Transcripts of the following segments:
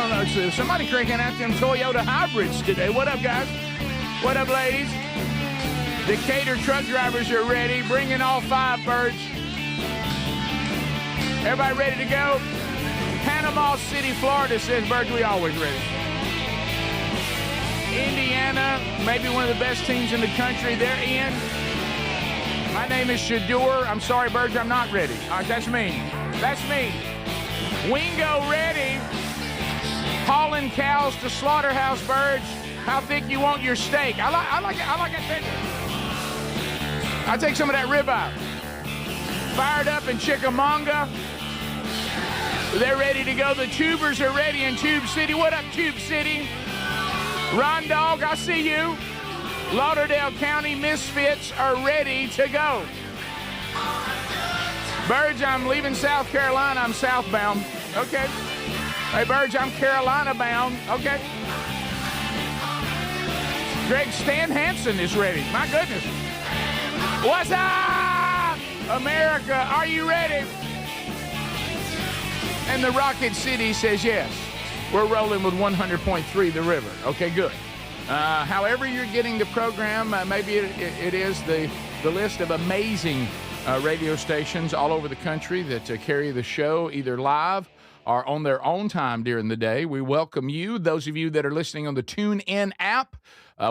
don't know. So somebody cranking out them Toyota hybrids today. What up, guys? What up, ladies? Decatur truck drivers are ready. Bring in all 5 birds. Everybody ready to go? Panama City, Florida says, Birds, we always ready. Indiana, maybe one of the best teams in the country. They're in. My name is Shador. I'm sorry, Birds, I'm not ready. All right, that's me. That's me. Wingo ready. Hauling cows to slaughterhouse, Birds. How thick you want your steak? I like it tender. I'll take some of that ribeye. Fired up in Chickamauga. They're ready to go. The tubers are ready in Tube City. What up, Tube City? Ron Dog, I see you. Lauderdale County Misfits are ready to go. Birds, I'm leaving South Carolina. I'm southbound. Okay. Hey, Birds, I'm Carolina bound. Okay. Greg Stan Hansen is ready. My goodness. What's up, America? Are you ready? And the Rocket City says yes. We're rolling with 100.3 The River. Okay, good. However you're getting the program, maybe it is the list of amazing radio stations all over the country that carry the show either live or on their own time during the day. We welcome you. Those of you that are listening on the TuneIn app,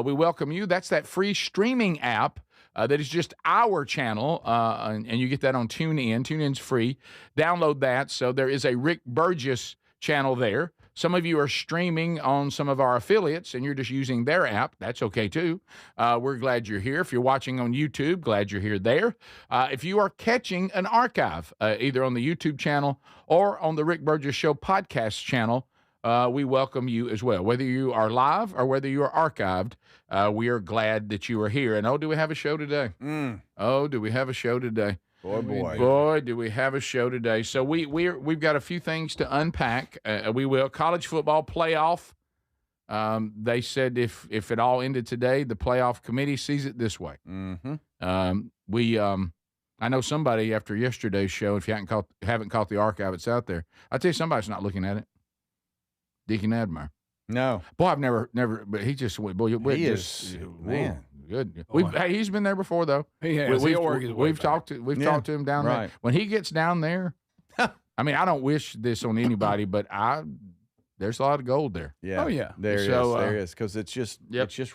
we welcome you. That's that free streaming app. That is just our channel, and you get that on TuneIn. TuneIn's free. Download that. So there is a Rick Burgess channel there. Some of you are streaming on some of our affiliates, and you're just using their app. That's okay, too. We're glad you're here. If you're watching on YouTube, glad you're here there. If you are catching an archive, either on the YouTube channel or on the Rick Burgess Show podcast channel, we welcome you as well. Whether you are live or whether you are archived, we are glad that you are here. And, do we have a show today? Oh, do we have a show today? Boy, do we have a show today. So we've got a few things to unpack. We will. College football playoff. They said if it all ended today, the playoff committee sees it this way. I know somebody after yesterday's show, if you haven't caught the archive, it's out there. I tell you, somebody's not looking at it. Deacon Admire. No. Boy, I've never, but he just, boy, he is, man. Good. He's been there before, though. He has. We've talked to him down there. When he gets down there, I mean, I don't wish this on anybody, but there's a lot of gold there. Yeah. Oh, yeah. There is, because it's just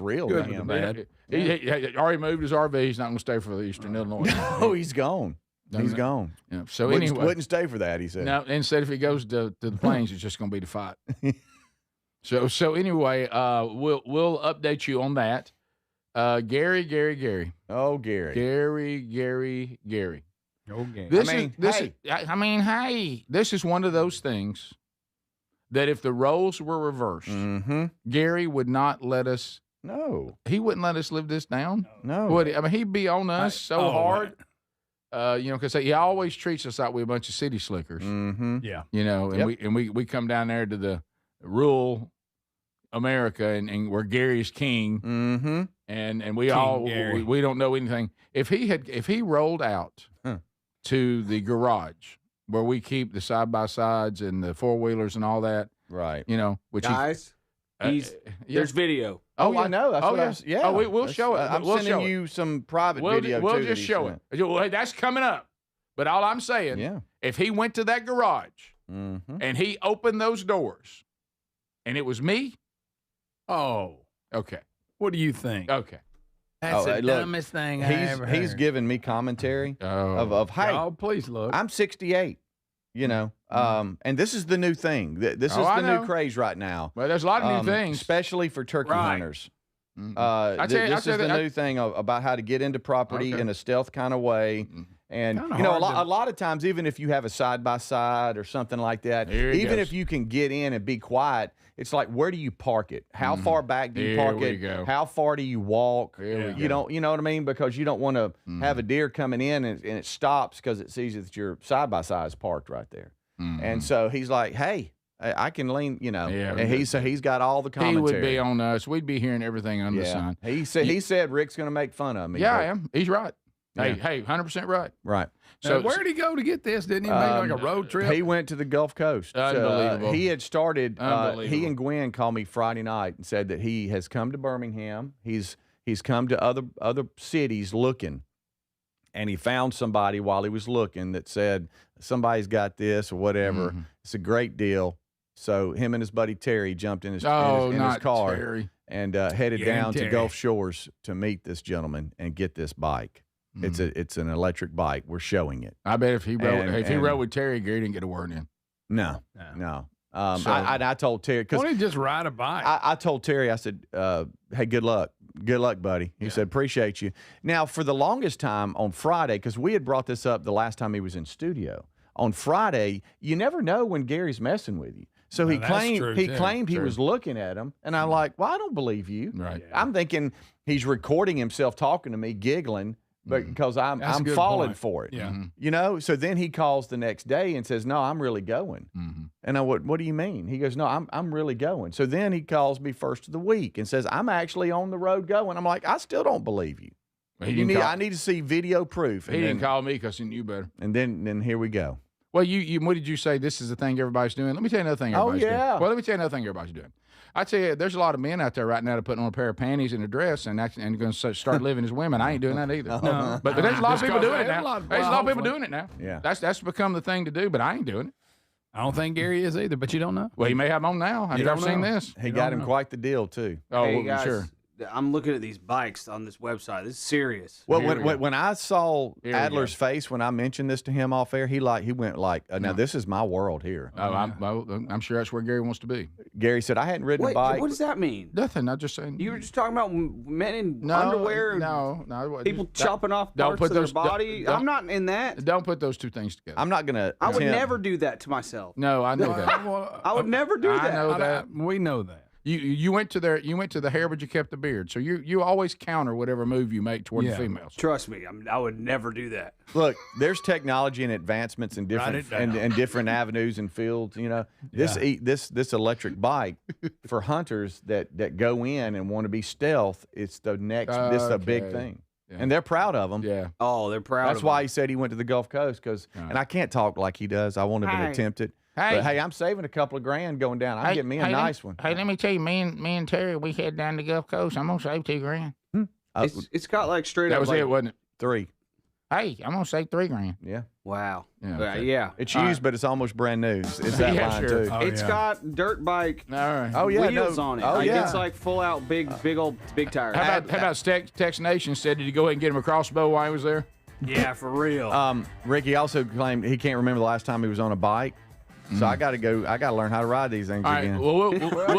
real. Good to him. bad. He already moved his RV. He's not going to stay for the Eastern Illinois. No, he's gone. He's gone. Yeah. So wouldn't stay for that, he said. No, instead if he goes to the Plains, it's just going to be the fight. So anyway, we'll update you on that. Gary. Oh, Garry. Gary. Okay. This is one of those things that if the roles were reversed, Gary would not let us. No. He wouldn't let us live this down. No. He'd be on us hard. Because he always treats us like we're a bunch of city slickers. Yeah. And we come down there to the rural America and we're Gary's king. And we we don't know anything. If he rolled out to the garage where we keep the side by sides and the 4-wheelers and all that, right? Which guys, there's video. Oh, yeah. I know. That's we'll show it. I'm sending you some private video. We'll just show it. Well, hey, that's coming up. But all I'm saying, if he went to that garage and he opened those doors, and it was me. Oh, okay. What do you think? Okay. That's the dumbest thing I ever heard. He's given me commentary of hey, please look. I'm 68. And this is the new thing. This is the new craze right now. Well, there's a lot of new things, especially for turkey hunters. This is the new thing about how to get into property in a stealth kind of way. And a lot of times, even if you have a side by side or something like that, even if you can get in and be quiet, it's like, where do you park it? How far back do you park it? How far do you walk? You know what I mean? Because you don't want to have a deer coming in and it stops because it sees that your side by side is parked right there. And so he's like, hey, I can lean, and he's got all the commentary. He would be on us. We'd be hearing everything under the sun. He said Rick's going to make fun of me. Yeah, I am. He's right. Hey, 100% right. Right. So where did he go to get this? Didn't he make like a road trip? He went to the Gulf Coast. Unbelievable. He had started. He and Gwen called me Friday night and said that he has come to Birmingham. He's come to other cities looking, and he found somebody while he was looking that said somebody's got this or whatever. Mm-hmm. It's a great deal. So him and his buddy Terry jumped in his car Terry. and headed down to Gulf Shores to meet this gentleman and get this bike. It's an electric bike. We're showing it. I bet if he rode with Terry, Gary didn't get a word in. No. I told Terry, because why don't he just ride a bike? I told Terry, I said, "Hey, good luck, buddy." He said, "Appreciate you." Now, for the longest time on Friday, because we had brought this up the last time he was in studio. On Friday, you never know when Gary's messing with you. So he claimed he was looking at him, and I'm like, "Well, I don't believe you." Right. Yeah. I'm thinking he's recording himself talking to me, giggling. But because I'm falling for it, So then he calls the next day and says, "No, I'm really going." Mm-hmm. And I went, "What do you mean?" He goes, "No, I'm really going." So then he calls me first of the week and says, "I'm actually on the road going." I'm like, "I still don't believe you. I need to see video proof." He didn't call me because he knew better. And then here we go. Well, what did you say? This is the thing everybody's doing. Let me tell you another thing everybody's doing. Well, let me tell you another thing everybody's doing. I tell you, there's a lot of men out there right now that putting on a pair of panties and a dress and going to start living as women. I ain't doing that either. No. But there's a lot of people doing it now. There's a lot of people doing it now. Yeah. That's become the thing to do, but I ain't doing it. I don't think Gary is either, but you don't know. Well, he may have them on now. I've never seen this. He got him quite the deal, too. Oh, hey, guys, sure. I'm looking at these bikes on this website. This is serious. Well, when I saw Adler's face when I mentioned this to him off air, he went like, "Now this is my world here." Oh, I'm sure that's where Gary wants to be. Gary said, "I hadn't ridden a bike." What does that mean? Nothing. I'm just saying. You were just talking about men in underwear. No. People chopping off parts of their body. I'm not in that. Don't put those two things together. I'm not gonna. I would never do that to myself. No, I know that. I would never do that. I know that. We know that. You went to the hair, but you kept the beard. So you always counter whatever move you make toward the females. Trust me, I would never do that. Look, there's technology and advancements in different and different avenues and fields. This electric bike for hunters that go in and want to be stealth. It's the next. This is a big thing. Yeah. And they're proud of him. Yeah. Oh, they're proud. That's why he said he went to the Gulf Coast and I can't talk like he does. I won't even attempt it. But hey, I'm saving a couple of grand going down. I'm getting me a nice one. Hey, let me tell you, me and Terry, we head down to the Gulf Coast. I'm gonna save $2,000. It's got like straight up. That was it, wasn't it? 3. Hey, I'm gonna save $3,000. Yeah. Wow. Yeah. It's used, but it's almost brand new. It's that line too. Oh, it's got dirt bike. Wheels on it. Oh yeah. It's like full out big tires. How about Tex Nation said, did you go ahead and get him a crossbow while he was there? Yeah, for real. Ricky also claimed he can't remember the last time he was on a bike. So I got to learn how to ride these things again. Well,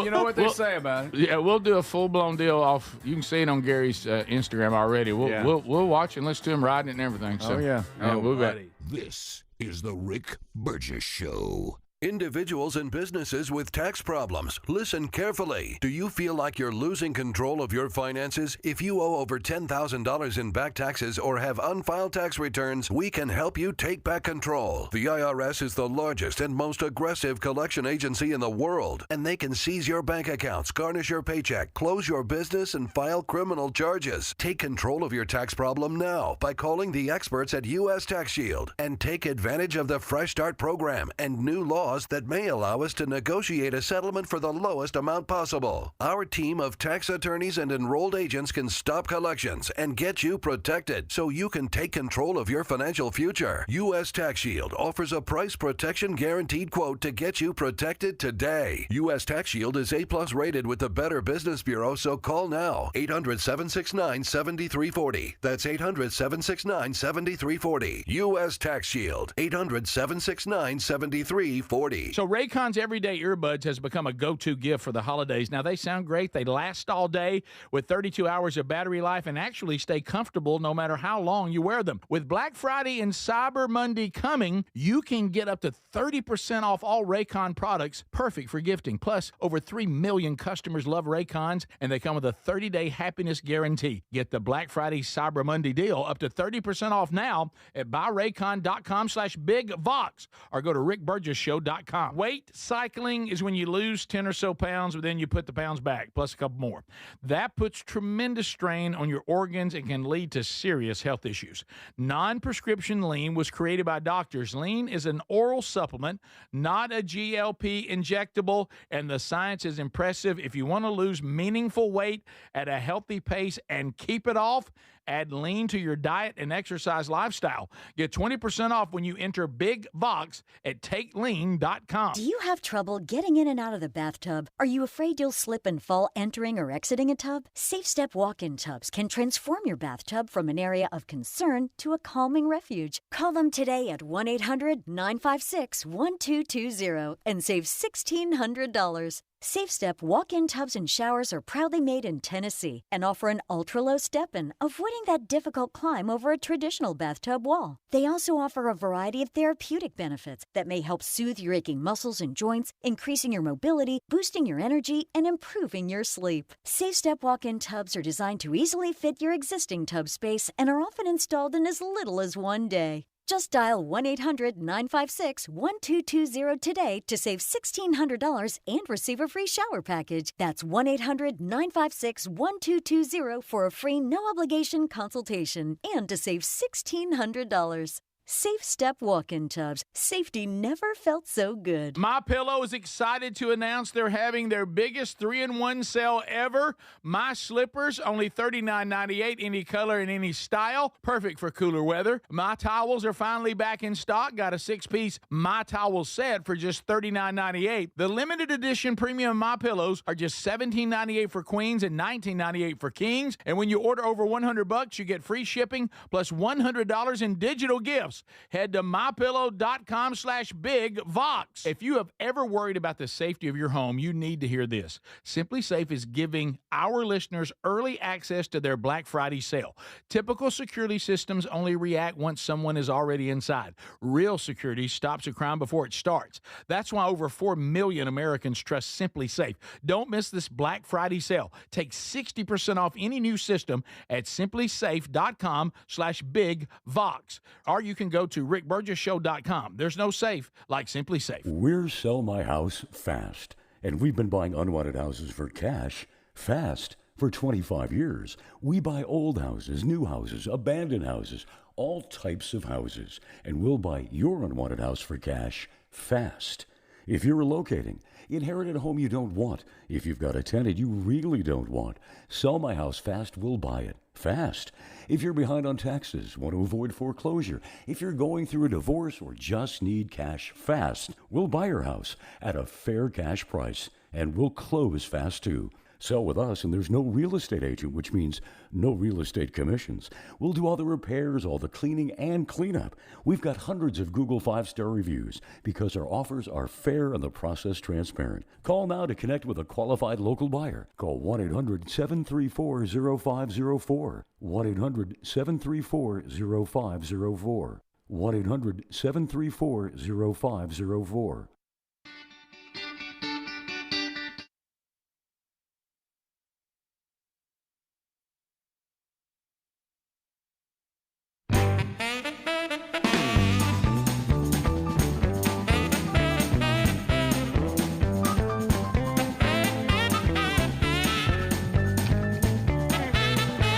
you know what they say about it. Yeah, we'll do a full-blown deal off. You can see it on Gary's Instagram already. We'll watch and listen to him riding it and everything. So, we'll be ready. This is the Rick Burgess Show. Individuals and businesses with tax problems, listen carefully. Do you feel like you're losing control of your finances? If you owe over $10,000 in back taxes or have unfiled tax returns, we can help you take back control. The IRS is the largest and most aggressive collection agency in the world, and they can seize your bank accounts, garnish your paycheck, close your business, and file criminal charges. Take control of your tax problem now by calling the experts at U.S. Tax Shield and take advantage of the Fresh Start program and new laws that may allow us to negotiate a settlement for the lowest amount possible. Our team of tax attorneys and enrolled agents can stop collections and get you protected so you can take control of your financial future. U.S. Tax Shield offers a price protection guaranteed quote to get you protected today. U.S. Tax Shield is A+ rated with the Better Business Bureau, so call now. 800-769-7340. That's 800-769-7340. U.S. Tax Shield. 800-769-7340. So Raycon's everyday earbuds has become a go-to gift for the holidays. Now, they sound great. They last all day with 32 hours of battery life and actually stay comfortable no matter how long you wear them. With Black Friday and Cyber Monday coming, you can get up to 30% off all Raycon products, perfect for gifting. Plus, over 3 million customers love Raycons, and they come with a 30-day happiness guarantee. Get the Black Friday Cyber Monday deal up to 30% off now at buyraycon.com/bigvox or go to rickburgesshow.com. SafeStepWalkInTubs.com. Weight cycling is when you lose 10 or so pounds, but then you put the pounds back, plus a couple more. That puts tremendous strain on your organs and can lead to serious health issues. Non-prescription lean was created by doctors. Lean is an oral supplement, not a GLP injectable, and the science is impressive. If you want to lose meaningful weight at a healthy pace and keep it off, add lean to your diet and exercise lifestyle. Get 20% off when you enter Big Vox at TakeLean.com. Do you have trouble getting in and out of the bathtub? Are you afraid you'll slip and fall entering or exiting a tub? SafeStep Walk-In Tubs can transform your bathtub from an area of concern to a calming refuge. Call them today at 1-800-956-1220 and save $1,600. SafeStep walk-in tubs and showers are proudly made in Tennessee and offer an ultra-low step-in, avoiding that difficult climb over a traditional bathtub wall. They also offer a variety of therapeutic benefits that may help soothe your aching muscles and joints, increasing your mobility, boosting your energy, and improving your sleep. SafeStep walk-in tubs are designed to easily fit your existing tub space and are often installed in as little as one day. Just dial 1-800-956-1220 today to save $1,600 and receive a free shower package. That's 1-800-956-1220 for a free no-obligation consultation and to save $1,600. SafeStep Walk-In Tubs. Safety never felt so good. MyPillow is excited to announce they're having their biggest 3-in-1 sale ever. My slippers, only $39.98, any color and any style. Perfect for cooler weather. My towels are finally back in stock. Got a 6-piece My Towel set for just $39.98. The limited edition premium MyPillows are just $17.98 for queens and $19.98 for kings. And when you order over $100, you get free shipping plus $100 in digital gifts. Head to mypillow.com/bigvox. If you have ever worried about the safety of your home, you need to hear this. Simply Safe is giving our listeners early access to their Black Friday sale. Typical security systems only react once someone is already inside. Real security stops a crime before it starts. That's why over 4 million Americans trust Simply Safe. Don't miss this Black Friday sale. Take 60% off any new system at simplysafe.com/bigvox. Or you can go to rickburgessshow.com. There's no safe like Simply Safe. We're Sell My House Fast, and we've been buying unwanted houses for cash fast for 25 years. We buy old houses, new houses, abandoned houses, all types of houses, and we'll buy your unwanted house for cash fast. If you're relocating, inherited a home you don't want, if you've got a tenant you really don't want, Sell My House Fast will buy it fast. If you're behind on taxes, want to avoid foreclosure, if you're going through a divorce or just need cash fast, we'll buy your house at a fair cash price, and we'll close fast too. Sell with us, and there's no real estate agent, which means no real estate commissions. We'll do all the repairs, all the cleaning, and cleanup. We've got hundreds of Google 5-star reviews because our offers are fair and the process transparent. Call now to connect with a qualified local buyer. Call 1-800-734-0504. 1-800-734-0504. 1-800-734-0504.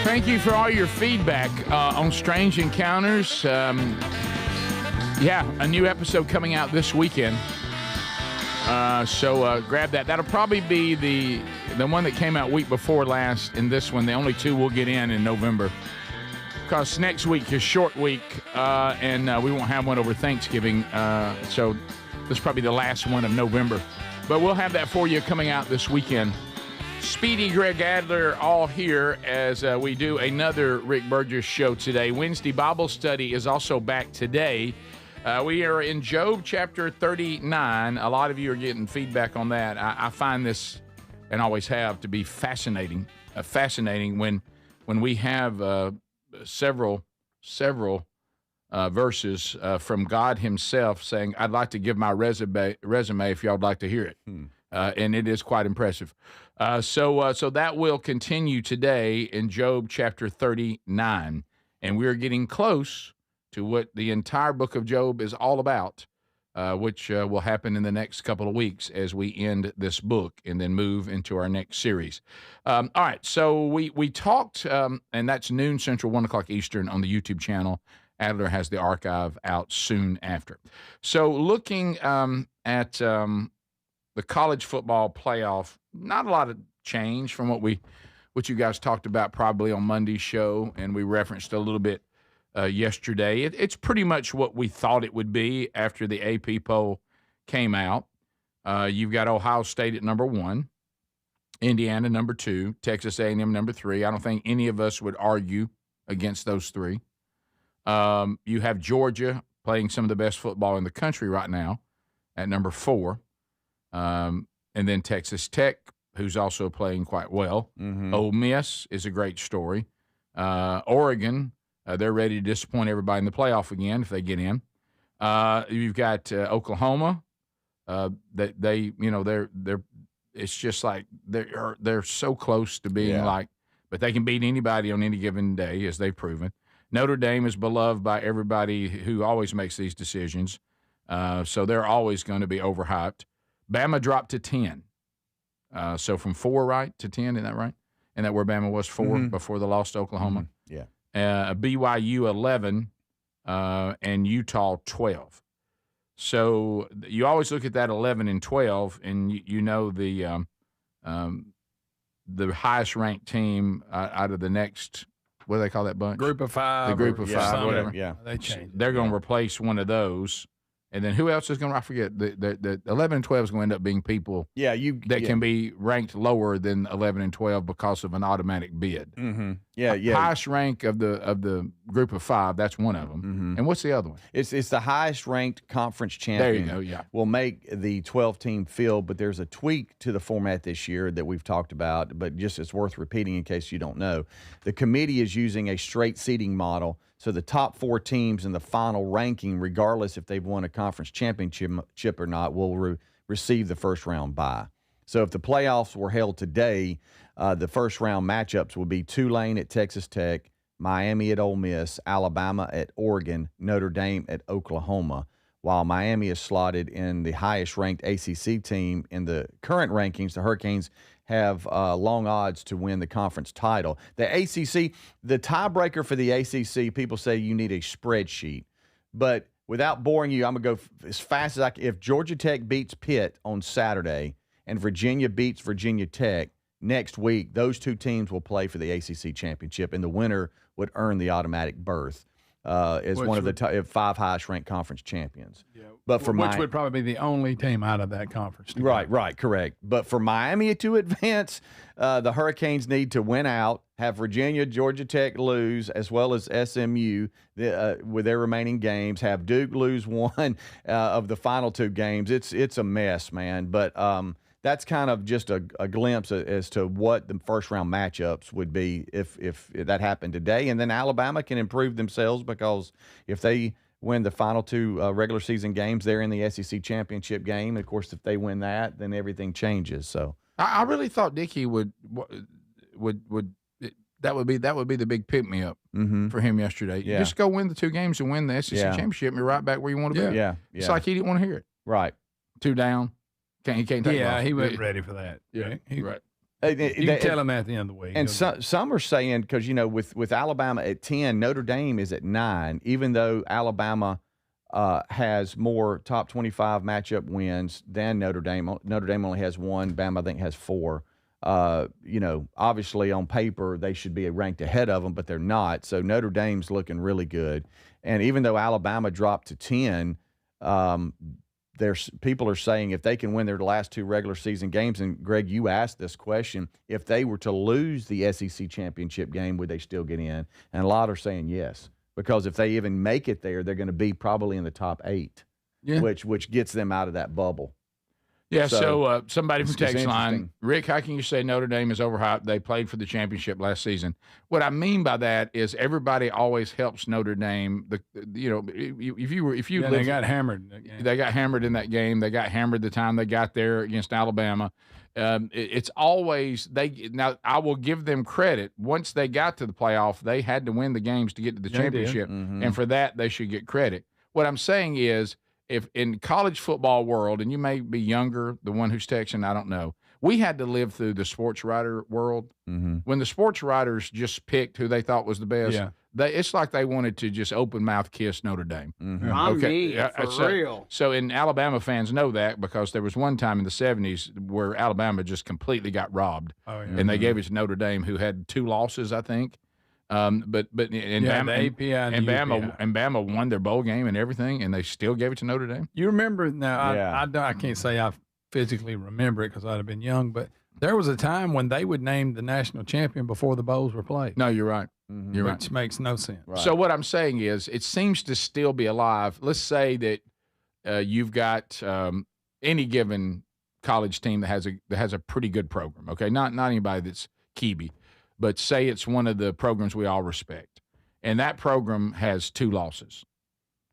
Thank you for all your feedback on Strange Encounters. A new episode coming out this weekend. So grab that. That'll probably be the one that came out week before last, and this one, the only two we'll get in November. Because next week is short week, and we won't have one over Thanksgiving. So this is probably the last one of November. But we'll have that for you coming out this weekend. Speedy, Greg Adler, all here as we do another Rick Burgess show today. Wednesday Bible study is also back today. We are in Job chapter 39. A lot of you are getting feedback on that. I find this, and always have, to be fascinating. Fascinating when we have several verses from God himself saying, I'd like to give my resume if y'all would like to hear it. And it is quite impressive. So that will continue today in Job chapter 39. And we're getting close to what the entire book of Job is all about. which will happen in the next couple of weeks as we end this book and then move into our next series. All right, so we talked, and that's noon Central, 1 o'clock Eastern on the YouTube channel. Adler has the archive out soon after. So looking at the college football playoff, not a lot of change from what you guys talked about probably on Monday's show, and we referenced a little bit yesterday. It's pretty much what we thought it would be after the AP poll came out. You've got Ohio State at number 1, Indiana number 2, Texas A&M number 3. I don't think any of us would argue against those 3. You have Georgia playing some of the best football in the country right now at number 4. And then Texas Tech, who's also playing quite well. Mm-hmm. Ole Miss is a great story. Oregon, they're ready to disappoint everybody in the playoff again if they get in. You've got Oklahoma. It's just like they're so close to being but they can beat anybody on any given day, as they've proven. Notre Dame is beloved by everybody who always makes these decisions, so they're always going to be overhyped. Bama dropped to 10, so from 4 right to 10, isn't that right? And that where Bama was 4 before the loss to Oklahoma. Yeah. BYU 11 and Utah 12. So you always look at that 11 and 12, and you know the highest ranked team out of the next. What do they call that bunch? Group of 5. The group of 5, whatever. Yeah. They changed. They're going to replace one of those. And then who else is going to – I forget. The 11 and 12 is going to end up being people that can be ranked lower than 11 and 12 because of an automatic bid. Mm-hmm. Yeah. Highest rank of the group of 5, that's one of them. Mm-hmm. And what's the other one? It's the highest ranked conference champion. There you go, yeah. Will make the 12-team field, but there's a tweak to the format this year that we've talked about, but just it's worth repeating in case you don't know. The committee is using a straight seeding model. So the top 4 teams in the final ranking, regardless if they've won a conference championship or not, will receive the first-round bye. So if the playoffs were held today, the first-round matchups would be Tulane at Texas Tech, Miami at Ole Miss, Alabama at Oregon, Notre Dame at Oklahoma, while Miami is slotted in the highest-ranked ACC team in the current rankings. The Hurricanes have long odds to win the conference title. The ACC, the tiebreaker for the ACC, people say you need a spreadsheet. But without boring you, I'm going to go as fast as I can. If Georgia Tech beats Pitt on Saturday and Virginia beats Virginia Tech next week, those 2 teams will play for the ACC championship, and the winner would earn the automatic berth as one of the 5 highest-ranked conference champions. Yeah. But for which would probably be the only team out of that conference. Right, correct. But for Miami to advance, the Hurricanes need to win out, have Virginia, Georgia Tech lose, as well as SMU with their remaining games, have Duke lose 1 of the final 2 games. It's a mess, man. But that's kind of just a glimpse as to what the first-round matchups would be if that happened today. And then Alabama can improve themselves because if they win the final 2 regular season games, they're in the SEC championship game. Of course, if they win that, then everything changes. So I really thought Dickey would that would be the big pick-me-up for him yesterday. Yeah. Just go win the 2 games and win the SEC championship, and you're right back where you want to be. Yeah. It's like he didn't want to hear it. Right. 2 down. He can't take it off. He wasn't ready for that. Yeah, right. You can tell him at the end of the week. And some are saying, because, with Alabama at 10, Notre Dame is at 9, even though Alabama has more top 25 matchup wins than Notre Dame. Notre Dame only has 1. Bama, I think, has 4. Obviously on paper they should be ranked ahead of them, but they're not. So Notre Dame's looking really good. And even though Alabama dropped to 10, there's people are saying if they can win their last 2 regular season games, and Greg, you asked this question, if they were to lose the SEC championship game, would they still get in? And a lot are saying yes, because if they even make it there, they're going to be probably in the top 8, which gets them out of that bubble. Yeah, so somebody from text line, Rick, how can you say Notre Dame is overhyped? They played for the championship last season. What I mean by that is everybody always helps Notre Dame. They got hammered in that game. They got hammered in that game. They got hammered the time they got there against Alabama. It's always now I will give them credit. Once they got to the playoff, they had to win the games to get to the championship, and for that they should get credit. What I'm saying is, if in college football world, and you may be younger, the one who's texting, I don't know. We had to live through the sports writer world. Mm-hmm. When the sports writers just picked who they thought was the best, it's like they wanted to just open mouth kiss Notre Dame. Mm-hmm. For real. So, and Alabama fans know that because there was one time in the 70s where Alabama just completely got robbed. And they gave it to Notre Dame, who had 2 losses, I think. Bama won their bowl game and everything, and they still gave it to Notre Dame. You remember now? I can't say I physically remember it because I'd have been young, but there was a time when they would name the national champion before the bowls were played. No, you're right. Mm-hmm. You're Which makes no sense. Right. So what I'm saying is, it seems to still be alive. Let's say that you've got any given college team that has a pretty good program. Okay, not anybody that's Kiwi, but say it's one of the programs we all respect, and that program has 2 losses,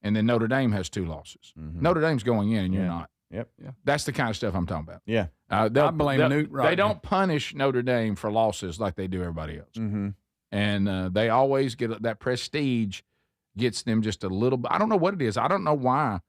and then Notre Dame has 2 losses. Mm-hmm. Notre Dame's going in, and you're not. Yep. Yeah. That's the kind of stuff I'm talking about. Yeah. I blame Newt right They now. don't punish Notre Dame for losses like they do everybody else. Mm-hmm. And they always get that prestige gets them just a little – I don't know what it is. I don't know why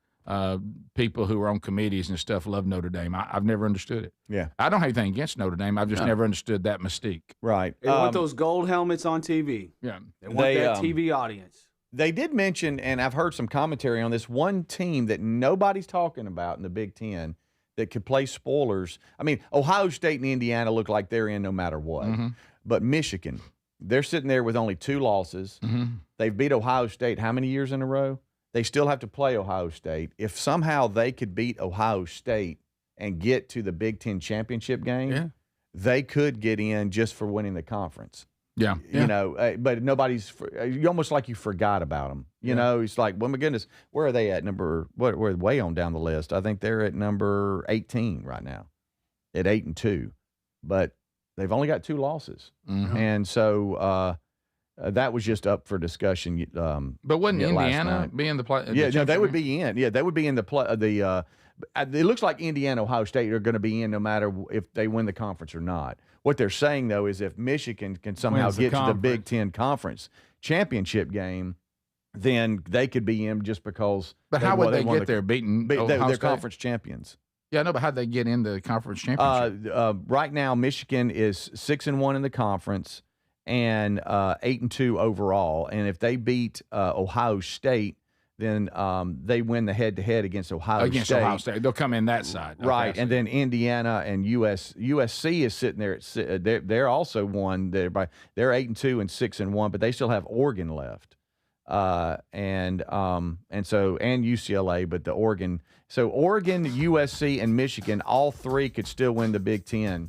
people who are on committees and stuff love Notre Dame. I've never understood it. Yeah. I don't have anything against Notre Dame. I've just never understood that mystique. Right. They want those gold helmets on TV. Yeah. They want that TV audience. They did mention, and I've heard some commentary on this, one team that nobody's talking about in the Big Ten that could play spoilers. I mean, Ohio State and Indiana look like they're in no matter what. Mm-hmm. But Michigan, they're sitting there with only 2 losses. Mm-hmm. They've beat Ohio State how many years in a row? They still have to play Ohio State. If somehow they could beat Ohio State and get to the Big Ten championship game, they could get in just for winning the conference. Yeah. You know, but nobody's – you almost like you forgot about them. You know, it's like, well, my goodness, where are they at we're way on down the list. I think they're at number 18 right now at 8-2. But they've only got 2 losses. Mm-hmm. And so that was just up for discussion. But wouldn't Indiana be in the play? They would be in. Yeah, they would be in the play. It looks like Indiana, Ohio State are going to be in no matter if they win the conference or not. What they're saying, though, is if Michigan can somehow get to the Big Ten Conference championship game, then they could be in just because. But how would they get there? They're conference champions. Yeah, no, but how'd they get in the conference championship? Right now, Michigan is 6-1 in the conference and 8-2 overall. And if they beat Ohio State, then they win the head-to-head against Ohio State. Ohio State. They'll come in that side. Right, and then Indiana and USC is sitting there. They're also one. They're 8-2 and 6-1, but they still have Oregon left, and UCLA. But the Oregon, USC, and Michigan, all 3 could still win the Big Ten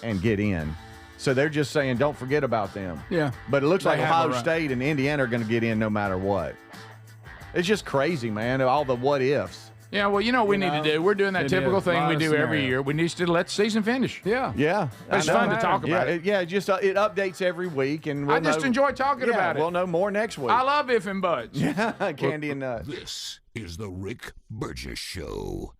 and get in. So they're just saying, don't forget about them. Yeah, but it looks like Ohio State and Indiana are going to get in no matter what. It's just crazy, man, all the what ifs. Yeah, well, you know what we need to do? We're doing that typical thing we do every year. We need to let the season finish. Yeah. Yeah. It's fun to talk about it. Yeah, just it updates every week. And I just enjoy talking about it. We'll know more next week. I love If and Buds. Yeah, Candy and Nuts. This is the Rick Burgess Show.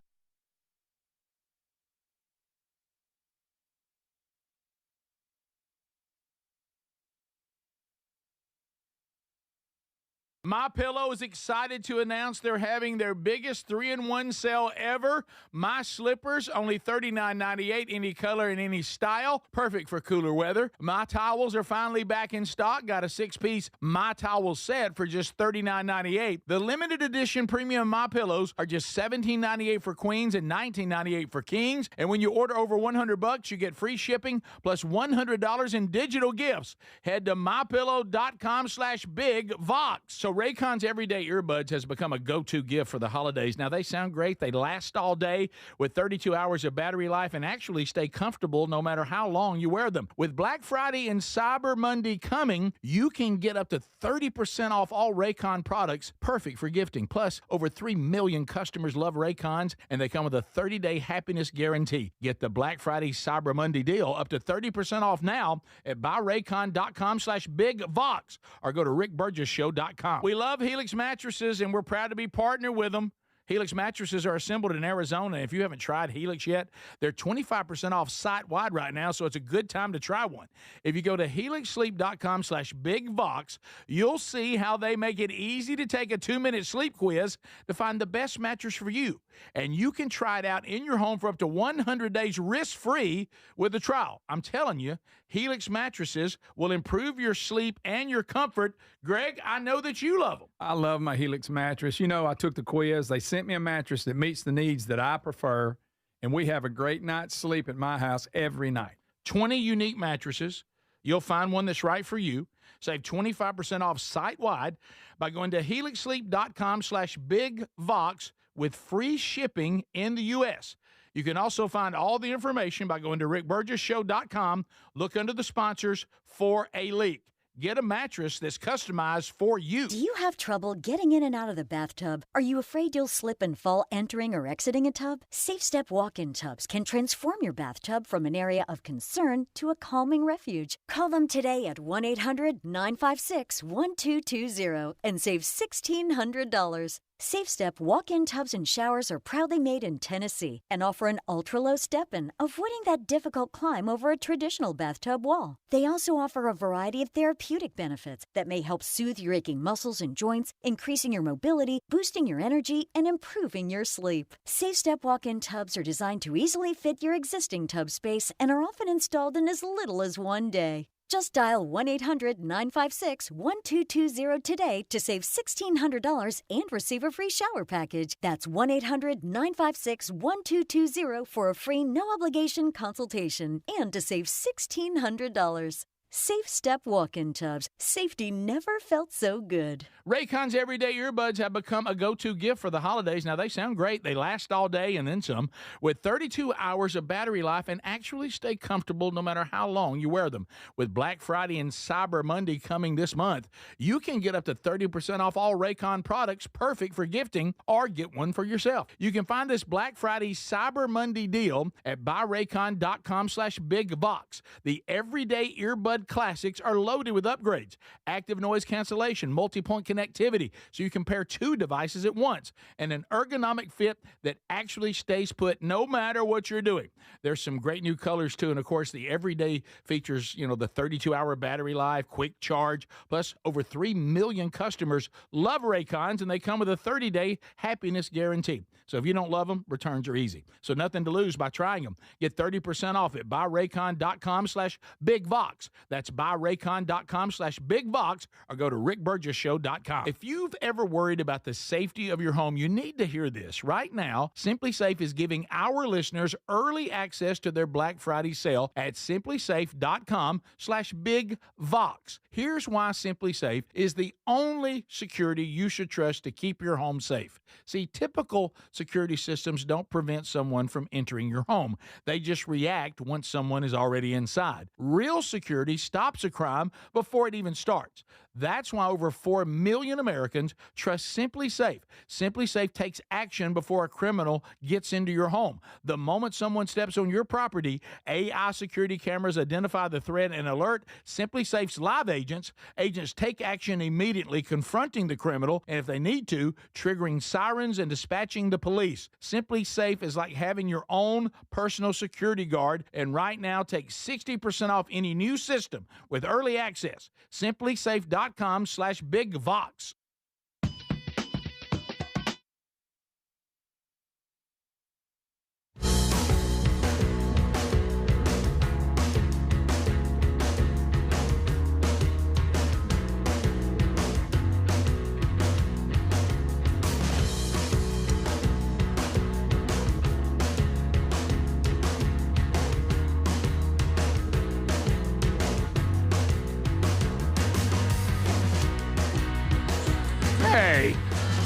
MyPillow is excited to announce they're having their biggest 3-in-1 sale ever. My slippers, only $39.98, any color and any style. Perfect for cooler weather. My towels are finally back in stock. Got a 6-piece My Towel set for just $39.98. The limited edition premium MyPillows are just $17.98 for queens and $19.98 for kings. And when you order over $100, you get free shipping plus $100 in digital gifts. Head to mypillow.com/bigvox. So Raycon's everyday earbuds has become a go-to gift for the holidays. Now, they sound great. They last all day with 32 hours of battery life and actually stay comfortable no matter how long you wear them. With Black Friday and Cyber Monday coming, you can get up to 30% off all Raycon products, perfect for gifting. Plus, over 3 million customers love Raycons, and they come with a 30-day happiness guarantee. Get the Black Friday Cyber Monday deal up to 30% off now at buyraycon.com/bigvox or go to rickburgessshow.com. We love Helix mattresses, and we're proud to be partnered with them. Helix mattresses are assembled in Arizona. If you haven't tried Helix yet, they're 25% off site-wide right now, so it's a good time to try one. If you go to helixsleep.com/bigvox, you'll see how they make it easy to take a 2-minute sleep quiz to find the best mattress for you. And you can try it out in your home for up to 100 days risk-free with a trial. I'm telling you, Helix mattresses will improve your sleep and your comfort. Greg, I know that you love them. I love my Helix mattress. You know, I took the quiz. They sent me a mattress that meets the needs that I prefer, and we have a great night's sleep at my house every night. 20 unique mattresses. You'll find one that's right for you. Save 25% off site-wide by going to helixsleep.com/bigvox with free shipping in the U.S. You can also find all the information by going to rickburgessshow.com. Look under the sponsors for a leak. Get a mattress that's customized for you. Do you have trouble getting in and out of the bathtub? Are you afraid you'll slip and fall entering or exiting a tub? SafeStep walk-in tubs can transform your bathtub from an area of concern to a calming refuge. Call them today at 1-800-956-1220 and save $1,600. SafeStep walk-in tubs and showers are proudly made in Tennessee and offer an ultra-low step-in, avoiding that difficult climb over a traditional bathtub wall. They also offer a variety of therapeutic benefits that may help soothe your aching muscles and joints, increasing your mobility, boosting your energy, and improving your sleep. SafeStep walk-in tubs are designed to easily fit your existing tub space and are often installed in as little as one day. Just dial 1-800-956-1220 today to save $1,600 and receive a free shower package. That's 1-800-956-1220 for a free no-obligation consultation and to save $1,600. SafeStep walk-in tubs. Safety never felt so good. Raycon's everyday earbuds have become a go-to gift for the holidays. Now, they sound great. They last all day and then some, with 32 hours of battery life and actually stay comfortable no matter how long you wear them. With Black Friday and Cyber Monday coming this month, you can get up to 30% off all Raycon products, perfect for gifting, or get one for yourself. You can find this Black Friday Cyber Monday deal at buyraycon.com/bigvox. The everyday earbud classics are loaded with upgrades, active noise cancellation, multi-point connectivity, so you can pair 2 devices at once, and an ergonomic fit that actually stays put no matter what you're doing. There's some great new colors too, and of course the everyday features, the 32-hour battery life, quick charge, plus over 3 million customers love Raycons, and they come with a 30-day happiness guarantee. So if you don't love them, returns are easy. So nothing to lose by trying them. Get 30% off at buyraycon.com/bigvox. That's buyraycon.com/bigvox, or go to rickburgessshow.com. If you've ever worried about the safety of your home, you need to hear this. Right now, SimpliSafe is giving our listeners early access to their Black Friday sale at simplysafe.com/bigvox. Here's why SimpliSafe is the only security you should trust to keep your home safe. See, typical security systems don't prevent someone from entering your home. They just react once someone is already inside. Real security stops a crime before it even starts. That's why over 4 million Americans trust SimpliSafe. SimpliSafe takes action before a criminal gets into your home. The moment someone steps on your property, AI security cameras identify the threat and alert SimpliSafe's live agents. Agents take action immediately, confronting the criminal, and if they need to, triggering sirens and dispatching the police. SimpliSafe is like having your own personal security guard, and right now take 60% off any new system with early access. SimpliSafe.com/bigvox.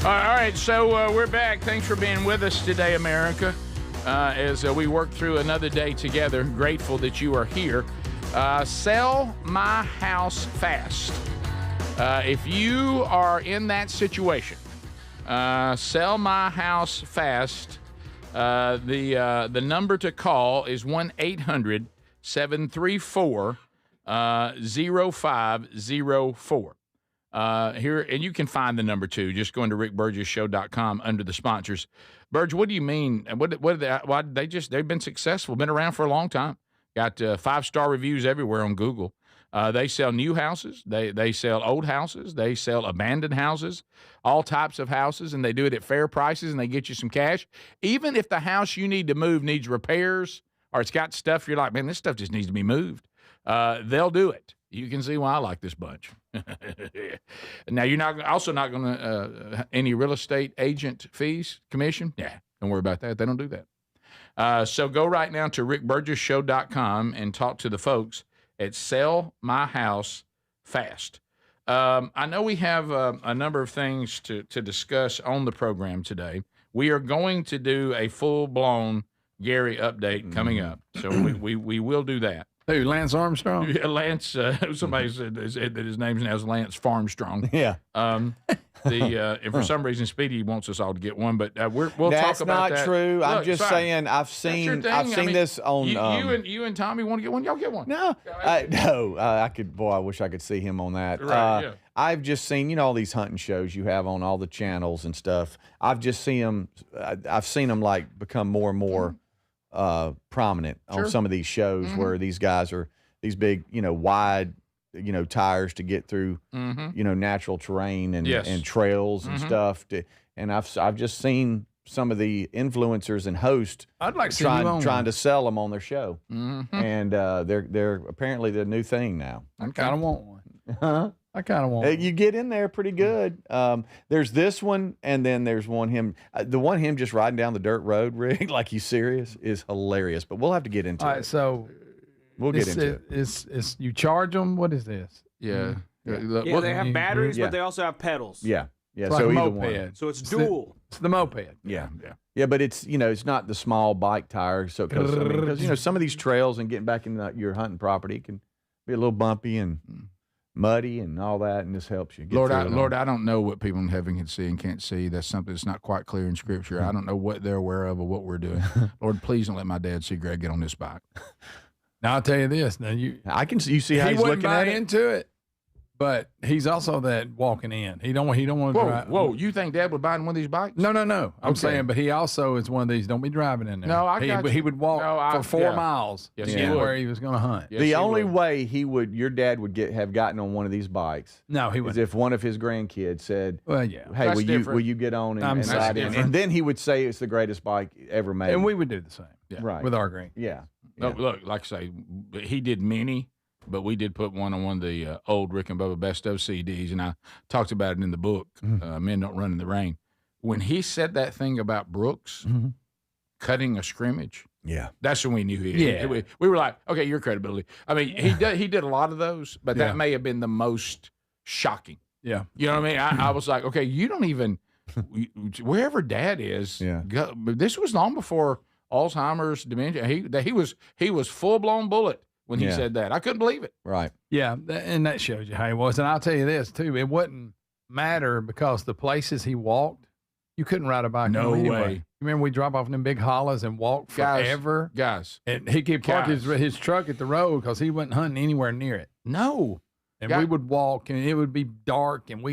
All right, so we're back. Thanks for being with us today, America, as we work through another day together. Grateful that you are here. Sell my house fast. If you are in that situation, sell my house fast. The number to call is 1-800-734-0504. here, and you can find the number 2. Just going to rickburgessshow.com under the sponsors. Burge, what do you mean? They've been successful, been around for a long time. Got 5-star reviews everywhere on Google. They sell new houses. They sell old houses. They sell abandoned houses, all types of houses, and they do it at fair prices, and they get you some cash. Even if the house you need to move needs repairs or it's got stuff you're like, man, this stuff just needs to be moved, they'll do it. You can see why I like this bunch. Now, you're not going to any real estate agent fees, commission? Yeah, don't worry about that. They don't do that. So go right now to rickburgessshow.com and talk to the folks at Sell My House Fast. I know we have a number of things to discuss on the program today. We are going to do a full-blown Garry update coming up, so we will do that. Who, Lance Armstrong? Yeah, Lance, somebody said that his name now is Lance Farmstrong. Yeah. And for some reason, Speedy wants us all to get one, but we'll talk about that. That's not true. I'm just saying I've seen this on. You and Tommy want to get one? Y'all get one. No, I could. Boy, I wish I could see him on that. Right, yeah. I've just seen all these hunting shows you have on all the channels and stuff. I've just seen them. I've seen them like become more and more prominent on some of these shows where these guys are these big, wide, tires to get through, natural terrain and trails and stuff. And I've just seen some of the influencers and hosts I'd like to trying to sell them on their show, and they're apparently the new thing now. I kind of want one. Huh? I kind of want one. You get in there pretty good. There's this one, and then there's him just riding down the dirt road, Rick, like he's serious, is hilarious. But we'll have to get into it. All right, so we'll get into it. It's you charge them. What is this? Yeah. Yeah, they have batteries, but they also have pedals. Yeah. It's so like either moped. one. So it's dual. It's the moped. Yeah. But it's it's not the small bike tire. So because some of these trails and getting back into your hunting property can be a little bumpy and muddy and all that, and this helps you. Lord, I don't know what people in heaven can see and can't see. That's something that's not quite clear in Scripture. I don't know what they're aware of or what we're doing. Lord, please don't let my dad see Greg get on this bike. Now I'll tell you this. Now I can see. You see how he's looking at it. Into it, but he's also that walking in. He don't want to drive. Whoa! You think Dad would buy one of these bikes? No. I'm saying, but he also is one of these. Don't be driving in there. No, he would walk for 4 miles. Yes, to get where he was going to hunt. Yes, the only way your dad would have gotten on one of these bikes. No, he would. Is if one of his grandkids said, "Well, yeah, hey, will you get on and ride in?" And then he would say it's the greatest bike ever made. And we would do the same, right, with our green. Yeah. No, look, like I say, he did many, but we did put one on one of the old Rick and Bubba Best of CDs, and I talked about it in the book, Men Don't Run in the Rain. When he said that thing about Brooks cutting a scrimmage, that's when we knew he. Yeah, we were like, okay, your credibility. I mean, he did a lot of those, but that may have been the most shocking. Yeah, you know what I mean? I was like, okay, you don't even wherever Dad is. Go, but this was long before Alzheimer's, dementia. He was full blown bullet when he said that. I couldn't believe it. Right. Yeah, and that shows you how he was. And I'll tell you this too: it wouldn't matter because the places he walked, you couldn't ride a bike. No anyway. way. Remember, we drop off in them big hollers and walk forever, guys. And he could park his truck at the road because he wasn't hunting anywhere near it. No. And we would walk, and it would be dark, and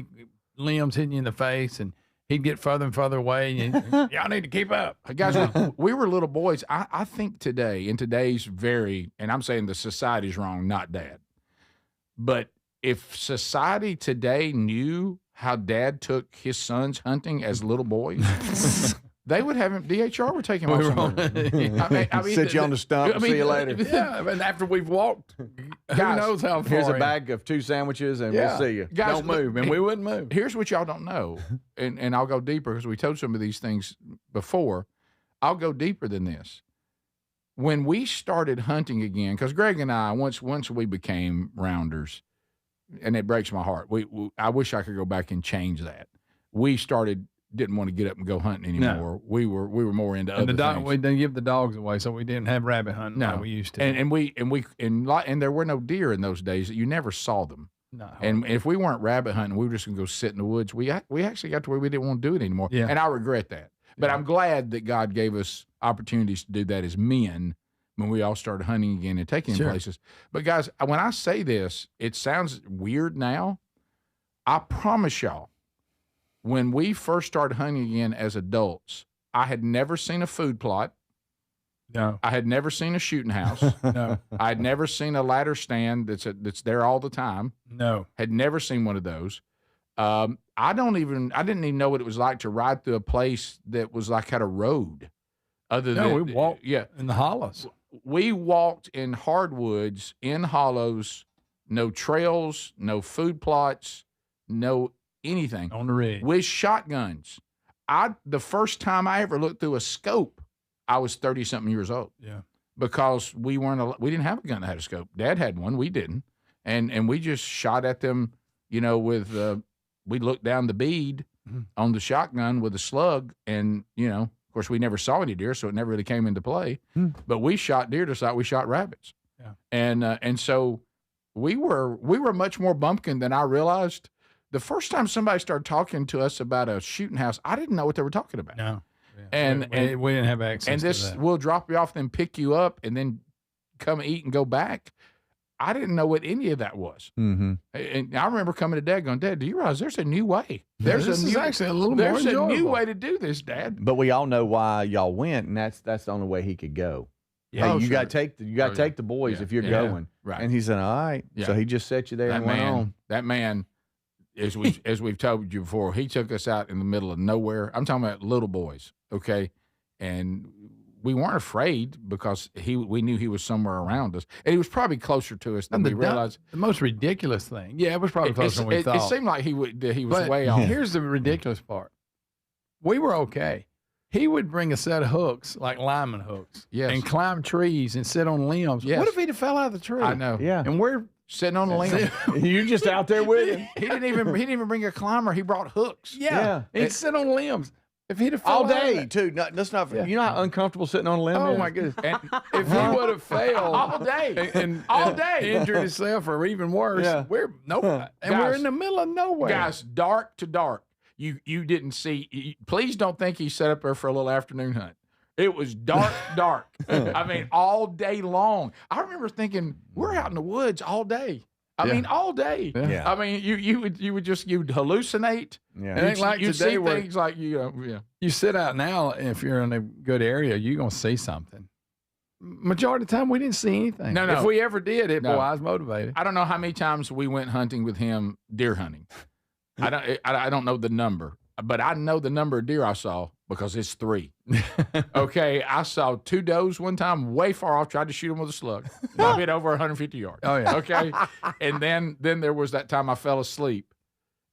limbs hitting you in the face, and he'd get further and further away, and y'all need to keep up. Guys, we were little boys. I think today, in today's and I'm saying the society's wrong, not Dad. But if society today knew how Dad took his sons hunting as little boys, they would have him, DHR would take him off somewhere. I mean, sit you on the stump, see you later. Yeah, and after we've walked, who knows how far. Here's a bag of 2 sandwiches, and we'll see you. Guys, don't move, and we wouldn't move. Here's what y'all don't know, and I'll go deeper because we told some of these things before. I'll go deeper than this. When we started hunting again, because Greg and I, once we became rounders, and it breaks my heart. I wish I could go back and change that. We didn't want to get up and go hunting anymore. No. We were more into other things. We didn't give the dogs away, so we didn't have rabbit hunting like we used to. And there were no deer in those days. You never saw them. No. And if we weren't rabbit hunting, we were just gonna go sit in the woods. We actually got to where we didn't want to do it anymore. Yeah. And I regret that. But I'm glad that God gave us opportunities to do that as men when we all started hunting again and taking places. But guys, when I say this, it sounds weird now. I promise y'all, when we first started hunting again as adults, I had never seen a food plot. No. I had never seen a shooting house. No. I had never seen a ladder stand that's there all the time. No. Had never seen one of those. I didn't even know what it was like to ride through a place that was like had a road. We walked in the hollows. We walked in hardwoods, in hollows, no trails, no food plots, no anything. On the ridge. With shotguns. The first time I ever looked through a scope, I was 30-something years old. Yeah. Because we didn't have a gun that had a scope. Dad had one, we didn't. And we just shot at them, with we looked down the bead on the shotgun with a slug, and of course we never saw any deer, so it never really came into play. But we shot deer just like we shot rabbits. Yeah. And so we were much more bumpkin than I realized. The first time somebody started talking to us about a shooting house, I didn't know what they were talking about. No. Yeah. And we didn't have access and to that. We'll drop you off, then pick you up, and then come eat and go back. I didn't know what any of that was. Mm-hmm. And I remember coming to Dad going, Dad, do you realize there's a new way? This is actually a little more enjoyable. There's a new way to do this, Dad. But we all know why y'all went, and that's the only way he could go. Yeah. Hey, you got to take the boys if you're going. Right. And he said, all right. Yeah. So he just set you there and went on. That man, as we've told you before, he took us out in the middle of nowhere. I'm talking about little boys, okay? And we weren't afraid because we knew he was somewhere around us. And he was probably closer to us than we realized. The most ridiculous thing. Yeah, it was probably closer than we thought. It seemed like he was but way off. Here's the ridiculous part. We were okay. He would bring a set of hooks, like lineman hooks, and climb trees and sit on limbs. Yes. What if he'd have fell out of the tree? I know. Yeah. And we're sitting on the limb. You're just out there with him. He didn't even bring a climber. He brought hooks. Yeah. He'd sit on limbs. If he'd have all fell day too. No, that's not. You know how uncomfortable sitting on a limb is? Oh my goodness! And if he would have failed all day and injured himself, or even worse, we're we're in the middle of nowhere, guys. Dark to dark. You didn't see. Please don't think he set up there for a little afternoon hunt. It was dark. I mean, all day long. I remember thinking, we're out in the woods all day. I mean, all day. Yeah. I mean, you'd hallucinate. Yeah. It ain't like you today see where things like you sit out now. If you're in a good area, you're gonna see something. Majority of the time, we didn't see anything. No. If we ever did, boy, I was motivated. I don't know how many times we went hunting with him, deer hunting. I don't know the number, but I know the number of deer I saw because it's 3. Okay, I saw 2 does one time, way far off. Tried to shoot them with a slug. I hit over 150 yards. Oh yeah. Okay, and then there was that time I fell asleep,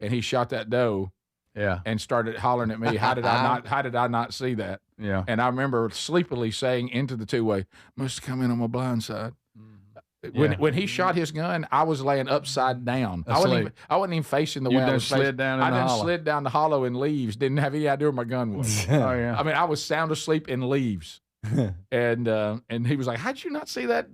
and he shot that doe. Yeah. And started hollering at me. How did I not see that? Yeah. And I remember sleepily saying into the two-way, must have come in on my blind side. When he shot his gun, I was laying upside down. I wasn't even facing the way I was slid down. I slid down the hollow in leaves. Didn't have any idea where my gun was. Oh yeah. I mean, I was sound asleep in leaves. and he was like, "How'd you not see that?"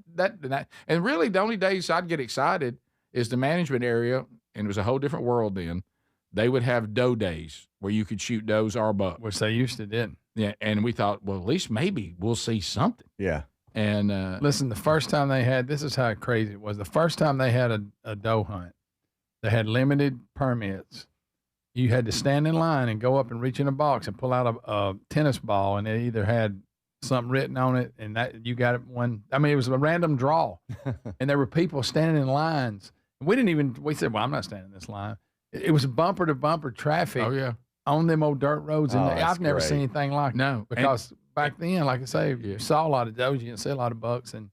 And really, the only days I'd get excited is the management area, and it was a whole different world then. They would have doe days where you could shoot does or bucks, which they used to did. Yeah, and we thought, well, at least maybe we'll see something. Yeah. And listen, the first time they had, this is how crazy it was. The first time they had a doe hunt, they had limited permits. You had to stand in line and go up and reach in a box and pull out a tennis ball, and it either had something written on it, and that you got it one. I mean, it was a random draw, and there were people standing in lines. We said, well, I'm not standing in this line. It was bumper to bumper traffic. Oh yeah. On them old dirt roads, and I've never seen anything like it. Because back then, like I say, you saw a lot of does, you didn't see a lot of bucks, and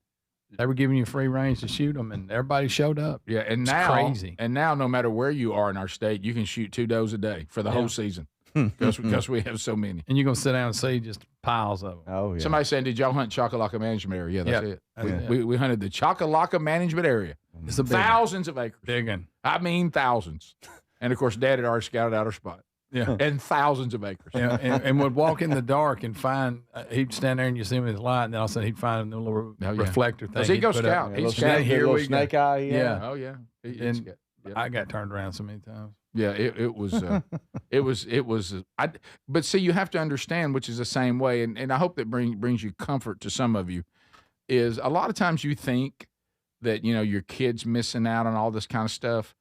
they were giving you free range to shoot them, and everybody showed up. Yeah, and it's now crazy. And now, no matter where you are in our state, you can shoot 2 does a day for the whole season because we have so many. And you're gonna sit down and see just piles of them. Oh yeah. Somebody saying, "Did y'all hunt Chakalaka Management Area?" Yeah, that's it. That's We hunted the Chakalaka Management Area. It's a thousands of acres. Big one. I mean, thousands. And of course, Dad had already scouted out our spot. Yeah. And thousands of acres. Yeah, and would walk in the dark and find, he'd stand there and you see him with his light, and then all of a sudden he'd find a little reflector thing. He go scout. He's scout. Here we snake go. eye. Yeah. Oh yeah. I got turned around so many times. Yeah, it was but see, you have to understand, which is the same way, and I hope that brings you comfort to some of you, is a lot of times you think that your kid's missing out on all this kind of stuff.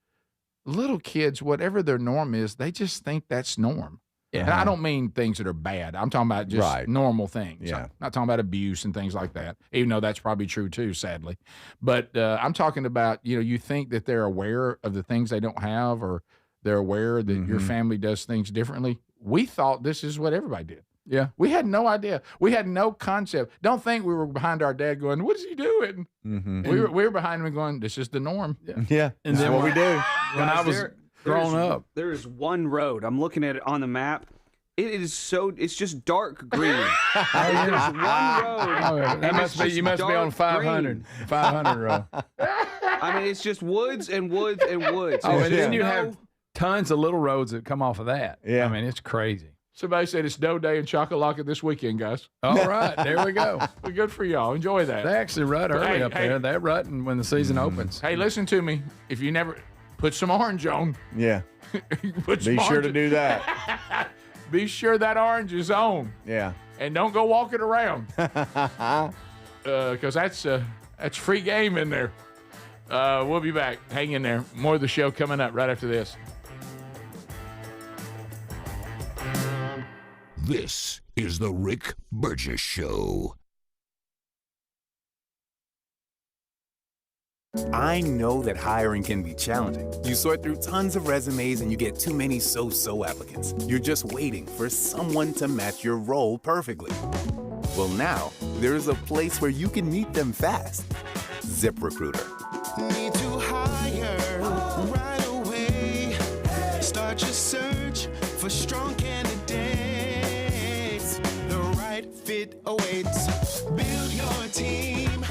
little kids, whatever their norm is, they just think that's norm. Yeah. And I don't mean things that are bad. I'm talking about just normal things. Yeah. I'm not talking about abuse and things like that, even though that's probably true too, sadly. But I'm talking about, you think that they're aware of the things they don't have, or they're aware that your family does things differently. We thought this is what everybody did. Yeah. We had no idea. We had no concept. Don't think we were behind our dad going, what is he doing? Mm-hmm. We were behind him going, this is the norm. Yeah. And then what we do. When I was growing up. There is one road. I'm looking at it on the map. It's just dark green. There's one road. That must be, you must be on 500 road. I mean, it's just woods and woods and woods. Oh, and then you have tons of little roads that come off of that. Yeah. I mean, it's crazy. Somebody said it's Dough Day and Chocolate this weekend, guys. All right, there we go. Well, good for y'all. Enjoy that. They actually rut early up there. They're rutting when the season opens. Hey, listen to me. If you never put some orange on. Yeah. Be sure to do that. Be sure that orange is on. Yeah. And don't go walking around. Because that's free game in there. We'll be back. Hang in there. More of the show coming up right after this. This is the Rick Burgess Show. I know that hiring can be challenging. You sort through tons of resumes and you get too many so-so applicants. You're just waiting for someone to match your role perfectly. Well, now, there's a place where you can meet them fast. ZipRecruiter. Need to hire right away. Start your search for strong candidates. The right fit awaits. Build your team.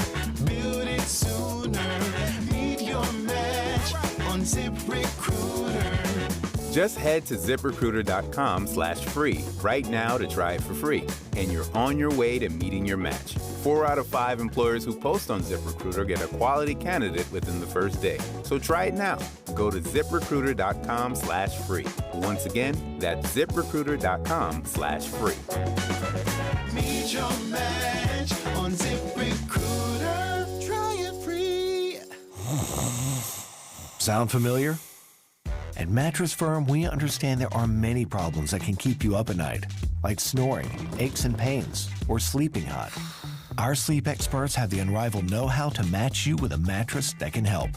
Build it sooner. Meet your match on ZipRecruiter. Just head to ZipRecruiter.com/free right now to try it for free. And you're on your way to meeting your match. 4 out of 5 employers who post on ZipRecruiter get a quality candidate within the first day. So try it now. Go to ZipRecruiter.com/free. Once again, that's ZipRecruiter.com/free. Meet your match on ZipRecruiter. Try it free. Sound familiar? At Mattress Firm, we understand there are many problems that can keep you up at night, like snoring, aches and pains, or sleeping hot. Our sleep experts have the unrivaled know-how to match you with a mattress that can help.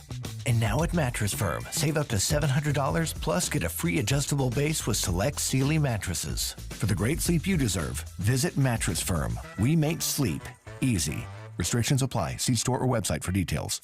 And now at Mattress Firm, save up to $700 plus get a free adjustable base with select Sealy mattresses. For the great sleep you deserve, visit Mattress Firm. We make sleep easy. Restrictions apply. See store or website for details.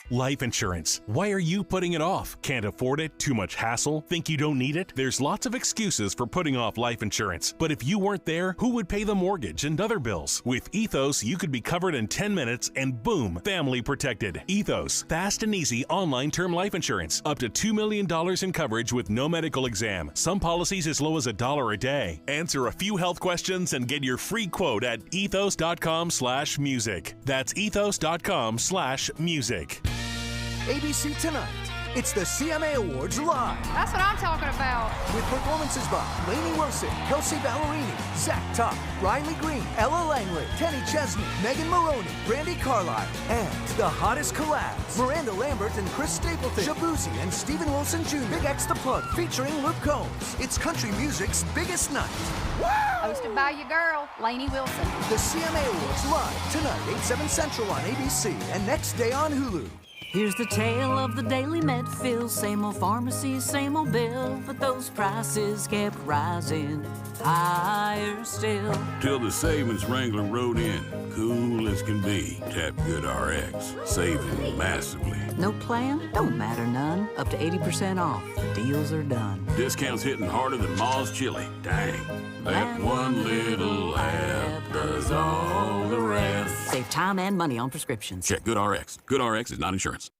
Life insurance. Why are you putting it off? Can't afford it? Too much hassle? Think you don't need it? There's lots of excuses for putting off life insurance. But if you weren't there, who would pay the mortgage and other bills? With Ethos, you could be covered in 10 minutes and boom, family protected. Ethos, fast and easy online term life insurance. Up to $2 million in coverage with no medical exam. Some policies as low as $1 a day. Answer a few health questions and get your free quote at ethos.com/music. That's ethos.com/music. ABC Tonight. It's the CMA Awards live. That's what I'm talking about. With performances by Lainey Wilson, Kelsey Ballerini, Zach Top, Riley Green, Ella Langley, Kenny Chesney, Megan Maroney, Brandi Carlile, and the hottest collabs, Miranda Lambert and Chris Stapleton, Shabuzi and Stephen Wilson Jr., Big X The Plug, featuring Luke Combs. It's country music's biggest night. Woo! Hosted by your girl, Lainey Wilson. The CMA Awards live tonight, 8/7 Central on ABC and next day on Hulu. Here's the tale of the daily med fill. Same old pharmacy, same old bill, but those prices kept rising higher still. Till the savings Wrangler rode in, cool as can be. Tap Good RX, saving massively. No plan? Don't matter none. Up to 80% off. The deals are done. Discounts hitting harder than Ma's chili. Dang. That one little app does all the rest. Save time and money on prescriptions. Check Good RX. Good RX is not insurance.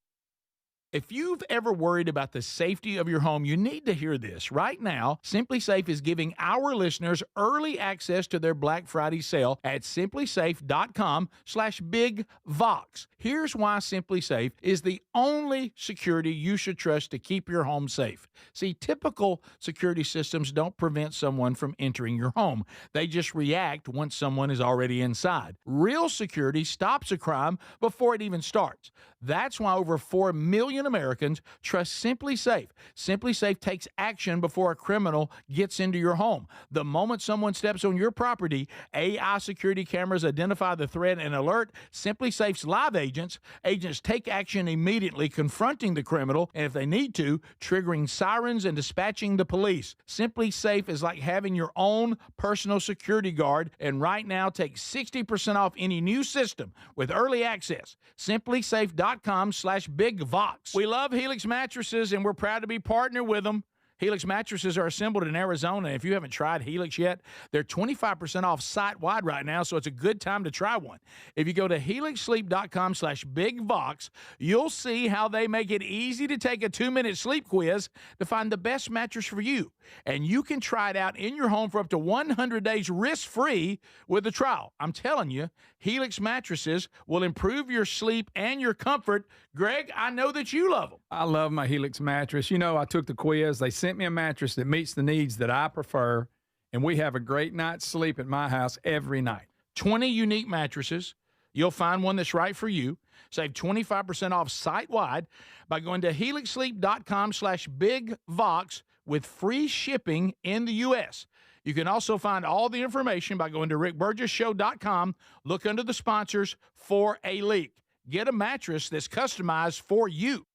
If you've ever worried about the safety of your home, you need to hear this. Right now, SimpliSafe is giving our listeners early access to their Black Friday sale at simplysafe.com/bigvox. Here's why SimpliSafe is the only security you should trust to keep your home safe. See, typical security systems don't prevent someone from entering your home. They just react once someone is already inside. Real security stops a crime before it even starts. That's why over 4 million million Americans trust Simply Safe. Simply Safe takes action before a criminal gets into your home. The moment someone steps on your property, AI security cameras identify the threat and alert Simply Safe's live agents. Agents take action immediately, confronting the criminal, and if they need to, triggering sirens and dispatching the police. Simply Safe is like having your own personal security guard, and right now take 60% off any new system with early access. SimplySafe.com/BigVox. We love Helix mattresses, and we're proud to be partnered with them. Helix mattresses are assembled in Arizona. If you haven't tried Helix yet, they're 25% off site-wide right now, so it's a good time to try one. If you go to helixsleep.com/BigVox, you'll see how they make it easy to take a 2-minute sleep quiz to find the best mattress for you. And you can try it out in your home for up to 100 days risk-free with a trial. I'm telling you, Helix mattresses will improve your sleep and your comfort. Greg, I know that you love them. I love my Helix mattress. You know, I took the quiz. They sent me a mattress that meets the needs that I prefer, and we have a great night's sleep at my house every night. 20 unique mattresses. You'll find one that's right for you. Save 25% off site-wide by going to helixsleep.com/BigVox with free shipping in the U.S. You can also find all the information by going to rickburgessshow.com. Look under the sponsors for a link. Get a mattress that's customized for you.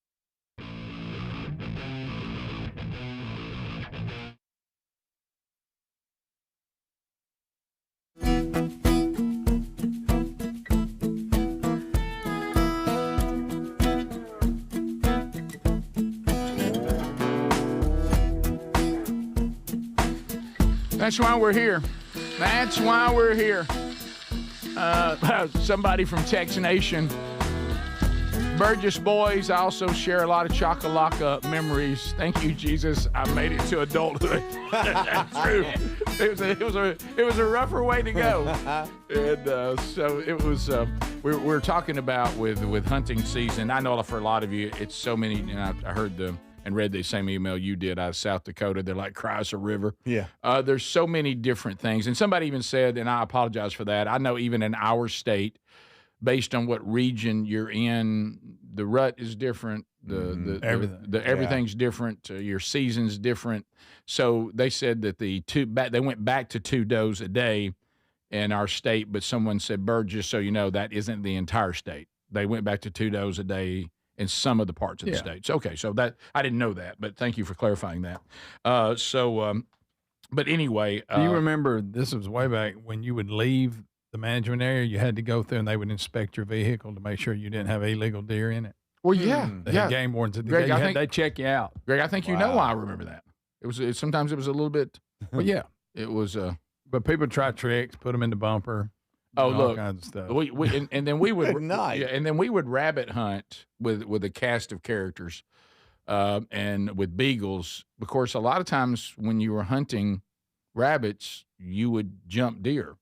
That's why we're here. That's why we're here. Somebody from Tex Nation. Burgess boys, I also share a lot of Chakalaka memories. Thank you, Jesus. I made it to adulthood. That's true. It was a rougher way to go. And so it was. We're talking about with hunting season. I know for a lot of you, it's so many. And I heard them and read the same email you did out of South Dakota. They're like Chrysler River. Yeah. There's so many different things. And somebody even said, and I apologize for that, I know even in our state, based on what region you're in, the rut is different. Everything's different. Your season's different. So they said that they went back to 2 does a day in our state, but someone said, Burgess, so you know, that isn't the entire state. They went back to 2 does a day in some of the parts of the states. Okay, so that I didn't know that, but thank you for clarifying that. But anyway. Do you remember, this was way back, when you would leave the management area, you had to go through and they would inspect your vehicle to make sure you didn't have illegal deer in it? Well, yeah. They had game wardens. Greg, they check you out. Greg, I think you know why I remember that. Sometimes it was a little bit. Well, yeah. It was. But people try tricks, put them in the bumper. Oh, all look. kinds of stuff. And then we would. night. Yeah, and then we would rabbit hunt with a cast of characters, and with beagles. Of course, a lot of times when you were hunting rabbits, you would jump deer.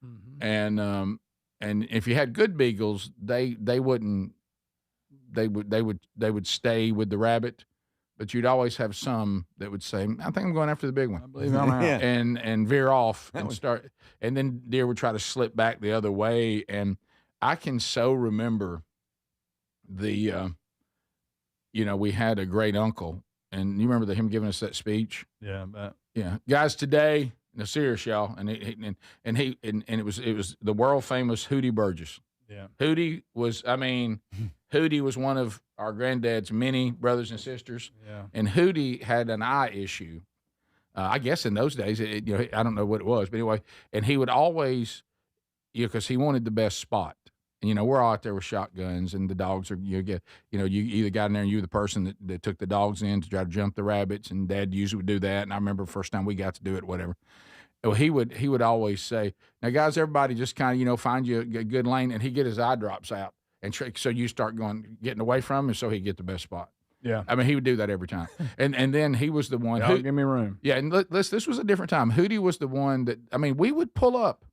Mm-hmm. And if you had good beagles, they would stay with the rabbit, but you'd always have some that would say, I think I'm going after the big one. I believe I'm out. Yeah. And veer off and start, and then deer would try to slip back the other way. And I can so remember we had a great uncle, and you remember him giving us that speech? Yeah, I bet. Yeah. Guys, today, no, serious, y'all, and it was the world famous Hootie Burgess. Yeah. Hootie was one of our granddad's many brothers and sisters. Yeah. And Hootie had an eye issue. I guess in those days, I don't know what it was, but anyway, and he would always, because he wanted the best spot. And, we're all out there with shotguns, and the dogs are, you either got in there and you were the person that took the dogs in to try to jump the rabbits, and Dad usually would do that. And I remember the first time we got to do it, whatever. Well, he would always say, now, guys, everybody just kind of, find you a good lane, and he'd get his eye drops out. And so you start getting away from him, so he'd get the best spot. Yeah. I mean, he would do that every time. And then he was the one. Give me room. Yeah, and this was a different time. Hootie was the one that, we would pull up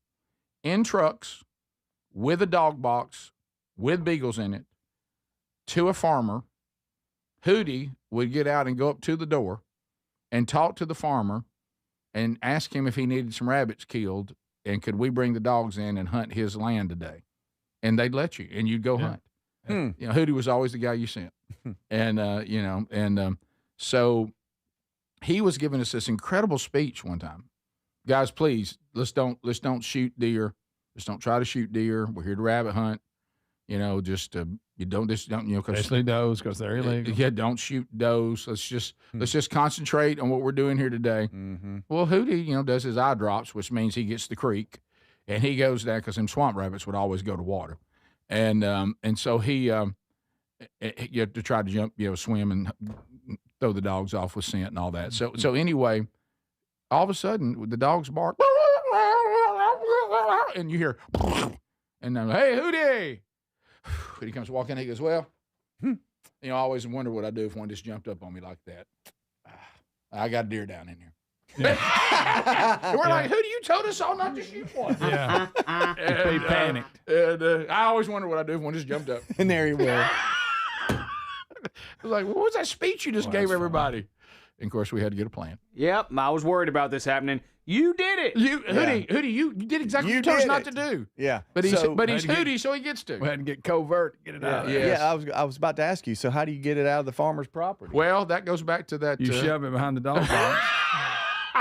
in trucks with a dog box with beagles in it to a farmer. Hootie would get out and go up to the door and talk to the farmer and ask him if he needed some rabbits killed and could we bring the dogs in and hunt his land today. And they'd let you, and you'd go hunt. Hootie was always the guy you sent. And, so he was giving us this incredible speech one time. Guys, please, let's don't shoot deer. Let's don't try to shoot deer. We're here to rabbit hunt. Just especially does because they're illegal. Yeah, don't shoot does. Let's just concentrate on what we're doing here today. Mm-hmm. Well, Hootie, does his eye drops, which means he gets the creek, and he goes down because them swamp rabbits would always go to water, and so he you have to try to jump, swim and throw the dogs off with scent and all that. So anyway, all of a sudden the dogs bark, and you hear, and then, hey, Hootie. He comes walking. He goes, well, I always wonder what I'd do if one just jumped up on me like that. I got a deer down in here. Yeah. We're like, Hootie, you told us all not to shoot one. Yeah. He panicked. I always wonder what I'd do if one just jumped up. And there he was. I was like, what was that speech you just gave everybody? Fun. And, of course, we had to get a plan. Yep, I was worried about this happening. You did it. Hootie, you did exactly what you told us not to do. Yeah. But he's Hootie, so he gets to. We had to get covert, get it out of there. Yeah, I was about to ask you, so how do you get it out of the farmer's property? Well, that goes back to that. You shove it behind the dog box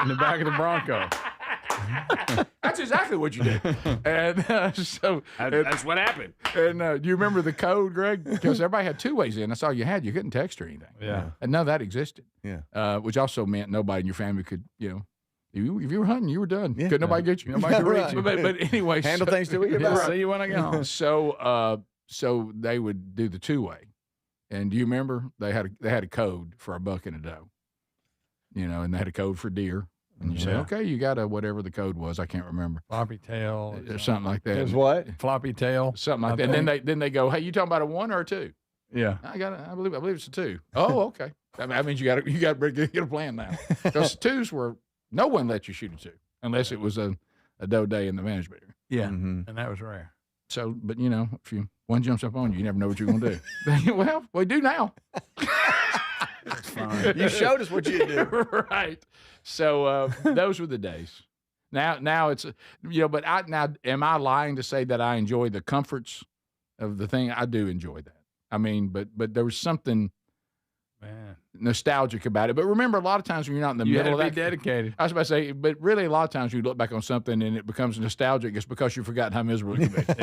in the back of the Bronco. That's exactly what you did. And so that's what happened. And do you remember the code, Greg? Because everybody had two ways in. That's all you had. You couldn't text or anything. Yeah. And none of that existed. Yeah. Which also meant nobody in your family could, if you were hunting, you were done. Yeah. Couldn't nobody get you. Nobody could reach you. But anyway. Handle things till we get back. See you when I get home. So they would do the two-way. And do you remember they had a code for a buck and a doe? And they had a code for deer. And you say, okay, you got a whatever the code was. I can't remember. Floppy tail. Or something like that. It was what? Floppy tail. Something like that. And then they go, hey, you talking about a 1 or a 2? Yeah. I believe it's a 2. Oh, okay. That means you got to get a plan now. Because 2s were, no one let you shoot a 2 unless it was a doe day in the management area. Yeah. Mm-hmm. And that was rare. So, but if one jumps up on you, you never know what you're going to do. Well, we do now. That's fine. You showed us what you do. Right. So those were the days. Now it's, but am I lying to say that I enjoy the comforts of the thing? I do enjoy that. I mean, but there was something nostalgic about it. But remember, a lot of times when you're not in the middle of that. You had to be dedicated. I was about to say, but really a lot of times you look back on something and it becomes nostalgic. It's because you've forgotten how miserable it can be.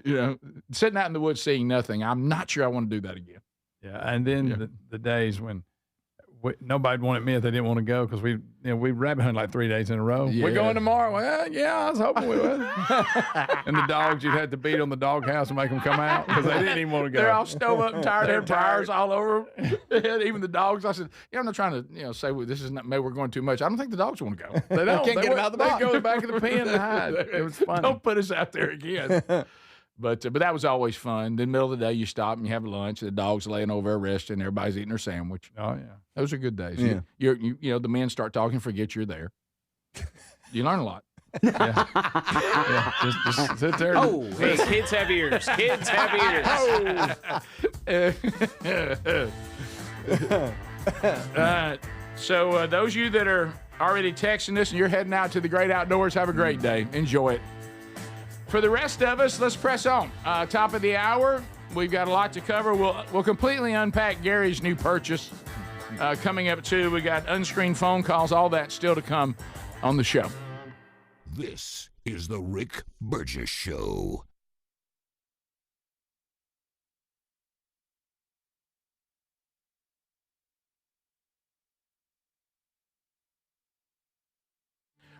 Yeah. Sitting out in the woods seeing nothing, I'm not sure I want to do that again. Yeah, and then the days when nobody wanted me if they didn't want to go because we rabbit hunt like 3 days in a row. Yeah. We're going tomorrow. Well, yeah, I was hoping we would. And the dogs, you'd have to beat on the dog house and make them come out because they didn't even want to go. They're all stove up and tired. Their tires all over them. Even the dogs. I said, I'm not trying to say this is not, maybe we're going too much. I don't think the dogs want to go. They don't. Can't get them out of the box. They go back in the pen and hide. It was funny. Don't put us out there again. But that was always fun. In the middle of the day, you stop and you have lunch. The dog's laying over there resting. Everybody's eating their sandwich. Oh, yeah. Those are good days. Yeah. The men start talking, forget you're there. You learn a lot. Just sit there. Oh, hey, kids have ears. Kids have ears. So those of you that are already texting us and you're heading out to the great outdoors, have a great day. Enjoy it. For the rest of us, let's press on. Top of the hour, we've got a lot to cover. We'll completely unpack Gary's new purchase coming up, too. We got unscreened phone calls, all that still to come on the show. This is the Rick Burgess Show.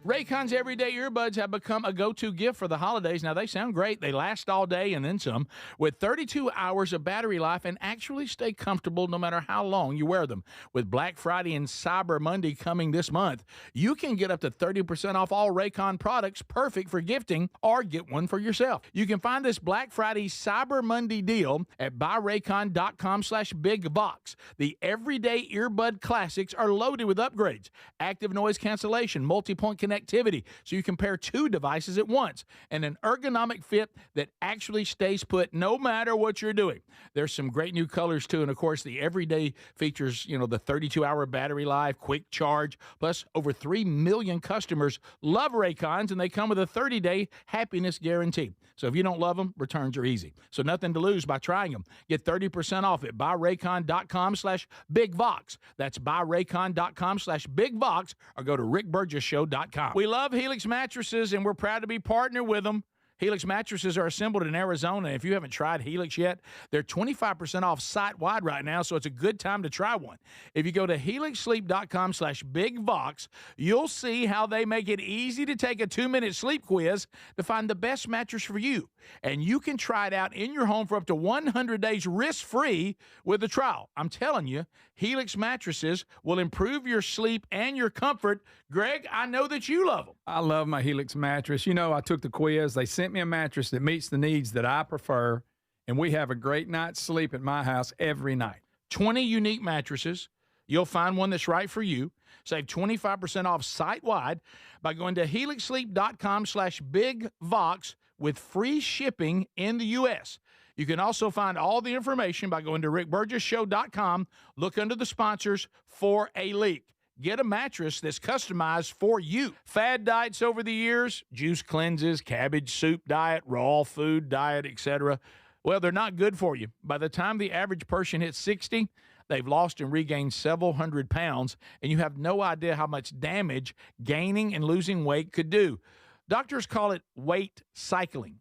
Raycon's everyday earbuds have become a go-to gift for the holidays. Now, they sound great. They last all day and then some, with 32 hours of battery life and actually stay comfortable no matter how long you wear them. With Black Friday and Cyber Monday coming this month, you can get up to 30% off all Raycon products, perfect for gifting, or get one for yourself. You can find this Black Friday Cyber Monday deal at buyraycon.com/bigbox. The everyday earbud classics are loaded with upgrades, active noise cancellation, multi-point connectivity, connectivity, so you can pair two devices at once, and an ergonomic fit that actually stays put no matter what you're doing. There's some great new colors, too, and, of course, the everyday features, the 32-hour battery life, quick charge, plus over 3 million customers love Raycons, and they come with a 30-day happiness guarantee. So if you don't love them, returns are easy. So nothing to lose by trying them. Get 30% off at buyraycon.com/BigVox. That's buyraycon.com/BigVox, or go to rickburgessshow.com. We love Helix mattresses, and we're proud to be partnered with them. Helix mattresses are assembled in Arizona. If you haven't tried Helix yet, they're 25% off site-wide right now, so it's a good time to try one. If you go to helixsleep.com/BigVox, you'll see how they make it easy to take a 2-minute sleep quiz to find the best mattress for you. And you can try it out in your home for up to 100 days risk-free with a trial. I'm telling you, Helix mattresses will improve your sleep and your comfort. Greg, I know that you love them. I love my Helix mattress. I took the quiz. They sent me a mattress that meets the needs that I prefer, and we have a great night's sleep at my house every night. 20 unique mattresses. You'll find one that's right for you. Save 25% off site-wide by going to helixsleep.com/BigVox with free shipping in the U.S. You can also find all the information by going to rickburgessshow.com. Look under the sponsors for a leak. Get a mattress that's customized for you. Fad diets over the years, juice cleanses, cabbage soup diet, raw food diet, etc. Well, they're not good for you. By the time the average person hits 60, they've lost and regained several hundred pounds, and you have no idea how much damage gaining and losing weight could do. Doctors call it weight cycling.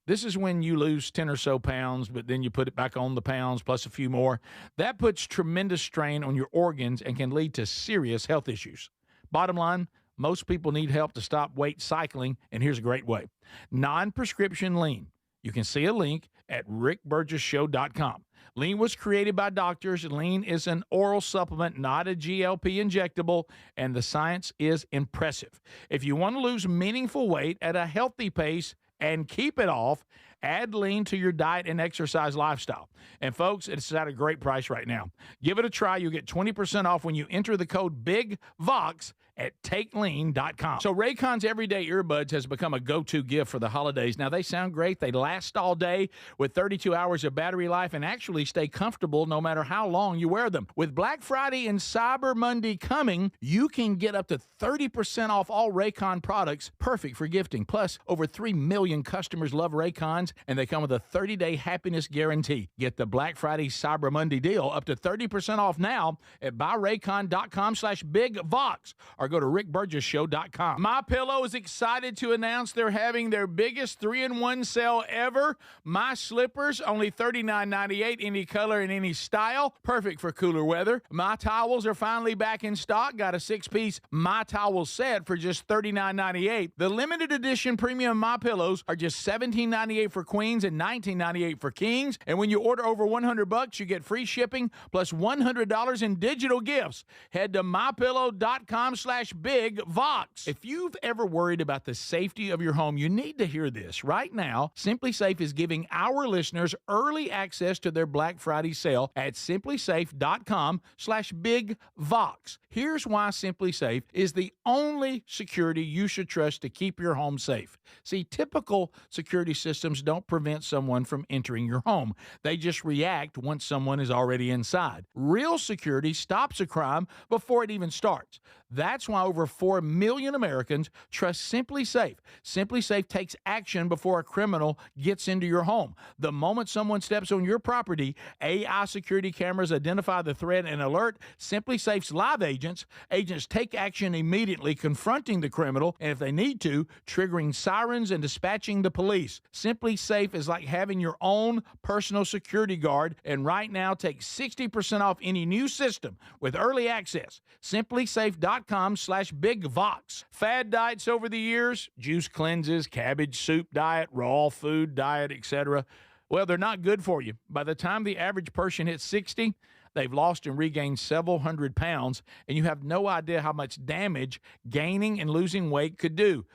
This is when you lose 10 or so pounds, but then you put it back on the pounds plus a few more. That puts tremendous strain on your organs and can lead to serious health issues. Bottom line, most people need help to stop weight cycling, and here's a great way. Non-prescription lean. You can see a link at rickburgessshow.com. Lean was created by doctors. Lean is an oral supplement, not a GLP injectable, and the science is impressive. If you want to lose meaningful weight at a healthy pace and keep it off, add lean to your diet and exercise lifestyle. And folks, it's at a great price right now. Give it a try. You'll get 20% off when you enter the code BIGVOX at takelean.com. So Raycon's everyday earbuds has become a go-to gift for the holidays. Now, they sound great. They last all day with 32 hours of battery life and actually stay comfortable no matter how long you wear them. With Black Friday and Cyber Monday coming, you can get up to 30% off all Raycon products, perfect for gifting. Plus, over 3 million customers love Raycons, and they come with a 30-day happiness guarantee. Get the Black Friday Cyber Monday deal up to 30% off now at buyraycon.com/BigVox, or go to rickburgessshow.com. MyPillow is excited to announce they're having their biggest 3-in-1 sale ever. My slippers, only $39.98, any color and any style, perfect for cooler weather. My towels are finally back in stock. Got a 6-piece My Towel set for just $39.98. The limited edition premium MyPillows are just $17.98 for queens and $19.98 for kings. And when you order over $100, you get free shipping plus $100 in digital gifts. Head to mypillow.com/BigVox. If you've ever worried about the safety of your home, you need to hear this. Right now, SimpliSafe is giving our listeners early access to their Black Friday sale at simplysafe.com/BigVox. Here's why SimpliSafe is the only security you should trust to keep your home safe. See, typical security systems don't prevent someone from entering your home. They just react once someone is already inside. Real security stops a crime before it even starts. That's why over 4 million Americans trust SimpliSafe. SimpliSafe takes action before a criminal gets into your home. The moment someone steps on your property, AI security cameras identify the threat and alert SimpliSafe's live agents. Agents take action immediately, confronting the criminal, and if they need to, triggering sirens and dispatching the police. SimpliSafe is like having your own personal security guard, and right now take 60% off any new system with early access. SimpliSafe.com/BigVox. Fad diets over the years, juice cleanses, cabbage soup diet, raw food diet, etc. Well, they're not good for you. By the time the average person hits 60, they've lost and regained several hundred pounds, and you have no idea how much damage gaining and losing weight could do.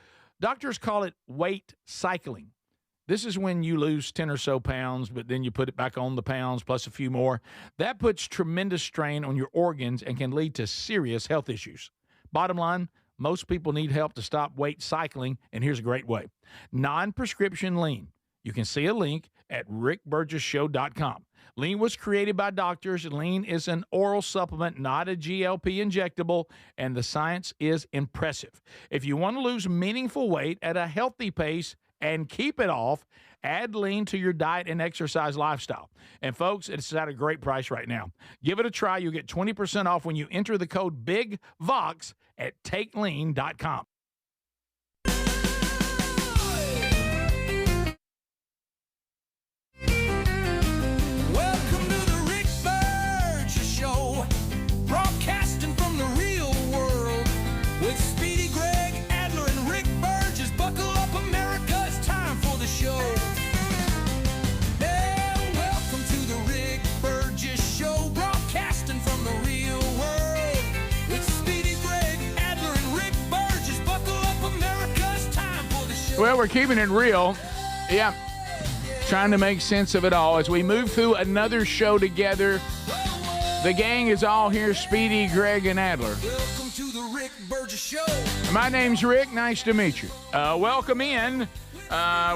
Doctors call it weight cycling. This is when you lose 10 or so pounds, but then you put it back on the pounds plus a few more. That puts tremendous strain on your organs and can lead to serious health issues. Bottom line, Most people need help to stop weight cycling, and here's a great way. Non-prescription lean. You can see a link at rickburgessshow.com. Lean was created by doctors. Lean is an oral supplement, not a GLP injectable, and the science is impressive. If you want to lose meaningful weight at a healthy pace and keep it off, add Lean to your diet and exercise lifestyle. And folks, it's at a great price right now. Give it a try. You'll get 20% off when you enter the code BIGVOX at takelean.com. Welcome to the Rick Burgess Show, broadcasting from the real world with Speedy Greg Adler and Rick Burgess. Buckle up, America, it's time for the show. Yeah, welcome to the Rick Burgess Show, broadcasting from the real world with Speedy Greg Adler and Rick Burgess. Buckle up, America, it's time for the show. Well, we're keeping it real. Yeah. Trying to make sense of it all as we move through another show together. The gang is all here, Speedy, Greg, and Adler. Welcome to the Rick Burgess Show. My name's Rick. Nice to meet you. Welcome in.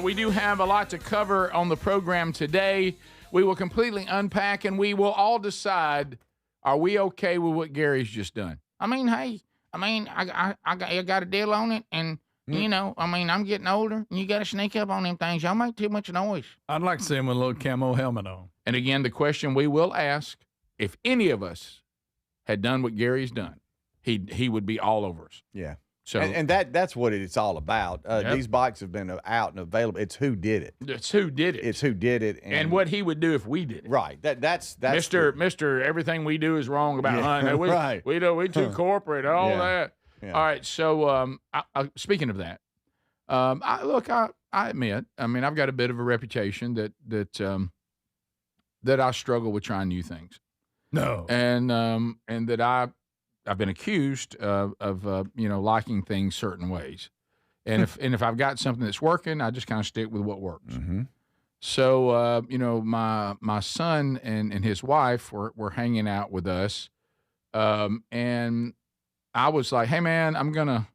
We do have a lot to cover on the program today. We will completely unpack, and we will all decide, are we okay with what Gary's just done? I mean, hey, I got a deal on it, and you know, I'm getting older, and you got to sneak up on them things. Y'all make too much noise. I'd like to see him with a little camo helmet on. And again, the question we will ask, if any of us had done what Gary's done, he would be all over us. Yeah. So and that's what it's all about. These bikes have been out and available. It's who did it. It's who did it. It's who did it. And what he would do if we did it. Right. That's Mr. Everything we do is wrong about hunting. Right. We too corporate, all that. Yeah. All right. So speaking of that, I admit, I've got a bit of a reputation that I struggle with trying new things. No. And that I've been accused of liking things certain ways. And if I've got something that's working, I just kind of stick with what works. Mm-hmm. So, my son and his wife were hanging out with us. And I was like, hey man, I'm gonna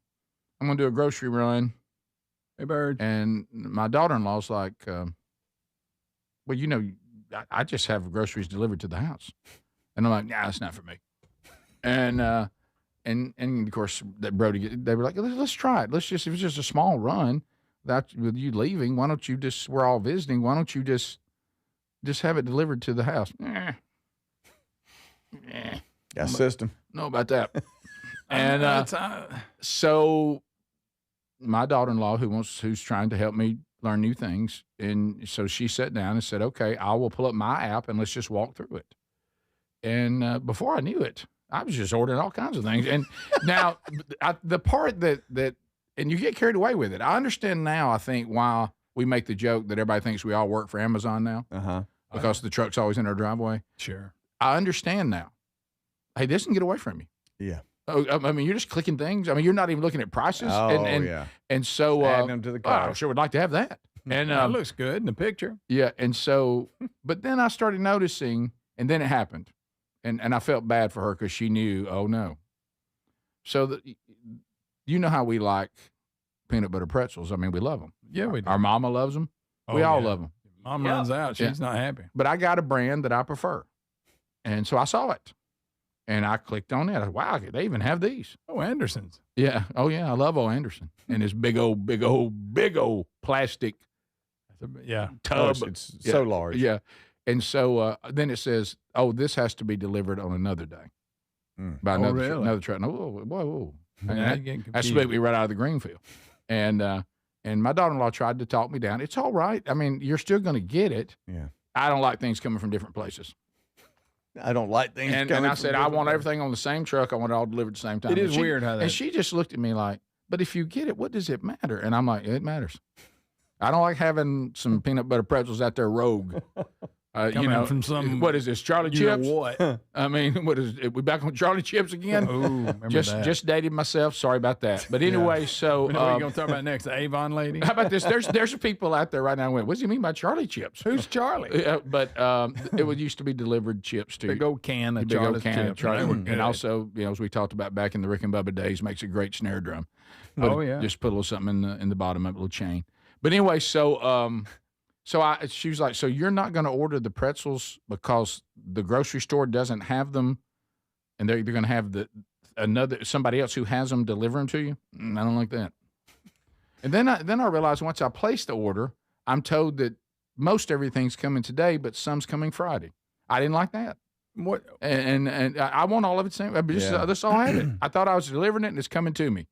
do a grocery run. Hey, Bird. And my daughter-in-law's like, well, I just have groceries delivered to the house. And I'm like, nah, that's not for me. And of course, that Brody, they were like, let's try it. If it's just a small run, with you leaving, why don't you we're all visiting, why don't you just have it delivered to the house? Got a system. Know about that. And so my daughter-in-law, who's trying to help me learn new things, and so she sat down and said, okay, I will pull up my app and let's just walk through it. And before I knew it, I was just ordering all kinds of things. And now the part that and you get carried away with it. I understand now, I think, why we make the joke that everybody thinks we all work for Amazon now. Uh-huh. Because the truck's always in our driveway. Sure. I understand now. Hey, this can get away from you. Yeah. Oh, you're just clicking things. You're not even looking at prices. Oh, yeah. And so, adding them to the cart. I sure would like to have that. And that looks good in the picture. Yeah. And so, but then I started noticing, and then it happened, and I felt bad for her because she knew. Oh no. So you know how we like peanut butter pretzels. We love them. Yeah, we do. Our mama loves them. We all love them. Mom runs out. She's not happy. But I got a brand that I prefer, and so I saw it. And I clicked on it. I said, wow, they even have these. Oh, Anderson's. Yeah. Oh, yeah. I love old Anderson. And his big old plastic tub. It's so large. Yeah. And so then it says, oh, this has to be delivered on another day. By another truck. Whoa. And that split me right out of the Greenfield. And my daughter-in-law tried to talk me down. It's all right. You're still going to get it. Yeah. I don't like things coming from different places. I don't like things. And I said, I want everything on the same truck. I want it all delivered at the same time. It is weird how that. And she just looked at me like, but if you get it, what does it matter? And I'm like, it matters. I don't like having some peanut butter pretzels out there rogue. from some, what is this, Charlie Chips? What? I mean, what is it? We back on Charlie Chips again? Oh, remember that. Just dated myself. Sorry about that. But anyway, so what are you going to talk about next? The Avon lady? How about this? There's people out there right now going, what does he mean by Charlie Chips? Who's Charlie? But it used to be be chips too. Big old can of Charlie's chips. And also, as we talked about back in the Rick and Bubba days, makes a great snare drum. Just put a little something in the bottom of it, a little chain. But anyway, so she was like, so you're not going to order the pretzels because the grocery store doesn't have them, and they're going to have somebody else who has them deliver them to you? I don't like that. And then I realized once I placed the order, I'm told that most everything's coming today, but some's coming Friday. I didn't like that. What? And I want all of it same. This all had it. I thought I was delivering it, and it's coming to me.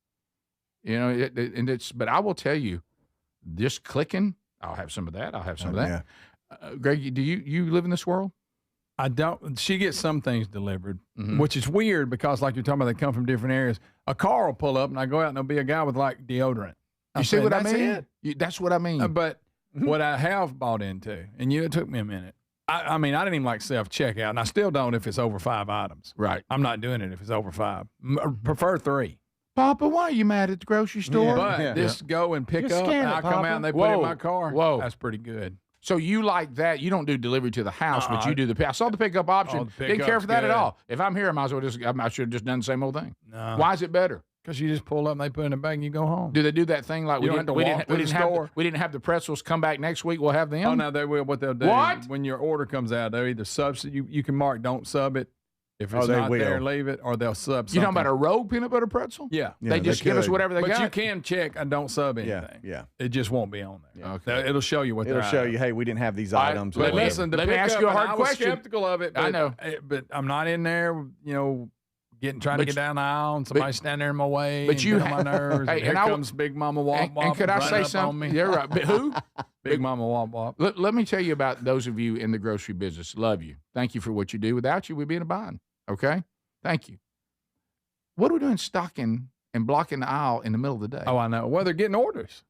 But I will tell you, just clicking. I'll have some of that. I'll have some of that. Yeah. Greg, do you live in this world? I don't. She gets some things delivered, which is weird because, like you're talking about, they come from different areas. A car will pull up, and I go out, and there'll be a guy with like deodorant. You see what I mean? That's what I mean. But what I have bought into, and it took me a minute. I mean, I didn't even like self-checkout, and I still don't if it's over 5 items. Right. I'm not doing it if it's over 5. Prefer 3. Papa, why are you mad at the grocery store? But just go and pick up, and I come out and they put it in my car. Whoa. That's pretty good. So you like that? You don't do delivery to the house, but you do I saw the pickup option. Didn't care for that at all. If I'm here, I should have just done the same old thing. No. Why is it better? Because you just pull up and they put it in a bag and you go home. Do they do that thing like we didn't have the pretzels come back next week? We'll have them. Oh no, they will. What they'll do? What? When your order comes out, they'll either substitute. You can mark don't sub it. If it's not there, leave it, or they'll sub something. You talking about a rogue peanut butter pretzel? Yeah. They just give us whatever they got. But you can check and don't sub anything. Yeah. It just won't be on there. Yeah. Okay. It'll show you what they're show you, hey, we didn't have these items. But listen, let me ask you a hard question. I was skeptical of it. But, I know. But I'm not in there, trying to get down the aisle and somebody standing there in my way. But you on my nerves. Here comes Big Mama Wop Wop. And could I say something? You're right. But who? Big Mama Wop Wop. Let me tell you about those of you in the grocery business. Love you. Thank you for what you do. Without you, we'd be in a bind. Okay? Thank you. What are we doing stocking and blocking the aisle in the middle of the day? Oh, I know. Well, they're getting orders.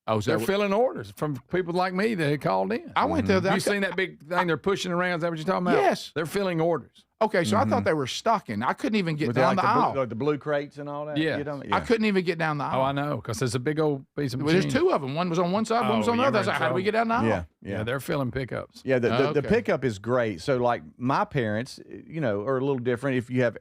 Oh, they're filling orders from people like me that had called in. I went there. You seen that big thing they're pushing around? Is that what you're talking about? Yes. They're filling orders. Okay, so I thought they were stocking. I couldn't even get down the aisle. The blue crates and all that? Yeah. I couldn't even get down the aisle. Oh, I know, because there's a big old piece of machine. There's 2 of them. One was on one side, one was on the other. I was like, how do we get down the aisle? Yeah, they're filling pickups. Yeah, the pickup is great. So, like, my parents, are a little different. If you have,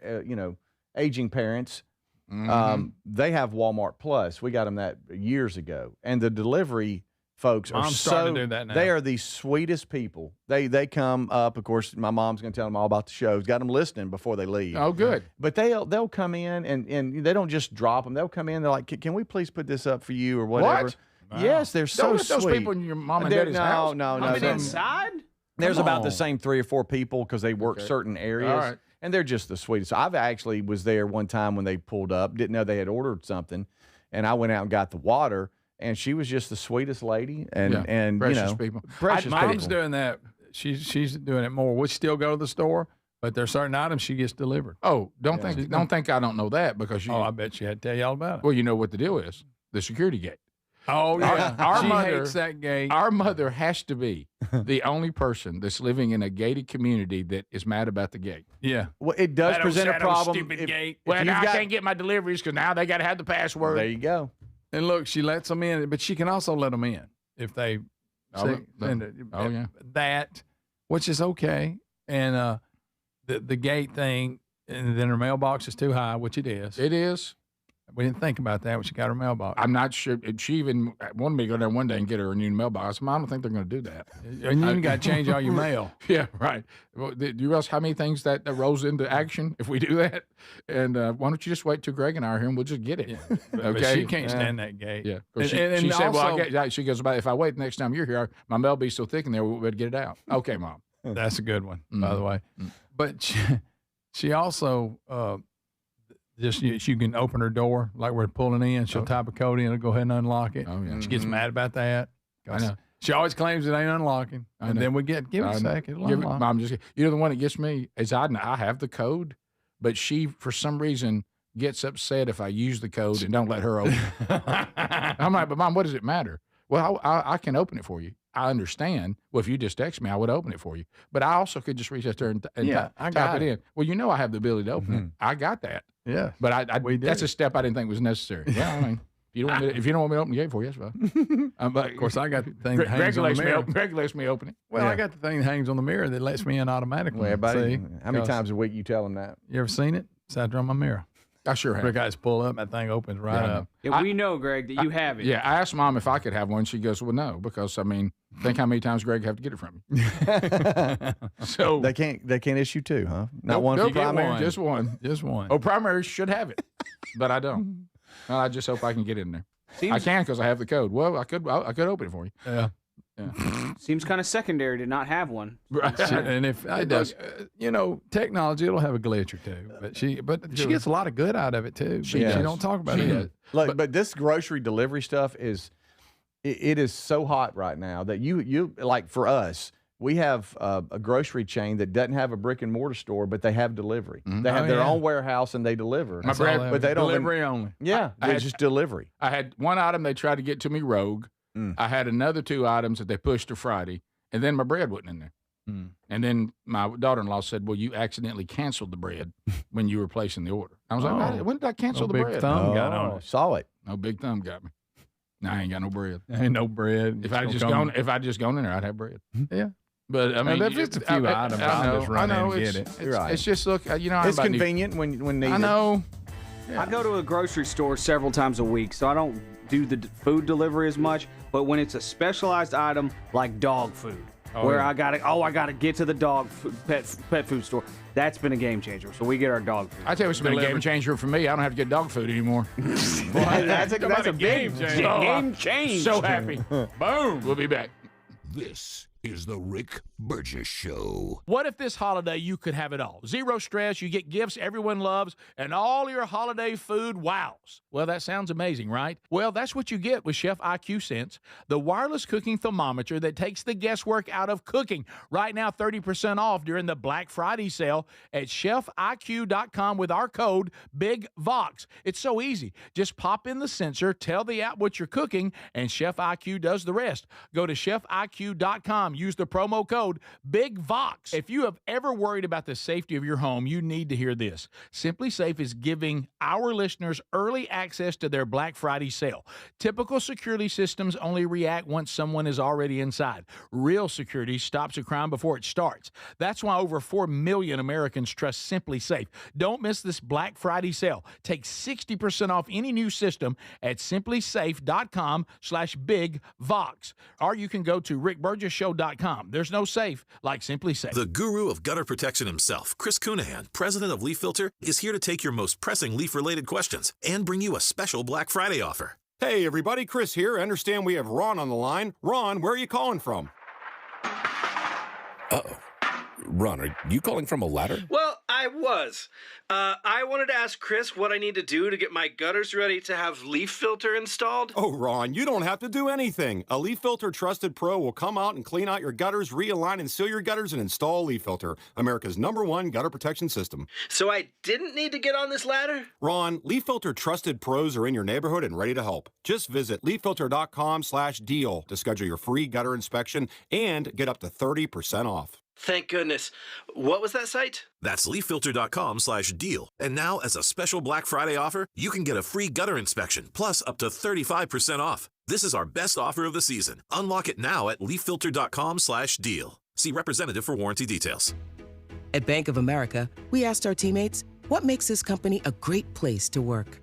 aging parents, they have Walmart Plus. We got them that years ago. And the delivery folks are starting to do that now. They are the sweetest people. They come up. Of course, my mom's going to tell them all about the shows. Got them listening before they leave. Oh, good. But they'll come in and they don't just drop them. They'll come in. They're like, can we please put this up for you or whatever? What? Wow. Yes, they're so sweet. Those people in your mom and daddy's house. No. Inside? There's about the same 3 or 4 people because they work certain areas. All right. And they're just the sweetest. I've actually was there one time when they pulled up, didn't know they had ordered something, and I went out and got the water, and she was just the sweetest lady. And precious people. Precious people. Mom's doing that. She's doing it more. We still go to the store, but there's certain items she gets delivered. Oh, don't think I don't know that because I bet she had to tell you all about it. Well, you know what the deal is. The security gate. Oh, yeah. Our mother hates that gate. Our mother has to be the only person that's living in a gated community that is mad about the gate. Yeah. Well, it does present a problem. Stupid gate. Well, now I can't get my deliveries because now they got to have the password. There you go. And look, she lets them in, but she can also let them in if they that, which is okay. And the gate thing, and then her mailbox is too high, which it is. It is. We didn't think about that when she got her mailbox. I'm not sure. She even wanted me to go down one day and get her a new mailbox. I don't think they're going to do that. And you got to change all your mail. Yeah, right. Well, do you realize how many things that rolls into action if we do that? And why don't you just wait till Greg and I are here and we'll just get it? Yeah. Okay. But she can't stand that gate. Yeah. And she said, well, she goes, if I wait the next time you're here, my mail will be so thick in there, we'll be able to get it out. Okay, Mom. That's a good one, by the way. But she also... you can open her door like we're pulling in. She'll type a code in and go ahead and unlock it. Oh, yeah. She gets mad about that. I know. She always claims it ain't unlocking. And then we give it a second. Mom, the one that gets me is I have the code, but she, for some reason, gets upset if I use the code and don't let her open it. I'm like, but Mom, what does it matter? Well, I can open it for you. I understand. Well, if you just text me, I would open it for you. But I also could just reach out there and type it in. Well, I have the ability to open it. I got that. Yeah. But that's a step I didn't think was necessary. Yeah, I mean, if you don't want me to open the gate for you, that's fine. But of course, I got the thing that hangs on the mirror. Greg lets me open it. Well, I got the thing that hangs on the mirror that lets me in automatically. Well, everybody, how many times a week you tell them that? You ever seen it? It's out there on my mirror. I sure have. The guys pull up, that thing opens right up. Yeah, we know, Greg, that you have it. Yeah, I asked Mom if I could have one. She goes, well, no, because, I mean, think how many times Greg have to get it from me. So they can't issue two, huh? Not one for primary? Just one. Oh, primary should have it, but I don't. Well, I just hope I can get in there. I can because I have the code. Well, I could open it for you. Yeah. Seems kind of secondary to not have one. Right. And if it does, technology, it'll have a glitch or two. But she gets a lot of good out of it too. She don't talk about it. Look, but this grocery delivery stuff is so hot right now that you like for us. We have a grocery chain that doesn't have a brick and mortar store, but they have delivery. They have their own warehouse and they deliver. But they don't delivery only. Yeah, it's just delivery. I had one item they tried to get to me rogue. I had another 2 items that they pushed to Friday, and then my bread wasn't in there. And then my daughter-in-law said, well, you accidentally canceled the bread when you were placing the order. I was like, when did I cancel the bread? Big thumb got on it. Saw it. No, big thumb got me. No, I ain't got no bread. Ain't no bread. If I'd just gone in there, I'd have bread. Yeah. But I mean, if it's a few items, I'll just run in and get it. It's just look, it's convenient when needed. I know. Yeah. I go to a grocery store several times a week, so I don't do the food delivery as much. But when it's a specialized item like dog food, I gotta get to the dog food, pet food store, that's been a game changer. So we get our dog food. I tell you, it's been a game changer for me. I don't have to get dog food anymore. That's a game changer. Game change. So happy. Boom. We'll be back. This is the Rick Burgess Show. What if this holiday you could have it all? Zero stress, you get gifts everyone loves, and all your holiday food wows. Well, that sounds amazing, right? Well, that's what you get with Chef IQ Sense, the wireless cooking thermometer that takes the guesswork out of cooking. Right now, 30% off during the Black Friday sale at chefiq.com with our code BIGVOX. It's so easy. Just pop in the sensor, tell the app what you're cooking, and Chef IQ does the rest. Go to chefiq.com. Use the promo code BIGVOX. If you have ever worried about the safety of your home, you need to hear this. Simply Safe is giving our listeners early access to their Black Friday sale. Typical security systems only react once someone is already inside. Real security stops a crime before it starts. That's why over 4 million Americans trust Simply Safe. Don't miss this Black Friday sale. Take 60% off any new system at simplysafe.com/BigVox. Or you can go to rickburgessshow.com. There's no safe like Simply Safe. The guru of gutter protection himself, Chris Cunahan, president of Leaf Filter, is here to take your most pressing leaf-related questions and bring you a special Black Friday offer. Hey, everybody, Chris here. I understand we have Ron on the line. Ron, where are you calling from? Uh-oh. Ron, are you calling from a ladder? Well, I was. I wanted to ask Chris what I need to do to get my gutters ready to have Leaf Filter installed. Oh, Ron, you don't have to do anything. A Leaf Filter Trusted Pro will come out and clean out your gutters, realign and seal your gutters, and install Leaf Filter, America's #1 gutter protection system. So I didn't need to get on this ladder? Ron, Leaf Filter Trusted Pros are in your neighborhood and ready to help. Just visit leaffilter.com/deal to schedule your free gutter inspection and get up to 30% off. Thank goodness. What was that site? That's leaffilter.com/deal. And now, as a special Black Friday offer, you can get a free gutter inspection, plus up to 35% off. This is our best offer of the season. Unlock it now at leaffilter.com/deal. See representative for warranty details. At Bank of America, we asked our teammates, what makes this company a great place to work?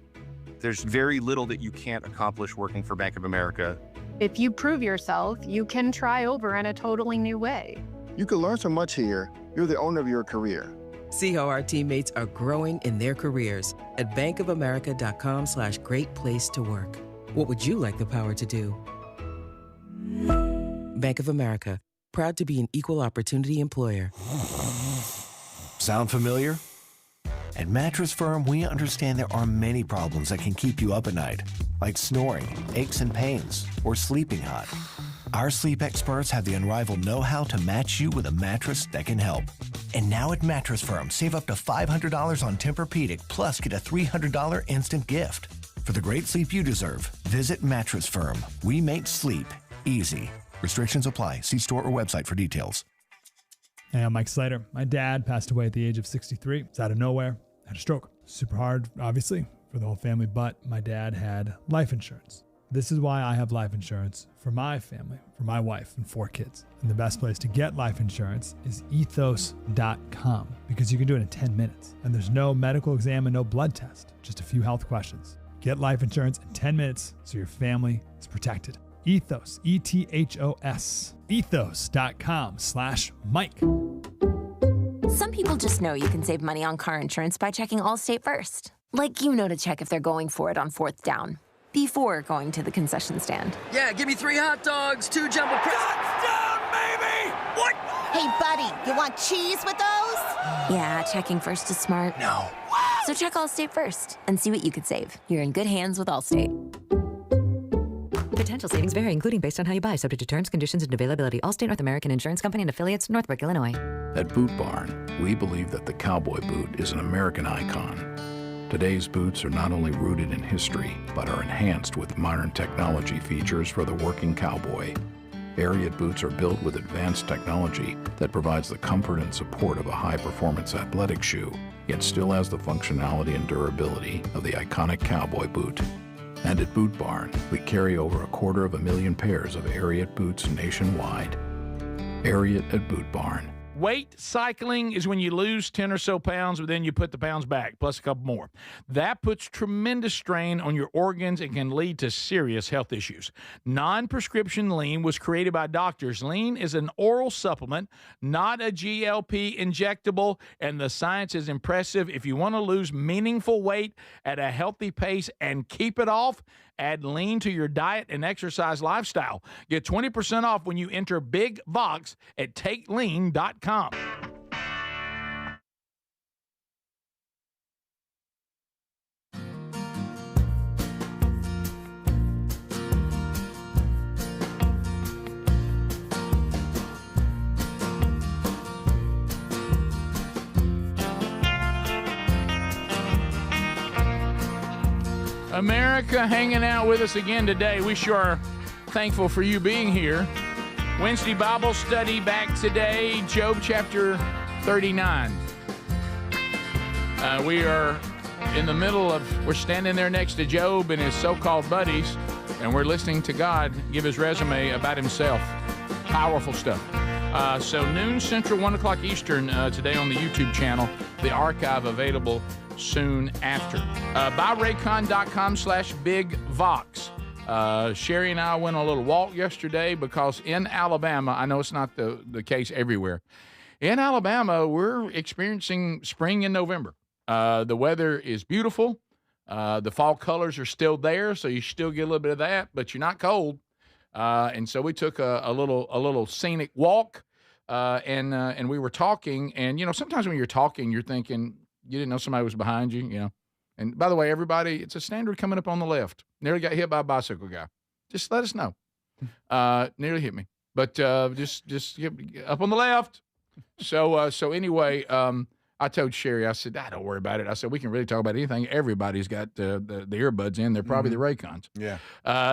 There's very little that you can't accomplish working for Bank of America. If you prove yourself, you can try over in a totally new way. You can learn so much here. You're the owner of your career. See how our teammates are growing in their careers at bankofamerica.com/great place to work. What would you like the power to do? Bank of America, proud to be an equal opportunity employer. Sound familiar? At Mattress Firm, we understand there are many problems that can keep you up at night, like snoring, aches and pains, or sleeping hot. Our sleep experts have the unrivaled know-how to match you with a mattress that can help. And now at Mattress Firm, save up to $500 on Tempur-Pedic, plus get a $300 instant gift. For the great sleep you deserve, visit Mattress Firm. We make sleep easy. Restrictions apply. See store or website for details. Hey, I'm Mike Slater. My dad passed away at the age of 63. It's out of nowhere. Had a stroke. Super hard, obviously, for the whole family, but my dad had life insurance. This is why I have life insurance for my family, for my wife and 4 kids. And the best place to get life insurance is ethos.com, because you can do it in 10 minutes. And there's no medical exam and no blood test, just a few health questions. Get life insurance in 10 minutes so your family is protected. Ethos, E-T-H-O-S, ethos.com/Mike. Some people just know you can save money on car insurance by checking Allstate first. Like you know to check if they're going for it on 4th down, before going to the concession stand. Yeah, give me 3 hot dogs, 2 jumbo Touchdown, baby! What? Hey, buddy, you want cheese with those? Yeah, checking first is smart. No. So check Allstate first and see what you could save. You're in good hands with Allstate. Potential savings vary, including based on how you buy, subject to terms, conditions, and availability. Allstate North American Insurance Company and affiliates, Northbrook, Illinois. At Boot Barn, we believe that the cowboy boot is an American icon. Today's boots are not only rooted in history, but are enhanced with modern technology features for the working cowboy. Ariat boots are built with advanced technology that provides the comfort and support of a high-performance athletic shoe, yet still has the functionality and durability of the iconic cowboy boot. And at Boot Barn, we carry over 250,000 pairs of Ariat boots nationwide. Ariat at Boot Barn. Weight cycling is when you lose 10 or so pounds, but then you put the pounds back, plus a couple more. That puts tremendous strain on your organs and can lead to serious health issues. Non-prescription lean was created by doctors. Lean is an oral supplement, not a GLP injectable, and the science is impressive. If you want to lose meaningful weight at a healthy pace and keep it off, add lean to your diet and exercise lifestyle. Get 20% off when you enter Big Vox at takelean.com. America hanging out with us again today. We sure are thankful for you being here. Wednesday Bible study back today, Job chapter 39. We are in the middle of, we're standing there next to Job and his so-called buddies, and we're listening to God give his resume about himself. Powerful stuff. So noon Central, 1 o'clock Eastern today on the YouTube channel. The archive available soon after. BuyRaycon.com/BigVox. Sherry and I went on a little walk yesterday because in Alabama, I know it's not the case everywhere. In Alabama, we're experiencing spring in November. The weather is beautiful. The fall colors are still there, so you still get a little bit of that, but you're not cold. And so we took a little scenic walk, and we were talking. And you know, sometimes when you're talking, you're thinking you didn't know somebody was behind you. You know. And by the way, everybody, it's a standard coming up on the left. Nearly got hit by a bicycle guy. Just let us know. Nearly hit me, but just get up on the left. So anyway, I told Sherry, I said, don't worry about it. I said, we can really talk about anything. Everybody's got the earbuds in. They're probably the Raycons. Yeah.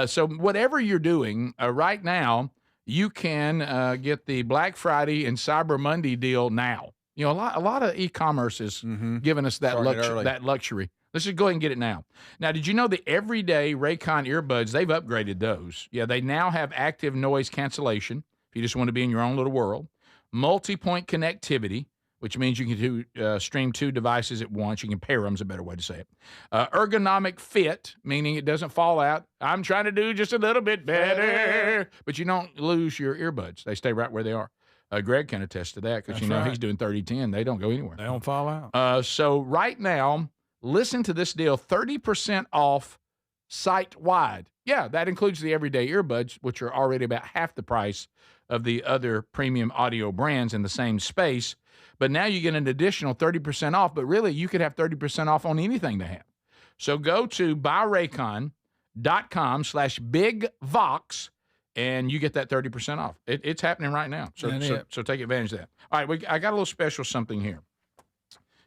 So whatever you're doing right now, you can get the Black Friday and Cyber Monday deal now. You know, a lot of e-commerce is giving us that luxury. Let's just go ahead and get it now. Now, did you know the everyday Raycon earbuds, they've upgraded those. Yeah, they now have active noise cancellation if you just want to be in your own little world. Multi-point connectivity, which means you can stream 2 devices at once. You can pair them is a better way to say it. Ergonomic fit, meaning it doesn't fall out. I'm trying to do just a little bit better. But you don't lose your earbuds. They stay right where they are. Greg can attest to that because, he's doing 30-10. They don't go anywhere. They don't fall out. So right now, listen to this deal, 30% off site-wide. Yeah, that includes the everyday earbuds, which are already about half the price of the other premium audio brands in the same space. But now you get an additional 30% off, but really you could have 30% off on anything they have. So go to buyraycon.com/BigVox, and you get that 30% off. It's happening right now. So take advantage of that. All right, I got a little special something here.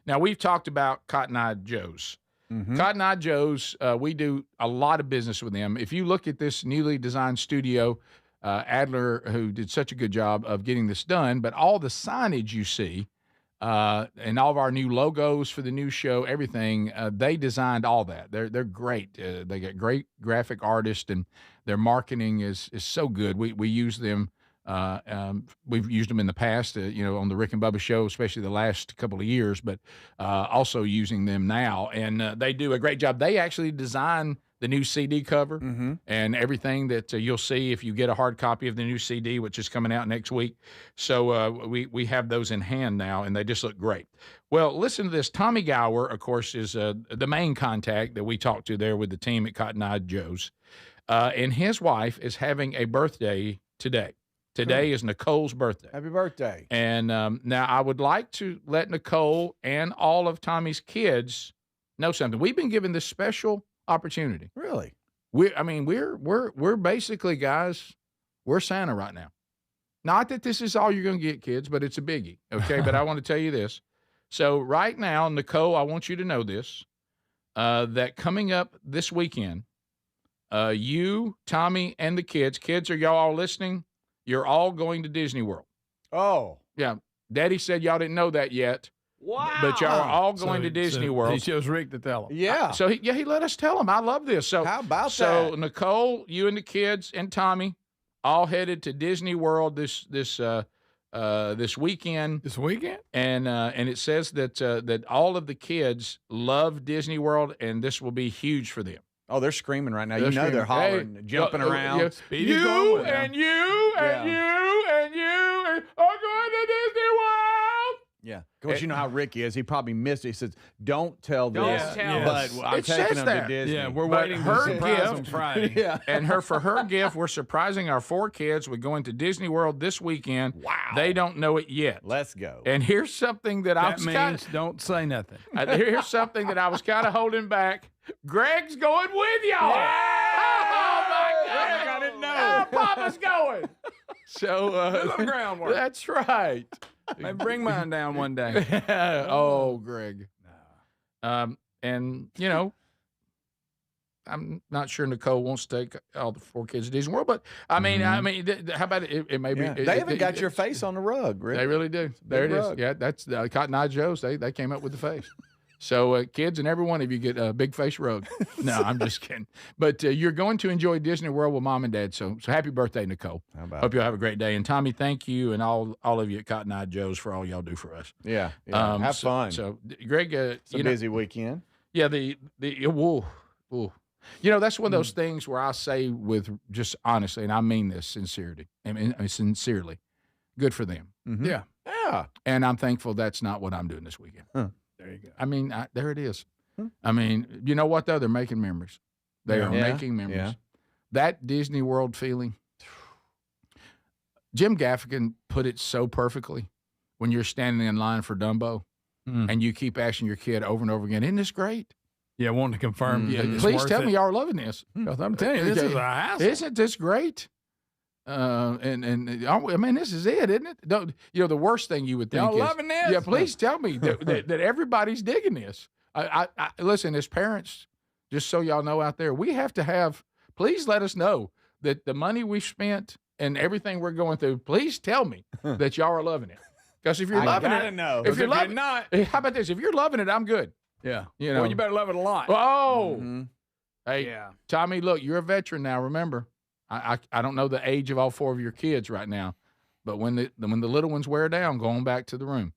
Now, we've talked about Cotton Eye Joe's. Cotton Eye Joe's, we do a lot of business with them. If you look at this newly designed studio, Adler, who did such a good job of getting this done. But all the signage you see and all of our new logos for the new show, everything, they designed all that. They're great. They got great graphic artists, and their marketing is so good. We use them. We've used them in the past, on the Rick and Bubba show, especially the last couple of years, but also using them now. And they do a great job. They actually design the new CD cover and everything that you'll see if you get a hard copy of the new CD, which is coming out next week. So we have those in hand now, and they just look great. Well, listen to this. Tommy Gower, of course, is the main contact that we talked to there with the team at Cotton Eye Joe's. And his wife is having a birthday today. Today is Nicole's birthday. Happy birthday. And now I would like to let Nicole and all of Tommy's kids know something. We've been given this special opportunity. Really? We're basically, guys, we're Santa right now. Not that this is all you're going to get, kids, but it's a biggie, okay? But I want to tell you this. So right now, Nicole, I want you to know this, that coming up this weekend, you, Tommy, and the kids, are y'all all listening? You're all going to Disney World. Oh. Yeah. Daddy said y'all didn't know that yet. Wow. But y'all are all going to Disney World. He chose Rick to tell him. Yeah. He let us tell him. I love this. So how about that? So Nicole, you and the kids and Tommy all headed to Disney World this weekend. This weekend? And it says that all of the kids love Disney World, and this will be huge for them. Oh, they're screaming right now. They're hollering, jumping around. You and you and you and you are going to Disney World. Yeah. Of course, you know how Rick is. He probably missed it. He says, don't tell this. But I'm taking him to Disney. Yeah, we're waiting her to surprise gift on Friday. Yeah. And for her gift, we're surprising our 4 kids with going to Disney World this weekend. Wow. They don't know it yet. Let's go. And here's something that I was don't say nothing. Here's something that I was kind of holding back. Greg's going with y'all. Yeah. Oh, my God. I didn't know. Papa's going. So little groundwork. That's right. Hey, bring mine down one day. Oh, Greg. And, I'm not sure Nicole wants to take all the 4 kids to Disney World, but how about it may be. They even got your face on the rug, Rick. They really do. There it rug. is. Yeah, that's Cotton Eye Joe's. They came up with the face. So, kids, and every one of you get a big face rug. No, I'm just kidding. But you're going to enjoy Disney World with Mom and Dad. So happy birthday, Nicole. Hope you'll have a great day. And Tommy, thank you, and all of you at Cotton Eye Joe's for all y'all do for us. Yeah. Have fun. So, Greg, it's a busy weekend. Yeah. Whoa. That's one of those things where I say with just honestly, and I mean this sincerely. Sincerely, good for them. Mm-hmm. Yeah. Yeah. And I'm thankful that's not what I'm doing this weekend. Huh. There you go. There it is. You know what, though? They're making memories. They are making memories. Yeah. That Disney World feeling, Jim Gaffigan put it so perfectly when you're standing in line for Dumbo and you keep asking your kid over and over again, isn't this great? Yeah, wanting to confirm. Please tell me y'all are loving this. I'm telling you, this is a hassle. Isn't this great? This is it, isn't it? The worst thing you would think y'all is, loving this? Yeah, please tell me that everybody's digging this. I listen, as parents, just so y'all know out there, we have to have, please let us know that the money we've spent and everything we're going through, please tell me that y'all are loving it. Because if you're loving it, know. If you're not, how about this? If you're loving it, I'm good. Yeah. Well, you better love it a lot. Oh. Mm-hmm. Hey, Tommy, look, you're a veteran now, remember. I don't know the age of all 4 of your kids right now, but when the little ones wear down, go on back to the room.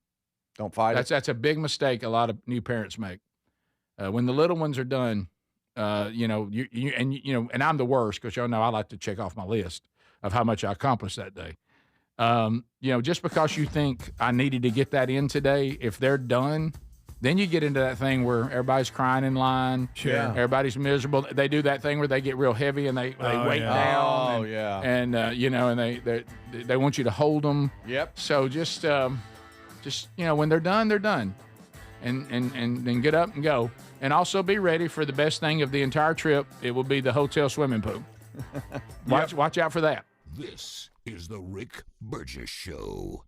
Don't fight it. That's a big mistake a lot of new parents make. When the little ones are done, and I'm the worst because y'all know I like to check off my list of how much I accomplished that day. Just because you think I needed to get that in today, if they're done, then you get into that thing where everybody's crying in line. Sure. Everybody's miserable. They do that thing where they get real heavy and they weight down. Oh, yeah. And, and they want you to hold them. Yep. So just when they're done, they're done. And then get up and go. And also be ready for the best thing of the entire trip. It will be the hotel swimming pool. Watch out for that. This is the Rick Burgess Show.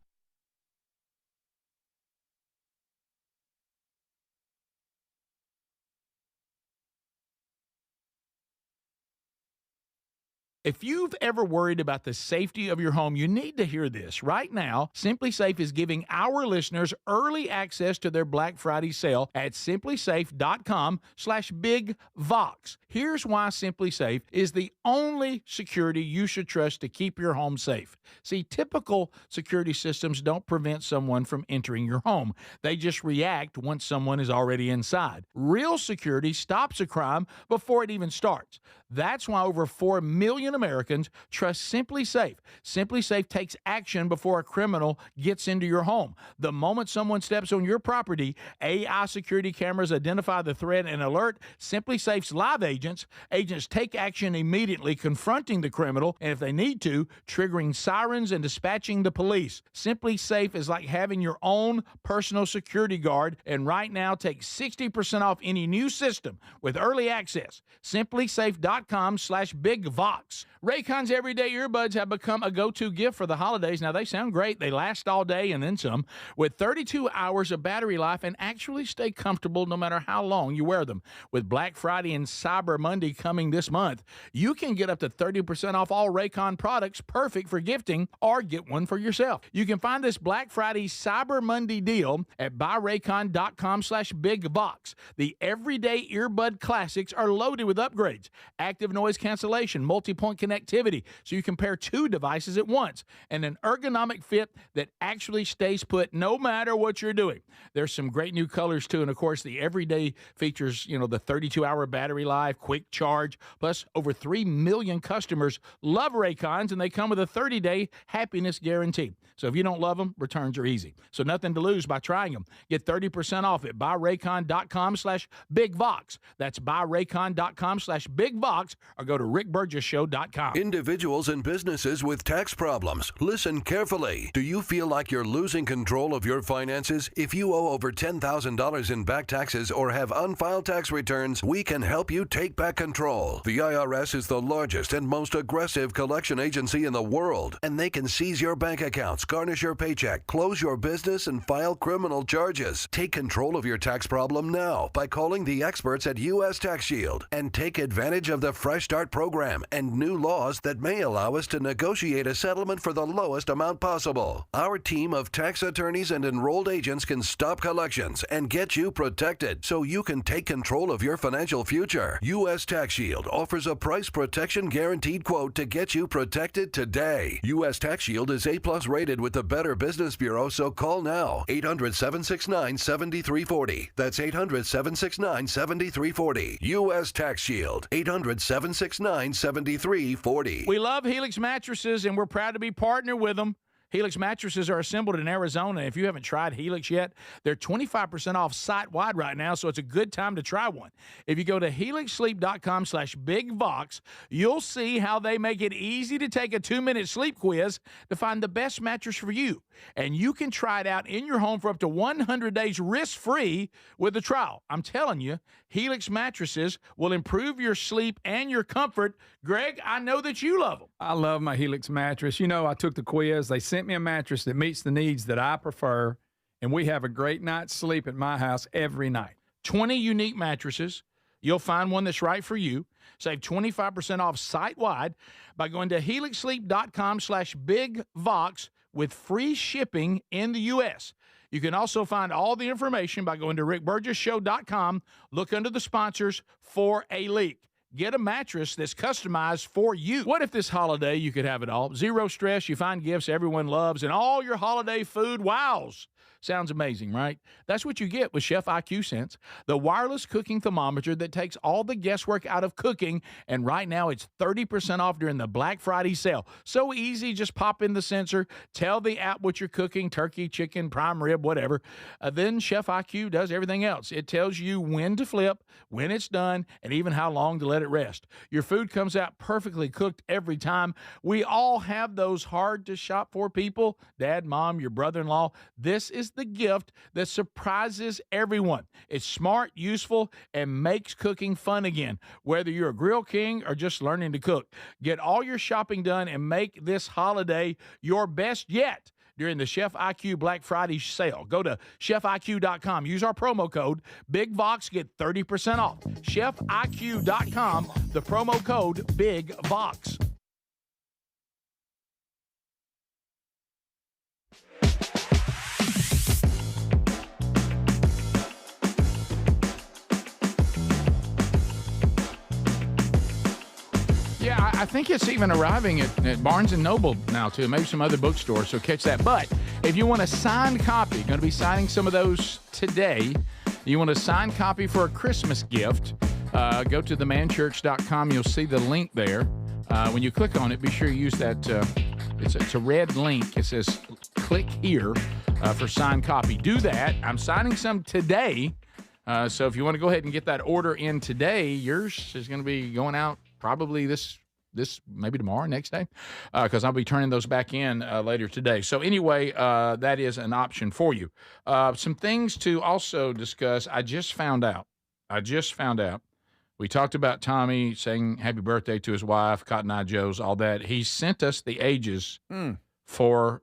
If you've ever worried about the safety of your home, you need to hear this. Right now, Simply Safe is giving our listeners early access to their Black Friday sale at simplysafe.com/bigvox. Here's why Simply Safe is the only security you should trust to keep your home safe. See, typical security systems don't prevent someone from entering your home. They just react once someone is already inside. Real security stops a crime before it even starts. That's why over 4 million Americans trust Simply Safe. Simply Safe takes action before a criminal gets into your home. The moment someone steps on your property, AI security cameras identify the threat and alert Simply Safe's live agents. Agents take action immediately, confronting the criminal, and if they need to, triggering sirens and dispatching the police. Simply Safe is like having your own personal security guard, and right now take 60% off any new system with early access. simplysafe.com/bigvox. Raycon's everyday earbuds have become a go-to gift for the holidays. Now, they sound great. They last all day and then some, with 32 hours of battery life, and actually stay comfortable no matter how long you wear them. With Black Friday and Cyber Monday coming this month, you can get up to 30% off all Raycon products, perfect for gifting, or get one for yourself. You can find this Black Friday Cyber Monday deal at buyraycon.com/bigvox. The everyday earbud classics are loaded with upgrades, active noise cancellation, multi-point connectivity, so you can pair 2 devices at once, and an ergonomic fit that actually stays put no matter what you're doing. There's some great new colors too, and of course the everyday features, the 32-hour battery life, quick charge, plus over 3 million customers love Raycons, and they come with a 30-day happiness guarantee. So if you don't love them, returns are easy. So nothing to lose by trying them. Get 30% off at buyraycon.com/bigvox. That's buyraycon.com/bigvox, or go to rickburgessshow.com. Individuals and businesses with tax problems, listen carefully. Do you feel like you're losing control of your finances? If you owe over $10,000 in back taxes or have unfiled tax returns, we can help you take back control. The IRS is the largest and most aggressive collection agency in the world, and they can seize your bank accounts, garnish your paycheck, close your business, and file criminal charges. Take control of your tax problem now by calling the experts at U.S. Tax Shield, and take advantage of the Fresh Start program and new laws that may allow us to negotiate a settlement for the lowest amount possible. Our team of tax attorneys and enrolled agents can stop collections and get you protected so you can take control of your financial future. U.S. Tax Shield offers a price protection guaranteed quote to get you protected today. U.S. Tax Shield is A+ rated with the Better Business Bureau, so call now. 800-769-7340. That's 800-769-7340. U.S. Tax Shield. 800-769-7340. We love Helix mattresses, and we're proud to be partnered with them. Helix mattresses are assembled in Arizona. If you haven't tried Helix yet, they're 25% off site-wide right now, so it's a good time to try one. If you go to helixsleep.com/bigvox, you'll see how they make it easy to take a 2-minute sleep quiz to find the best mattress for you. And you can try it out in your home for up to 100 days risk-free with a trial. I'm telling you, Helix mattresses will improve your sleep and your comfort. Greg, I know that you love them. I love my Helix mattress. I took the quiz. They sent me a mattress that meets the needs that I prefer, and we have a great night's sleep at my house every night. 20 unique mattresses. You'll find one that's right for you. Save 25% off site-wide by going to helixsleep.com/bigvox with free shipping in the U.S. You can also find all the information by going to rickburgessshow.com. Look under the sponsors for a leak. Get a mattress that's customized for you. What if this holiday you could have it all? Zero stress, you find gifts everyone loves, and all your holiday food wows. Sounds amazing, right? That's what you get with Chef IQ Sense, the wireless cooking thermometer that takes all the guesswork out of cooking, and right now it's 30% off during the Black Friday sale. So easy, just pop in the sensor, tell the app what you're cooking, turkey, chicken, prime rib, whatever. Then Chef IQ does everything else. It tells you when to flip, when it's done, and even how long to let it rest. Your food comes out perfectly cooked every time. We all have those hard to shop for people, dad, mom, your brother-in-law. This is the gift that surprises everyone. It's smart, useful, and makes cooking fun again. Whether you're a grill king or just learning to cook, get all your shopping done and make this holiday your best yet during the Chef IQ Black Friday sale. Go to chefiq.com. Use our promo code BIGVOX. Get 30% off. chefiq.com. The promo code BIGVOX. I think it's even arriving at Barnes & Noble now, too. Maybe some other bookstores, so catch that. But if you want a signed copy, going to be signing some of those today. You want a signed copy for a Christmas gift, go to themanchurch.com. You'll see the link there. When you click on it, be sure you use that. It's a red link. It says click here for signed copy. Do that. I'm signing some today. So if you want to go ahead and get that order in today, yours is going to be going out probably this maybe tomorrow, next day, because I'll be turning those back in later today. So anyway, that is an option for you. Some things to also discuss. I just found out. We talked about Tommy saying happy birthday to his wife, Cotton Eye Joe's, all that. He sent us the ages for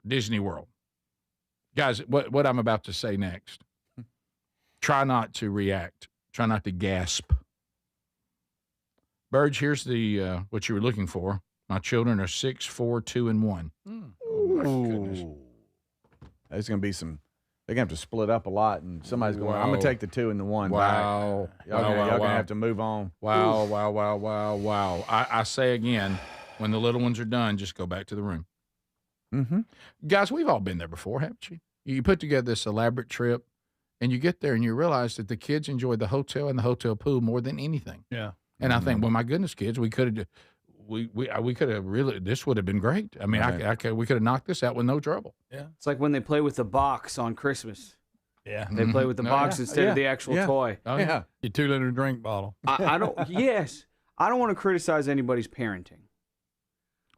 Disney World. Guys, what I'm about to say next, try not to react. Try not to gasp. Burge, here's the what you were looking for. My children are 6, 4, 2, and 1. Oh, my goodness. There's going to be some. They're going to have to split up a lot, and somebody's going, I'm going to take the 2 and the 1 Wow. back. Y'all going to have to move on. Wow. I say again, when the little ones are done, just go back to the room. Mm-hmm. Guys, we've all been there before, haven't you? You put together this elaborate trip, and you get there, and you realize that the kids enjoyed the hotel and the hotel pool more than anything. Yeah. And I think, well, my goodness, kids, we could have really, this would have been great. I mean, we could have knocked this out with no trouble. Yeah. It's like when they play with the box on Christmas. Yeah. They play with the box instead of the actual toy. Oh, yeah. Your 2-liter drink bottle. I don't want to criticize anybody's parenting.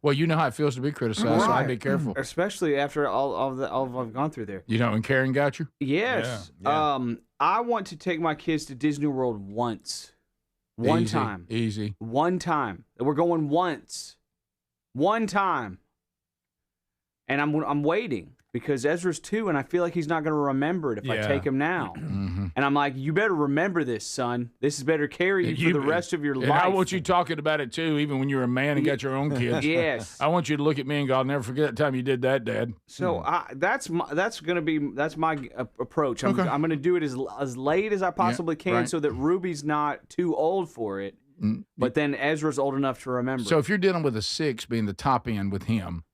Well, you know how it feels to be criticized, so I'd be careful. Especially after all I've gone through there. You know, and Karen got you? Yes. Yeah. I want to take my kids to Disney World once. One time. Easy. One time. We're going once. One time. And I'm waiting because Ezra's 2, and I feel like he's not going to remember it if I take him now. Mm-hmm. And I'm like, you better remember this, son. This is better carry you for the rest of your life. I want you talking about it, too, even when you're a man and got your own kids. Yes. I want you to look at me and go, I'll never forget that time you did that, Dad. So that's my approach. I'm going to do it as late as I possibly can so that Ruby's not too old for it. But then Ezra's old enough to remember. So if you're dealing with a 6 being the top end with him,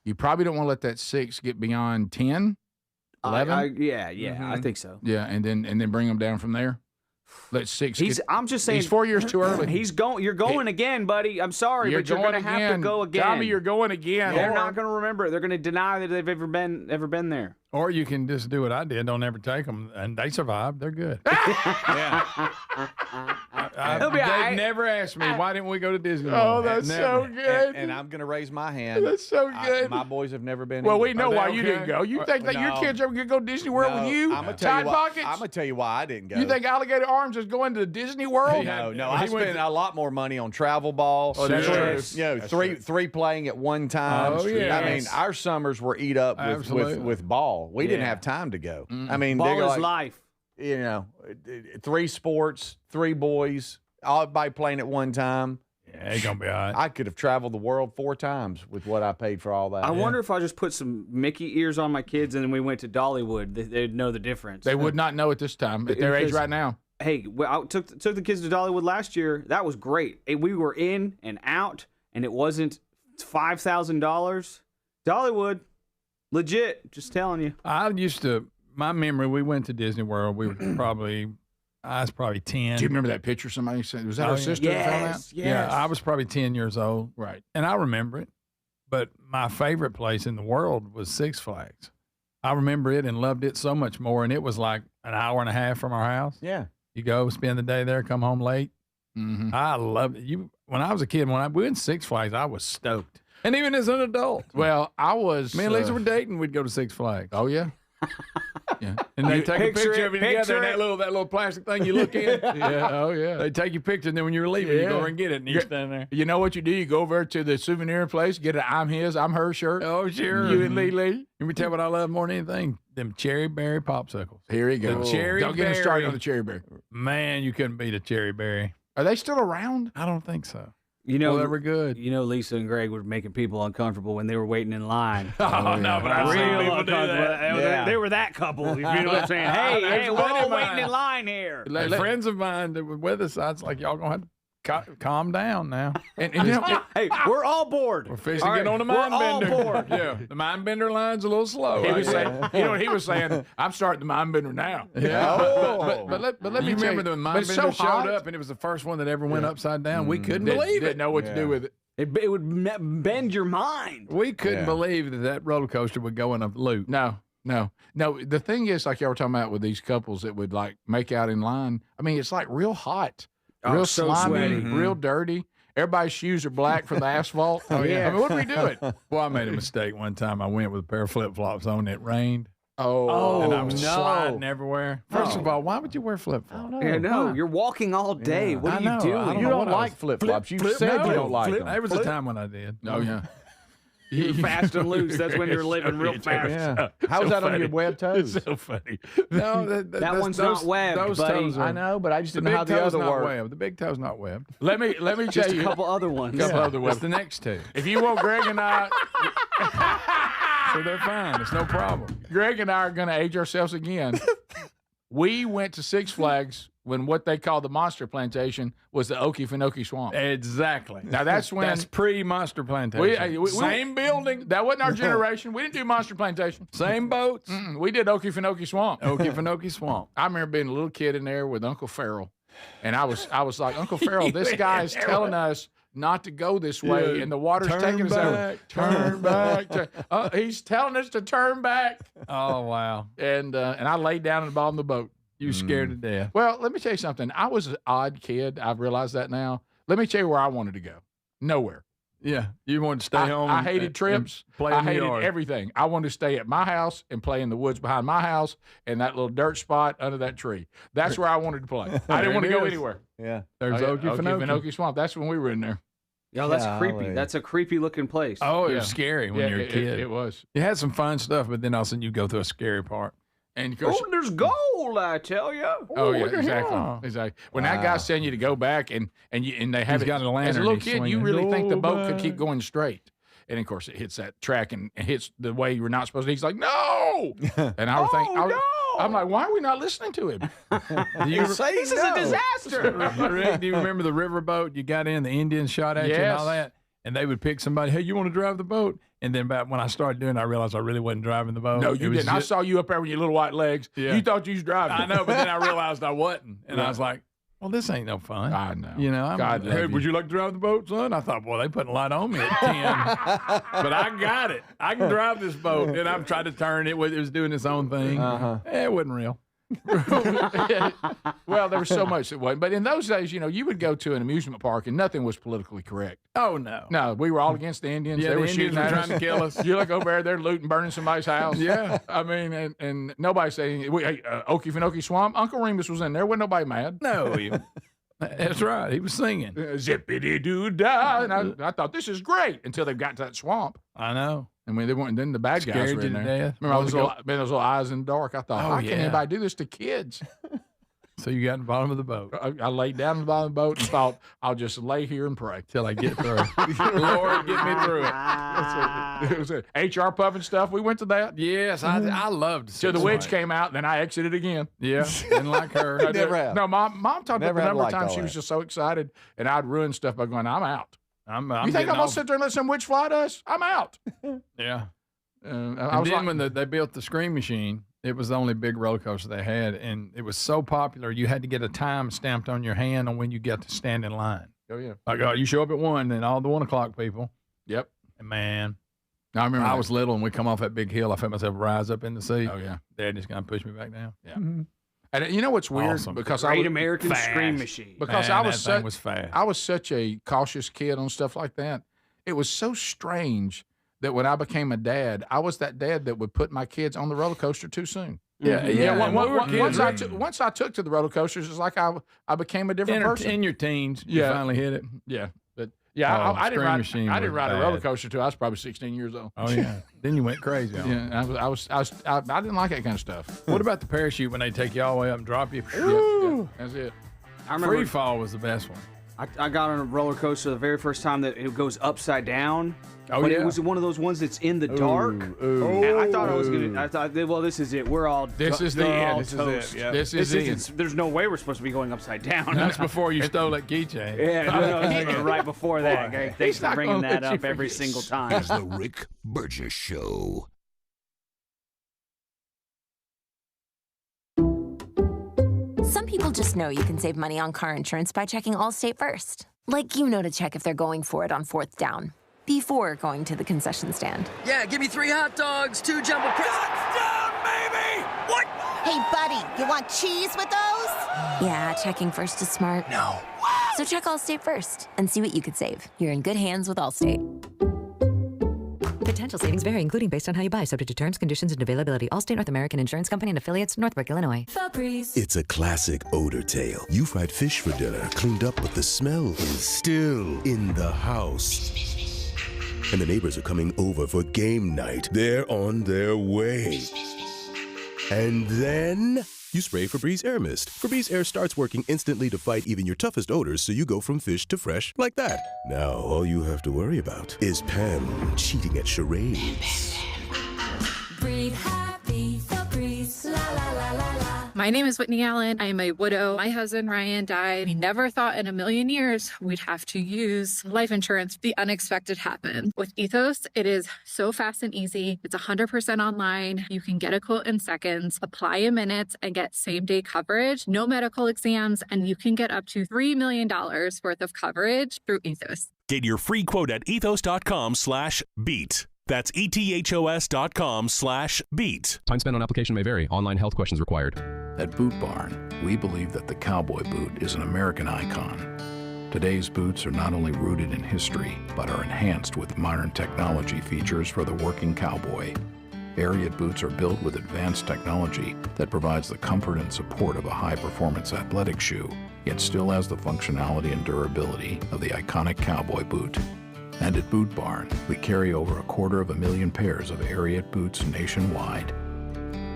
you probably don't want to let that 6 get beyond 10, 11. I think so. Yeah, and then bring him down from there. Let 6. I'm just saying he's 4 years too early. You're going again, buddy. I'm sorry, but you're going to have to go again. Tommy, you're going again. They're not going to remember it. They're going to deny that they've ever been there. Or you can just do what I did. Don't ever take them, and they survive. They're good. Yeah. They've never asked me, why didn't we go to Disney World? Oh, that's so good. And I'm going to raise my hand. That's so good. My boys have never been. Well, we know why you didn't go. You think that your kids are going to go to Disney World with you? I'm going to tell you why I didn't go. You think Alligator Arms is going to Disney World? No. I spent a lot more money on travel ball. Oh, that's true. You know, three playing at one time. Oh, yeah. I mean, our summers were eat up with ball. We didn't have time to go. I mean, ball is life. You know, 3 sports, 3 boys, everybody playing at one time. Yeah, it's going to be all right. I could have traveled the world 4 times with what I paid for all that. I wonder if I just put some Mickey ears on my kids and then we went to Dollywood, they'd know the difference. They would not know at this time, at their age right now. Hey, I took the kids to Dollywood last year. That was great. We were in and out, and it wasn't $5,000. Dollywood, legit, just telling you. My memory, we went to Disney World. We were I was probably 10. Do you remember that picture somebody said? Was that our sister that found that? Yes. Yeah, I was probably 10 years old. Right. And I remember it. But my favorite place in the world was Six Flags. I remember it and loved it so much more. And it was like an hour and a half from our house. Yeah. You go spend the day there, come home late. Mm-hmm. I loved it. When I was a kid, we went to Six Flags, I was stoked. And even as an adult. Well, I was. Me and Lisa were dating. We'd go to Six Flags. Oh, yeah. Yeah. And they take a picture of you together in that little plastic thing you look in. Yeah. Oh, yeah. They take your picture, and then when you're leaving, you go over and get it, and you stand there. You know what you do? You go over to the souvenir place, get an I'm his, I'm her shirt. Oh, sure. You and Lee. Let me tell you what I love more than anything. Them cherry berry popsicles. Here he goes. The cherry Don't get me started on the cherry berry. Man, you couldn't beat a cherry berry. Are they still around? I don't think so. You know, they were good. You know, Lisa and Greg were making people uncomfortable when they were waiting in line. No, but I've seen people do that. They were that couple. You know what I'm saying? Hey, we're all waiting in line here. Friends of mine that were with us, I was like, y'all gonna have to calm down now. And you know, hey, we're all bored. We're fixing to get on the mind bender. All bored. Yeah, the mind bender line's a little slow. He was saying, you know what he was saying? I'm starting the mind bender now. Yeah. But let me you remember the mind bender showed hot. up and it was the first one that ever went upside down. We couldn't believe it. Didn't know what to do with it. It would bend your mind. We couldn't believe that roller coaster would go in a loop. No. The thing is, like y'all were talking about with these couples that would like make out in line. I mean, it's like real hot, real so slimy, sweaty. real dirty. Everybody's shoes are black from the asphalt. Oh, yeah. I mean, what are we doing? Well, I made a mistake one time. I went with a pair of flip-flops on. It rained. And I was sliding everywhere. First of all, why would you wear flip-flops? You're walking all day. What are you doing? You don't like flip-flops. You said you don't like them. There was a time when I did. Oh, yeah. You're fast and loose. That's when you're living real fast. Yeah. How was that on your web toes? It's so funny. No, that one's not webbed, those buddy. toes are, I know, but I just didn't the know how big the toe's other not were. webbed. The big toe's not webbed. Let me tell Just you a couple other ones. What's the next two? If you want Greg and I, So they're fine. It's no problem. Greg and I are going to age ourselves again. We went to Six Flags when what they call the Monster Plantation was the Okefenokee Swamp. Exactly. Now that's when that's pre-Monster Plantation. Same building. That wasn't our generation. We didn't do Monster Plantation. Same boats. We did Okefenokee Swamp. Okefenokee Swamp. I remember being a little kid in there with Uncle Farrell, and I was like, Uncle Farrell, this guy is telling us not to go this way, and the water's taking us over. Turn back. He's telling us to turn back. Oh wow! And I laid down in the bottom of the boat. You were scared to death. Well, let me tell you something. I was an odd kid. I've realized that now. Let me tell you where I wanted to go. Nowhere. Yeah, you wanted to stay home. I hated trips. Play I hated everything. I wanted to stay at my house and play in the woods behind my house and that little dirt spot under that tree. That's where I wanted to play. I didn't want to go anywhere. Yeah. There's Okefenokee Swamp. That's when we were in there. Yo, that's creepy. That's a creepy looking place. Oh, it was scary when you were a kid. It was. You had some fun stuff, but then all of a sudden you go through a scary part. And of course, there's gold, I tell you. Oh yeah, exactly. When that guy's telling you to go back and they have He's got a lantern, as a little he's kid, you swinging. really think the boat could back. keep going straight. And of course, it hits that track and it hits the way you were not supposed to. He's like, no. And I would think, I'm like, why are we not listening to him? This is a disaster. Rick, do you remember the riverboat you got in? The Indians shot at you and all that, and they would pick somebody. Hey, you want to drive the boat? And then when I started doing it, I realized I really wasn't driving the boat. No, you didn't. I saw you up there with your little white legs. Yeah. You thought you was driving. I know, but then I realized I wasn't. And I was like, well, this ain't no fun. I know. You know, God love hey, you. would you like to drive the boat, son? I thought, boy, they putting a lot on me at 10. But I got it. I can drive this boat. And I'm trying to turn it. It was doing its own thing. It wasn't real. Well, there was so much that wasn't. But in those days, you would go to an amusement park and nothing was politically correct. Oh, no. No, we were all against the Indians. Yeah, they the were Indians shooting were at trying us. to kill us. You look over there, they're looting, burning somebody's house. Yeah. I mean, and nobody's saying, Okefenokee Swamp, Uncle Remus was in there. Wasn't nobody mad. No. That's right. He was singing. Zippity-doo-dah. And I thought, this is great until they got to that swamp. I know. And when they weren't, then the bad guys Scared were in you to there. death? Remember those little eyes in the dark? I thought, Oh, how can yeah. anybody do this to kids? So you got in the bottom of the boat. I laid down in the bottom of the boat and thought, I'll just lay here and pray. Till I get through. Lord, get me through it. It was HR puffing stuff. We went to that. Yes, I loved it. Till the witch came out, then I exited again. Yeah, didn't like her. Never have. No, mom talked about Never the have number of liked times all she was that. just so excited, and I'd ruin stuff by going, I'm out. I'm You think getting I'm going off. to sit there and let some witch fly to us? I'm out. Yeah. I And was then like, when they built the Scream Machine, it was the only big roller coaster they had, and it was so popular you had to get a time stamped on your hand on when you got to stand in line. oh, yeah. Like, you show up at 1, and all the 1 o'clock people. Yep. And man, I remember I that. was little, and we come off that big hill. I felt myself rise up in the seat. Oh, yeah. Dad just kind of pushed me back down. Yeah. And you know what's weird? Awesome. Because Great I was, American fast. Scream Machine. because Man, I was that thing was fast. I was such a cautious kid on stuff like that. It was so strange that when I became a dad, I was that dad that would put my kids on the roller coaster too soon. Yeah, Once I took to the roller coasters, it's like I became a different person. In your teens, you finally hit it. Yeah, but yeah, Oh, I didn't Scream ride. Machine I didn't was ride a roller bad. coaster till I was probably 16 years old. Oh yeah. Then you went crazy. On it. Yeah, I didn't like that kind of stuff. What about the parachute when they take you all the way up and drop you? Yeah, that's it. I remember Free fall was the best one. I got on a roller coaster the very first time that it goes upside down. Oh, but yeah. It was one of those ones that's in the dark. And I thought I thought, well, this is it. We're all This is the end. This toast. is it. Yeah. This is it. There's no way we're supposed to be going upside down. That's before you stole that keychain. Yeah, right before that. Okay? Thanks for bringing that up every single time. It's the Rick Burgess Show. Some people just know you can save money on car insurance by checking Allstate first. Like you know to check if they're going for it on 4th down, before going to the concession stand. Yeah, give me 3 hot dogs, 2 jumbo Touchdown, baby! What? Hey, buddy, you want cheese with those? Yeah, checking first is smart. No. So check Allstate first and see what you could save. You're in good hands with Allstate. Potential savings vary, including based on how you buy, subject to terms, conditions, and availability. Allstate North American Insurance Company and affiliates, Northbrook, Illinois. It's a classic odor tale. You fried fish for dinner, cleaned up, but the smell is still in the house. And the neighbors are coming over for game night. They're on their way. And then you spray Febreze Air Mist. Febreze Air starts working instantly to fight even your toughest odors, so you go from fish to fresh like that. Now, all you have to worry about is Pam cheating at charades. Breathe happy, Febreze, la la la la la. My name is Whitney Allen. I am a widow. My husband, Ryan, died. We never thought in a million years we'd have to use life insurance. The unexpected happened. With Ethos, it is so fast and easy. It's 100% online. You can get a quote in seconds, apply in minutes, and get same-day coverage, no medical exams, and you can get up to $3 million worth of coverage through Ethos. Get your free quote at ethos.com/beat. That's ethos.com/beat. Time spent on application may vary. Online health questions required. At Boot Barn, we believe that the cowboy boot is an American icon. Today's boots are not only rooted in history, but are enhanced with modern technology features for the working cowboy. Ariat boots are built with advanced technology that provides the comfort and support of a high-performance athletic shoe, yet still has the functionality and durability of the iconic cowboy boot. And at Boot Barn, we carry over 250,000 pairs of Ariat boots nationwide.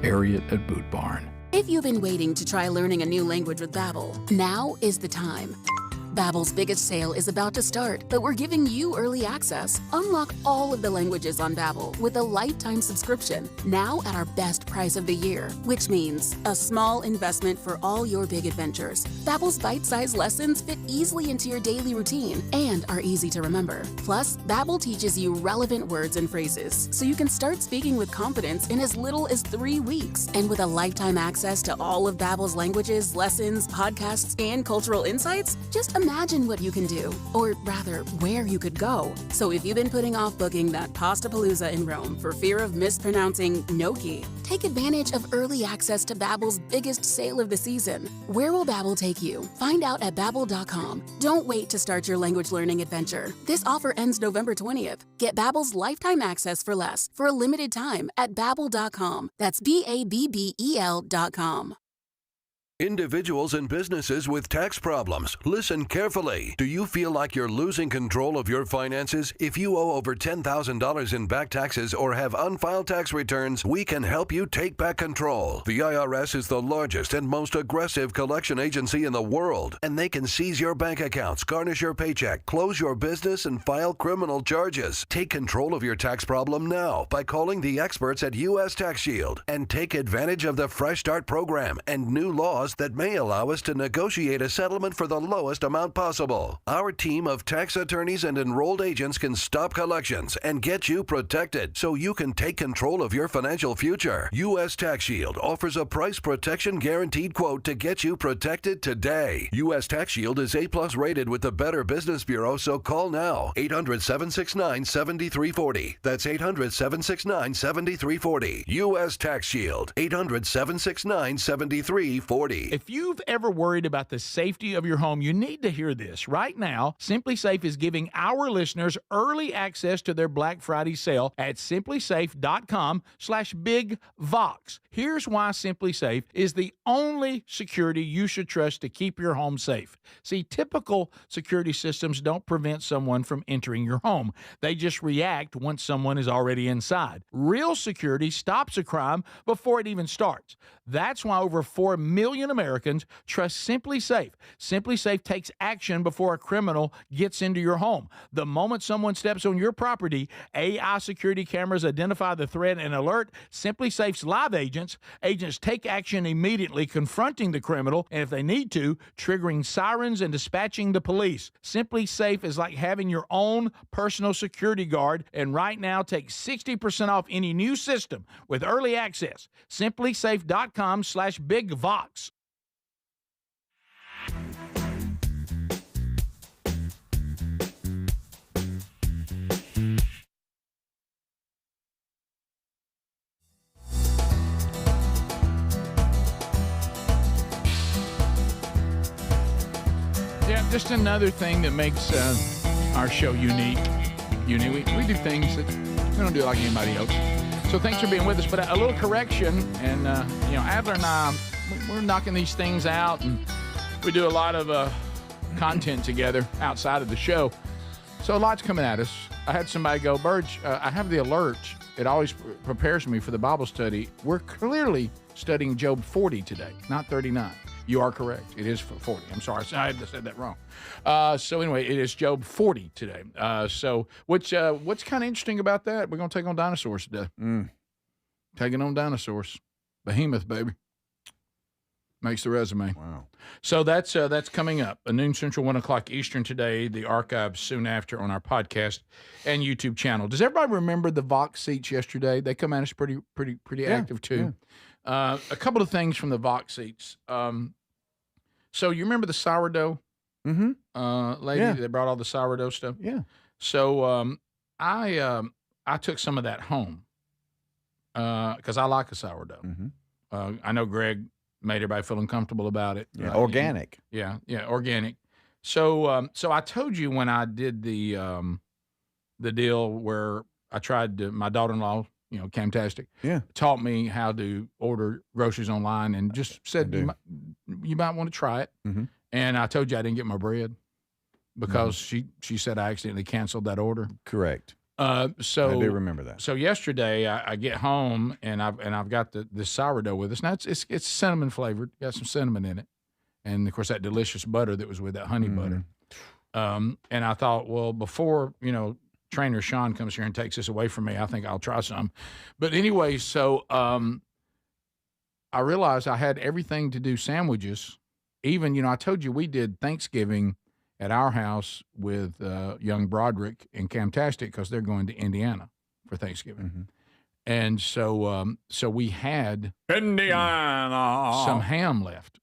Ariat at Boot Barn. If you've been waiting to try learning a new language with Babbel, now is the time. Babbel's biggest sale is about to start, but we're giving you early access. Unlock all of the languages on Babbel with a lifetime subscription, now at our best price of the year, which means a small investment for all your big adventures. Babbel's bite-sized lessons fit easily into your daily routine and are easy to remember. Plus, Babbel teaches you relevant words and phrases, so you can start speaking with confidence in as little as 3 weeks. And with a lifetime access to all of Babbel's languages, lessons, podcasts, and cultural insights, just imagine what you can do, or rather, where you could go. So if you've been putting off booking that Pastapalooza in Rome for fear of mispronouncing gnocchi, take advantage of early access to Babbel's biggest sale of the season. Where will Babbel take you? Find out at Babbel.com. Don't wait to start your language learning adventure. This offer ends November 20th. Get Babbel's lifetime access for less for a limited time at Babbel.com. That's Babbel.com. Individuals and businesses with tax problems, listen carefully. Do you feel like you're losing control of your finances? If you owe over $10,000 in back taxes or have unfiled tax returns, we can help you take back control. The IRS is the largest and most aggressive collection agency in the world, and they can seize your bank accounts, garnish your paycheck, close your business, and file criminal charges. Take control of your tax problem now by calling the experts at U.S. Tax Shield and take advantage of the Fresh Start program and new laws that may allow us to negotiate a settlement for the lowest amount possible. Our team of tax attorneys and enrolled agents can stop collections and get you protected so you can take control of your financial future. U.S. Tax Shield offers a price protection guaranteed quote to get you protected today. U.S. Tax Shield is A+ rated with the Better Business Bureau, so call now. 800-769-7340. That's 800-769-7340. U.S. Tax Shield. 800-769-7340. If you've ever worried about the safety of your home, you need to hear this. Right now, SimpliSafe is giving our listeners early access to their Black Friday sale at simplysafe.com/bigvox. Here's why SimpliSafe is the only security you should trust to keep your home safe. See, typical security systems don't prevent someone from entering your home. They just react once someone is already inside. Real security stops a crime before it even starts. That's why over 4 million million Americans trust Simply Safe. Simply Safe takes action before a criminal gets into your home. The moment someone steps on your property, AI security cameras identify the threat and alert Simply Safe's live agents. Agents take action immediately, confronting the criminal, and if they need to, triggering sirens and dispatching the police. Simply Safe is like having your own personal security guard, and right now take 60% off any new system with early access. SimplySafe.com/BigVox. Yeah, just another thing that makes our show unique. We do things that we don't do like anybody else. So thanks for being with us. But a little correction, and Adler and I, we're knocking these things out, and we do a lot of content together outside of the show. So a lot's coming at us. I had somebody go, Burge, I have the alert. It always prepares me for the Bible study. We're clearly studying Job 40 today, not 39. You are correct. It is 40. I'm sorry. I said that wrong. So anyway, it is Job 40 today. So what's kind of interesting about that? We're going to take on dinosaurs today. Taking on dinosaurs. Behemoth, baby. Makes the resume. Wow. So that's coming up. A noon Central, 1 o'clock Eastern today. The archives soon after on our podcast and YouTube channel. Does everybody remember the Vox seats yesterday? They come at us pretty active too. Yeah. A couple of things from the Vox seats. So you remember the sourdough lady that brought all the sourdough stuff? Yeah. So I took some of that home because I like a sourdough. I know Greg made everybody feel uncomfortable about it. Yeah, organic. Yeah, organic. So I told you when I did the deal where I tried to, my daughter-in-law, Camtastic, taught me how to order groceries online, and just said you might want to try it. And I told you I didn't get my bread because she said I accidentally canceled that order. Correct. So I do remember that. So yesterday I get home and I've got the sourdough with us. Now it's cinnamon flavored, got some cinnamon in it, and of course that delicious butter that was with that honey butter. And I thought, well, before Trainer Sean comes here and takes this away from me, I think I'll try some. But anyway, so I realized I had everything to do sandwiches. Even I told you we did Thanksgiving at our house with young Broderick and Camtastic because they're going to Indiana for Thanksgiving. And so we had Indiana some ham left.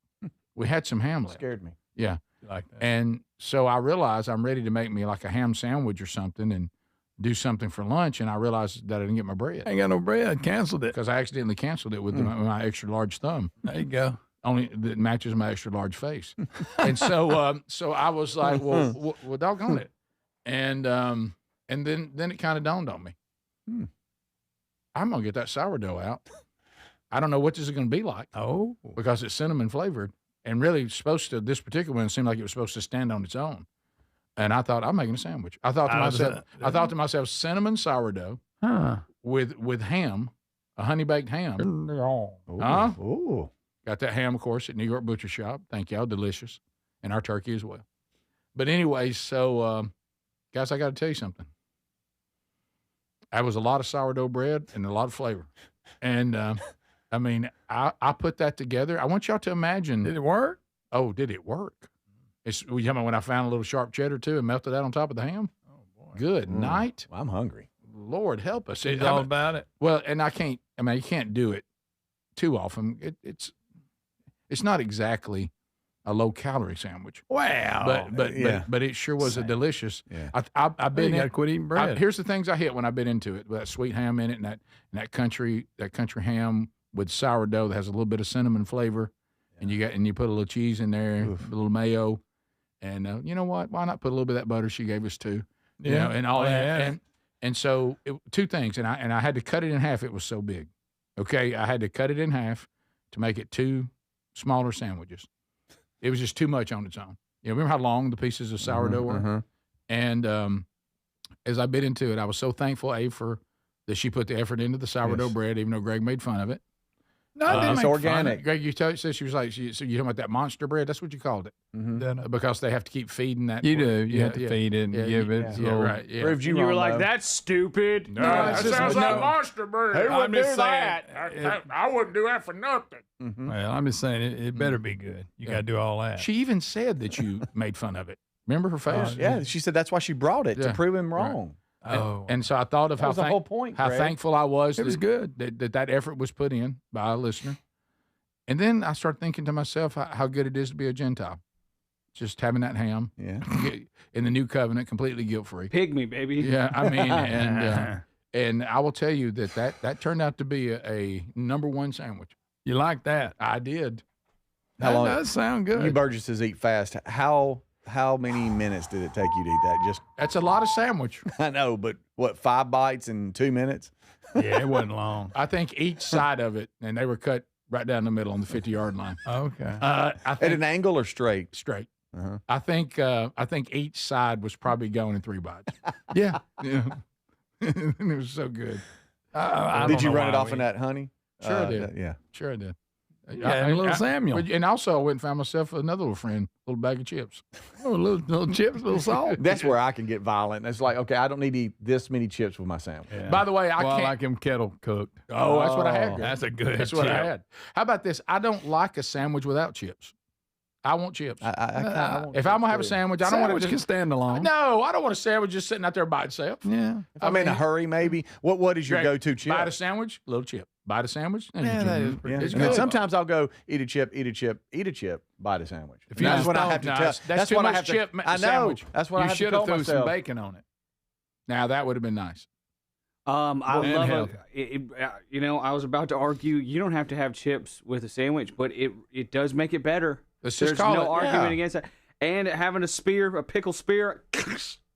We had some ham left. Scared me. Yeah. Like that. And so I realized I'm ready to make me like a ham sandwich or something and do something for lunch. And I realized that I didn't get my bread. I ain't got no bread. Canceled it. Because I accidentally canceled it with my extra large thumb. There you go. Only that matches my extra large face. And so I was like, well, doggone it. And then it kind of dawned on me. I'm going to get that sourdough out. I don't know what this is going to be like. Oh. Because it's cinnamon flavored. And really supposed to, this particular one seemed like it was supposed to stand on its own. And I thought, I'm making a sandwich. I thought to myself, cinnamon sourdough with ham, a honey baked ham. Oh. Got that ham, of course, at New York Butcher Shop. Thank y'all. Delicious. And our turkey as well. But anyway, so guys, I got to tell you something. That was a lot of sourdough bread and a lot of flavor. And I mean, I put that together. I want y'all to imagine. Did it work? Oh, did it work? You talking about when I found a little sharp cheddar too and melted that on top of the ham? Oh boy. Good night. Well, I'm hungry. Lord help us. It's all about it. Well, and you can't do it too often. It's not exactly a low calorie sandwich. Wow. But it sure was a delicious. Yeah. I bit you got to quit eating bread. Here's the things I hit when I bit into it. With that sweet ham in it and that country ham with sourdough that has a little bit of cinnamon flavor. And you put a little cheese in there, a little mayo, and you know what? Why not put a little bit of that butter she gave us too? And all that. And so two things, and I had to cut it in half. It was so big. Okay, I had to cut it in half to make it two smaller sandwiches. It was just too much on its own. Remember how long the pieces of sourdough were? And as I bit into it, I was so thankful, that she put the effort into the sourdough bread, even though Greg made fun of it. No, it's organic. Greg, you said she was like, so you talking about that monster bread? That's what you called it. Mm-hmm. Because they have to keep feeding that. You do. You have to feed it and give it. Yeah, right. Yeah. And you were like, that's stupid. No, that sounds like monster bread. Who would do that? I wouldn't do that for nothing. Mm-hmm. Well, I'm just saying it better be good. You got to do all that. She even said that you made fun of it. Remember her face? Yeah, she said that's why she brought it, to prove him wrong. Right. And so I thought of the whole point, how Greg. thankful I was. It was good. That effort was put in by a listener. And then I started thinking to myself how good it is to be a Gentile. Just having that ham in the new covenant, completely guilt-free. Pygmy, baby. Yeah, I mean, and I will tell you that turned out to be a number one sandwich. You like that? I did. How long? That does sound good. You Burgesses eat fast. How many minutes did it take you to eat that? That's a lot of sandwich. I know, but what, 5 bites in 2 minutes? Yeah, it wasn't long. I think each side of it, and they were cut right down the middle on the 50-yard line. Okay. At an angle or straight? Straight. Uh-huh. I think each side was probably going in 3 bites. Yeah. It was so good. Did you run it off in that honey? Sure I did. Yeah. Sure I did. Yeah, little Samuel. And also I went and found myself another little friend, a little bag of chips. Oh, little chips, little salt. That's where I can get violent. It's like, okay, I don't need to eat this many chips with my sandwich. Yeah. By the way, I like them kettle cooked. Oh, that's what I had. That's a good That's what I had. How about this? I don't like a sandwich without chips. I want chips. If I'm gonna have a sandwich, I don't want to can stand alone. No, I don't want a sandwich just sitting out there by itself. Yeah. If I'm in a hurry, maybe. What is your go-to chip? Bite a sandwich, little chip. Bite a sandwich. Yeah, that is pretty good. It's And then sometimes I'll go eat a chip, bite a sandwich. If you that's when I have to tell. That's too much chip I know. sandwich. That's what I have to You should tell have thrown myself. some bacon on it. Now that would have been nice. I love it. I was about to argue you don't have to have chips with a sandwich, but it does make it better. Let's just There's call no it. argument against that. And having a pickle spear.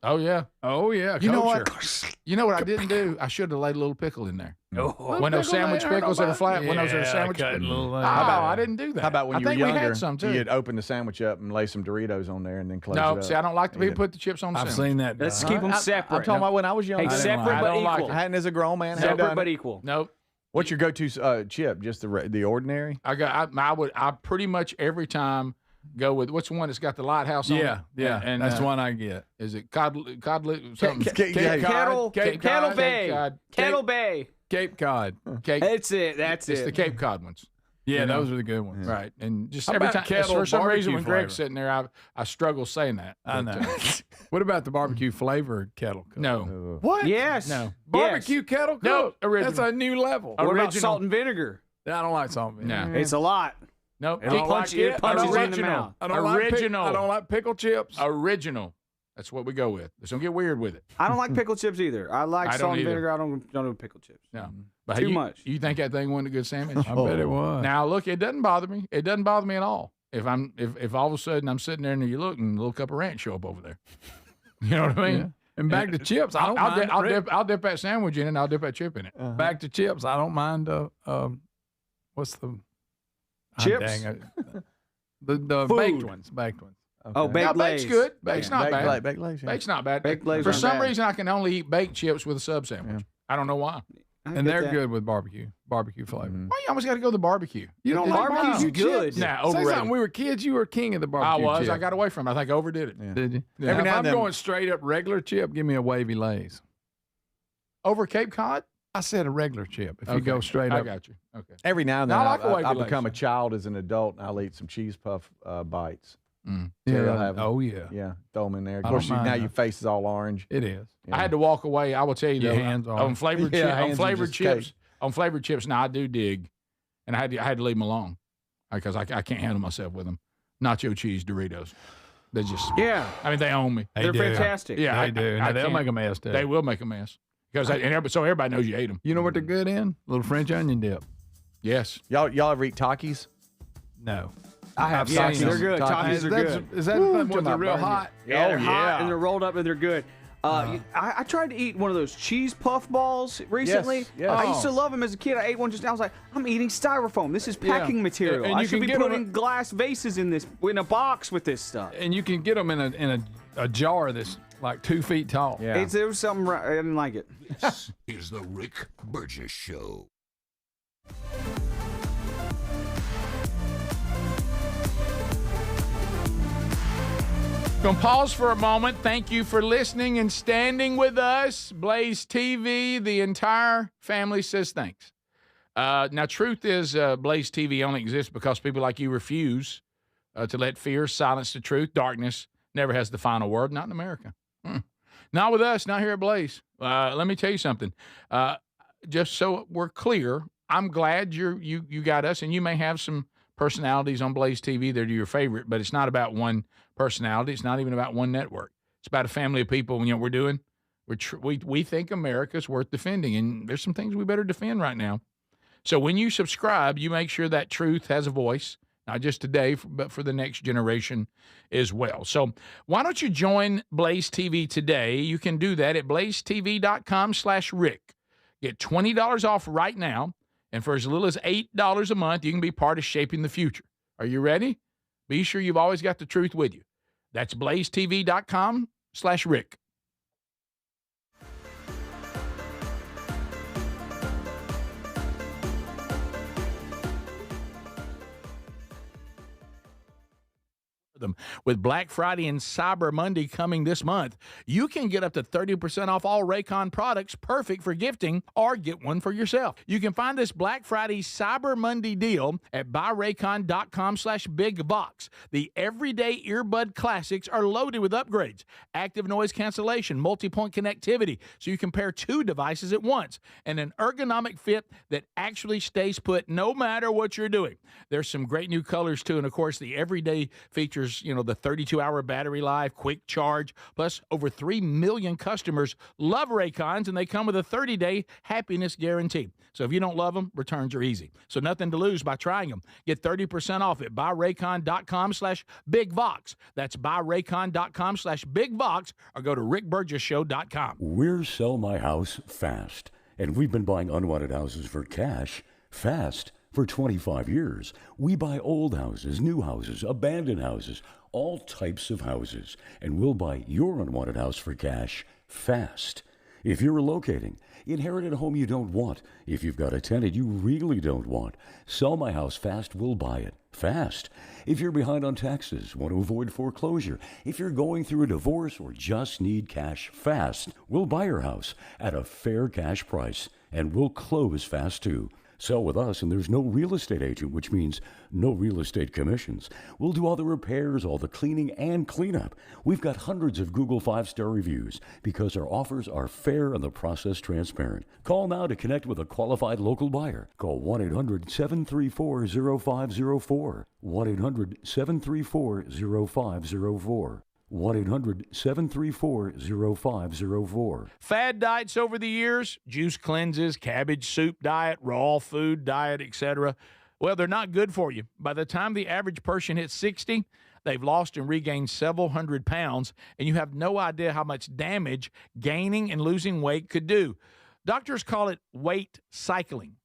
Oh yeah. You know what? You know what I didn't do? I should have laid a little pickle in there. When those sandwich pickles that are flat, when those are sandwich pickles. I didn't do that. How about when you were I think younger? we had some too. You'd open the sandwich up and lay some Doritos on there and then close it up. See, I don't like the people put the chips on the I've sandwich. seen that. Let's keep them separate. I'm talking about when I was younger. Hey, separate but equal. I hadn't as a grown man. Separate but equal. Nope. What's your go-to chip? Just the ordinary? I pretty much every time go with what's the one that's got the lighthouse on it? Yeah, and that's the one I get. Is it cod something? Kettle Bay. Cape Cod. That's it. It's the Cape Cod ones. Yeah, those are the good ones. Right. And just How every about time, kettle for some reason, barbecue when Greg's flavor? sitting there, I struggle saying that. I know. What about the barbecue flavored kettle cook? No. What? Yes. No. Barbecue kettle cook? No, original. That's a new level. What about Original. salt and vinegar? I don't like salt and vinegar. No. It's a lot. Nope. It punches you in the mouth. I don't like pickle chips. Original. That's what we go with. Let's don't get weird with it. I don't like pickle chips either. I like I salt don't and either. vinegar. I don't do pickle chips. No. But Too you, much. You think that thing wasn't a good sandwich? I bet it was. Now look, it doesn't bother me. It doesn't bother me at all. If all of a sudden I'm sitting there and you look and a little cup of ranch show up over there. You know what I mean? Yeah. And back to chips. I'll dip that sandwich in it and I'll dip that chip in it. Back to chips. I don't mind. What's the chips? The baked ones. Baked ones. Okay. Oh, baked Baked's Lays. good. Baked's not bad. Baked Lays. Yeah. Baked's not bad. Baked Lays For aren't some bad. reason, I can only eat baked chips with a sub sandwich. I don't know why. And they're good with barbecue flavor. Why you always got to go to the barbecue? You don't like barbecue's good. chips? Nah, Say overrated. something. We were kids. You were king of the I barbecue was. chip. I got away from it. I think I overdid it. Yeah. Did you? Yeah. Every If now I'm and then- going straight up regular chip, give me a wavy Lays. Over Cape Cod? I said a regular chip. If you Okay. go straight I up. got you. Okay. Every now and then, I like the way I we become a lace. child as an adult, and I'll eat some cheese puff bites. Mm. Terry will have them. Oh, yeah. Yeah, throw them in there. Of I course, don't mind now that. your face is all orange. It is. I had to walk away. I will tell you Your though, hands are- on flavored Yeah, chips. On hands are flavored just chips. cake. On flavored chips. Now I do dig, and I had to leave them alone because I can't handle myself with them. Nacho cheese Doritos. They just I mean they own me. They're do. fantastic. Yeah, They do. Now, they'll can't- make a mess, too. They will make a mess because so everybody knows you ate them. You know what they're good in? Little French onion dip. Yes. Y'all ever eat Takis? No. I have. I've Yes, seen they're them. good. Takis are good. Is that the one to my they're real burger. hot? Yeah, they're hot yeah. and they're rolled up and they're good. I tried to eat one of those cheese puff balls recently. yes. I used to love them as a kid. I ate one just now. I was like, I'm eating styrofoam. This is packing material. And I you should can be get 'em putting glass vases in a box with this stuff. And you can get them in a jar that's like 2 feet tall. Yeah. There was something I didn't like it. This is the Rick Burgess Show. Gonna pause for a moment. Thank you for listening and standing with us. Blaze TV, the entire family says thanks. Now, truth is, Blaze TV only exists because people like you refuse to let fear silence the truth. Darkness never has the final word, not in America. Not with us, not here at Blaze. Let me tell you something. Just so we're clear, I'm glad you got us, and you may have some personalities on Blaze TV that are your favorite, but it's not about one personality. It's not even about one network. It's about a family of people. You know what we're doing? We think America's worth defending, and there's some things we better defend right now. So when you subscribe, you make sure that truth has a voice, not just today, but for the next generation as well. So why don't you join Blaze TV today? You can do that at blazetv.com/Rick. Get $20 off right now, and for as little as $8 a month, you can be part of shaping the future. Are you ready? Be sure you've always got the truth with you. That's blazetv.com/Rick. Them. With Black Friday and Cyber Monday coming this month, you can get up to 30% off all Raycon products, perfect for gifting, or get one for yourself. You can find this Black Friday Cyber Monday deal at buyraycon.com/bigbox. The everyday earbud classics are loaded with upgrades, active noise cancellation, multi-point connectivity, so you can pair two devices at once, and an ergonomic fit that actually stays put no matter what you're doing. There's some great new colors too, and of course the everyday features, you know, the 32-hour battery life, quick charge, plus over 3 million customers love Raycons, and they come with a 30-day happiness guarantee. So if you don't love them, returns are easy. So nothing to lose by trying them. Get 30% off at buyraycon.com/bigvox. That's buyraycon.com/bigvox, or go to rickburgessshow.com. We're Sell My House Fast, and we've been buying unwanted houses for cash fast. For 25 years, we buy old houses, new houses, abandoned houses, all types of houses, and we'll buy your unwanted house for cash fast. If you're relocating, inherited a home you don't want, if you've got a tenant you really don't want, Sell My House Fast will buy it fast. If you're behind on taxes, want to avoid foreclosure, if you're going through a divorce or just need cash fast, we'll buy your house at a fair cash price, and we'll close fast too. Sell with us, and there's no real estate agent, which means no real estate commissions. We'll do all the repairs, all the cleaning, and cleanup. We've got hundreds of Google 5-star reviews because our offers are fair and the process transparent. Call now to connect with a qualified local buyer. Call 1-800-734-0504. 1-800-734-0504. 1-800-734-0504. Fad diets over the years, juice cleanses, cabbage soup diet, raw food diet, etc. Well, they're not good for you. By the time the average person hits 60, they've lost and regained several hundred pounds, and you have no idea how much damage gaining and losing weight could do. Doctors call it weight cycling.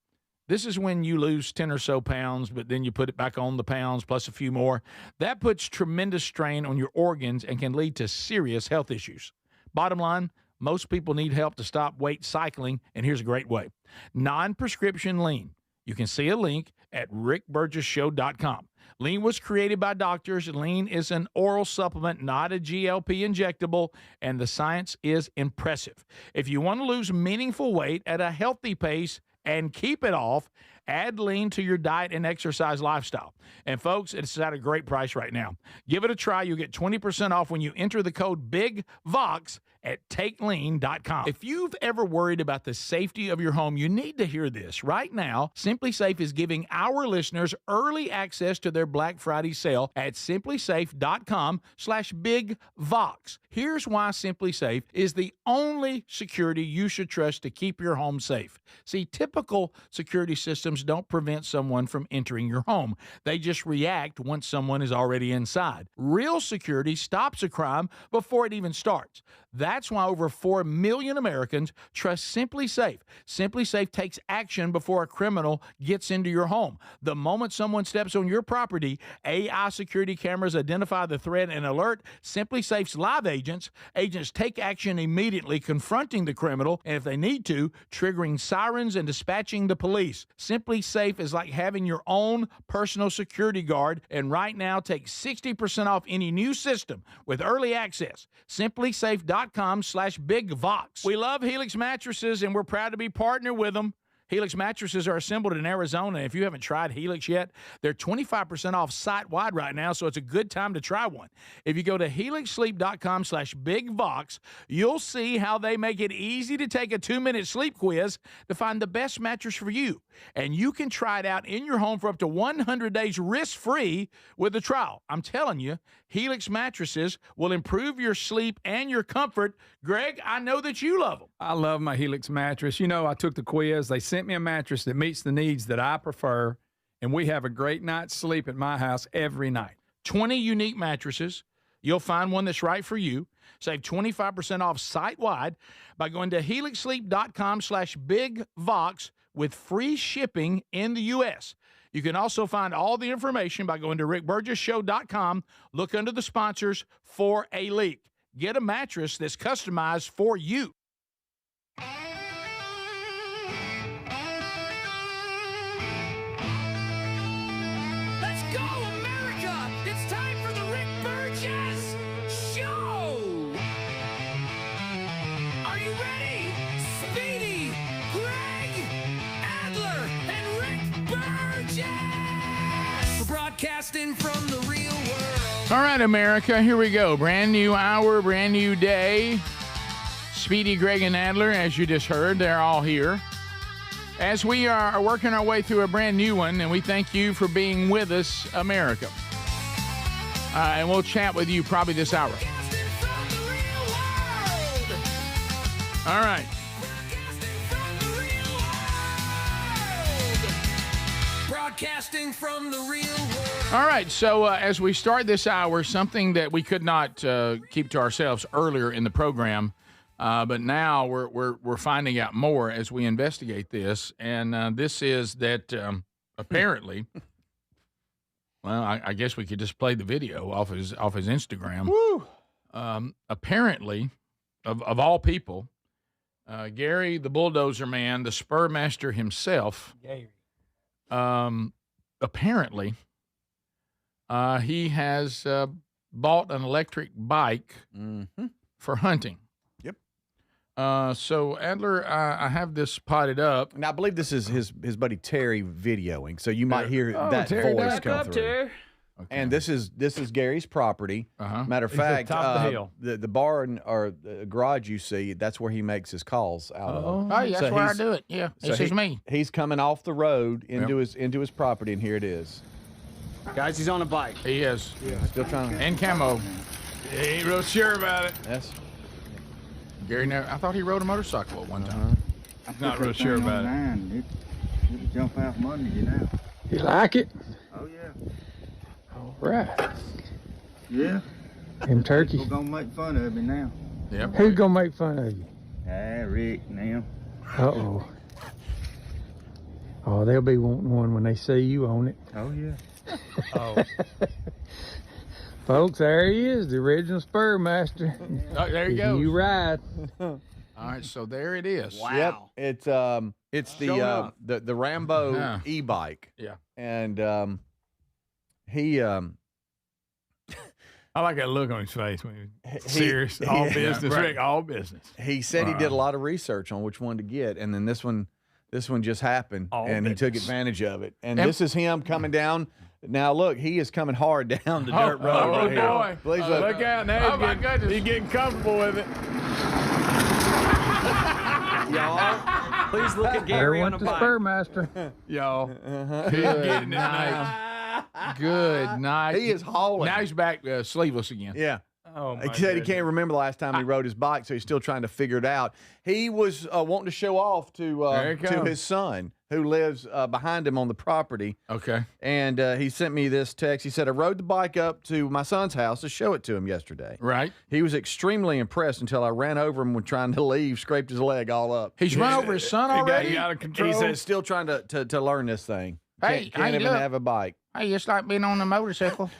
This is when you lose 10 or so pounds, but then you put it back on the pounds plus a few more. That puts tremendous strain on your organs and can lead to serious health issues. Bottom line, most people need help to stop weight cycling, and here's a great way. Non-prescription lean. You can see a link at rickburgessshow.com. Lean was created by doctors. Lean is an oral supplement, not a GLP injectable, and the science is impressive. If you want to lose meaningful weight at a healthy pace and keep it off, add lean to your diet and exercise lifestyle. And folks, it's at a great price right now. Give it a try. You'll get 20% off when you enter the code BIGVOX at takelean.com. If you've ever worried about the safety of your home, you need to hear this. Right now, SimpliSafe is giving our listeners early access to their Black Friday sale at simplysafe.com/bigvox. Here's why SimpliSafe is the only security you should trust to keep your home safe. See, typical security systems don't prevent someone from entering your home. They just react once someone is already inside. Real security stops a crime before it even starts. That's why over 4 million Americans trust Simply Safe. Simply Safe takes action before a criminal gets into your home. The moment someone steps on your property, AI security cameras identify the threat and alert Simply Safe's live agents. Agents take action immediately, confronting the criminal, and if they need to, triggering sirens and dispatching the police. Simply Safe is like having your own personal security guard, and right now take 60% off any new system with early access. SimplySafe.com/BigVox. We love Helix mattresses, and we're proud to be partnered with them. Helix mattresses are assembled in Arizona. If you haven't tried Helix yet, they're 25% off site-wide right now, so it's a good time to try one. If you go to helixsleep.com/BigVox, you'll see how they make it easy to take a 2-minute sleep quiz to find the best mattress for you. And you can try it out in your home for up to 100 days risk-free with a trial. I'm telling you, Helix mattresses will improve your sleep and your comfort. Greg, I know that you love them. I love my Helix mattress. You know, I took the quiz. They sent me a mattress that meets the needs that I prefer, and we have a great night's sleep at my house every night. 20 unique mattresses. You'll find one that's right for you. Save 25% off site-wide by going to helixsleep.com/BigVox with free shipping in the U.S. You can also find all the information by going to rickburgessshow.com. Look under the sponsors for a leak. Get a mattress that's customized for you. Let's go, America! It's time for the Rick Burgess Show! Are you ready? Speedy, Greg, Adler, and Rick Burgess! We're broadcasting from the real world. All right, America, here we go. Brand new hour, brand new day. Speedy, Greg, and Adler, as you just heard, they're all here. As we are working our way through a brand new one, and we thank you for being with us, America. And we'll chat with you probably this hour. All right. Broadcasting from the real world. All right, so as we start this hour, something that we could not keep to ourselves earlier in the program, but now we're finding out more as we investigate this, and this is that apparently, well, I guess we could just play the video off his Instagram. Woo! Apparently, of all people, Garry, the bulldozer man, the spur master himself, apparently. He has bought an electric bike for hunting. Yep. So, Adler, I have this potted up. And I believe this is his buddy Terry videoing, so you might hear that Terry, voice back come up, through. Terry. Okay. And this is Gary's property. Matter of fact, top of the hill. The barn or the garage you see, that's where he makes his calls out of. Oh, that's where I do it. Yeah, this is me. He's coming off the road into his property, and here it is. Guys, he's on a bike. He is. Yeah, still trying to. And camo. He ain't real sure about it. Yes. Gary, I thought he rode a motorcycle at one time. I'm not real sure about it. It can jump out from under you now. You like it? Oh, yeah. All right. Yeah. Them turkeys. People gonna make fun of me now. Yep. Who's going to make fun of you? Rick now. Uh-oh. Oh, they'll be wanting one when they see you on it. Oh, yeah. Oh. Folks, there he is, the original spur master. Oh, there you go. You ride. All right, so there it is. Wow. Yep. It's the Rambo e-bike. Yeah. And he I like that look on his face when he's serious. All business, Rick, all business. He said he did a lot of research on which one to get, and then this one just happened, he took advantage of it. And this is him coming down. Now, look, he is coming hard down the dirt road right here. Boy. Please Look out now. He's getting comfortable with it. Y'all, please look at Garry on a the bike. spur master. Y'all. Good night. Good night. He is hauling. Now he's back sleeveless again. Yeah. He said he can't remember the last time he rode his bike, so he's still trying to figure it out. He was wanting to show off to his son, who lives behind him on the property. Okay. And he sent me this text. He said, I rode the bike up to my son's house to show it to him yesterday. Right. He was extremely impressed until I ran over him when trying to leave, scraped his leg all up. He's run over his son already? He got out of control. He said still trying to learn this thing. Can't even have a bike. Hey, it's like being on a motorcycle.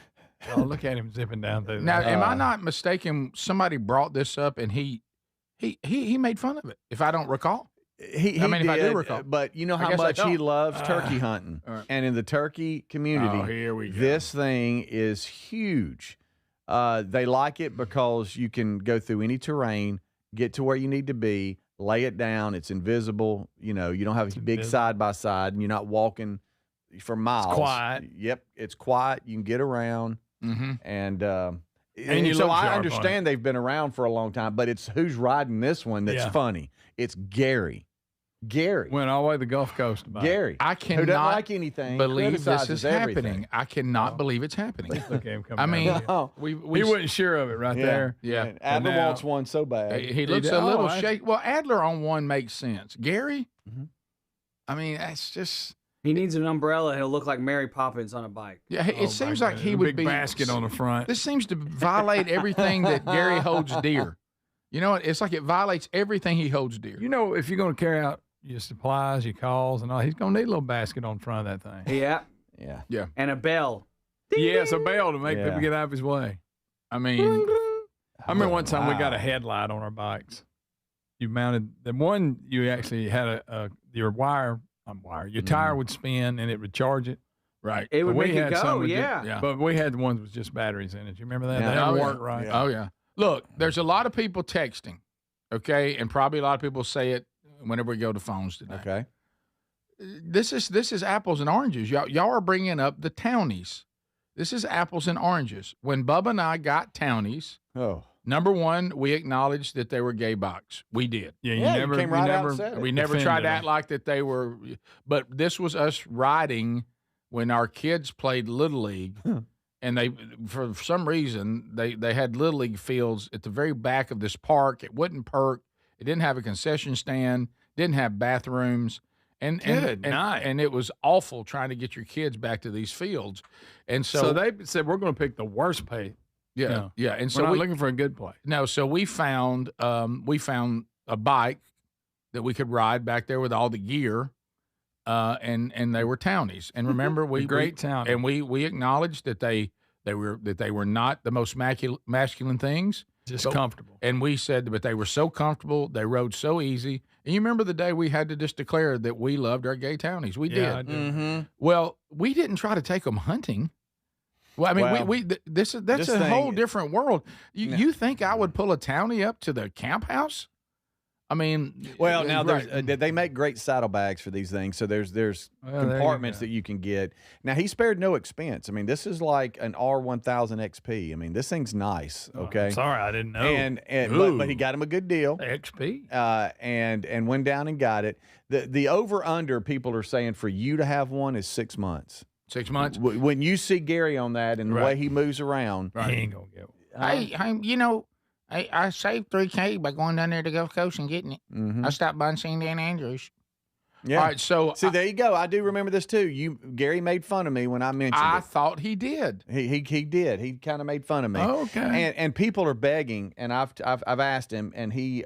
Oh, look at him zipping down through. Now, am I not mistaken? Somebody brought this up, and he made fun of it, if I don't recall. He if I do did, recall. But you know how much he loves turkey hunting. Right. And in the turkey community, here we go. This thing is huge. They like it because you can go through any terrain, get to where you need to be, lay it down. It's invisible. You know, you don't have a big side-by-side, and you're not walking for miles. It's quiet. Yep, it's quiet. You can get around. Mm-hmm. And you so look I sharp understand they've been around for a long time, but it's who's riding this one that's funny. It's Garry. Went all the way to the Gulf Coast. Garry. I who doesn't cannot like anything, believe this criticizes is everything. happening. I cannot believe it's happening. Look at him coming I mean, down we he wasn't sure of it right there. Yeah. And Adler wants one so bad. He looks a little shaky. Well, Adler on one makes sense. Garry, I mean, that's just. He needs an umbrella. He'll look like Mary Poppins on a bike. Yeah, it seems like he would be. Big basket on the front. This seems to violate everything that Garry holds dear. You know, it's like it violates everything he holds dear. You know, if you're going to carry out your supplies, your calls, and all, he's going to need a little basket on front of that thing. Yeah. Yeah. And a bell. Yes, a bell to make people get out of his way. I mean, I remember one time we got a headlight on our bikes. You mounted the one. You actually had your your tire would spin and it would charge it. Right. It would But we make it had go, some with yeah. But we had the ones with just batteries in it. You remember that? Yeah. They didn't Oh, work yeah. right. Oh, yeah. Look, there's a lot of people texting, okay? And probably a lot of people say it whenever we go to phones today. Okay. This is apples and oranges. Y'all are bringing up the townies. This is apples and oranges. When Bubba and I got townies, number one, we acknowledged that they were gay bikes. We did. Yeah, you came right out and said it. We never tried to act like that they were. But this was us riding when our kids played Little League, and they, for some reason, they had Little League fields at the very back of this park. It wouldn't perk. It didn't have a concession stand. Didn't have bathrooms. And it was awful trying to get your kids back to these fields. And so they said, we're going to pick the worst pay. Yeah. And so we're not looking for a good play. No, so we found a bike that we could ride back there with all the gear, and they were townies. And remember, townie. And we acknowledged that they were not the most masculine things, just comfortable. And we said, but they were so comfortable, they rode so easy. And you remember the day we had to just declare that we loved our gay townies. We did. I did. Well, we didn't try to take them hunting. Well, I mean, that's a whole different world. You think I would pull a townie up to the camp house? I mean, well, now they make great saddlebags for these things. So there's compartments that you can get. Now he spared no expense. I mean, this is like an R1000 XP. I mean, this thing's nice. Okay, sorry, I didn't know. And but he got him a good deal. XP. And went down and got it. The over under people are saying for you to have one is 6 months. 6 months. When you see Garry on that and the way he moves around, he ain't gonna get I one. saved $3,000 by going down there to Gulf Coast and getting it. Mm-hmm. I stopped by and seen Dan Andrews. Yeah. All right, so see, there you go. I do remember this too. Garry made fun of me when I mentioned it. I thought he did. He did. He kind of made fun of me. Okay. And people are begging, and I've asked him, and he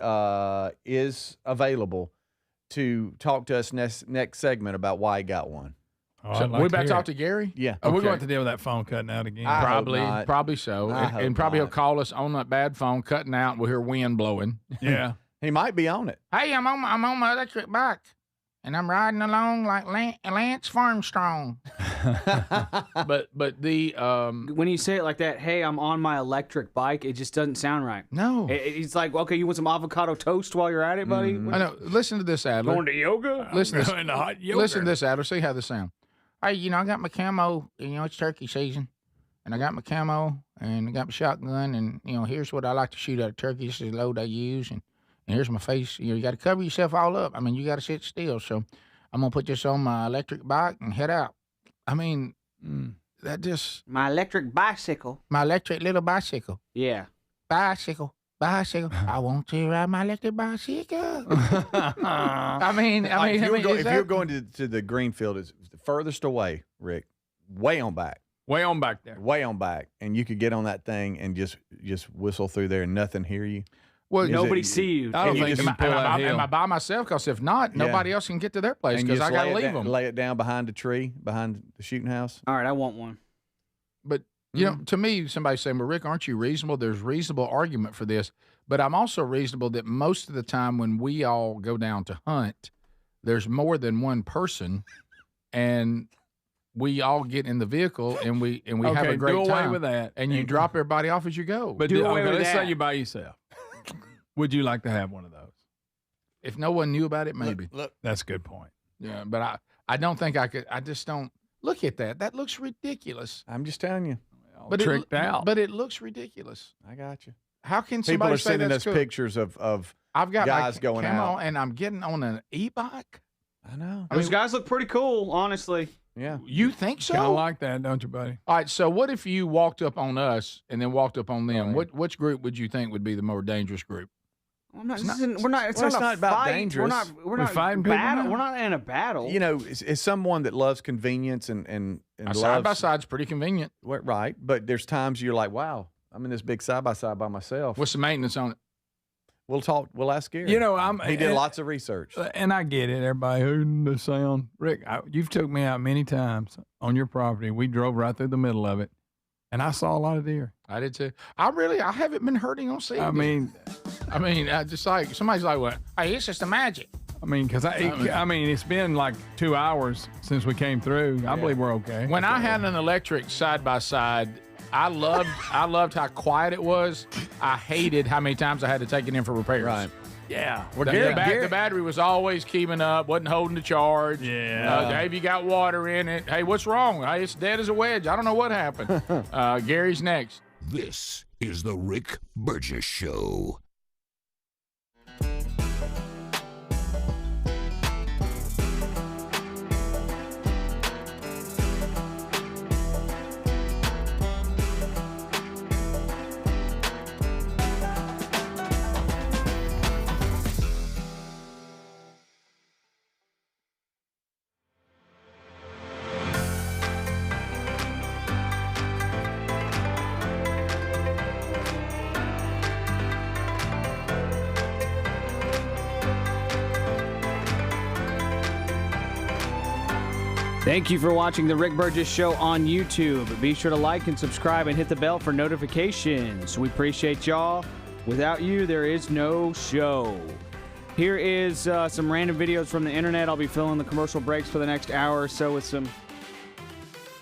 is available to talk to us next segment about why he got one. So we about to talk to Garry? Yeah. We're going to have to deal with that phone cutting out again. Probably so. And probably he'll call us on that bad phone cutting out, and we'll hear wind blowing. Yeah. He might be on it. Hey, I'm on my electric bike, and I'm riding along like Lance Armstrong. but the when you say it like that, hey, I'm on my electric bike, it just doesn't sound right. No. It's like, okay, you want some avocado toast while you're at it, buddy? I know. Listen to this, Adler. Going to yoga? Listen to Going to hot yoga. Listen to this, Adler. See how this sounds. Hey, I got my camo. It's turkey season, and I got my camo, and I got my shotgun, and here's what I like to shoot at a turkey. This is the load I use, and here's my face. You got to cover yourself all up. I mean, you got to sit still. So I'm gonna put this on my electric bike and head out. I mean, that just my electric bicycle. My electric little bicycle. Yeah. bicycle. I want to ride my electric bicycle. I mean, if you're going to the green field, it's the furthest away, Rick, way on back. Way on back there. Way on back. And you could get on that thing and just whistle through there and nothing hear you. Well, nobody see you. I don't think am I by myself? Because if not, nobody else can get to their place because I got to leave them. Lay it down behind a tree, behind the shooting house. All right, I want one. But, you know, to me, somebody saying, well, Rick, aren't you reasonable? There's reasonable argument for this. But I'm also reasonable that most of the time when we all go down to hunt, there's more than one person, and we all get in the vehicle and we have a great time. Do away with that. And you drop everybody off as you go. But let's say you're by yourself. Would you like to have one of those? If no one knew about it, maybe. Look. That's a good point. Yeah, but I don't think I could. I just don't. Look at that. That looks ridiculous. I'm just telling you. But tricked out. But it looks ridiculous. I got you. How can somebody People are say sending that's us cool? pictures of I've got guys my going camo out. and I'm getting on an e-bike. I know. Those guys look pretty cool, honestly. Yeah. You think so? Kind of like that, don't you, buddy? All right. So what if you walked up on us and then walked up on them? Which group would you think would be the more dangerous group? We're not. It's not about fight. dangerous. We're not fighting people battle. now? We're not in a battle. You know, it's someone that loves convenience and loves Side by side's pretty convenient. Right. But there's times you're like, wow, I'm in this big side by side by myself. What's the maintenance on it? We'll talk. We'll ask Garry. You know, he did lots of research, and I get it. Everybody heard the sound. Rick, you've took me out many times on your property. We drove right through the middle of it, and I saw a lot of deer. I did too. I haven't been hurting on seeing. I mean, just like somebody's like, "What? Hey, it's just a magic." I mean, because it's been like 2 hours since we came through. I believe we're okay. When I had an electric side by side, I loved how quiet it was. I hated how many times I had to take it in for repairs. Right. Yeah. The battery was always keeping up, wasn't holding the charge. Yeah. Dave, you got water in it. Hey, what's wrong? Hey, it's dead as a wedge. I don't know what happened. Gary's next. This is the Rick Burgess Show. Thank you for watching the Rick Burgess Show on YouTube. Be sure to like and subscribe and hit the bell for notifications. We appreciate y'all. Without you, there is no show. Here is some random videos from the internet. I'll be filling the commercial breaks for the next hour or so with some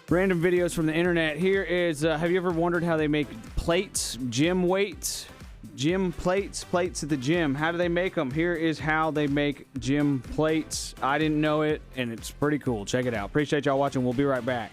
random videos from the internet. Here is, have you ever wondered how they make plates, gym weights? Gym plates at the gym. How do they make them? Here is how they make gym plates. I didn't know it, and it's pretty cool. Check it out. Appreciate y'all watching. We'll be right back.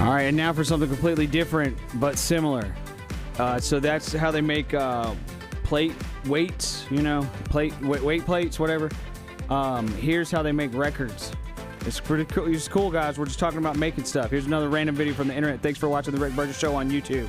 All right, and now for something completely different but similar. So that's how they make plate weights, weight plates, whatever. Here's how they make records. It's pretty cool. It's cool, guys. We're just talking about making stuff. Here's another random video from the internet. Thanks for watching the Rick Burgess Show on YouTube.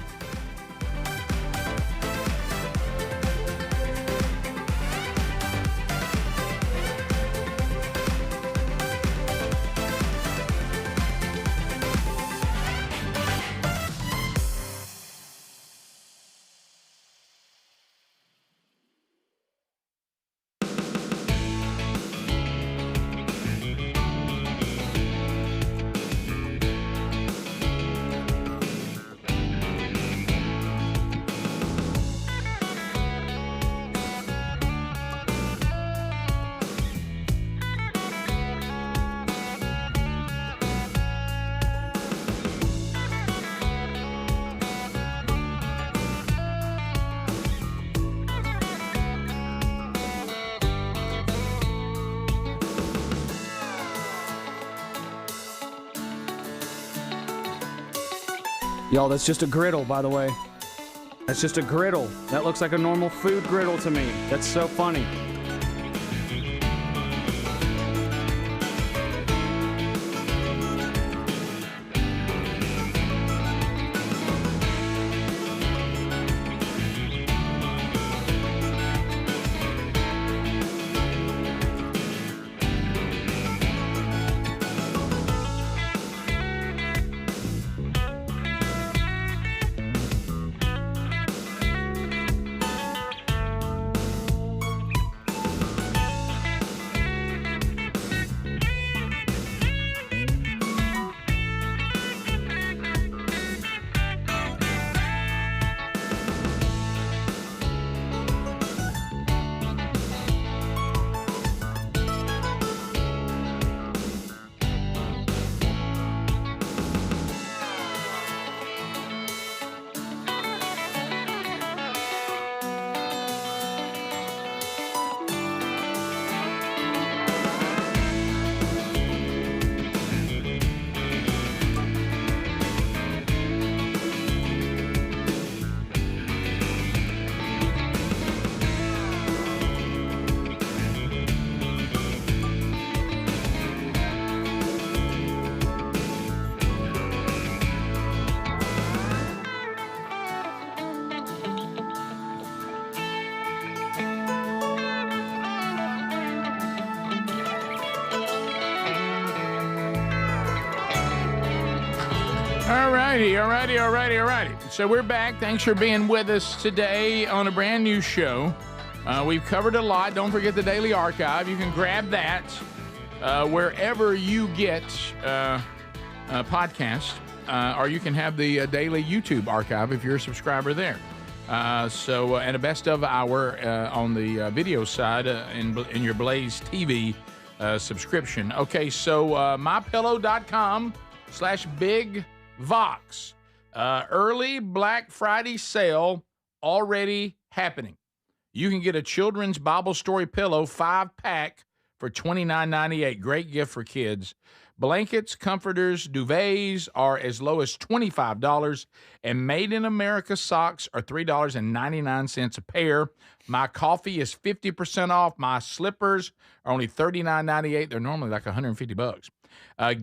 Y'all, that's just a griddle, by the way. That's just a griddle. That looks like a normal food griddle to me. That's so funny. All righty. So we're back. Thanks for being with us today on a brand new show. We've covered a lot. Don't forget the Daily Archive. You can grab that wherever you get podcasts, or you can have the Daily YouTube Archive if you're a subscriber there. And a best of hour on the video side in your Blaze TV subscription. Okay, so mypillow.com/BigVox. Early Black Friday sale already happening. You can get a children's Bible story pillow 5-pack for $29.98. Great gift for kids. Blankets, comforters, duvets are as low as $25, and Made in America socks are $3.99 a pair. My coffee is 50% off. My slippers are only $39.98. They're normally like $150.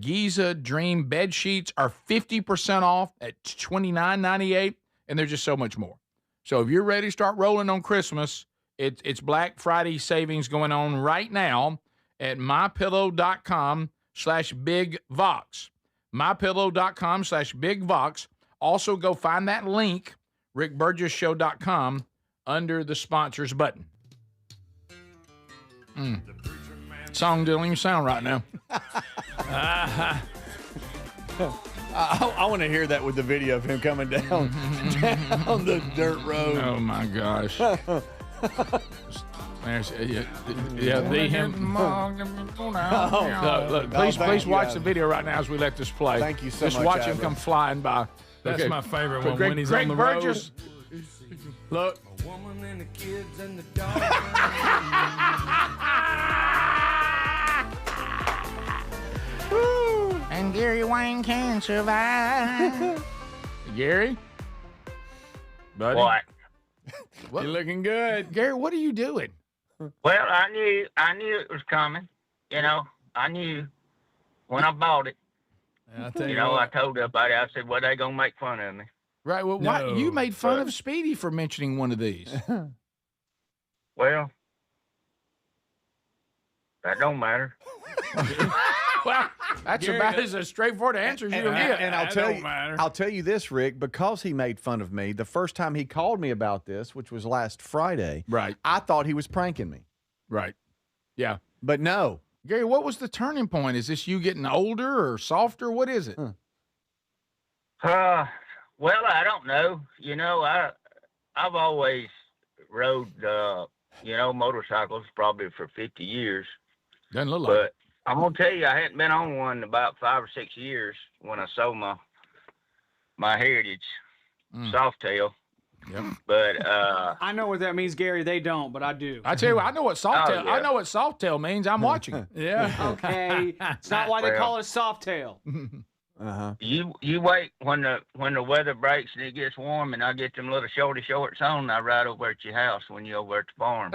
Giza Dream bed sheets are 50% off at $29.98, and there's just so much more. So if you're ready to start rolling on Christmas, it's Black Friday savings going on right now at mypillow.com/BigVox. mypillow.com/BigVox. Also go find that link, rickburgessshow.com, under the sponsors button. Song doesn't even sound right now. I want to hear that with the video of him coming down the dirt road. Oh my gosh. Please watch the video right now as we let this play. Thank you so much. Just watch him come flying by. That's my favorite one when he's on the Burgess. road. Look. A woman and the kids and the dog. And Gary Wayne can survive. Gary? Buddy? What? You're looking good. Gary, what are you doing? Well, I knew it was coming. You know, I knew when I bought it. I told everybody, I said, well, they going to make fun of me. Right. Well, why you made fun of Speedy for mentioning one of these? Well, that don't matter. Well, that's Gary, about as a straightforward answer as you'll get. And I'll tell you this, Rick, because he made fun of me, the first time he called me about this, which was last Friday, right, I thought he was pranking me. Right. Yeah. But no. Gary, what was the turning point? Is this you getting older or softer? What is it? Well, I don't know. You know, I've always rode, motorcycles probably for 50 years. Doesn't look like it. I'm going to tell you, I hadn't been on one in about 5 or 6 years when I sold my Heritage Softail. Yep. But I know what that means, Gary. They don't, but I do. I tell you what, I know what Softail. Oh, yeah. I know what Softail means. I'm watching it. Yeah. Okay. It's not why they call it a Softail. You wait when the weather breaks and it gets warm, and I get them little shorty shorts on, and I ride over at your house when you're over at the farm.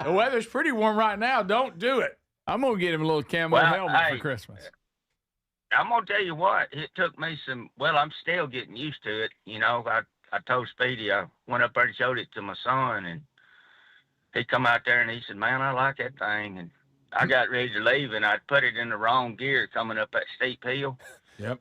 The weather's pretty warm right now. Don't do it. I'm gonna get him a little camo helmet for Christmas. I'm gonna tell you what. It took me some. Well, I'm still getting used to it. You know, I told Speedy I went up there and showed it to my son, and he come out there and he said, "Man, I like that thing." And I got ready to leave, and I put it in the wrong gear coming up that steep hill. Yep.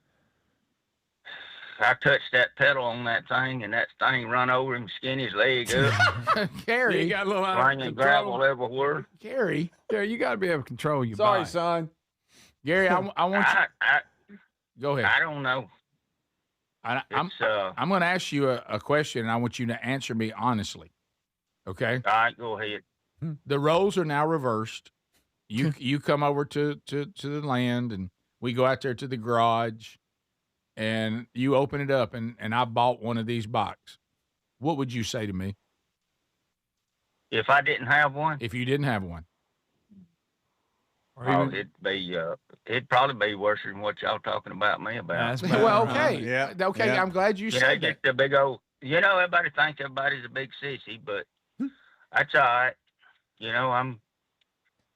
I touched that pedal on that thing, and that thing run over him, skinned his leg up. Gary, you got a little out of control. Gravel everywhere. Gary, you got to be able to control your Sorry, bike. son. Gary, I want you. Go ahead. I don't know. I'm going to ask you a question, and I want you to answer me honestly. Okay? All right, go ahead. The roles are now reversed. You come over to the land, and we go out there to the garage, and you open it up, and I bought one of these bikes. What would you say to me? If I didn't have one? If you didn't have one. It'd probably be worse than what y'all talking about me about. Well, okay. Yeah. Okay, Yeah. I'm glad you said that. Just the big old, everybody thinks everybody's a big sissy, but that's all right.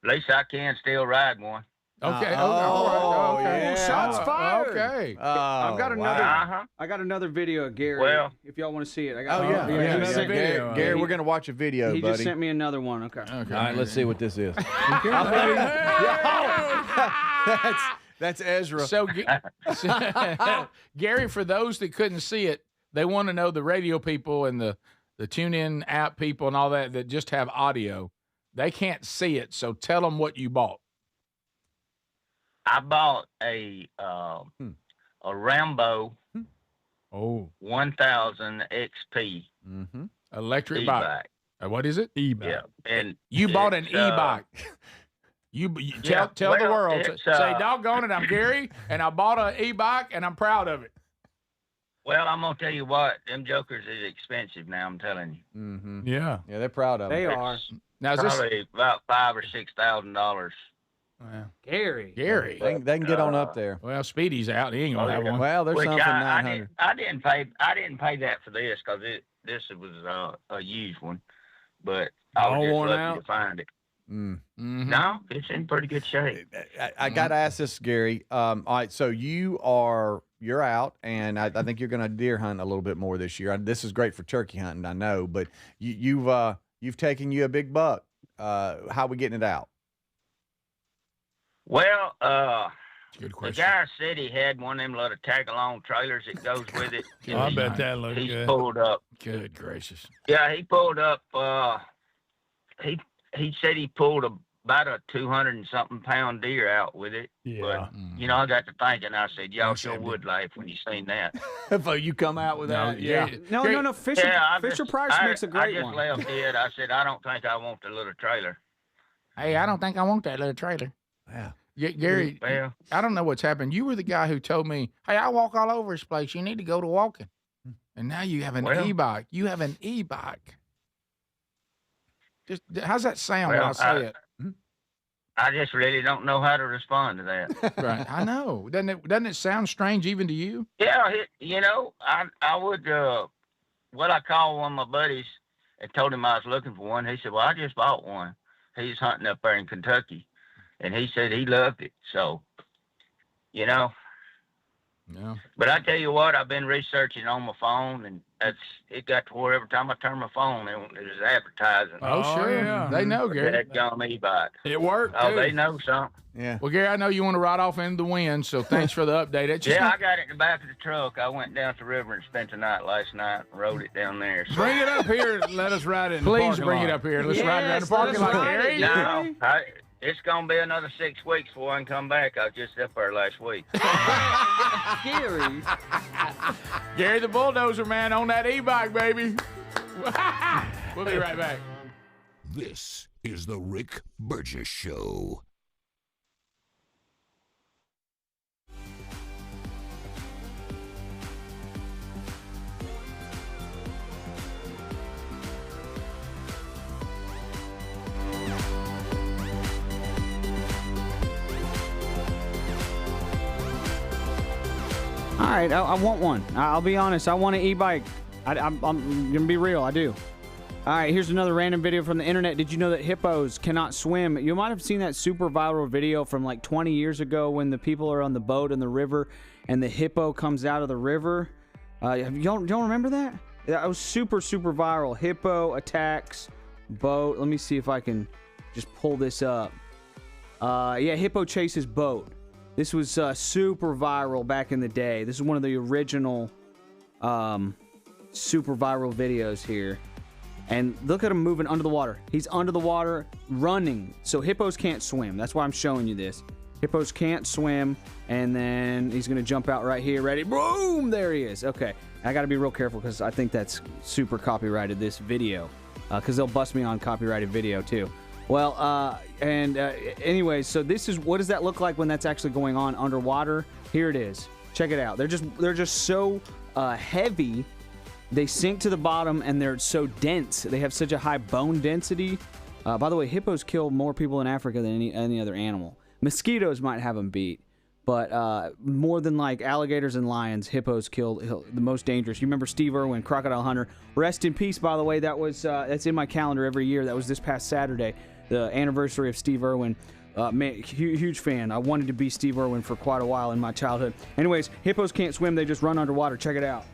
At least I can still ride one. Okay. All right. Okay. Shots fired. Okay. I've got another. Uh-huh. I got another video of Gary. Well, if y'all want to see it, Gary, we're gonna watch a video, he buddy. just sent me another one. Okay. All right, let's see what this is. That's Ezra. So, Gary, for those that couldn't see it, they want to know the radio people and the TuneIn app people and all that just have audio. They can't see it, so tell them what you bought. I bought a Rambo 1000 XP electric e-bike. What is it? E-bike. Yeah, and you bought an e-bike. You tell the world. Say, doggone it, I'm Gary, and I bought an e-bike, and I'm proud of it. Well, I'm gonna tell you what, them jokers is expensive now. I'm telling you. Mm-hmm. Yeah, they're proud of it. They are. Now is probably about $5,000 or $6,000. Wow. Gary. They can get on up there. Well, Speedy's out. He ain't gonna have one. Well, there's something 900. I didn't pay that for this because this was a used one, but I was just lucky to find it. Mm-hmm. No, it's in pretty good shape. I got to ask this, Gary. All right, so you're out, and I think you're going to deer hunt a little bit more this year. This is great for turkey hunting, I know, but you've taken you a big buck. How we getting it out? Well, good the question. guy said he had one of them little tag-along trailers that goes with it. I bet that looks He's good. pulled up. Good gracious. Yeah, he pulled up. He said he pulled about a 200 and something pound deer out with it. Yeah. But I got to thinking. I said, y'all sure would laugh when you seen that. If you come out with that, yeah. No. Fisher Price makes a great one. I just left it. I said, I don't think I want the little trailer. Hey, I don't think I want that little trailer. Yeah. Gary, well, I don't know what's happened. You were the guy who told me, hey, I walk all over this place. You need to go to walking. And now you have an e-bike. You have an e-bike. Just how's that sound when I say it? I just really don't know how to respond to that. Right. I know. Doesn't it sound strange even to you? Yeah, I would, I called one of my buddies and told him I was looking for one. He said, well, I just bought one. He's hunting up there in Kentucky. And he said he loved it. So, Yeah. But I tell you what, I've been researching on my phone, and it got to where every time I turn my phone, it was advertising. Oh, sure. Yeah. They know, Gary. That gum e-bike. It worked. Oh, too. they know something. Yeah. Well, Gary, I know you want to ride off into the wind, so thanks for the update. I got it in the back of the truck. I went down to the river and spent the night last night and rode it down there. So. Bring it up here and let us ride it in the Please parking bring lot. it up here. Let's ride around the parking lot, Gary. No, it's going to be another 6 weeks before I can come back. I was just up there last week. Gary. Gary the Bulldozer, man, on that e-bike, baby. We'll be right back. This is the Rick Burgess Show. All right, I want one. I'll be honest. I want an e-bike. I'm going to be real. I do. All right, here's another random video from the internet. Did you know that hippos cannot swim? You might have seen that super viral video from like 20 years ago when the people are on the boat in the river and the hippo comes out of the river. Don't remember that? That was super, super viral. Hippo attacks boat. Let me see if I can just pull this up. Yeah, hippo chases boat. This was super viral back in the day. This is one of the original super viral videos here. And look at him moving under the water. He's under the water running. So hippos can't swim. That's why I'm showing you this. Hippos can't swim. And then he's going to jump out right here. Ready? Boom! There he is. Okay. I got to be real careful because I think that's super copyrighted, this video. Because they'll bust me on copyrighted video too. Well, anyways, so this is, what does that look like when that's actually going on underwater? Here it is. Check it out. They're just so heavy. They sink to the bottom and they're so dense. They have such a high bone density. By the way, hippos kill more people in Africa than any other animal. Mosquitoes might have them beat, but more than like alligators and lions, hippos kill the most dangerous. You remember Steve Irwin, crocodile hunter? Rest in peace, by the way. That's in my calendar every year. That was this past Saturday, the anniversary of Steve Irwin. Man, huge fan. I wanted to be Steve Irwin for quite a while in my childhood. Anyways, hippos can't swim. They just run underwater. Check it out.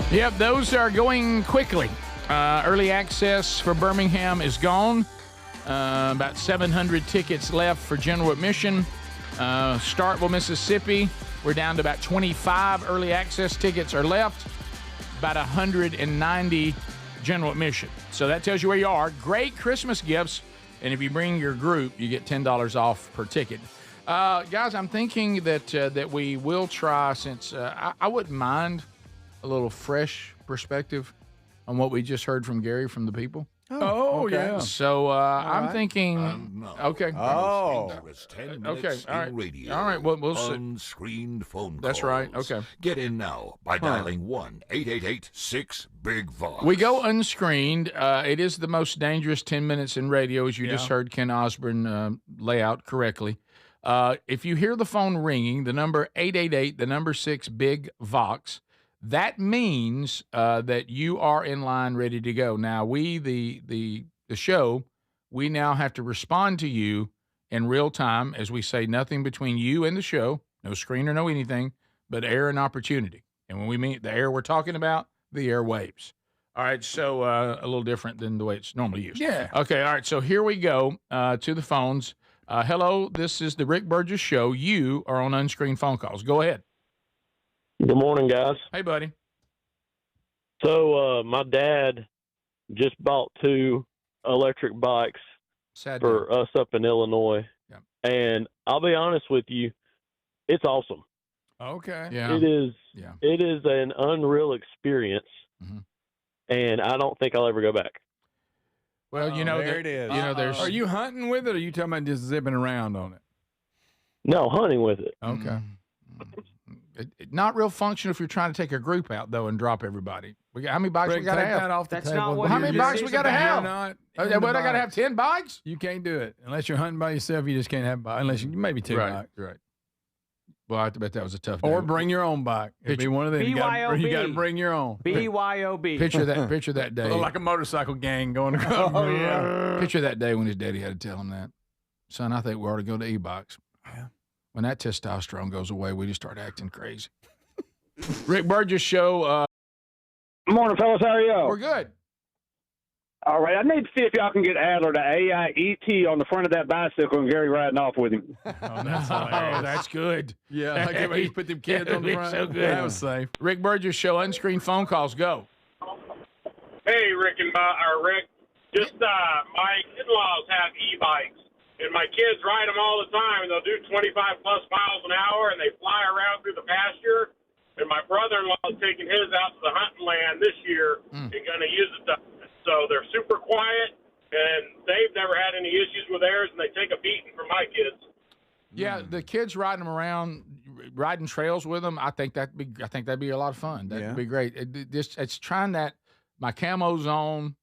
Yep, those are going quickly. Early access for Birmingham is gone. About 700 tickets left for general admission. Starkville, Mississippi, we're down to about 25 early access tickets are left. About 190 general admission. So that tells you where you are. Great Christmas gifts. And if you bring your group, you get $10 off per ticket. Guys, I'm thinking that we will try, since I wouldn't mind a little fresh perspective on what we just heard from Garry from the people. Oh, okay. Yeah. So I'm thinking. Okay. Oh. Okay. All right. Radio. All right. We'll see. Unscreened phone calls. That's right. Okay. Get in now by dialing 1-888-6-BIG-VOX. We go unscreened. It is the most dangerous 10 minutes in radio, as you just heard Ken Osborne lay out correctly. If you hear the phone ringing, the number 888, the number 6-BIG-VOX, that means that you are in line ready to go. Now, we, the show, we now have to respond to you in real time, as we say, nothing between you and the show, no screen or no anything, but air and opportunity. And when we mean the air we're talking about, the airwaves. All right, so a little different than the way it's normally used. Yeah. Okay, all right, so here we go to the phones. Hello, this is the Rick Burgess Show. You are on unscreened phone calls. Go ahead. Good morning, guys. Hey, buddy. So my dad just bought 2 electric bikes for us up in Illinois. Yeah. And I'll be honest with you, it's awesome. Okay. Yeah. It is. Yeah. It is an unreal experience, and I don't think I'll ever go back. Well, there it is. There's. Are you hunting with it, or are you talking about just zipping around on it? No, hunting with it. Okay. Not real functional if you're trying to take a group out, though, and drop everybody. How many bikes we got to have? That off the That's table. not what How many bikes we got to have? I got to have 10 bikes? You can't do it. Unless you're hunting by yourself, you just can't have bikes. Unless you maybe 2 bikes. Right. Well, I have to bet that was a tough day. Or bring your own bike. It'd be one of them. You got to bring your own. BYOB. Picture that day. Like a motorcycle gang going across. Oh, yeah. Picture that day when his daddy had to tell him that. Son, I think we ought to go to e-bikes. Yeah. When that testosterone goes away, we just start acting crazy. Rick Burgess Show. Good morning, fellas. How are you? We're good. All right. I need to see if y'all can get Adler to AIET on the front of that bicycle and Garry riding off with him. That's good. Yeah, I like you put them kids on the front. So good. That was safe. Rick Burgess Show, unscreened phone calls. Go. Hey, Rick and Rick. Just my in-laws have e-bikes, and my kids ride them all the time, and they'll do 25+ miles an hour, and they fly around through the pasture. And my brother-in-law is taking his out to the hunting land this year and going to use it. So they're super quiet, and they've never had any issues with theirs, and they take a beating from my kids. Yeah, the kids riding them around, riding trails with them. I think that'd be a lot of fun. That'd be great. It's trying that. My camo's on.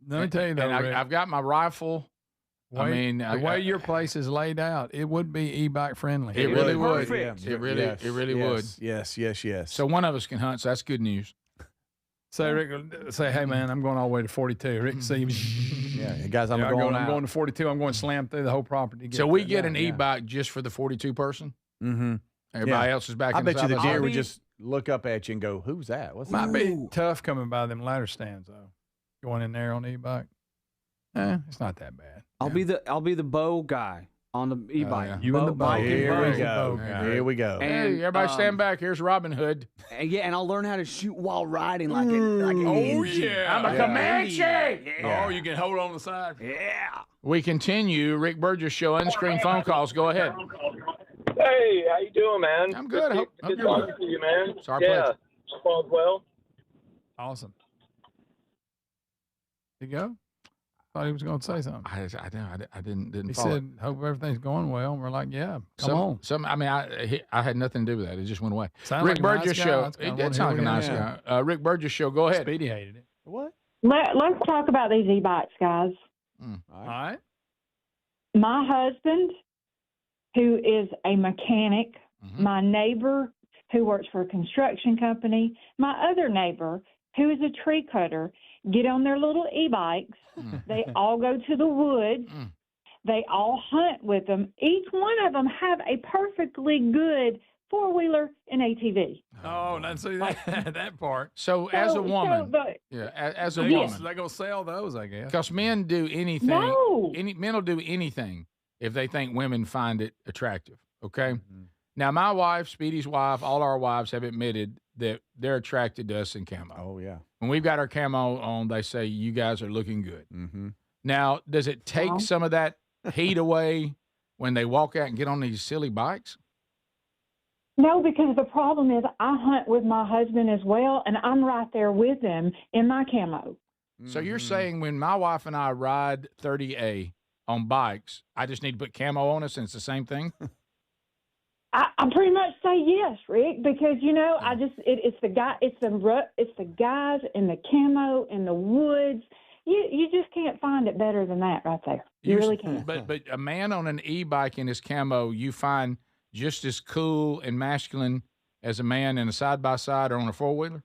Let me tell you that. I've got my rifle. The way your place is laid out, it would be e-bike friendly. It really would. Perfect. It really would. Yes. So one of us can hunt, so that's good news. Say, Rick, hey, man, I'm going all the way to 42. Rick, say, guys, I'm going to 42. I'm going to slam through the whole property. So we get an e-bike just for the 42 person? Mm-hmm. Everybody else is back I in the bet you the side deer by would side. just look up at you and go, who's that? What's Might that? be tough coming by them ladder stands, though. Going in there on the e-bike. It's not that bad. I'll be the bow guy on the e-bike. You and the bow. Here we go. Here we go. Hey, everybody stand back. Here's Robin Hood. And I'll learn how to shoot while riding like an Indian. I'm a Comanche. Oh, you can hold on the side. Yeah. We continue. Rick Burgess Show, unscreened phone calls. Go ahead. Hey, how you doing, man? I'm good. Good talking to you, man. It's our pleasure. All's well. Awesome. You go? Thought he was going to say something. I didn't. He follow said, "Hope everything's going well." And we're like, "Yeah, come on." I had nothing to do with that. It just went away. Sound Rick like a Burgess nice Show. guy. It did sound like a nice guy. Rick Burgess Show. Go ahead. Speedy hated it. What? Let's talk about these e-bikes, guys. All right. My husband, who is a mechanic, my neighbor who works for a construction company, my other neighbor who is a tree cutter, get on their little e-bikes. They all go to the woods. They all hunt with them. Each one of them have a perfectly good four-wheeler and ATV. Oh, now see that part. So as a woman, as a woman, they're gonna sell those, I guess. Because men do anything. No. Men will do anything if they think women find it attractive. Okay. Now, my wife, Speedy's wife, all our wives have admitted that they're attracted to us in camo. Oh yeah. When we've got our camo on, they say you guys are looking good. Mm-hmm. Now, does it take some of that heat away when they walk out and get on these silly bikes? No, because the problem is I hunt with my husband as well, and I'm right there with them in my camo. So you're saying when my wife and I ride 30A on bikes, I just need to put camo on us and it's the same thing? I pretty much say yes, Rick, because it's the guys in the camo in the woods. You just can't find it better than that right there. You really can't. But a man on an e-bike in his camo, you find just as cool and masculine as a man in a side-by-side or on a four-wheeler?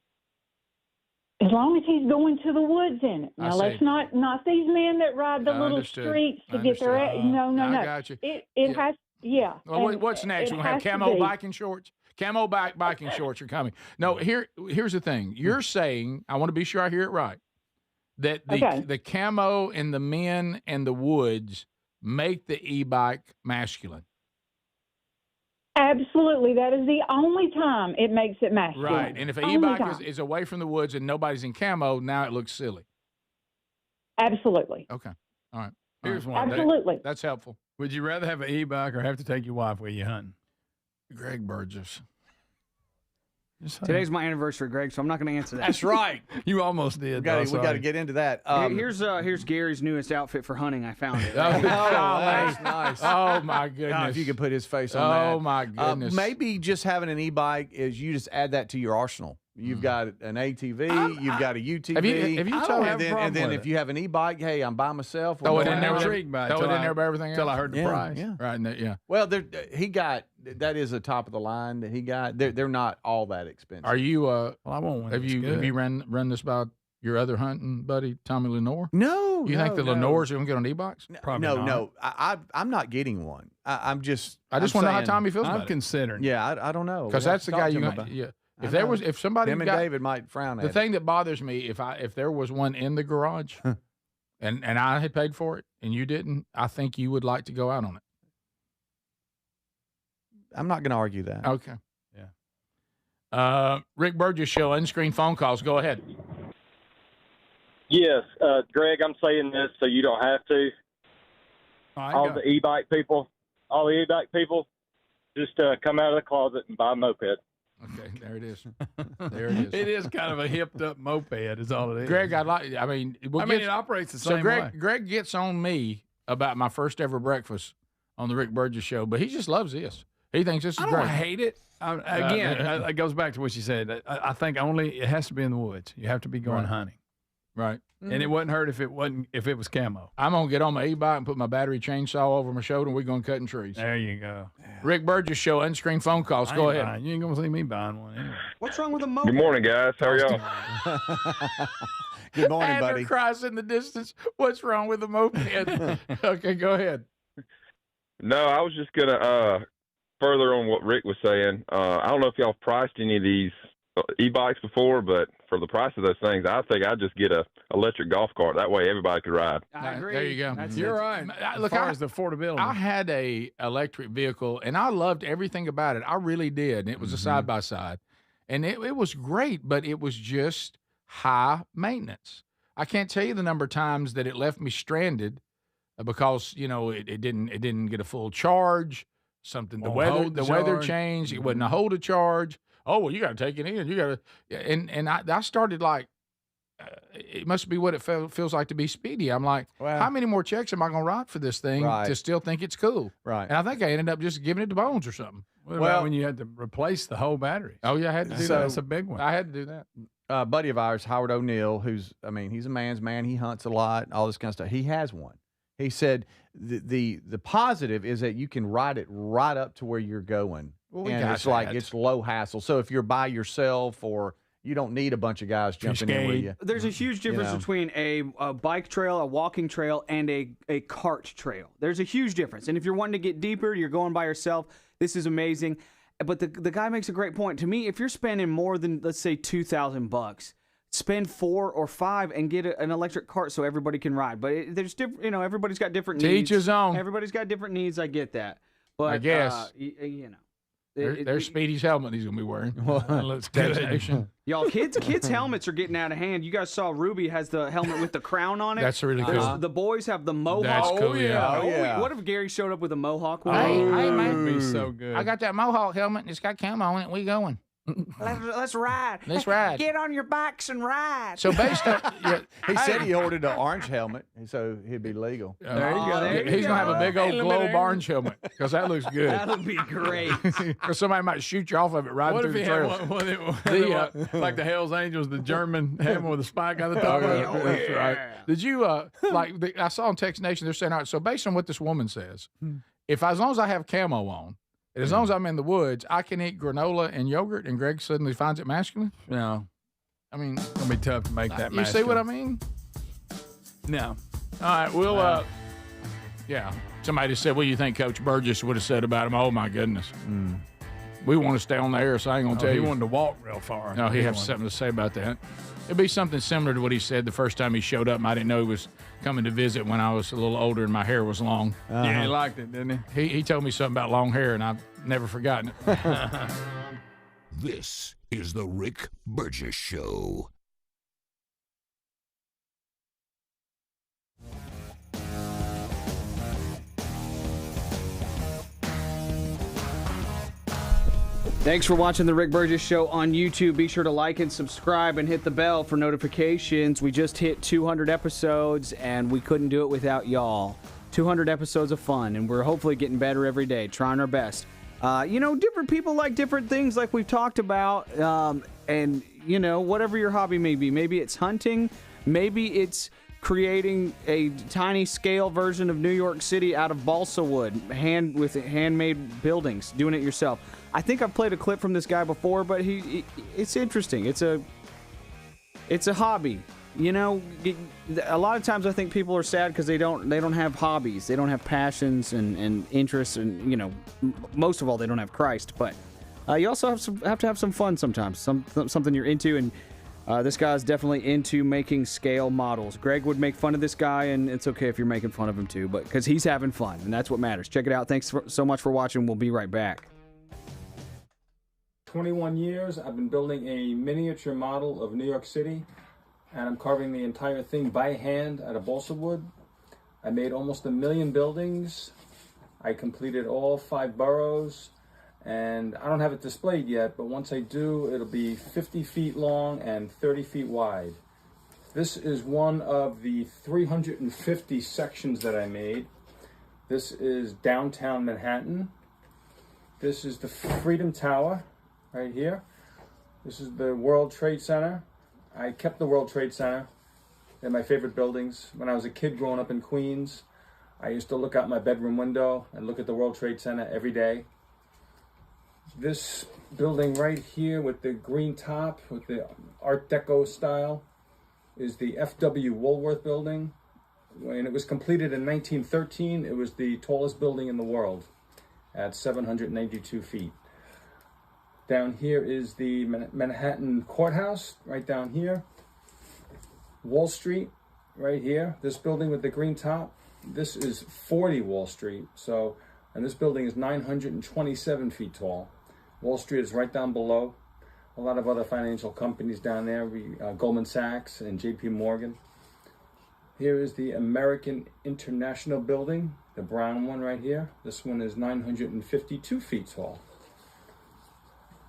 As long as he's going to the woods in it. Now, let's not these men that ride the little streets to get their no. I got you. It has, yeah. Well, what's next? We'll have camo biking shorts? Camo biking shorts are coming. No, here's the thing. You're saying, I want to be sure I hear it right, that the camo and the men and the woods make the e-bike masculine. Absolutely. That is the only time it makes it masculine. Right. And if an e-bike is away from the woods and nobody's in camo, now it looks silly. Absolutely. Okay. All right. Here's one. Absolutely. That's helpful. Would you rather have an e-bike or have to take your wife with you hunting? Greg Burgess. Today's my anniversary, Greg, so I'm not going to answer that. That's right. You almost did. We got to get into that. Here's Gary's newest outfit for hunting. I found it. That's nice. Oh, my goodness. If you could put his face on that. Oh, my goodness. Maybe just having an e-bike is you just add that to your arsenal. You've got an ATV, you've got a UTV. Have you told me? And then if you have an e-bike, hey, I'm by myself. Throw it in there. Intrigued by it. Throw it in there by everything else. Until I heard the price. Yeah. Right. Yeah. Well, that is a top of the line that he got. They're not all that expensive. Are you? Well, I won't win. Have you run this by your other hunting buddy, Tommy Lenore? No. You think the Lenores are going to get on e-bikes? Probably not. No. I'm not getting one. I just want to know how Tommy feels about it. I'm considering. Yeah, I don't know. Because that's the guy you. Yeah. If somebody him and David might frown at the thing that bothers me, if there was one in the garage, and I had paid for it and you didn't, I think you would like to go out on it. I'm not going to argue that. Okay. Yeah. Rick Burgess Show, unscreened phone calls. Go ahead. Yes, Greg, I'm saying this so you don't have to. All the e-bike people, just come out of the closet and buy a moped. Okay, there it is. There it is. It is kind of a hipped up moped, is all it is. Greg, it operates the same way. Greg gets on me about my first ever breakfast on the Rick Burgess Show, but he just loves this. He thinks this is great. I don't hate it. Again, it goes back to what you said. I think it has to be in the woods. You have to be going hunting. Right. And it wouldn't hurt if it was camo. I'm gonna get on my e-bike and put my battery chainsaw over my shoulder, and we're gonna cutting trees. There you go. Rick Burgess Show, unscreened phone calls. Go ahead. You ain't gonna see me buying one anyway. What's wrong with a moped? Good morning, guys. How are y'all? Good morning, Adler buddy. cries in the distance. What's wrong with the moped? Okay, go ahead. No, I was just gonna further on what Rick was saying. I don't know if y'all priced any of these e-bikes before, but for the price of those things, I think I'd just get a electric golf cart. That way everybody could ride. I agree. There you go. You're right. As far as the affordability. I had a electric vehicle, and I loved everything about it. I really did. And it was a side-by-side. And it was great, but it was just high maintenance. I can't tell you the number of times that it left me stranded because, it didn't get a full charge. The weather changed. It wasn't a hold a charge. Oh, well, you got to take it in. You got to, and I started like, it must be what it feels like to be Speedy. I'm like, how many more checks am I going to write for this thing to still think it's cool? Right. And I think I ended up just giving it to Bones or something. What about when you had to replace the whole battery? Oh, yeah, I had to do that. That's a big one. I had to do that. A buddy of ours, Howard O'Neill, he's a man's man. He hunts a lot, all this kind of stuff. He has one. He said the positive is that you can ride it right up to where you're going. And it's like it's low hassle. So if you're by yourself or you don't need a bunch of guys jumping in with you. There's a huge difference between a bike trail, a walking trail, and a cart trail. There's a huge difference. And if you're wanting to get deeper, you're going by yourself, this is amazing. But the guy makes a great point. To me, if you're spending more than, let's say, $2,000, spend $4 or $5 and get an electric cart so everybody can ride. But there's different, everybody's got different needs. Teach his own. Everybody's got different needs. I get that. But I guess. There's Speedy's helmet he's going to be wearing. Y'all, kids' helmets are getting out of hand. You guys saw Ruby has the helmet with the crown on it. That's really cool. The boys have the mohawk. That's cool, yeah. What if Gary showed up with a mohawk? Hey, man. That'd be so good. I got that mohawk helmet, and it's got camo on it. We going. Let's ride. Let's ride. Get on your bikes and ride. So based on... He said he ordered an orange helmet, so he'd be legal. There you go. He's going to have a big old globe orange helmet, because that looks good. That'll be great. Because somebody might shoot you off of it riding through the trails. Like the Hells Angels, the German helmet with a spike on the top of it. That's right. Did you, I saw on Text Nation, they're saying, all right, so based on what this woman says, as long as I have camo on, and as long as I'm in the woods, I can eat granola and yogurt, and Greg suddenly finds it masculine? No. I mean, it's going to be tough to make that you masculine. see what I mean? No. All right, we'll, yeah. Somebody said, what do you think Coach Burgess would have said about him? Oh, my goodness. We want to stay on the air, so I ain't going to tell you. He wanted to walk real far. No, he has something to say about that. It'd be something similar to what he said the first time he showed up, and I didn't know he was coming to visit when I was a little older and my hair was long. Yeah, he liked it, didn't he? He told me something about long hair, and I've never forgotten it. This is the Rick Burgess Show. Thanks for watching the Rick Burgess Show on YouTube. Be sure to like and subscribe and hit the bell for notifications. We just hit 200 episodes, and we couldn't do it without y'all. 200 episodes of fun, and we're hopefully getting better every day, trying our best. Different people like different things like we've talked about, and, whatever your hobby may be. Maybe it's hunting. Maybe it's creating a tiny scale version of New York City out of balsa wood, with handmade buildings, doing it yourself. I think I've played a clip from this guy before, but it's interesting. It's a hobby. A lot of times I think people are sad because they don't have hobbies. They don't have passions and interests, and most of all, they don't have Christ. But you also have to have some fun sometimes, something you're into, and this guy's definitely into making scale models. Greg would make fun of this guy, and it's okay if you're making fun of him too, but because he's having fun, and that's what matters. Check it out. Thanks so much for watching. We'll be right back. 21 years, I've been building a miniature model of New York City, and I'm carving the entire thing by hand out of balsa wood. I made almost 1 million buildings. I completed all 5 boroughs, and I don't have it displayed yet, but once I do, it'll be 50 feet long and 30 feet wide. This is one of the 350 sections that I made. This is downtown Manhattan. This is the Freedom Tower right here. This is the World Trade Center. I kept the World Trade Center. They're my favorite buildings. When I was a kid growing up in Queens, I used to look out my bedroom window and look at the World Trade Center every day. This building right here with the green top, with the Art Deco style, is the F.W. Woolworth building. When it was completed in 1913, it was the tallest building in the world at 792 feet. Down here is the Manhattan Courthouse, right down here. Wall Street, right here. This building with the green top, this is 40 Wall Street. And this building is 927 feet tall. Wall Street is right down below. A lot of other financial companies down there, Goldman Sachs and JP Morgan. Here is the American International Building, the brown one right here. This one is 952 feet tall.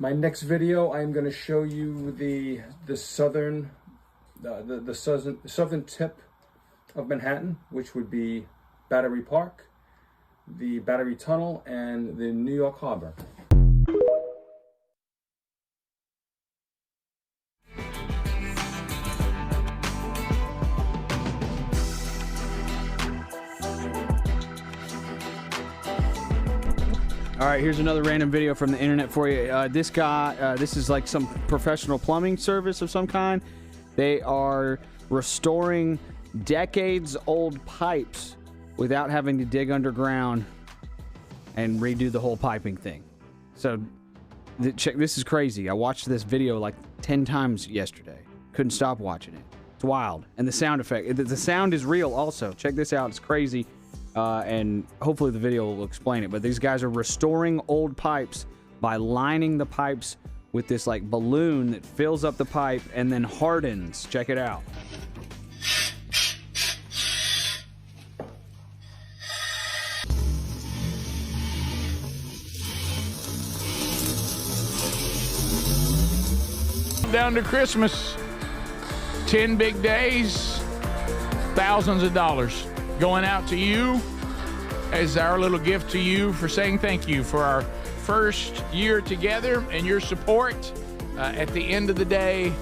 My next video, I'm going to show you the southern tip of Manhattan, which would be Battery Park, the Battery Tunnel, and the New York Harbor. All right, here's another random video from the internet for you. This guy, this is like some professional plumbing service of some kind. They are restoring decades-old pipes without having to dig underground and redo the whole piping thing. So Check, this is crazy. I watched this video like 10 times yesterday. Couldn't stop watching it. It's wild. And the sound effect. The sound is real also. Check this out. It's crazy. And hopefully the video will explain it. But these guys are restoring old pipes by lining the pipes with this like balloon that fills up the pipe and then hardens. Check it out. Down to Christmas, 10 big days, thousands of dollars going out to you as our little gift to you for saying thank you for our first year together and your support. At the end of the day,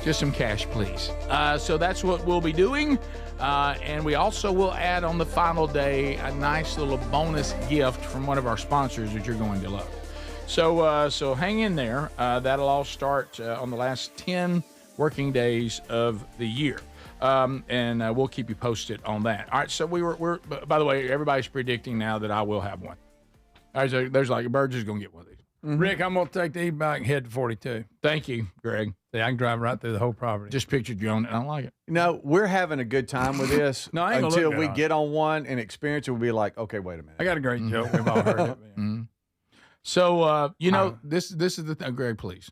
just some cash, please. So that's what we'll be doing. And we also will add on the final day a nice little bonus gift from one of our sponsors that you're going to love. So hang in there. That'll all start on the last 10 working days of the year. And we'll keep you posted on that. All right, so we're by the way, everybody's predicting now that I will have one. All right, so there's like Burgess is going to get one of these. Mm-hmm. Rick, I'm going to take the e-bike and head to 42. Thank you, Greg. See, I can drive right through the whole property. Just pictured you on it. I don't like it. No, we're having a good time with this No, I ain't gonna until look we good on get on one and experience it. We'll be like, okay, wait a minute. I got a great joke. We've all heard it. Mm-hmm. So this is the Greg, please.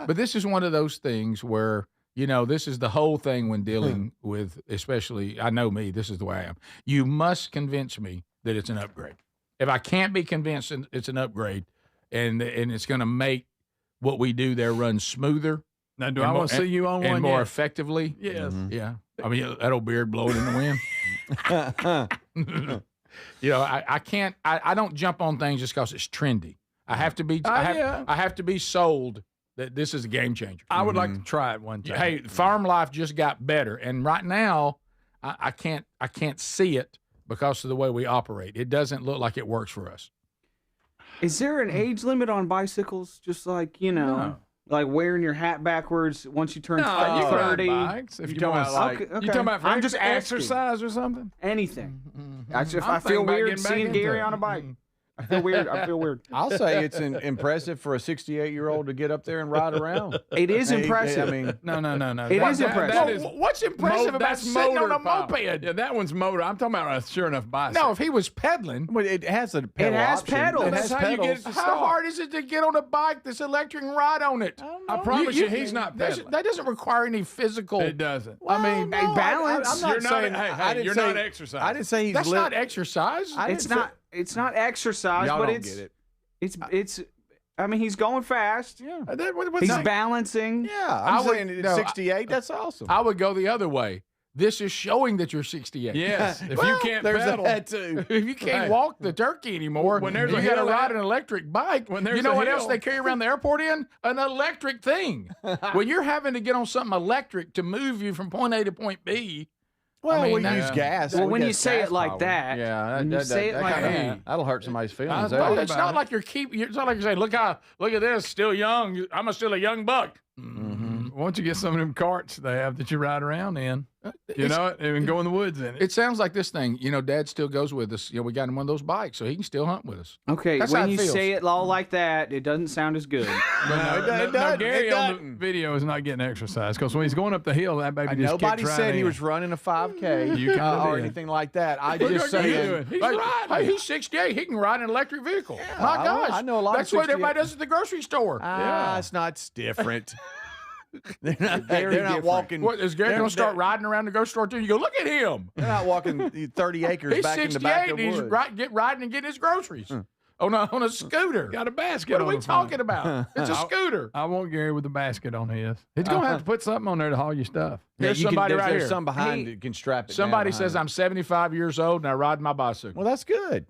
This is one of those things where this is the whole thing when dealing with, especially I know me. This is the way I am. You must convince me that it's an upgrade. If I can't be convinced it's an upgrade, and it's going to make what we do there run smoother. Now, do I want to see you on one and more effectively? Yes. Mm-hmm. Yeah. I mean, that old beard blowing in the wind. I can't. I don't jump on things just because it's trendy. I have to be. I have to be sold that this is a game changer. I would like to try it one time. Hey, farm life just got better, and right now, I can't see it because of the way we operate. It doesn't look like it works for us. Is there an age limit on bicycles? Just like No. like wearing your hat backwards once you turn You can 30. ride bikes if you talking want. about, like- You talking about for I'm just exercise or something? Anything. Actually, if I'm I feel thinking about weird getting back seeing into Garry it. on a bike. I feel weird. I'll say it's impressive for a 68-year-old to get up there and ride around. It is impressive. I mean, No. It is impressive. That is, What's impressive about sitting on a moped? Yeah, that one's motor. I'm talking about a sure enough bicycle. No, if he was pedaling. Well, it has a pedal has option. pedals. It That's has how you pedals. get it to How start. hard is it to get on a bike that's electric and ride on it? I promise you, he's not pedaling. That doesn't require any physical. It doesn't. I mean, balance. I'm not You're not- saying. hey, I didn't you're say, not exercising. I didn't say he's that's not exercise. It's not exercise, Y'all but don't it's get it. it's. I mean, he's going fast. Yeah. He's balancing. Yeah, I I'm would- saying no, it's 68. That's awesome. I would go the other way. This is showing that you're 68. Yes. If Well, you can't there's pedal, that too. If you can't Hey. walk the turkey anymore, When there's you a got to hill ride out- an electric bike. when there's you know a what else hill- they carry around the airport in? An electric thing. When you're having to get on something electric to move you from point A to point B. Well, I mean, we that's- use gas. Well, We when got you say gas it like power. that, Yeah, when you say it like kinda- that, that'll hurt somebody's feelings. I- there. It's not like it's not like you're saying, look at this, still young. I'm still a young buck. why don't you get some of them carts they have that you ride around in? You know it, and go in the woods in it. It sounds like this thing. Dad still goes with us. We got him one of those bikes, so he can still hunt with us. okay, That's how when it you feels. say it all like that, it doesn't sound as good. No, Gary on the video is not getting exercise because when he's going up the hill, that baby just Nobody kicks right said he in. was running a 5K You kinda or did. anything like that. I Look just what you're saying. doing. He's Hey, riding. hey, he's 68. He can ride an electric vehicle. My I- gosh. I know a lot of That's what 68 everybody does at the grocery store. It's not different. They're not different. walking. What, is Gary going to start riding around the grocery store too? You go, look at him. They're not walking 30 acres He's back in the 68 back of and he's woods. riding and getting his groceries on a scooter. Got a basket What are on we the front. talking about? It's a scooter. I want Gary with a basket on his. He's going to have to put something on there to haul your stuff. There's you can- somebody right there's here. some behind Hey, that can strap it. Somebody down says behind I'm 75 years old and I ride my bicycle. Well, that's good.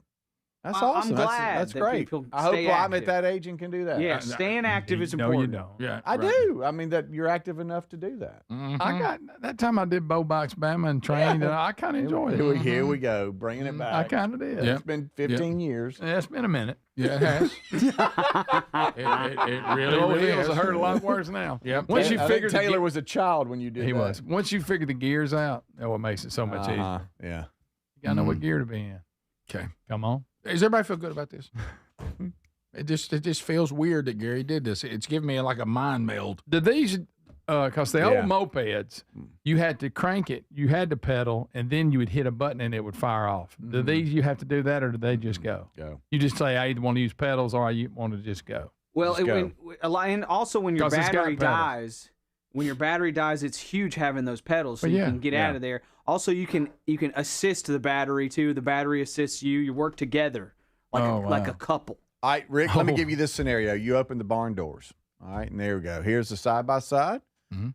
That's I'm awesome. glad That's that great. people I hope stay I'm at active. that age and can do that. Yeah, staying active is No, important. you don't. Yeah, I right. do. I mean, that you're active enough to do that. I got that time I did bow box Bama and trained. I kind of enjoyed it. Here we go, bringing it back. I kind of did. It's been 15 years. Yeah, it's been a minute. Yeah, it has. it really, The old really heels has. hurt a lot worse now. Yep. Once you I think figure the Taylor ge- was a child when you did he that. was. Once you figure the gears out, that's what makes it so much easier. Yeah. You gotta know what gear to be in. Okay. Come on. Does everybody feel good about this? It just feels weird that Gary did this. It's giving me like a mind meld. Did these, because the old mopeds, you had to crank it, you had to pedal, and then you would hit a button and it would fire off. Do these, you have to do that, or do they just go? Go. You just say, I either want to use pedals or I want to just go. Well, and also when your battery dies, it's huge having those pedals, so you can get out of there. Also, you can assist the battery too. The battery assists you. You work together like a couple. All right, Rick, let me give you this scenario. You open the barn doors. All right, and there we go. Here's the side-by-side.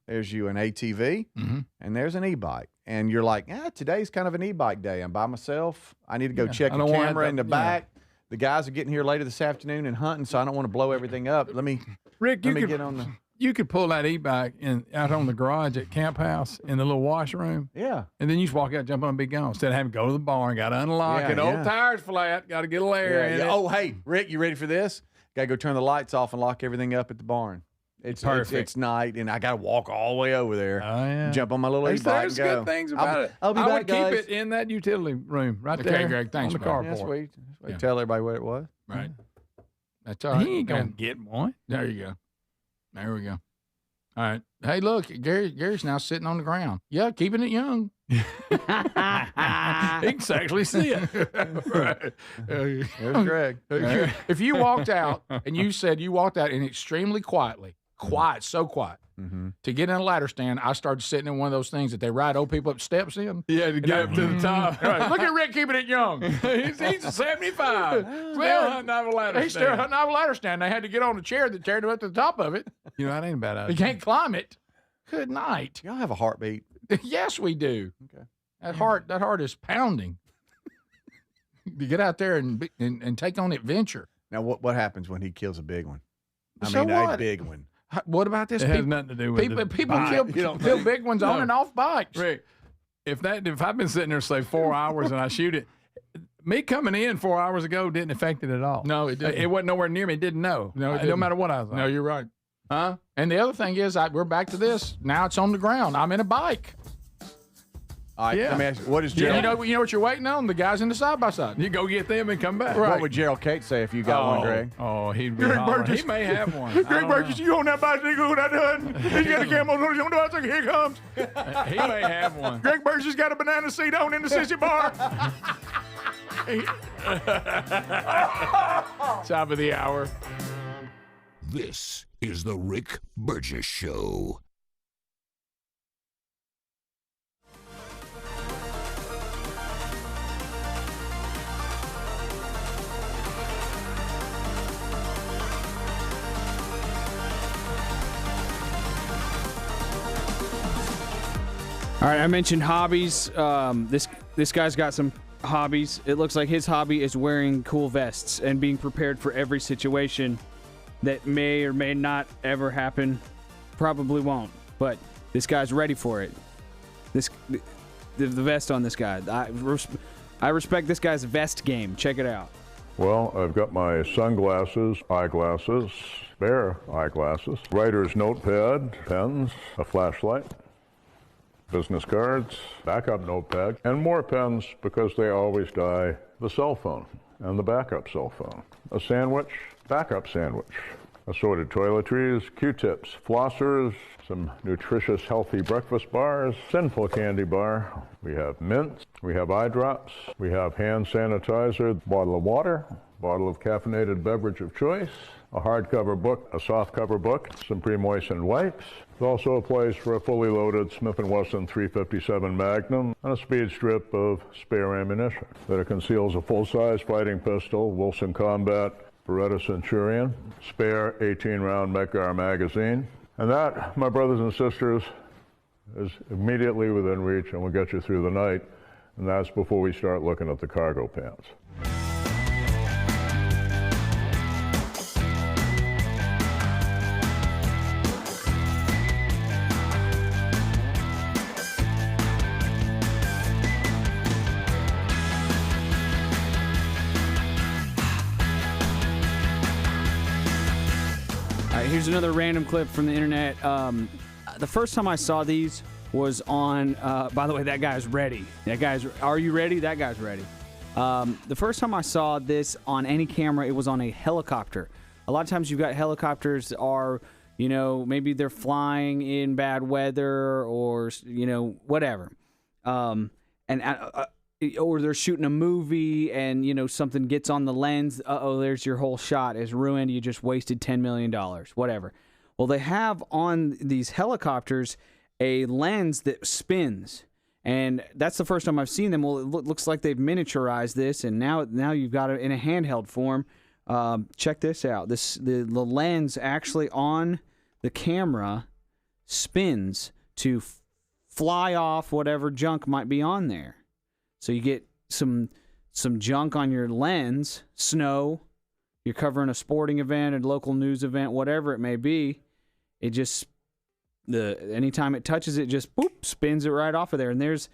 There's you an ATV, and there's an e-bike. And you're like, today's kind of an e-bike day. I'm by myself. I need to go check a camera in the back. The guys are getting here later this afternoon and hunting, so I don't want to blow everything up. Rick, you could pull that e-bike out on the garage at Camp House in the little washroom. Yeah. And then you just walk out, jump on, and be gone. Instead of having to go to the barn, got to unlock it. Old tire's flat, got to get a layer in it. Oh, hey, Rick, you ready for this? Got to go turn the lights off and lock everything up at the barn. It's perfect. It's night, and I got to walk all the way over there. Jump on my little e-bike and go. There's good things about it. I'll be back, guys. Keep it in that utility room right there. Okay, Greg, thanks, on the carport. That's sweet. Tell everybody what it was. Right. That's all right. He ain't going to get one. There you go. There we go. All right. Hey, look, Gary's now sitting on the ground. Yeah, keeping it young. He can actually see it. Right. There's Greg. If you walked out and you said you walked out in extremely quietly, so quiet, to get in a ladder stand, I started sitting in one of those things that they ride old people up steps in. Yeah, to get up to the top. Right. Look at Rick keeping it young. He's 75. Still hunting out of a ladder stand. He's still hunting out of a ladder stand. They had to get on a chair that carried him up to the top of it. That ain't a bad idea. He can't climb it. Good night. Y'all have a heartbeat. Yes, we do. Okay. That heart is pounding. To get out there and take on adventure. Now, what happens when he kills a big one? A big one. What about this? It has nothing to do with people kill big ones on and off bikes. Rick, if I've been sitting there, say, 4 hours and I shoot it, me coming in 4 hours ago didn't affect it at all. No, it didn't. It wasn't nowhere near me. It didn't know. No, no matter what I was on. No, you're right. Huh? And the other thing is, we're back to this. Now it's on the ground. I'm in a bike. All right, let me ask you, what is Gerald? You know what you're waiting on? The guys in the side-by-side. You go get them and come back. Right. What would Gerald Kate say if you got one, Greg? Oh, he'd be Burgess. He may have one. Greg Burgess, you on that bicycle when I done? He's got a camo on the bicycle. Here he comes. He may have one. Greg Burgess got a banana seat on in the sissy bar. Top of the hour. This is the Rick Burgess Show. All right, I mentioned hobbies. This guy's got some hobbies. It looks like his hobby is wearing cool vests and being prepared for every situation that may or may not ever happen. Probably won't, but this guy's ready for it. The vest on this guy. I respect this guy's vest game. Check it out. Well, I've got my sunglasses, eyeglasses, spare eyeglasses, writer's notepad, pens, a flashlight, business cards, backup notepad, and more pens because they always die, the cell phone and the backup cell phone, a sandwich, backup sandwich, assorted toiletries, Q-tips, flossers, some nutritious healthy breakfast bars, sinful candy bar. We have mints, we have eye drops, we have hand sanitizer, bottle of water, bottle of caffeinated beverage of choice, a hardcover book, a softcover book, some pre-moistened wipes. There's also a place for a fully loaded Smith & Wesson 357 Magnum and a speed strip of spare ammunition that conceals a full-size fighting pistol, Wilson Combat, Beretta Centurion, spare 18-round Medgar magazine. And that, my brothers and sisters, is immediately within reach and will get you through the night. And that's before we start looking at the cargo pants. Here's another random clip from the internet. The first time I saw these was on, by the way, that guy's ready. Are you ready? That guy's ready. The first time I saw this on any camera, it was on a helicopter. A lot of times you've got helicopters that are, maybe they're flying in bad weather or, whatever. Or they're shooting a movie and, something gets on the lens. There's your whole shot is ruined. You just wasted $10 million, whatever. Well, they have on these helicopters a lens that spins. And that's the first time I've seen them. Well, it looks like they've miniaturized this, and now you've got it in a handheld form. Check this out. The lens actually on the camera spins to fly off whatever junk might be on there. So you get some junk on your lens, snow. You're covering a sporting event, a local news event, whatever it may be. It just anytime it touches it, just boop, spins it right off of there, and there's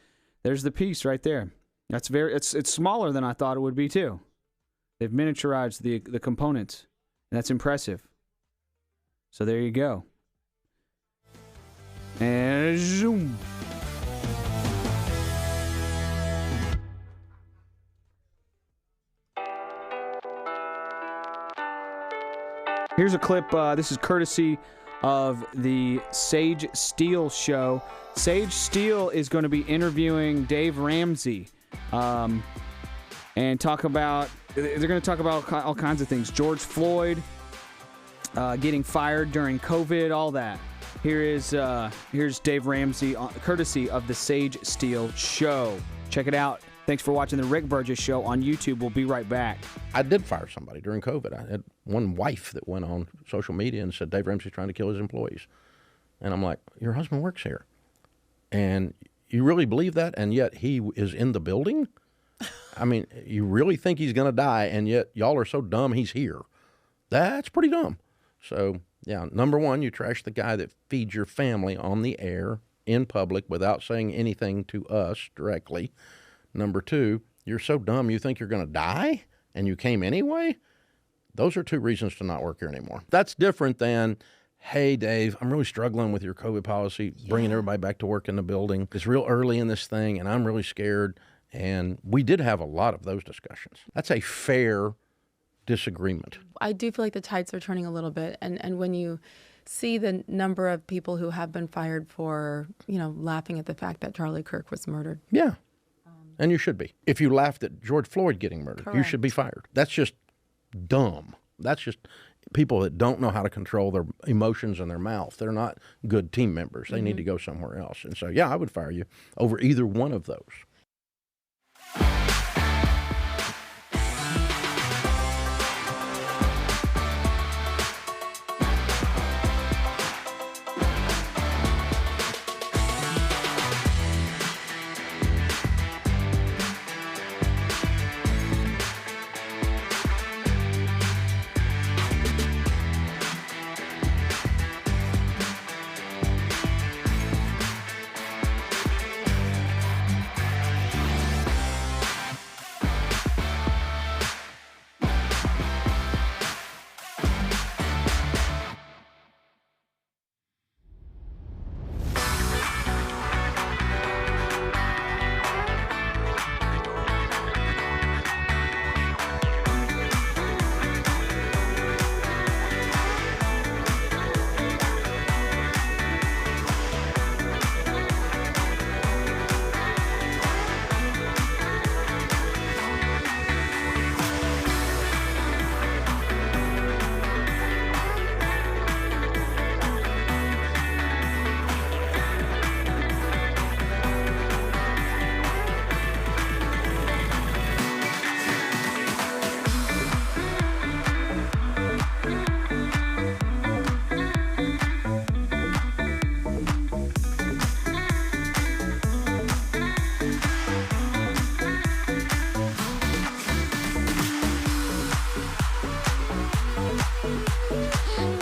the piece right there. That's it's smaller than I thought it would be too. They've miniaturized the components, and that's impressive. So there you go. And zoom. Here's a clip. This is courtesy of the Sage Steele show. Sage Steele is going to be interviewing Dave Ramsey and they're going to talk about all kinds of things. George Floyd getting fired during COVID, all that. Here's Dave Ramsey, courtesy of the Sage Steele show. Check it out. Thanks for watching the Rick Burgess Show on YouTube. We'll be right back. I did fire somebody during COVID. I had one wife that went on social media and said, Dave Ramsey's trying to kill his employees. And I'm like, your husband works here. And you really believe that? And yet he is in the building? I mean, you really think he's going to die, and yet y'all are so dumb he's here. That's pretty dumb. So, yeah, number one, you trash the guy that feeds your family on the air in public without saying anything to us directly. Number two, you're so dumb you think you're going to die and you came anyway? Those are two reasons to not work here anymore. That's different than, hey, Dave, I'm really struggling with your COVID policy, bringing everybody back to work in the building. It's real early in this thing, and I'm really scared. And we did have a lot of those discussions. That's a fair disagreement. I do feel like the tides are turning a little bit. And when you see the number of people who have been fired for, laughing at the fact that Charlie Kirk was murdered. Yeah. And you should be. If you laughed at George Floyd getting murdered, correct, you should be fired. That's just dumb. That's just people that don't know how to control their emotions in their mouth. They're not good team members. They need to go somewhere else. And so, yeah, I would fire you over either one of those.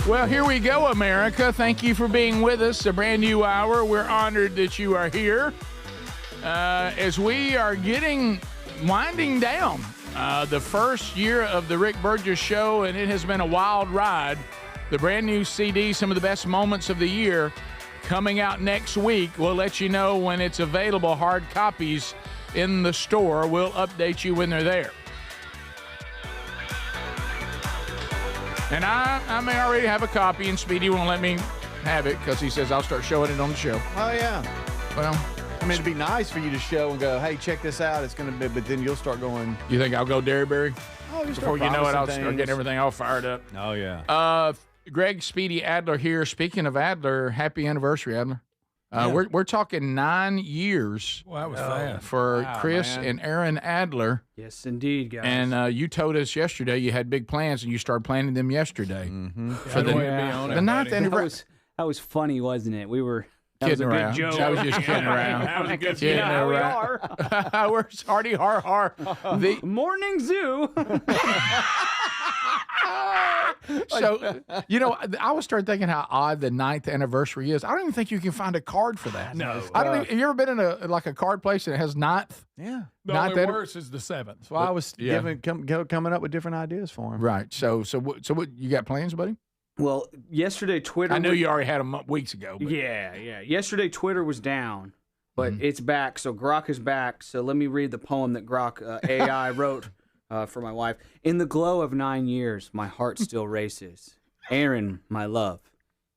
Well, here we go, America. Thank you for being with us. A brand new hour. We're honored that you are here. As we are winding down the first year of the Rick Burgess Show, and it has been a wild ride. The brand new CD, some of the best moments of the year, coming out next week. We'll let you know when it's available, hard copies. in the store. We'll update you when they're there. And I may already have a copy, and Speedy won't let me have it because he says I'll start showing it on the show. Oh, yeah. Well, I mean, it'd be nice for you to show and go, hey, check this out. It's going to be, but then you'll start going. You think I'll go Derryberry? Oh, before you know it, I'll start getting everything all fired up. Oh, yeah. Greg Speedy Adler here. Speaking of Adler, happy anniversary, Adler. We're talking 9 years. Well, that was fast. For Chris and Aaron Adler. Yes, indeed, guys. And you told us yesterday you had big plans, and you started planning them yesterday. For the 9th anniversary. That was funny, wasn't it? We were kidding around. I was just kidding around. That was a good kidding around. We're hardy har har. The morning zoo. So, I was started thinking how odd the 9th anniversary is. I don't even think you can find a card for that. No. Have you ever been in a card place that has 9th? Yeah. The only worse is the 7th. So I was coming up with different ideas for him. Right. So what you got plans, buddy? Well, yesterday Twitter. I knew you already had them weeks ago. But. Yeah. Yesterday Twitter was down, but it's back. So Grok is back. So let me read the poem that Grok AI wrote for my wife. In the glow of 9 years, my heart still races. Aaron, my love,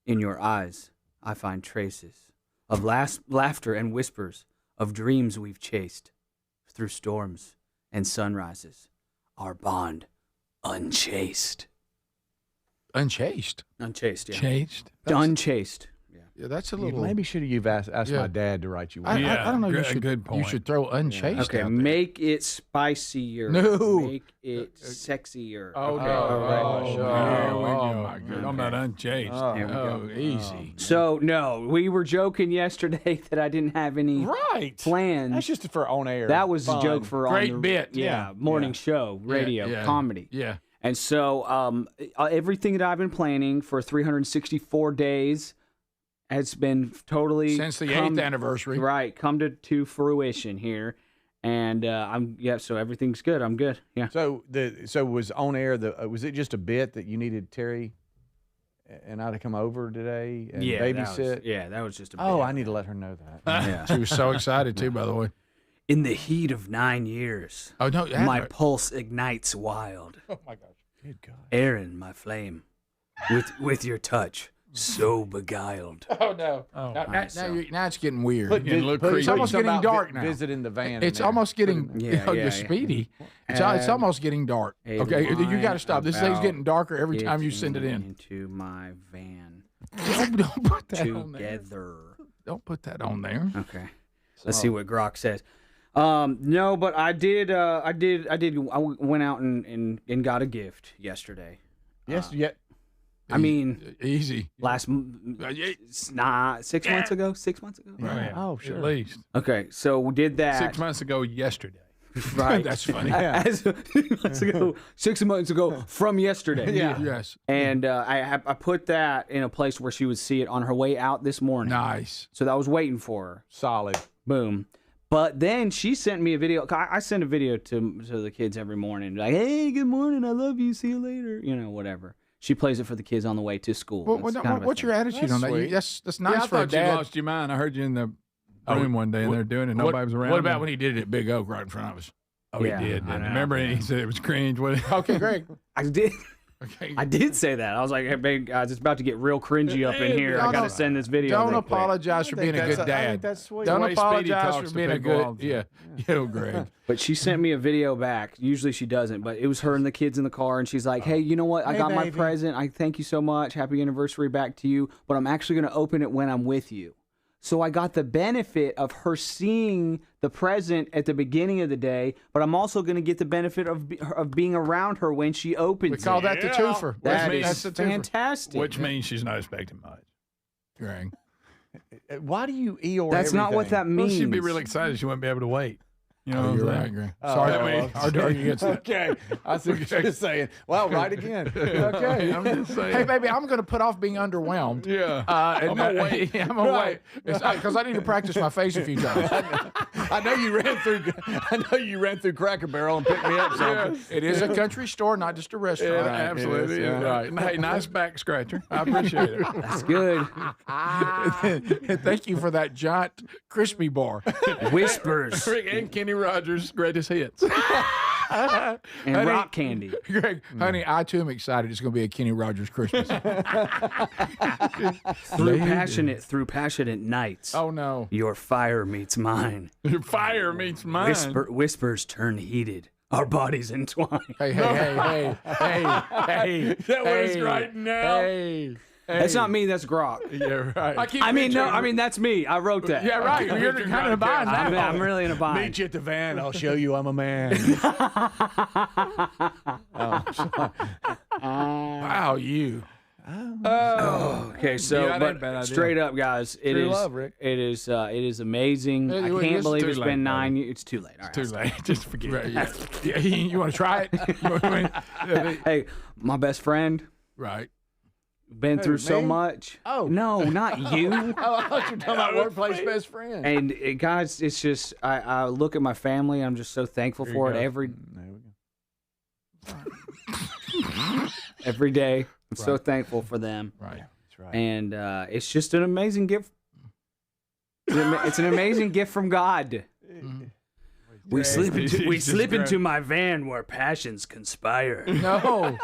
in your eyes I find traces of laughter and whispers of dreams we've chased through storms and sunrises. Our bond unchased. Unchased? Unchased, yeah. Chased? Unchased. Yeah, that's a little. Maybe should have asked my dad to write you one. I don't know. Good point. You should throw unchased. Okay, out there. make it spicier. No. Make it sexier. Oh, okay. Oh, my goodness. Talking about unchased. There we go. Easy. So, no, we were joking yesterday that I didn't have any plans. That's just for on air. That was fun. a joke for Great on the, bit. morning show, radio, comedy. Yeah. And so everything that I've been planning for 364 days has been totally since the 8th anniversary. Right, come to fruition here. And so everything's good. I'm good. Yeah. So was on air was it just a bit that you needed Terry and I to come over today and babysit? That was just a bit. Oh, I need to let her know that. She was so excited too, by the way. In the heat of 9 years. Oh no, my pulse ignites wild. Oh my gosh. Good God. Aaron, my flame, with your touch, so beguiled. Oh no! Oh, now it's getting weird. It's almost getting dark now. Visiting the van. It's almost getting. You're speedy. It's almost getting dark. Okay, you got to stop. This thing's getting darker every time you send it in. Into my van. Don't put that on there. Together. Don't put that on there. Okay. Let's see what Grok says. No, but I did. I went out and got a gift yesterday. Yes. I mean, easy. 6 months ago. 6 months ago. Right. Oh, sure. At least. Okay, so we did that 6 months ago yesterday. Right. That's funny. 6 months ago from yesterday. Yeah. Yes. And I put that in a place where she would see it on her way out this morning. Nice. So that was waiting for her. Solid. Boom. But then she sent me a video. I send a video to the kids every morning. Like, hey, good morning. I love you. See you later. Whatever. She plays it for the kids on the way to school. What's your attitude on that? That's nice I for a thought dad. you lost your mind. I heard you in the room one day and they're doing it. Nobody was around. What about when he did it at Big Oak right in front of us? Oh, he did. Remember, he said it was cringe. Okay, Greg. I did. Okay. I did say that. I was like, hey, babe, guys, it's about to get real cringy up in here. I got to send this video. Don't apologize for being a good dad. I think that's sweet. Don't apologize for being a good. Yeah. Greg. But she sent me a video back. Usually she doesn't, but it was her and the kids in the car, and she's like, hey, you know what? I got my present. I thank you so much. Happy anniversary back to you. But I'm actually going to open it when I'm with you. So I got the benefit of her seeing the present at the beginning of the day, but I'm also going to get the benefit of being around her when she opens it. We call that the twofer. That's fantastic. Which means she's not expecting much. Greg. Why do you Eeyore That's everything? not what that means. Well, she'd be really excited. She wouldn't be able to wait. You know you're what I'm right, saying? Greg. Sorry, hard to argue against that. Okay. I see what you're saying. Well, right again. Okay. I'm just saying. Hey, baby, I'm going to put off being underwhelmed. Yeah. I'm going to wait. I'm going to wait. Because I need to practice my face a few times. I know you ran through Cracker Barrel and picked me up something. It is a country store, not just a restaurant. Yeah, absolutely. Yeah. Right. Hey, nice back scratcher. I appreciate it. That's good. Thank you for that giant crispy bar. Whispers. Rick and Kenny Rogers' greatest hits. And honey, rock candy. Greg, honey, I too am excited. It's going to be a Kenny Rogers Christmas. Through passionate nights. Oh no. Your fire meets mine. Your fire meets mine. Whispers turn heated. Our bodies entwine. Hey. That was right now. Hey. That's not me. That's Grok. Yeah, right. That's me. I wrote that. Yeah, right. You're kind of in a bind now. I'm really in a bind. Meet you at the van. I'll show you I'm a man. Wow, you. Okay, so straight up, guys, it is love, Rick. It is amazing. I can't believe it's been 9 years. It's too late. All right, too late. Just forget it. Yeah, you want to try it? Hey, my best friend. Right. Been through so much. Oh. No, not you. I thought you were talking about workplace best friend. And guys, it's just, I look at my family. I'm just so thankful for it every day. I'm so thankful for them. Right. That's right. And it's just an amazing gift. It's an amazing gift from God. We slip into my van where passions conspire. No.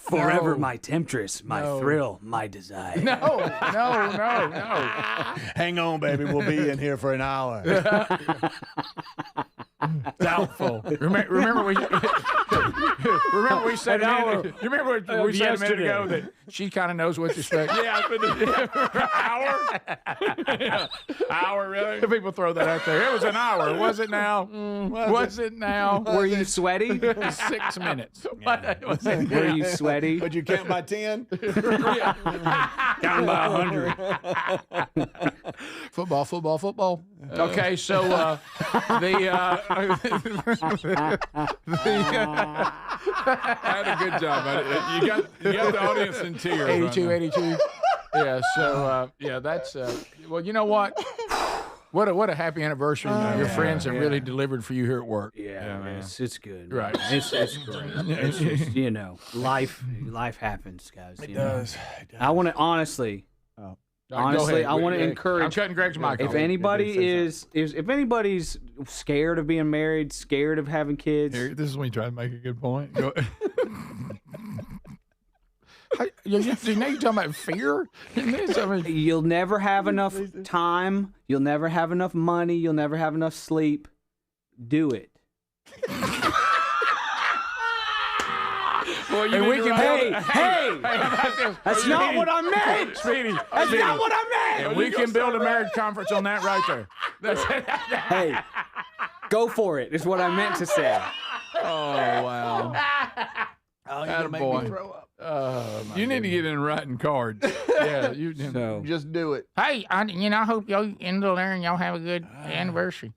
Forever my temptress, my thrill, my desire. No. Hang on, baby. We'll be in here for an hour. Doubtful. Remember we said a minute ago that she kind of knows what to expect. Yeah, hour really? People throw that out there. It was an hour, was it now? Was it now? Were you sweaty? 6 minutes. Were you sweaty? Would you count by 10? Counting by 100. Football. Okay, so had a good job. You got the audience in tears. 82. Yeah. So that's well. You know what? What a happy anniversary! Your friends have really delivered for you here at work. Yeah, it's good. Right. It's great. It's just, life happens, guys. It does. I want to honestly. Honestly, I want to encourage. I'm cutting Greg's mic off. If anybody's scared of being married, scared of having kids, this is when you try to make a good point. You're talking about fear? You'll never have enough time. You'll never have enough money. You'll never have enough sleep. Do it. Well, that's not what I meant, Speedy. That's not what I meant. And we can build a marriage conference on that right there. Hey, go for it. Is what I meant to say. Oh wow. Oh, you're gonna make me throw up. You need to get in writing cards. Yeah, just do it. Hey, I hope y'all in there and y'all have a good anniversary.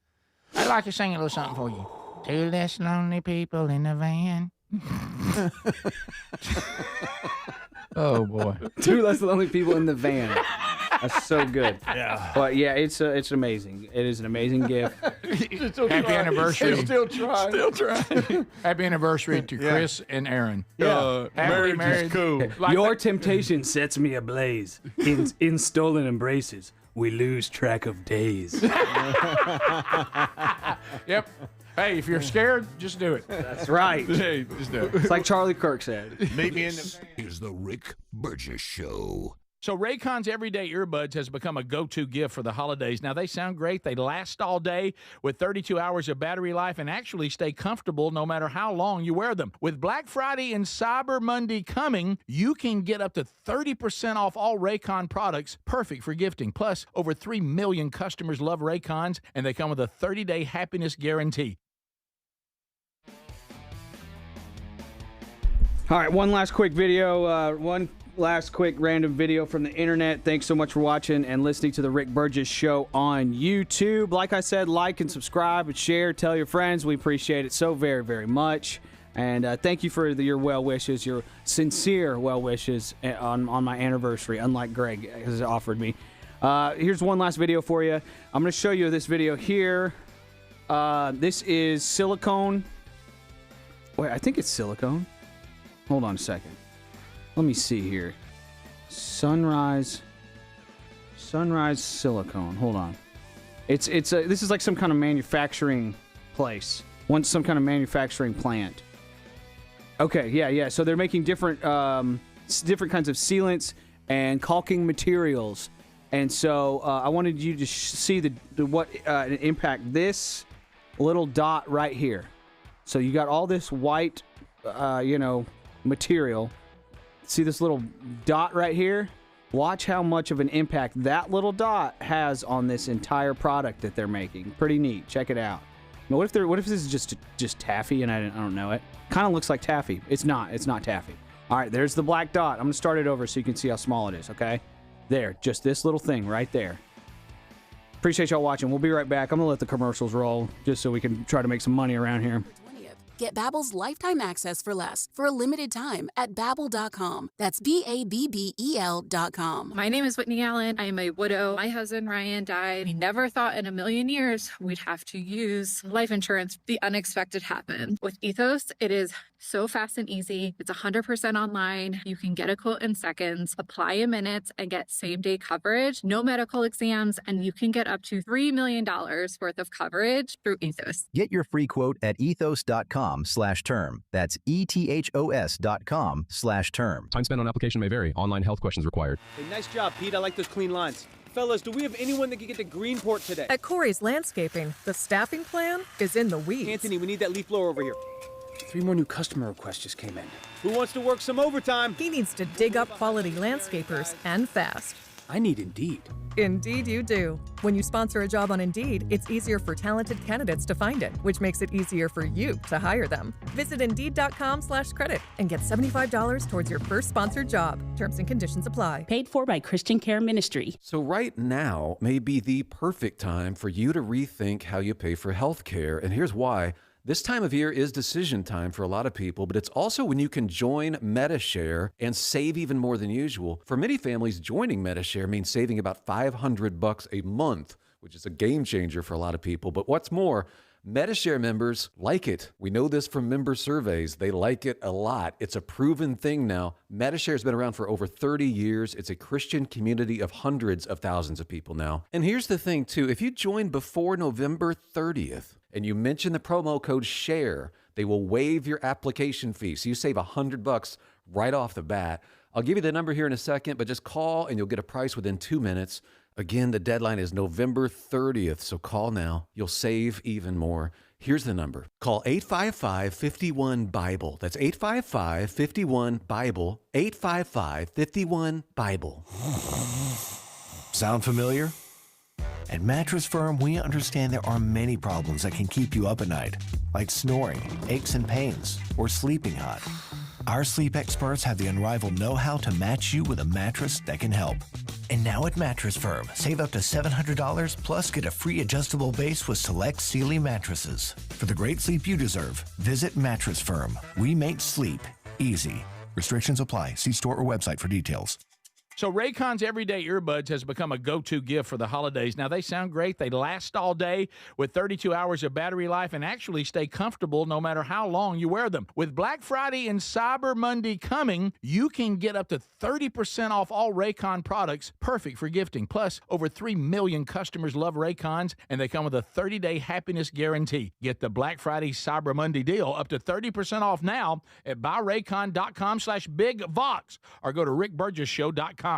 I'd like to sing a little something for you. Two less lonely people in the van. Oh boy. Two less lonely people in the van. That's so good. Yeah. But yeah, it's amazing. It is an amazing gift. Happy anniversary. Still trying. Happy anniversary to Chris and Aaron. Yeah. Marriage is cool. Your temptation sets me ablaze. In stolen embraces, we lose track of days. Yep. Hey, if you're scared, just do it. That's right. Hey, just do it. It's like Charlie Kirk said. Meet me in the... Is the Rick Burgess Show. So Raycon's everyday earbuds has become a go-to gift for the holidays. Now, they sound great. They last all day with 32 hours of battery life and actually stay comfortable no matter how long you wear them. With Black Friday and Cyber Monday coming, you can get up to 30% off all Raycon products, perfect for gifting. Plus, over 3 million customers love Raycons, and they come with a 30-day happiness guarantee. All right, one last quick video, last quick random video from the internet. Thanks so much for watching and listening to the Rick Burgess Show on YouTube. Like I said, like and subscribe and share. Tell your friends. We appreciate it so very, very much. And thank you for your well wishes, your sincere well wishes on my anniversary, unlike Greg has offered me. Here's one last video for you. I'm going to show you this video here. This is silicone. Wait, I think it's silicone. Hold on a second. Let me see here. Sunrise silicone. Hold on. This is like some kind of manufacturing place, some kind of manufacturing plant. Okay, yeah. So they're making different kinds of sealants and caulking materials. And so I wanted you to see what impact this little dot right here. So you got all this white, material. See this little dot right here? Watch how much of an impact that little dot has on this entire product that they're making. Pretty neat. Check it out. Now, what if this is just taffy and I don't know it? Kind of looks like taffy. It's not. It's not taffy. All right, there's the black dot. I'm going to start it over so you can see how small it is, okay? There, just this little thing right there. Appreciate y'all watching. We'll be right back. I'm going to let the commercials roll just so we can try to make some money around here. Get Babbel's lifetime access for less for a limited time at Babbel.com. That's BABBEL.com. My name is Whitney Allen. I am a widow. My husband, Ryan, died. We never thought in a million years we'd have to use life insurance. The unexpected happened. With Ethos, it is so fast and easy. It's 100% online. You can get a quote in seconds, apply in minutes, and get same-day coverage. No medical exams, and you can get up to $3 million worth of coverage through Ethos. Get your free quote at ethos.com/term. That's ETHOS.com/term. Time spent on application may vary. Online health questions required. Hey, nice job, Pete. I like those clean lines. Fellas, do we have anyone that can get to Greenport today? At Corey's Landscaping, the staffing plan is in the weeds. Anthony, we need that leaf blower over here. 3 more new customer requests just came in. Who wants to work some overtime? He needs to dig up quality landscapers and fast. I need Indeed. Indeed you do. When you sponsor a job on Indeed, it's easier for talented candidates to find it, which makes it easier for you to hire them. Visit Indeed.com/credit and get $75 towards your first sponsored job. Terms and conditions apply. Paid for by Christian Care Ministry. So right now may be the perfect time for you to rethink how you pay for health care. And here's why. This time of year is decision time for a lot of people, but it's also when you can join MediShare and save even more than usual. For many families, joining MediShare means saving about $500 a month, which is a game changer for a lot of people. But what's more, MediShare members like it. We know this from member surveys. They like it a lot. It's a proven thing now. MediShare has been around for over 30 years. It's a Christian community of hundreds of thousands of people now. And here's the thing, too. If you join before November 30th, and you mention the promo code SHARE, they will waive your application fee. So you save $100 right off the bat. I'll give you the number here in a second, but just call and you'll get a price within 2 minutes. Again, the deadline is November 30th, so call now. You'll save even more. Here's the number. Call 855-51-BIBLE. That's 855-51-BIBLE. 855-51-BIBLE. Sound familiar? At Mattress Firm, we understand there are many problems that can keep you up at night, like snoring, aches and pains, or sleeping hot. Our sleep experts have the unrivaled know-how to match you with a mattress that can help. And now at Mattress Firm, save up to $700 plus get a free adjustable base with select Sealy mattresses. For the great sleep you deserve, visit Mattress Firm. We make sleep easy. Restrictions apply. See store or website for details. So Raycon's everyday earbuds has become a go-to gift for the holidays. Now, they sound great. They last all day with 32 hours of battery life and actually stay comfortable no matter how long you wear them. With Black Friday and Cyber Monday coming, you can get up to 30% off all Raycon products, perfect for gifting. Plus, over 3 million customers love Raycons, and they come with a 30-day happiness guarantee. Get the Black Friday Cyber Monday deal up to 30% off now at buyraycon.com/bigvox or go to rickburgesshow.com.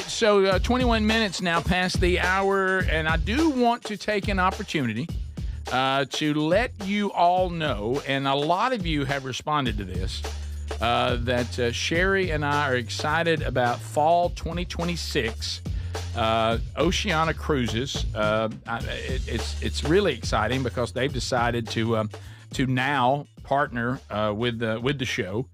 So 21 minutes now past the hour, and I do want to take an opportunity to let you all know, and a lot of you have responded to this, that Sherry and I are excited about fall 2026 Oceana cruises. It's really exciting because they've decided to now partner with the show.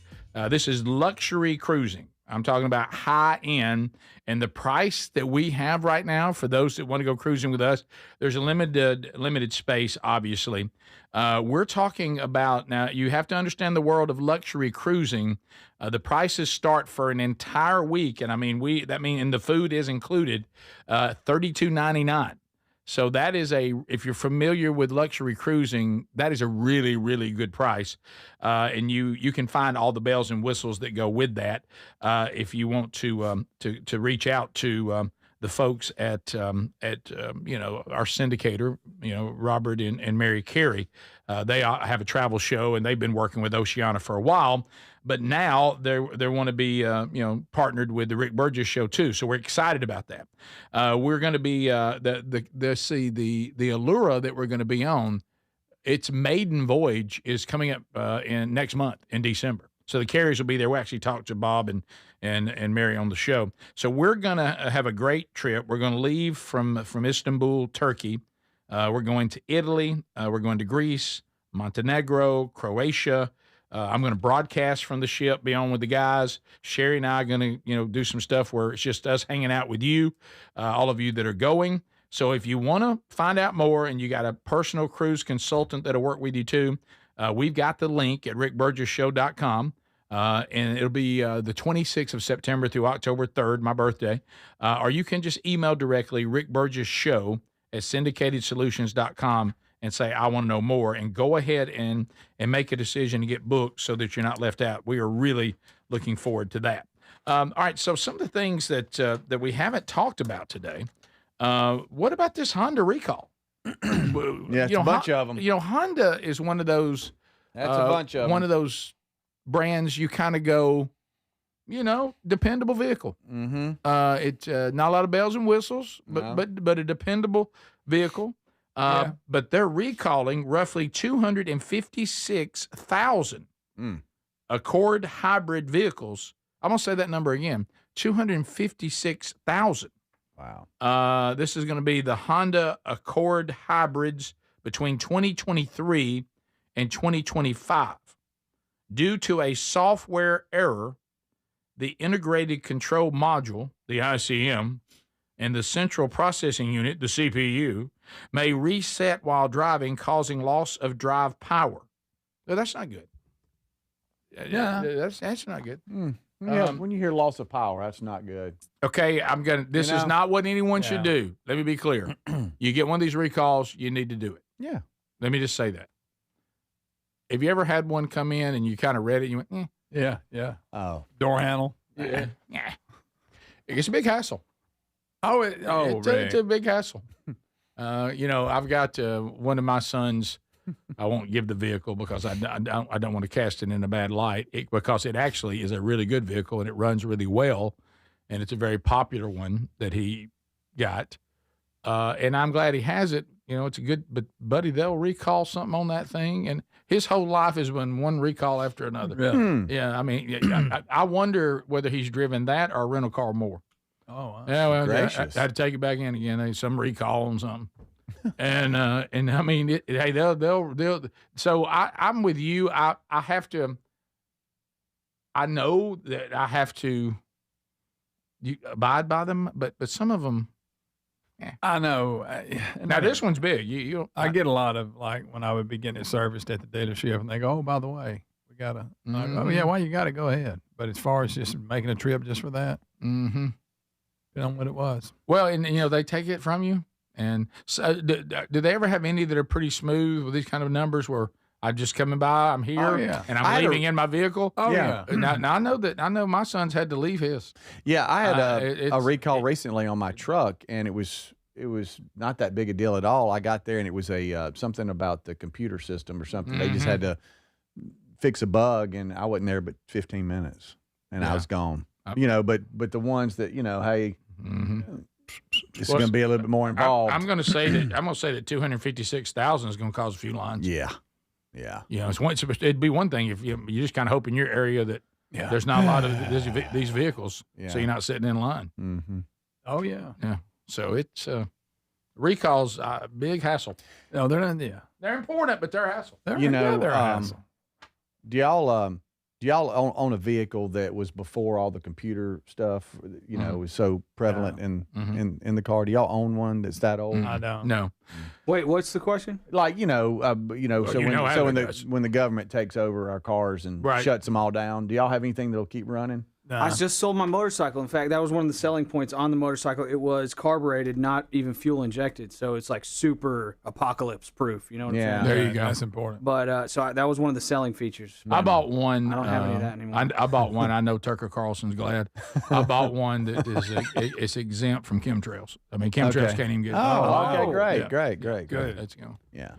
This is luxury cruising. I'm talking about high end. And the price that we have right now for those that want to go cruising with us, there's a limited space, obviously. We're talking about, now you have to understand the world of luxury cruising. The prices start for an entire week. And I mean, and the food is included, $32.99. So that is if you're familiar with luxury cruising, that is a really, really good price. And you can find all the bells and whistles that go with that. If you want to reach out to the folks at our syndicator, Robert and Mary Carey, they have a travel show and they've been working with Oceana for a while. But now they want to be, partnered with the Rick Burgess Show too. So we're excited about that. We're going to be the Allura that we're going to be on. Its maiden voyage is coming up in next month in December. So the Carries will be there. We'll actually talk to Bob and Mary on the show. So we're going to have a great trip. We're going to leave from Istanbul, Turkey. We're going to Italy. We're going to Greece, Montenegro, Croatia. I'm going to broadcast from the ship, be on with the guys. Sherry and I are going to, do some stuff where it's just us hanging out with you, all of you that are going. So if you want to find out more and you got a personal cruise consultant that'll work with you too, we've got the link at rickburgessshow.com. And it'll be the 26th of September through October 3rd, my birthday. Or you can just email directly rickburgessshow@syndicatedsolutions.com and say, I want to know more, and go ahead and make a decision to get booked so that you're not left out. We are really looking forward to that. All right, so some of the things that we haven't talked about today. What about this Honda recall? Yeah, it's a bunch of them. Honda is one of those. That's a bunch of them. One of those brands you kind of go, dependable vehicle. Mm-hmm. It's not a lot of bells and whistles, but a dependable vehicle. But they're recalling roughly 256,000 Accord hybrid vehicles. I'm going to say that number again, 256,000. Wow. This is going to be the Honda Accord hybrids between 2023 and 2025. Due to a software error, the Integrated Control Module, the ICM, and the Central Processing Unit, the CPU, may reset while driving, causing loss of drive power. Well, that's not good. Yeah. That's not good. Yeah, when you hear loss of power, that's not good. Okay, this is not what anyone should do. Let me be clear. You get one of these recalls, you need to do it. Yeah. Let me just say that. Have you ever had one come in and you kind of read it and you went, Yeah. Oh. Door handle. Yeah. It's a big hassle. It's a big hassle. I've got one of my sons. I won't give the vehicle because I don't want to cast it in a bad light, because it actually is a really good vehicle and it runs really well, and it's a very popular one that he got. And I'm glad he has it. It's a good, but buddy, they'll recall something on that thing, and his whole life has been one recall after another. Really? Yeah. I mean, I wonder whether he's driven that or a rental car more. Oh, wow. Yeah, well, I Gracious. had to take it back in again. Some recall on something, and I mean, they'll. So I'm with you. I have to. I know that I have to abide by them, but some of them. Yeah. I know. Now this one's big. I get a lot of, like, when I would be getting it serviced at the dealership, and they go, "Oh, by the way, we gotta." Oh yeah, well, you gotta go ahead. But as far as just making a trip just for that, depending on what it was. Well, and they take it from you. And so, do they ever have any that are pretty smooth with these kind of numbers where I'm just coming by, I'm here, and I'm leaving in my vehicle? Oh yeah. Now I know my son's had to leave his. Yeah, I had a recall recently on my truck, and it was not that big a deal at all. I got there, and it was something about the computer system or something. They just had to fix a bug, and I wasn't there but 15 minutes, and I was gone. But the ones that hey. It's going to be a little bit more involved. I'm going to say that 256,000 is going to cause a few lines. Yeah. It'd be one thing if you just kind of hope in your area that there's not a lot of these vehicles, so you're not sitting in line. Mm-hmm. Oh yeah. So it's recalls, big hassle. No, they're not. Yeah, they're important, but they're a hassle. They're a hassle. Do y'all Do y'all own a vehicle that was before all the computer stuff, was so prevalent in the car? Do y'all own one that's that old? I don't. No. Wait, what's the question? Like, when the government takes over our cars and shuts them all down, do y'all have anything that'll keep running? I just sold my motorcycle. In fact, that was one of the selling points on the motorcycle. It was carbureted, not even fuel injected. So it's like super apocalypse proof. You know what I'm saying? There you go. That's important. But that was one of the selling features. I bought one. I don't have any of that anymore. I bought one. I know Tucker Carlson's glad. I bought one that is it's exempt from chemtrails. I mean, chemtrails can't even get. Great. Good. Let's go. Yeah.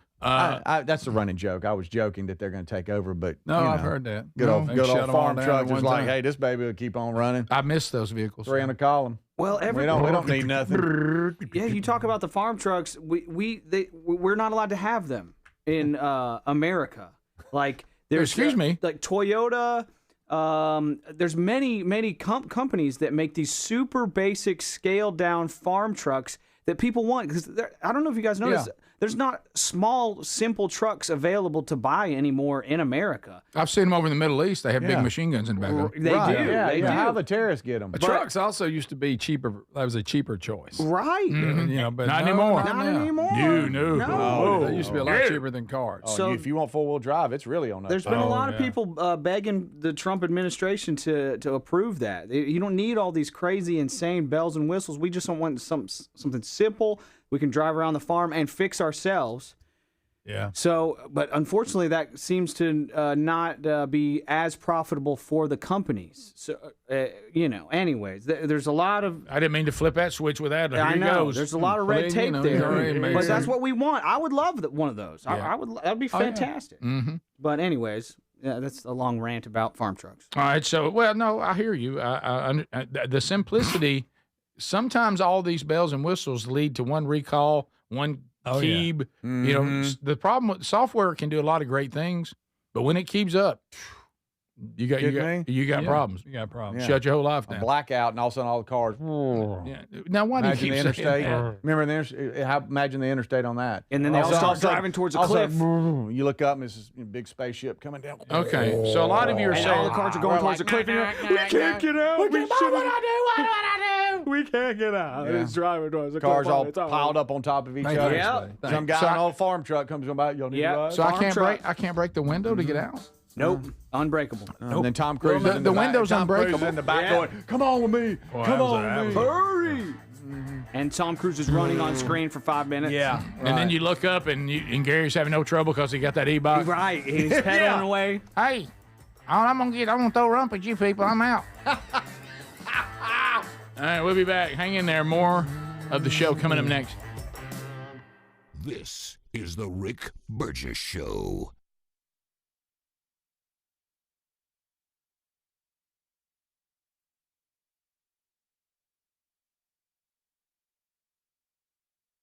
That's a running joke. I was joking that they're going to take over, but I've heard that. Good old farm truck was like, hey, this baby will keep on running. I miss those vehicles. 3 in a column. Well, we don't need nothing. Yeah, you talk about the farm trucks. We're not allowed to have them in America. Like there's excuse me, like Toyota. There's many companies that make these super basic scaled down farm trucks that people want, because I don't know if you guys noticed. Yeah. There's not small, simple trucks available to buy anymore in America. I've seen them over in the Middle East. They have big machine guns in the back of them. They do. They do. How the terrorists get them? Trucks also used to be cheaper. That was a cheaper choice. Right. Mm-hmm. But not anymore. Not anymore. No. They used to be a lot cheaper than cars. So if you want 4-wheel drive, it's really on that. There's been a lot of people begging the Trump administration to approve that. You don't need all these crazy, insane bells and whistles. We just don't want something simple. We can drive around the farm and fix ourselves. Yeah. So, but unfortunately, that seems to not be as profitable for the companies. So, anyways, there's a lot of. I didn't mean to flip that switch with that. I know. Goes. There's a lot of red tape there. But that's what we want. I would love one of those. Yeah. That'd be fantastic. Yeah. Mm-hmm. But anyways, that's a long rant about farm trucks. All right. So, no, I hear you. The simplicity. Sometimes all these bells and whistles lead to one recall, one keep. Yeah. Mm-hmm. You know, the problem with software can do a lot of great things, but when it keeps up, you got problems. You got problems. Shut your whole life down. A blackout, and all of a sudden all the cars. Now, why do you keep the interstate? Remember the interstate? Imagine the interstate on that. And then they all start driving towards a cliff. You look up, and it's this big spaceship coming down. Okay, so a lot of you are saying all the cars are going towards the cliff. We can't get out. What do I do? We can't get out. Yeah. It's driving towards the cars cliff. all piled up on top of each other. Yep. Some guy in an old farm truck comes by. You'll need to ride. So I can't break the window to get out. Nope, unbreakable. And then Tom Cruise the window's unbreakable. In the back going, come on with me. Come on with me. Hurry. And Tom Cruise is running on screen for 5 minutes. Yeah. Right. And then you look up and Gary's having no trouble because he got that e-bike. Right. He's pedaling away. Hey, I'm gonna throw a rump at you people. I'm out. All right, we'll be back. Hang in there. More of the show coming up next. This is the Rick Burgess Show.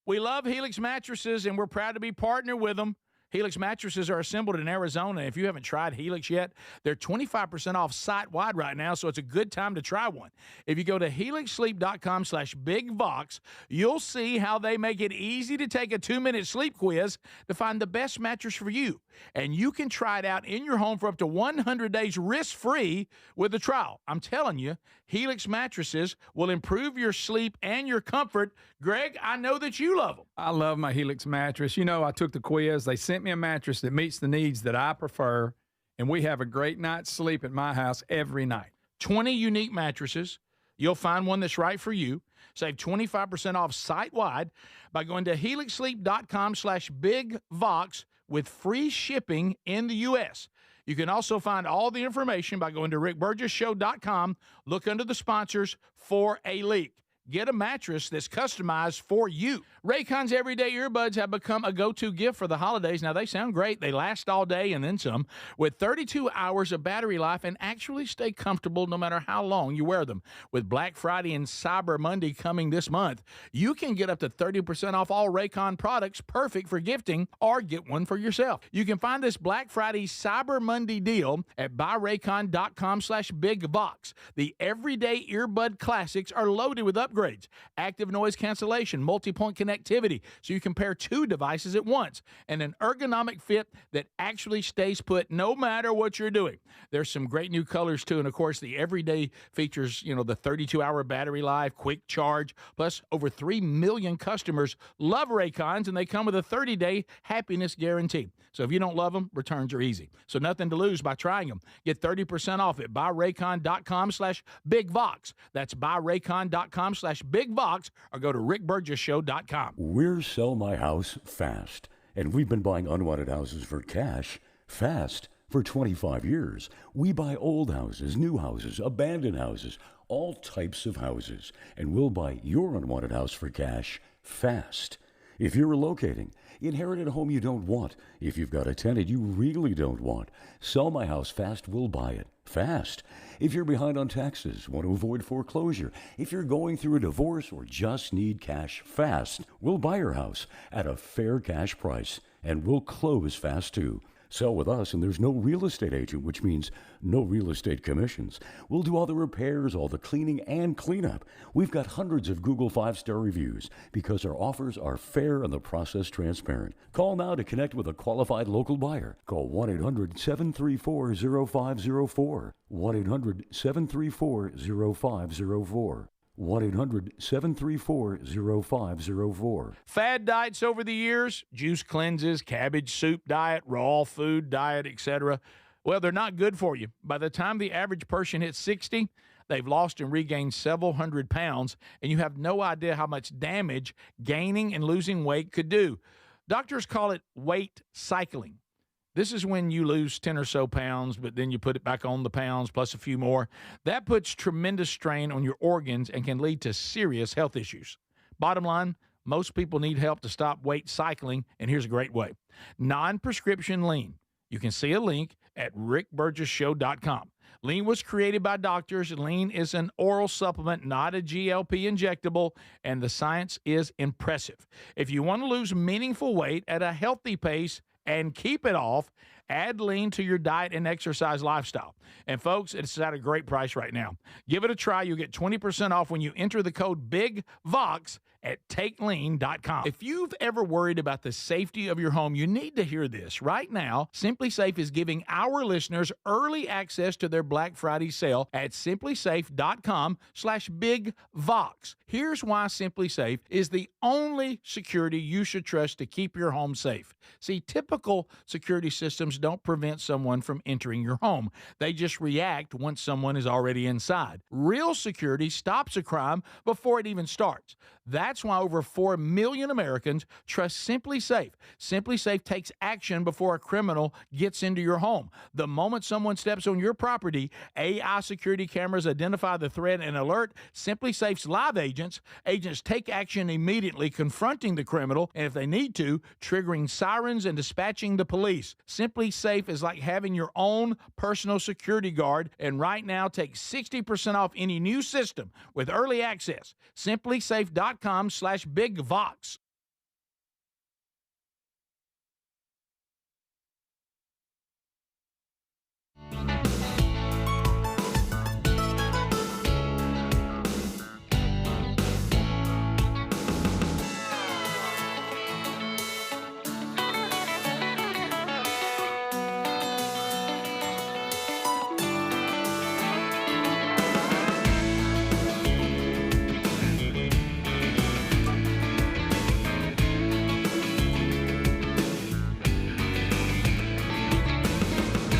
We love Helix mattresses, and we're proud to be partnered with them. Helix mattresses are assembled in Arizona. If you haven't tried Helix yet, they're 25% off site-wide right now, so it's a good time to try one. If you go to helixsleep.com/bigvox, you'll see how they make it easy to take a 2-minute sleep quiz to find the best mattress for you. And you can try it out in your home for up to 100 days risk-free with a trial. I'm telling you, Helix mattresses will improve your sleep and your comfort. Greg, I know that you love them. I love my Helix mattress. You know, I took the quiz. They sent me a mattress that meets the needs that I prefer, and we have a great night's sleep at my house every night. 20 unique mattresses. You'll find one that's right for you. Save 25% off site-wide by going to helixsleep.com/bigvox with free shipping in the U.S. You can also find all the information by going to rickburgessshow.com. Look under the sponsors for a leak. Get a mattress that's customized for you. Raycon's everyday earbuds have become a go-to gift for the holidays. Now, they sound great. They last all day and then some, with 32 hours of battery life and actually stay comfortable no matter how long you wear them. With Black Friday and Cyber Monday coming this month, you can get up to 30% off all Raycon products, perfect for gifting, or get one for yourself. You can find this Black Friday Cyber Monday deal at buyraycon.com/bigvox. The everyday earbud classics are loaded with upgrades upgrades, active noise cancellation, multi-point connectivity, so you can pair 2 devices at once, and an ergonomic fit that actually stays put no matter what you're doing. There's some great new colors, too, and, of course, the everyday features, the 32-hour battery life, quick charge, plus over 3 million customers love Raycons, and they come with a 30-day happiness guarantee. So if you don't love them, returns are easy. So nothing to lose by trying them. Get 30% off at buyraycon.com/bigvox. That's buyraycon.com/bigvox, or go to rickburgessshow.com. We're Sell My House Fast, and we've been buying unwanted houses for cash fast for 25 years. We buy old houses, new houses, abandoned houses, all types of houses, and we'll buy your unwanted house for cash fast. If you're relocating, inherited a home you don't want, if you've got a tenant you really don't want, Sell My House Fast will buy it fast. If you're behind on taxes, want to avoid foreclosure, if you're going through a divorce or just need cash fast, we'll buy your house at a fair cash price, and we'll close fast too. Sell with us, and there's no real estate agent, which means no real estate commissions. We'll do all the repairs, all the cleaning, and cleanup. We've got hundreds of Google 5-star reviews because our offers are fair and the process transparent. Call now to connect with a qualified local buyer. Call 1-800-734-0504. 1-800-734-0504. 1-800-734-0504. Fad diets over the years, juice cleanses, cabbage soup diet, raw food diet, etc. Well, they're not good for you. By the time the average person hits 60, they've lost and regained several hundred pounds, and you have no idea how much damage gaining and losing weight could do. Doctors call it weight cycling. This is when you lose 10 or so pounds, but then you put it back on the pounds plus a few more. That puts tremendous strain on your organs and can lead to serious health issues. Bottom line, most people need help to stop weight cycling, and here's a great way. Non-prescription lean. You can see a link at rickburgessshow.com. Lean was created by doctors. Lean is an oral supplement, not a GLP injectable, and the science is impressive. If you want to lose meaningful weight at a healthy pace and keep it off, add lean to your diet and exercise lifestyle. And folks, it's at a great price right now. Give it a try. You'll get 20% off when you enter the code BIGVOX at takelean.com. If you've ever worried about the safety of your home, you need to hear this. Right now, SimpliSafe is giving our listeners early access to their Black Friday sale at simplysafe.com/bigvox. Here's why SimpliSafe is the only security you should trust to keep your home safe. See, typical security systems don't prevent someone from entering your home. They just react once someone is already inside. Real security stops a crime before it even starts. That's why over 4 million Americans trust SimpliSafe. SimpliSafe takes action before a criminal gets into your home. The moment someone steps on your property, AI security cameras identify the threat and alert SimpliSafe's live agents. Agents take action immediately, confronting the criminal, and if they need to, triggering sirens and dispatching the police. SimpliSafe is like having your own personal security guard, and right now take 60% off any new system with early access. SimpliSafe.com/bigvox.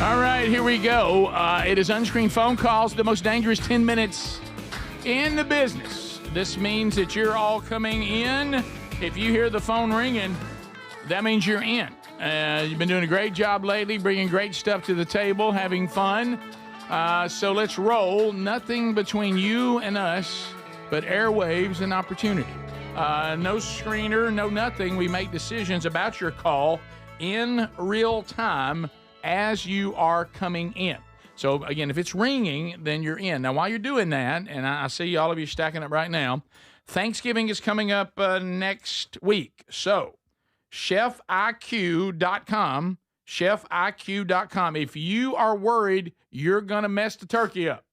All right, here we go. It is unscreened phone calls, the most dangerous 10 minutes in the business. This means that you're all coming in. If you hear the phone ringing, that means you're in. You've been doing a great job lately, bringing great stuff to the table, having fun. So let's roll. Nothing between you and us but airwaves and opportunity. No screener, no nothing. We make decisions about your call in real time as you are coming in. So again, if it's ringing, then you're in. Now, while you're doing that, and I see all of you stacking up right now, Thanksgiving is coming up next week. So chefiq.com, chefiq.com. If you are worried you're going to mess the turkey up,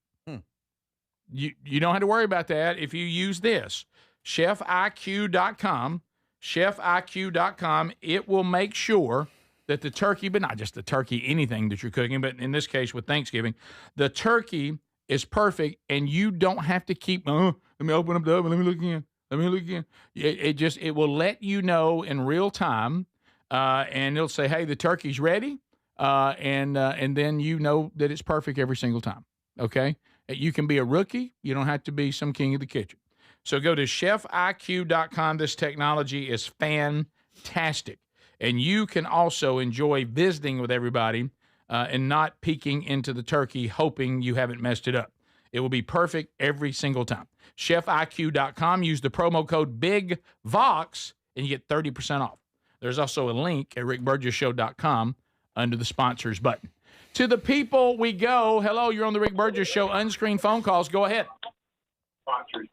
You don't have to worry about that if you use this. ChefIQ.com. ChefIQ.com. It will make sure that the turkey, but not just the turkey, anything that you're cooking, but in this case with Thanksgiving, the turkey is perfect, and you don't have to keep, let me open up the oven, let me look again. It will let you know in real time, and it'll say, hey, the turkey's ready, and then you know that it's perfect every single time, okay? You can be a rookie. You don't have to be some king of the kitchen. So go to ChefIQ.com. This technology is fantastic. And you can also enjoy visiting with everybody and not peeking into the turkey hoping you haven't messed it up. It will be perfect every single time. ChefIQ.com. Use the promo code BIGVOX and you get 30% off. There's also a link at rickburgesshow.com under the sponsors button. To the people we go. Hello, you're on the Rick Burgess Show. Unscreened phone calls. Go ahead.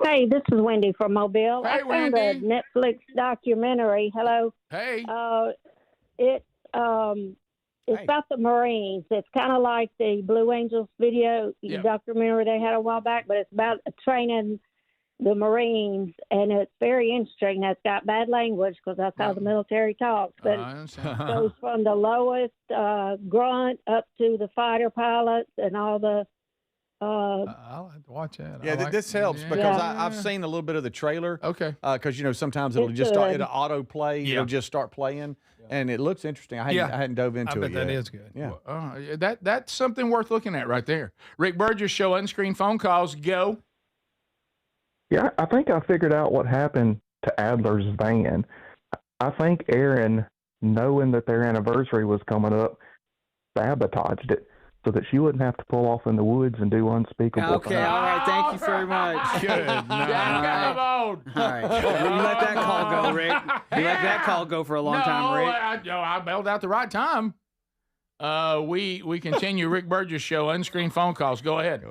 Hey, this is Wendy from Mobile. Hey, I found Wendy. a Netflix documentary. Hello. Hey. It's about the Marines. It's kind of like the Blue Angels video documentary they had a while back, but it's about training the Marines, and it's very interesting. It's got bad language because that's how the military talks, but it goes from the lowest grunt up to the fighter pilots and all the I'll have to watch that. Yeah, this helps because I've seen a little bit of the trailer. Okay. Because sometimes it'll just start, it'll autoplay. It'll just start playing, and it looks interesting. I hadn't dove into it yet. That is good. Yeah. That's something worth looking at right there. Rick Burgess Show. Unscreened phone calls. Go. Yeah, I think I figured out what happened to Adler's van. I think Aaron, knowing that their anniversary was coming up, sabotaged it so that she wouldn't have to pull off in the woods and do unspeakable Okay, things. all right. Thank you very much. Good. All right. You let that call go, Rick. You let that call go for a long time, Rick. I bailed out the right time. We continue Rick Burgess Show. Unscreened phone calls. Go ahead.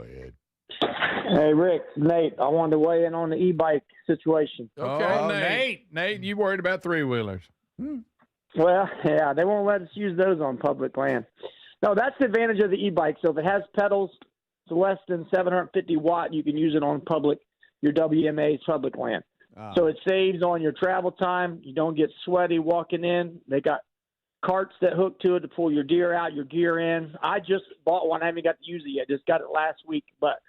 Hey, Rick, Nate, I wanted to weigh in on the e-bike situation. Okay, Nate, you worried about three-wheelers. Well, yeah, they won't let us use those on public land. No, that's the advantage of the e-bike. So if it has pedals to less than 750 watt, you can use it on your WMA's public land. So it saves on your travel time. You don't get sweaty walking in. They got carts that hook to it to pull your gear out, your gear in. I just bought one. I haven't got to use it yet. Just got it last week, but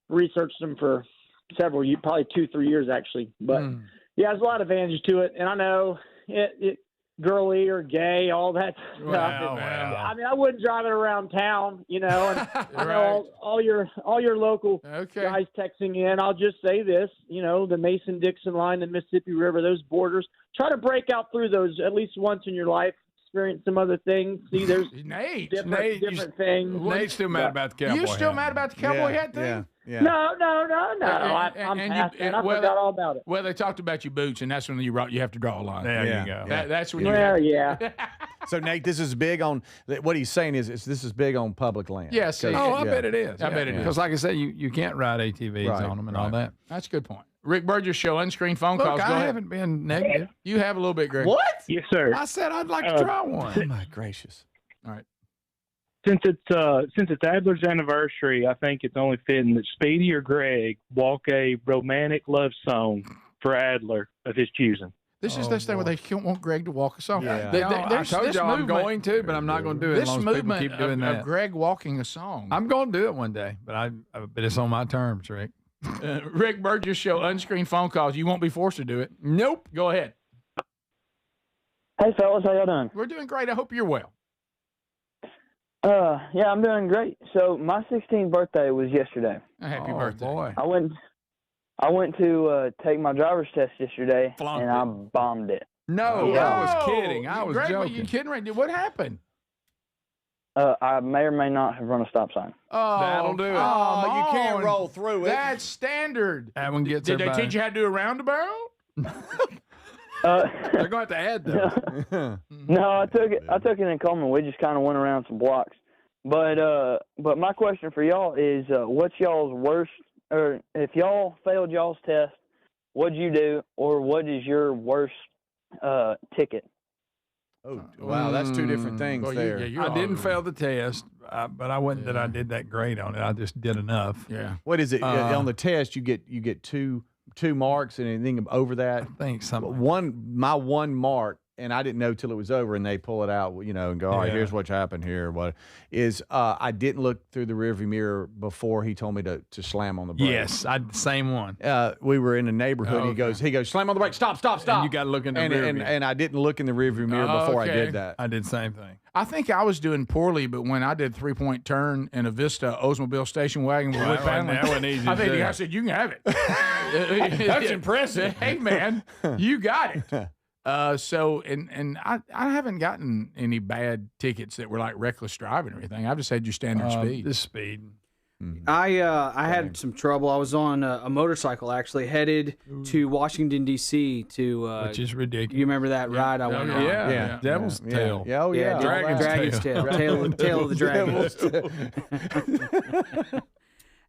researched them for several years, probably 2-3 years actually. But yeah, there's a lot of advantage to it. And I know it girly or gay, all that stuff. I mean, I wouldn't drive it around town, And I know all your local guys texting in. I'll just say this, the Mason-Dixon line, the Mississippi River, those borders. Try to break out through those at least once in your life. Experience some other things. See, there's different things. Nate's still mad about the cowboy. You still mad about the cowboy hat thing? Yeah. No. I'm past that. I forgot all about it. Well, they talked about your boots, and that's when you have to draw a line. There you go. That's when So, Nate, this is big on what he's saying is this is big on public land. Yes. I bet it is. I bet it is. Because, like I said, you can't ride ATVs on them and all that. That's a good point. Rick Burgess Show. Unscreened phone calls. Go I ahead. haven't been negative. You have a little bit, Greg. What? Yes, sir. I said I'd like to try one. Oh my gracious! All right. Since it's Adler's anniversary, I think it's only fitting that Speedy or Greg walk a romantic love song for Adler of his choosing. This is this thing where they don't want Greg to walk a song. Yeah. I told y'all I'm going to, but I'm not going to do it as long as people keep doing that. Of Greg walking a song. I'm going to do it one day, but it's on my terms, Rick. Rick Burgess Show. Unscreened phone calls. You won't be forced to do it. Nope. Go ahead. Hey, fellas, how y'all doing? We're doing great. I hope you're well. Yeah, I'm doing great. So my 16th birthday was yesterday. Happy birthday. Boy. I went to take my driver's test yesterday, and I bombed it. No, Yeah. I was kidding. I was Greg, joking. You kidding? Right? What happened? I may or may not have run a stop sign. Oh, that'll do it. Oh, you can't roll through it. That's standard. That one gets Did they teach you how to do a roundabout? They're going to have to add those. No, I took it in Coleman. We just kind of went around some blocks. But my question for y'all is, what's y'all's worst, or if y'all failed y'all's test, what'd you do, or what is your worst ticket? Oh, wow, that's two different things there. I didn't fail the test, but I wasn't that I did that great on it. I just did enough. Yeah. What is it on the test? You get two marks, and anything over that. I think something. My one mark, and I didn't know till it was over, and they pull it out, and go, all right, here's what happened here. What is I didn't look through the rearview mirror before he told me to slam on the brake. Yes, same one. We were in a neighborhood. Oh, He goes, slam on the brake, stop. And you got to look in the rearview. And I didn't look in the rearview mirror before I did that. I did the same thing. I think I was doing poorly, but when I did 3-point turn in a Vista Oldsmobile station wagon with wood paneling, that wasn't easy. I said, you can have it. That's impressive. Hey, man, you got it. I haven't gotten any bad tickets that were like reckless driving or anything. I've just had your standard speed. The speed. I had some trouble. I was on a motorcycle actually headed to Washington D.C. to which is ridiculous. You remember that ride I went on? Yeah. Devil's tail. Yeah. Oh yeah. Dragon's tail. Tail of the dragon.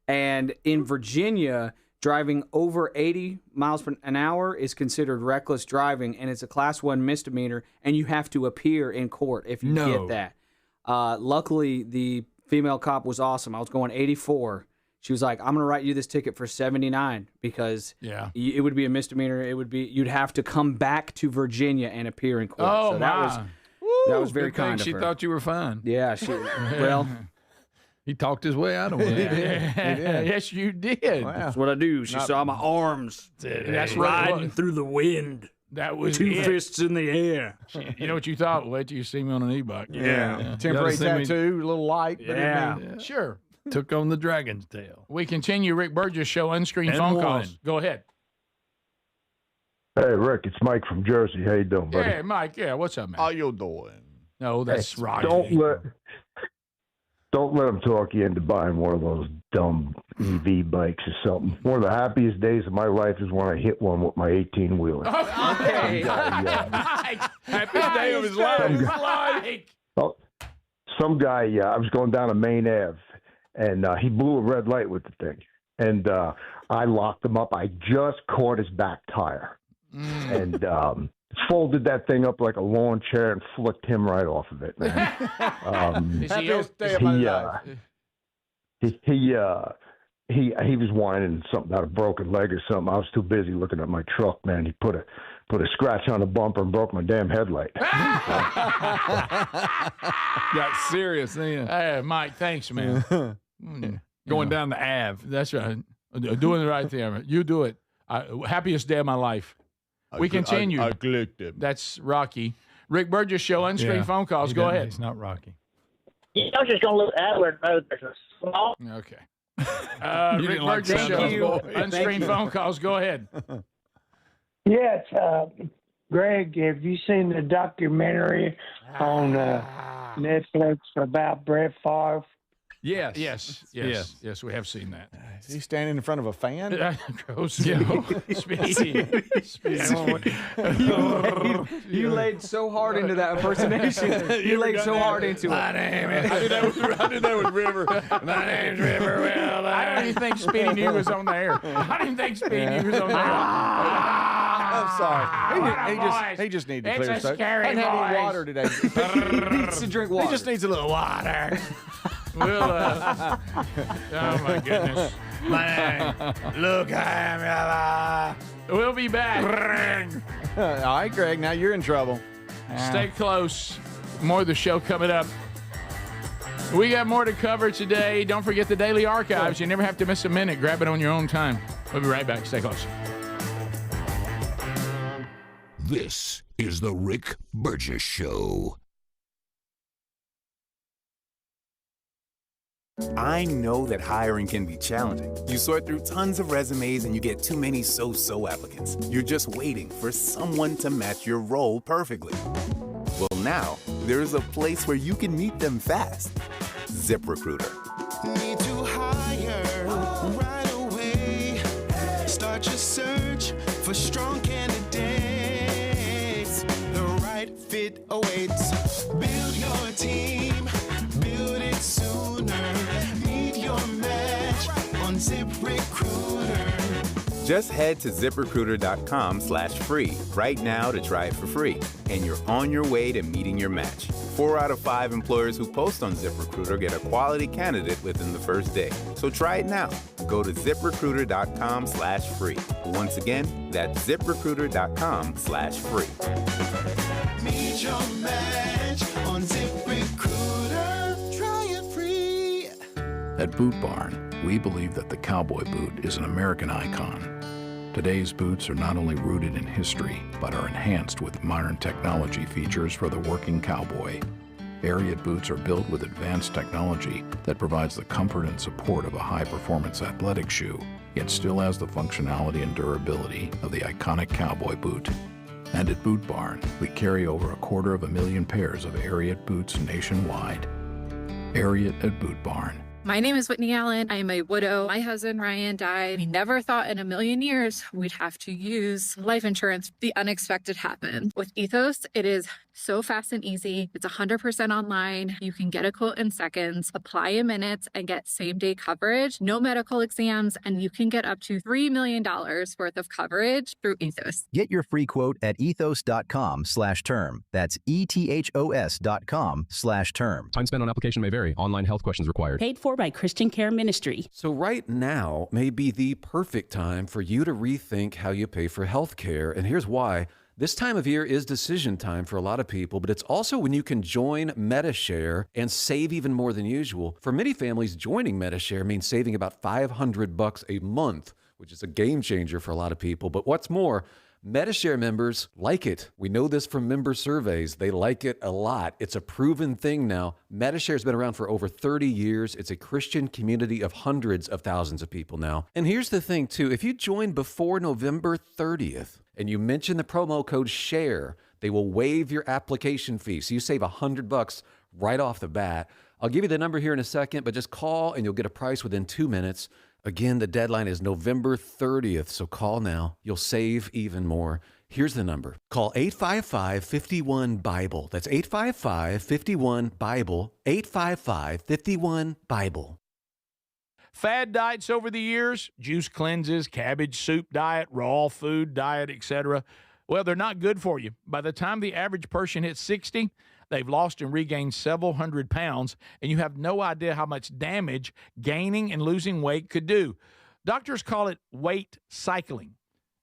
And in Virginia, driving over 80 miles an hour is considered reckless driving, and it's a Class 1 misdemeanor, and you have to appear in court if you get that. Luckily, the female cop was awesome. I was going 84. She was like, I'm going to write you this ticket for 79 because it would be a misdemeanor. You'd have to come back to Virginia and appear in court. Oh, so that was very kind of her. She thought you were fine. Yeah, well... He talked his way out of it. Yes, you did. Wow. That's what I do. She saw my arms. That's riding through the wind. That was two fists in the air. You know what you thought? Wait till you see me on an e-bike. Yeah. Temporary tattoo, a little light. Yeah. Sure. Took on the dragon's tail. We continue Rick Burgess show unscreened phone calls. Go ahead. Hey, Rick, it's Mike from Jersey. How you doing, buddy? Hey, Mike. Yeah, what's up, man? How you doing? No, that's right. Don't let them talk you into buying one of those dumb EV bikes or something. One of the happiest days of my life is when I hit one with my 18-wheeler. Okay. Happiest day of his life. Some guy, I was going down a Main Ave, and he blew a red light with the thing. And I locked him up. I just caught his back tire. And folded that thing up like a lawn chair and flicked him right off of it, man. He was whining something about a broken leg or something. I was too busy looking at my truck, man. He put a scratch on the bumper and broke my damn headlight. Got serious then. Hey, Mike, thanks, man. Going down the Ave. That's right. Doing the right thing. You do it. Happiest day of my life. We continue. I clicked it. That's Rocky. Rick Burgess show unscreened phone calls. Go ahead. He's not Rocky. I was just going to look at Adler and know there's a small. Okay. Rick Burgess show unscreened phone calls. Go ahead. Yes, Greg, have you seen the documentary on Netflix about Brett Favre? Yes, we have seen that. Is he standing in front of a fan? You laid so hard into that impersonation. You laid so hard into it. My name is. I did that with River. My name's River. Well, I didn't even think Speedy New was on the air. I didn't think Speedy New was on the air. I'm sorry. He just needs to clear his throat. Scary voice. Had any water today. He needs to drink water. He just needs a little water. Oh my goodness. Look, I'm We'll be back. All right, Greg, now you're in trouble. Stay close. More of the show coming up. We got more to cover today. Don't forget the daily archives. You never have to miss a minute. Grab it on your own time. We'll be right back. Stay close. This is the Rick Burgess Show. I know that hiring can be challenging. You sort through tons of resumes and you get too many so-so applicants. You're just waiting for someone to match your role perfectly. Well, now, there's a place where you can meet them fast. ZipRecruiter. Need to hire right away. Start your search for strong candidates. The right fit awaits. Build your team. Build it sooner. Meet your match on ZipRecruiter. Just head to ZipRecruiter.com/free right now to try it for free, and you're on your way to meeting your match. 4 out of 5 employers who post on ZipRecruiter get a quality candidate within the first day. So try it now. Go to ZipRecruiter.com/free. Once again, that's ZipRecruiter.com/free. Meet your match on ZipRecruiter. Try it free. At Boot Barn, we believe that the cowboy boot is an American icon. Today's boots are not only rooted in history, but are enhanced with modern technology features for the working cowboy. Ariat boots are built with advanced technology that provides the comfort and support of a high-performance athletic shoe, yet still has the functionality and durability of the iconic cowboy boot. And at Boot Barn, we carry over 250,000 pairs of Ariat boots nationwide. Ariat at Boot Barn. My name is Whitney Allen. I am a widow. My husband, Ryan, died. We never thought in a million years we'd have to use life insurance. The unexpected happened. With Ethos, it is so fast and easy. It's 100% online. You can get a quote in seconds, apply in minutes, and get same-day coverage, no medical exams, and you can get up to $3 million worth of coverage through Ethos. Get your free quote at ethos.com/term. That's ETHOS.com/term. Time spent on application may vary. Online health questions required. Paid for by Christian Care Ministry. So right now may be the perfect time for you to rethink how you pay for health care. And here's why. This time of year is decision time for a lot of people, but it's also when you can join MediShare and save even more than usual. For many families, joining MediShare means saving about $500 a month, which is a game changer for a lot of people. But what's more, MediShare members like it. We know this from member surveys. They like it a lot. It's a proven thing now. MediShare has been around for over 30 years. It's a Christian community of hundreds of thousands of people now. And here's the thing, too. If you join before November 30th and you mention the promo code SHARE, they will waive your application fee. So you save $100 right off the bat. I'll give you the number here in a second, but just call and you'll get a price within 2 minutes. Again, the deadline is November 30th, so call now. You'll save even more. Here's the number. Call 855-51-BIBLE. That's 855-51-BIBLE. 855-51-BIBLE. Fad diets over the years, juice cleanses, cabbage soup diet, raw food diet, etc. Well, they're not good for you. By the time the average person hits 60, they've lost and regained several hundred pounds, and you have no idea how much damage gaining and losing weight could do. Doctors call it weight cycling.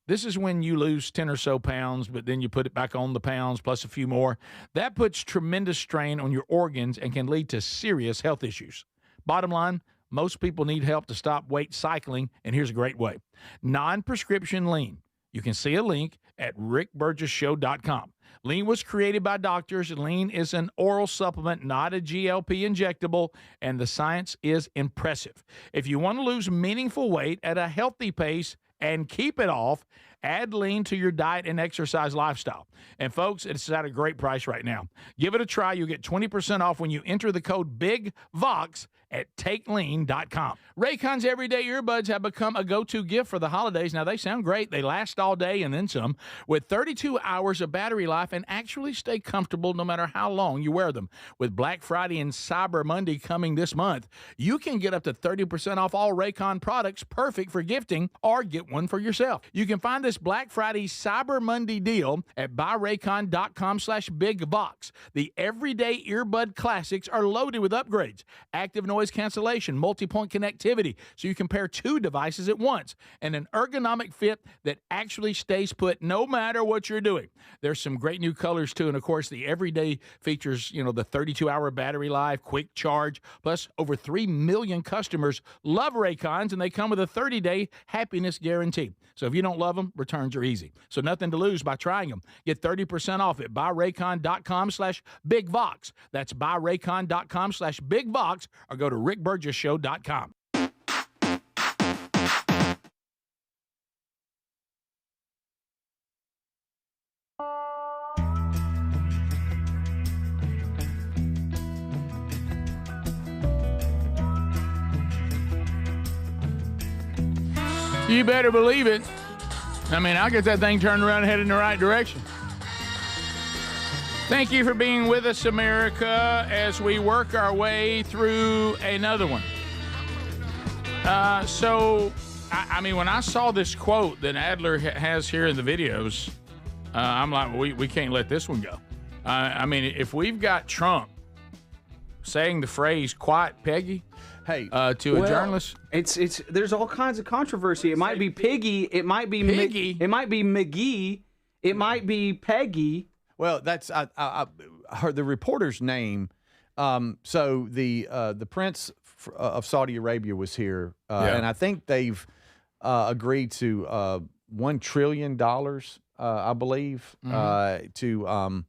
This is when you lose 10 or so pounds, but then you put it back on the pounds plus a few more. That puts tremendous strain on your organs and can lead to serious health issues. Bottom line, most people need help to stop weight cycling, and here's a great way. Non-prescription lean. You can see a link at rickburgessshow.com. Lean was created by doctors. Lean is an oral supplement, not a GLP injectable, and the science is impressive. If you want to lose meaningful weight at a healthy pace and keep it off, add Lean to your diet and exercise lifestyle. And folks, it's at a great price right now. Give it a try. You'll get 20% off when you enter the code BIGVOX at takelean.com. Raycon's everyday earbuds have become a go-to gift for the holidays. Now, they sound great. They last all day and then some, with 32 hours of battery life and actually stay comfortable no matter how long you wear them. With Black Friday and Cyber Monday coming this month, you can get up to 30% off all Raycon products, perfect for gifting, or get one for yourself. You can find this Black Friday Cyber Monday deal at buyraycon.com/bigvox. The everyday earbud classics are loaded with upgrades, active noise cancellation, multi-point connectivity, so you can pair 2 devices at once, and an ergonomic fit that actually stays put no matter what you're doing. There's some great new colors too, and of course the everyday features, the 32-hour battery life, quick charge, plus over 3 million customers love Raycons, and they come with a 30-day happiness guarantee. So if you don't love them, returns are easy. So nothing to lose by trying them. Get 30% off at buyraycon.com/bigvox. That's buyraycon.com/bigvox, or go to rickburgessshow.com. You better believe it. I mean, I'll get that thing turned around and head in the right direction. Thank you for being with us, America, as we work our way through another one. So I mean, when I saw this quote that Adler has here in the videos, I'm like, well, we can't let this one go. I mean, if we've got Trump saying the phrase "quiet, Peggy," to a journalist, it's there's all kinds of controversy. It might be Piggy. It might be Piggy. It might be McGee. It might be Peggy. Well, that's I heard the reporter's name. So the Prince of Saudi Arabia was here, and I think they've agreed to $1 trillion, I believe, to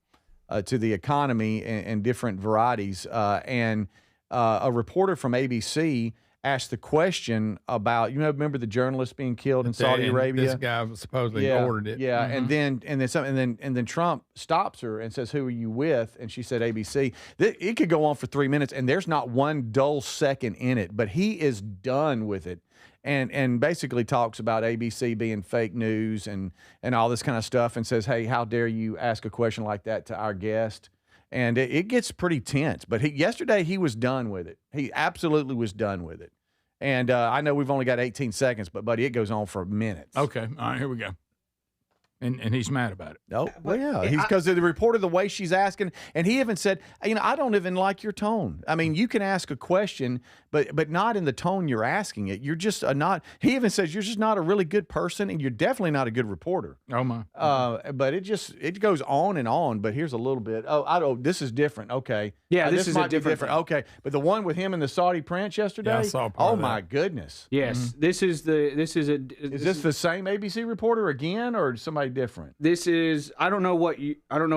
the economy and different varieties. And a reporter from ABC asked the question about, remember the journalist being killed in Saudi Arabia? This guy supposedly ordered it. Yeah, and then Trump stops her and says, "Who are you with?" And she said, "ABC." It could go on for 3 minutes, and there's not one dull second in it. But he is done with it, and basically talks about ABC being fake news and all this kind of stuff, and says, "Hey, how dare you ask a question like that to our guest?" And it gets pretty tense. But yesterday he was done with it. He absolutely was done with it. And I know we've only got 18 seconds, but, buddy, it goes on for minutes. Okay. All right, here we go. And he's mad about it. Oh, well, yeah. He's because of the reporter, the way she's asking. And he even said, I don't even like your tone. I mean, you can ask a question, but not in the tone you're asking it. You're just not. He even says you're just not a really good person, and you're definitely not a good reporter. Oh, my. But it goes on and on. But here's a little bit. This is different. Okay. Yeah, this is might a different thing. Okay. But the one with him and the Saudi prince yesterday? Yeah, I saw part of that. My goodness. Yes. This is the the same ABC reporter again, or somebody different? This is I don't know which one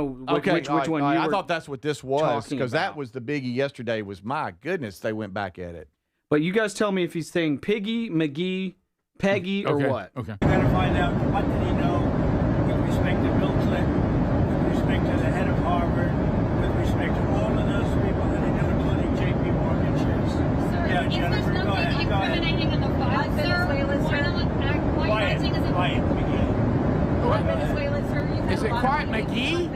you I were thought that's what this was, because that about. was the biggie yesterday. Was my goodness, they went back at it. But you guys tell me if he's saying Piggy, McGee, Peggy, or what. Okay. We got to find out what did he know with respect to Bill Clinton, with respect to the head of Harvard, with respect to all of those people that he knew, including J.P. Morgan Chase. Yeah, Jennifer, go ahead. Incriminating in the file, sir. Why not acting as a quiet, McGee. Venezuela, sir? Is it Quiet McGee?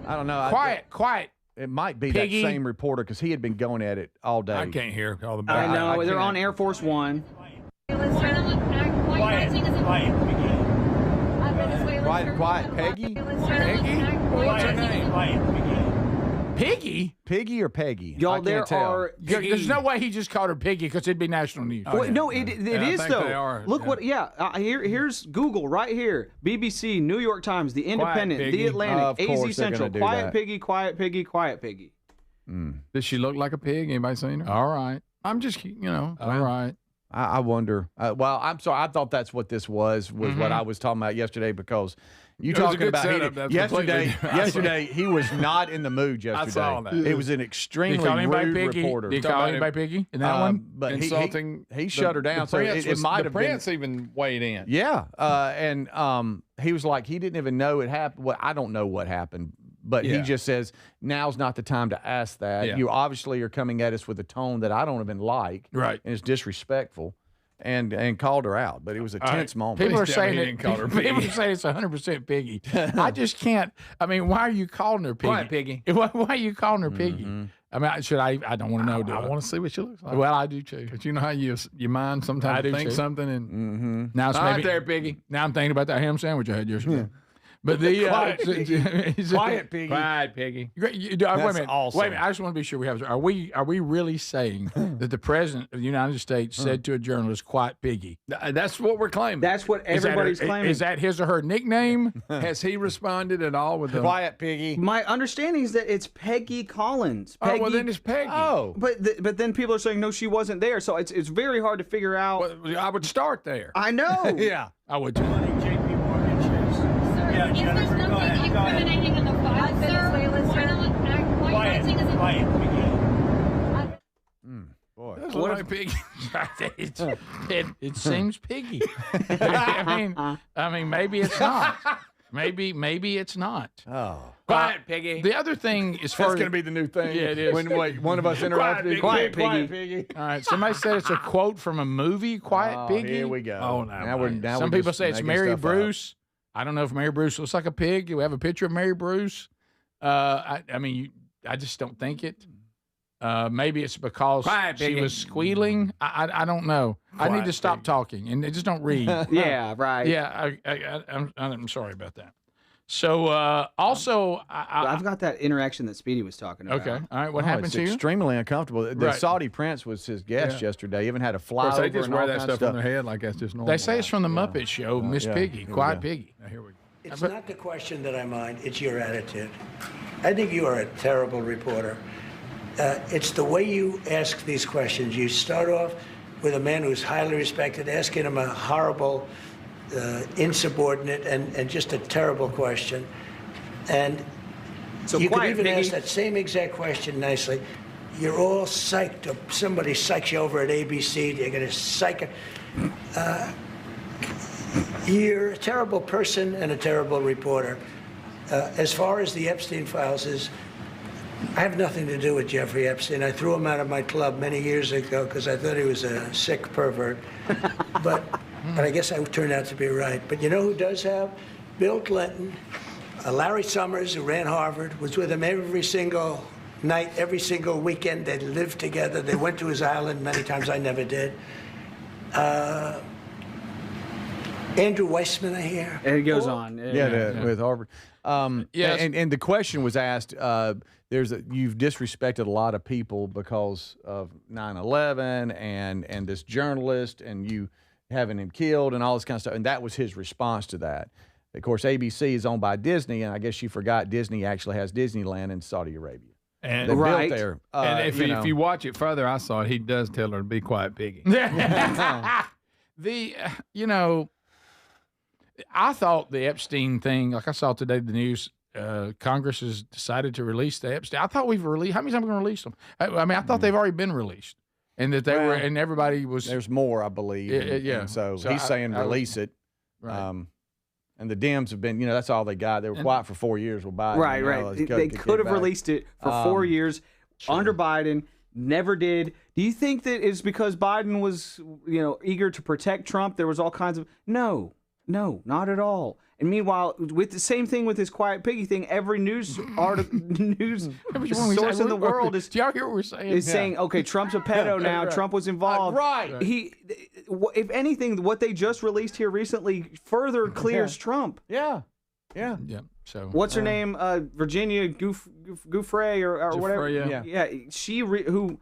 I don't know. Quiet. It might be Piggy. that same reporter, because he had been going at it all day. I can't hear all the. I know they're on Air Force One. Quiet, McGee. Quiet, Peggy? Peggy? What's her name? Quiet, McGee. Piggy? Piggy or Peggy? Y'all, I can't there tell. are. There's no way he just called her Piggy, because it'd be national news. Well, no, it I is think though. they are, Look yeah. what. Yeah, here's Google right here. BBC, New York Times, The Independent, Piggy. The Atlantic, Of course AZ they're Central. gonna do Quiet that. Piggy, Quiet Piggy, Quiet Piggy. Does she look like a pig? Anybody seen her? All right. I'm just, All right. I wonder. Well, I'm sorry. I thought that's what this was what I was talking about yesterday, because you It was a talking good about setup. That's yesterday. completely- Yesterday he was not in the mood. Yesterday, saw that. It was an Did extremely you call anybody rude Piggy? reporter. Did you call anybody Piggy in that one? But Insulting. he shut her down. So it might have the been. Prince even weighed in. Yeah, and he was like, he didn't even know it happened. Well, I don't know what happened, but he Yeah. just says, now's not the time to ask that. Yeah. You obviously are coming at us with a tone that I don't even like. Right. And it's disrespectful, and called her out. But it was a tense moment. People are Please tell me saying he didn't call her people Piggy. are saying it's 100% Piggy. I just can't. I mean, why are you calling her Piggy? Quiet Piggy. Why are you calling her Piggy? I mean, should I? I don't want to know. Do I want to see what she looks like. Well, I do too. But you know how your mind sometimes I do thinks too. something and Now it's all maybe right there, Piggy. Now I'm thinking about that ham sandwich I had yesterday. But the Quiet Piggy. Quiet Piggy. Quiet Piggy. Wait a minute. awesome. Wait a minute. I just want to be sure we have. Are we really saying that the president of the United States said to a journalist, "Quiet Piggy"? That's what we're claiming. That's what everybody's claiming. Is that his or her nickname? Has he responded at all with the Quiet Piggy. My understanding is that it's Peggy Collins. Peggy, Oh, well, then it's Peggy. Oh, but then people are saying no, she wasn't there. So it's very hard to figure out. Well, I would start there. I know. yeah. I would too. Including J.P. Morgan Chase. Yeah, Jennifer, go ahead. Go ahead. Incriminating in the file, sir. Why not acting as a Quiet, McGee. Boy. That's like Piggy. it seems Piggy. I mean, maybe it's not. Maybe it's not. Oh. Quiet Piggy. The other thing is That's going to be the new thing. Yeah, it is. When one of us interrupted. Quiet Quiet Piggy. All right. Somebody said it's a quote from a movie, Quiet Piggy. Here we go. Oh, no, now we're now Some we're people just say it's making Mary stuff up. Bruce. I don't know if Mary Bruce looks like a pig. Do we have a picture of Mary Bruce? I mean, I just don't think it. Maybe it's because she was squealing. I don't know. I need to stop talking and just don't read. Yeah, right. Yeah, I'm sorry about that. So also, I've got that interaction that Speedy was talking about. Okay, all right. What happened to you? Extremely uncomfortable. The Saudi prince was his guest yesterday. He even had a flyover. They just and wear all that kinds of stuff on their head like that's just normal. They say it's from the Muppet Show, Miss Piggy, Quiet Piggy. Here we go. It's not the question that I mind, it's your attitude. I think you are a terrible reporter. It's the way you ask these questions. You start off with a man who's highly respected, asking him a horrible, insubordinate, and just a terrible question. And so you could even Piggy. ask that same exact question nicely. You're all psyched up. Somebody psychs you over at ABC. You're going to psych. You're a terrible person and a terrible reporter. As far as the Epstein files is, I have nothing to do with Jeffrey Epstein. I threw him out of my club many years ago because I thought he was a sick pervert. But I guess I turned out to be right. But you know who does have? Bill Clinton, Larry Summers, who ran Harvard, was with him every single night, every single weekend. They lived together. They went to his island many times. I never did. Andrew Weissman, I hear. And it goes on. With Harvard. Yes. And the question was asked, you've disrespected a lot of people because of 9/11 and this journalist and you having him killed and all this kind of stuff. And that was his response to that. Of course, ABC is owned by Disney, and I guess you forgot Disney actually has Disneyland in Saudi Arabia. And they built there. And if you watch it further, I saw it. He does tell her to be quiet, Piggy. I thought the Epstein thing, like I saw today the news, Congress has decided to release the Epstein. I thought we've released. How many times are we going to release them? I mean, I thought they've already been released, and that they were, and everybody was. There's more, I believe. And so he's saying release it. Right. And the Dems have been, that's all they got. They were quiet for 4 years with Biden. Right. They could have released it for 4 years under Biden. Never did. Do you think that it's because Biden was, eager to protect Trump? There was all kinds of No, not at all. And meanwhile, with the same thing with this Quiet Piggy thing, every news source in the world is. Do y'all hear what we're saying? Is saying, okay, Trump's a pedo now. Right. Trump was involved. Right. If anything, what they just released here recently further clears Trump. Yeah. So what's her name? Virginia Giuffre or whatever. Yeah. She who.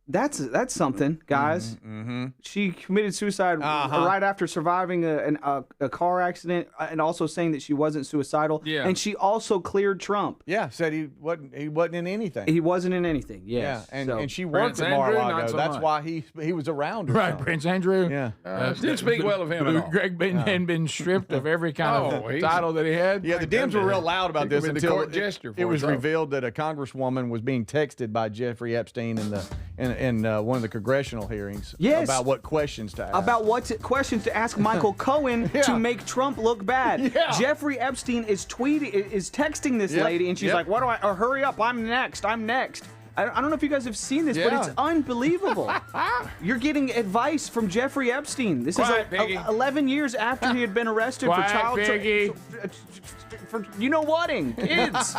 That's something, guys. Mm-hmm. She committed suicide right after surviving a car accident, and also saying that she wasn't suicidal. Yeah. And she also cleared Trump. Yeah, said he wasn't in anything. He wasn't in anything. Yes. Yeah, and she worked with Mar-a-Lago. That's why he was around her. Right, Prince Andrew. Yeah, didn't speak well of him at all. Greg had been stripped of every kind of title that he had. Yeah, the Dems were real loud about this until it was revealed that a congresswoman was being texted by Jeffrey Epstein in one of the congressional hearings about what questions to ask. About what questions to ask Michael Cohen to make Trump look bad. Yeah. Jeffrey Epstein is texting this lady, and she's like, "What do I? Or hurry up! I'm next. I don't know if you guys have seen this, but it's unbelievable. You're getting advice from Jeffrey Epstein. This is 11 years after he had been arrested for child for you-know-whating kids.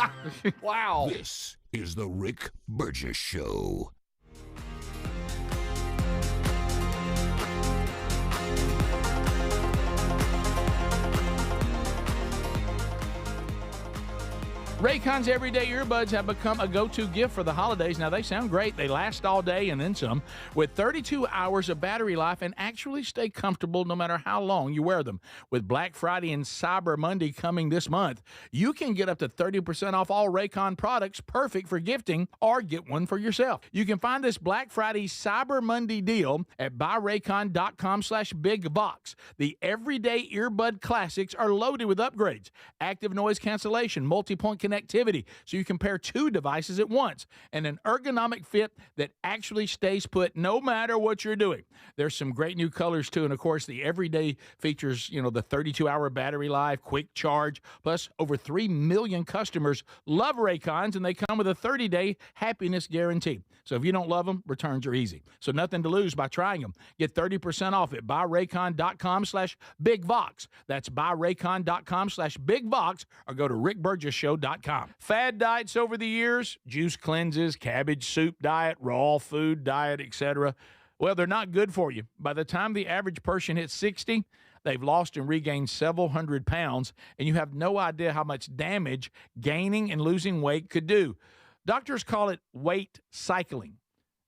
Wow. This is the Rick Burgess Show. Raycon's everyday earbuds have become a go-to gift for the holidays. Now, they sound great. They last all day and then some, with 32 hours of battery life and actually stay comfortable no matter how long you wear them. With Black Friday and Cyber Monday coming this month, you can get up to 30% off all Raycon products, perfect for gifting, or get one for yourself. You can find this Black Friday Cyber Monday deal at buyraycon.com/bigbox. The everyday earbud classics are loaded with upgrades, active noise cancellation, multi-point connectivity, so you can pair two devices at once, and an ergonomic fit that actually stays put no matter what you're doing. There's some great new colors too, and of course the everyday features, the 32-hour battery life, quick charge, plus over 3 million customers love Raycons, and they come with a 30-day happiness guarantee. So if you don't love them, returns are easy. So nothing to lose by trying them. Get 30% off at buyraycon.com/bigvox. That's buyraycon.com/bigvox, or go to rickburgessshow.com. helpyourbodyfit.com. Fad diets over the years, juice cleanses, cabbage soup diet, raw food diet, etc. Well, they're not good for you. By the time the average person hits 60, they've lost and regained several hundred pounds, and you have no idea how much damage gaining and losing weight could do. Doctors call it weight cycling.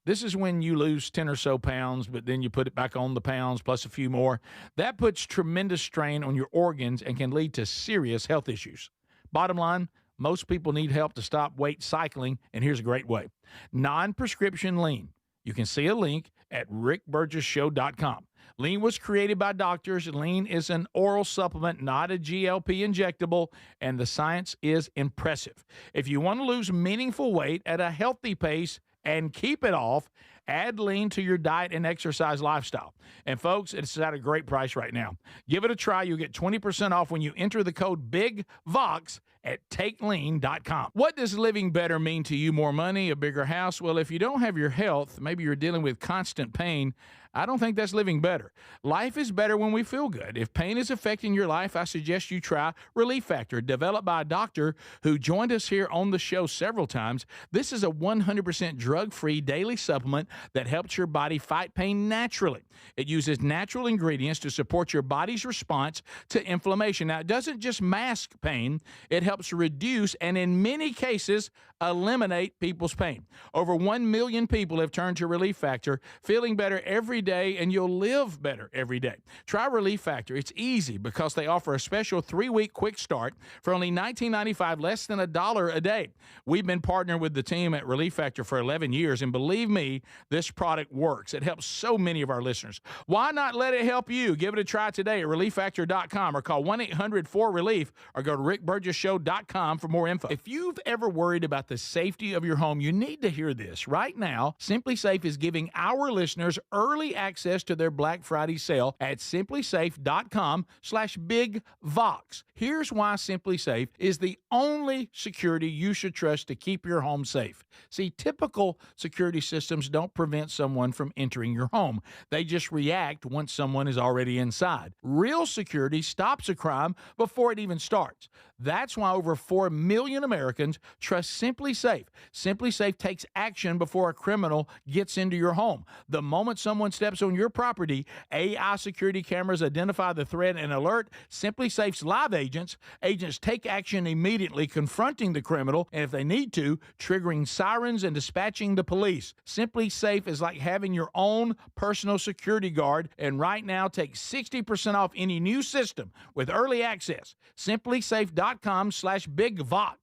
This is when you lose 10 or so pounds, but then you put it back on the pounds plus a few more. That puts tremendous strain on your organs and can lead to serious health issues. Bottom line, most people need help to stop weight cycling, and here's a great way. Non-prescription lean. You can see a link at rickburgessshow.com. Lean was created by doctors. Lean is an oral supplement, not a GLP injectable, and the science is impressive. If you want to lose meaningful weight at a healthy pace and keep it off, add lean to your diet and exercise lifestyle. And folks, it's at a great price right now. Give it a try. You'll get 20% off when you enter the code BIGVOX at takelean.com. What does living better mean to you? More money, a bigger house? Well, if you don't have your health, maybe you're dealing with constant pain, I don't think that's living better. Life is better when we feel good. If pain is affecting your life, I suggest you try Relief Factor, developed by a doctor who joined us here on the show several times. This is a 100% drug-free daily supplement that helps your body fight pain naturally. It uses natural ingredients to support your body's response to inflammation. Now, it doesn't just mask pain, it helps reduce and in many cases eliminate people's pain. Over 1 million people have turned to Relief Factor, feeling better every day, and you'll live better every day. Try Relief Factor. It's easy because they offer a special 3-week quick start for only $19.95, less than $1 a day. We've been partnering with the team at Relief Factor for 11 years, and believe me, this product works. It helps so many of our listeners. Why not let it help you? Give it a try today at relieffactor.com or call 1-800-4RELIEF or go to rickburgessshow.com for more info. If you've ever worried about the safety of your home, you need to hear this. Right now, Simply Safe is giving our listeners early access to their Black Friday sale at simplysafe.com/bigvox. Here's why Simply Safe is the only security you should trust to keep your home safe. See, typical security systems don't prevent someone from entering your home. They just react once someone is already inside. Real security stops a crime before it even starts. That's why over 4 million Americans trust Simply Safe. Simply Safe takes action before a criminal gets into your home. The moment someone steps on your property, AI security cameras identify the threat and alert Simply Safe's live agents. Agents take action immediately, confronting the criminal, and if they need to, triggering sirens and dispatching the police. Simply Safe is like having your own personal security guard, and right now take 60% off any new system with early access. simplysafe.com/bigvox.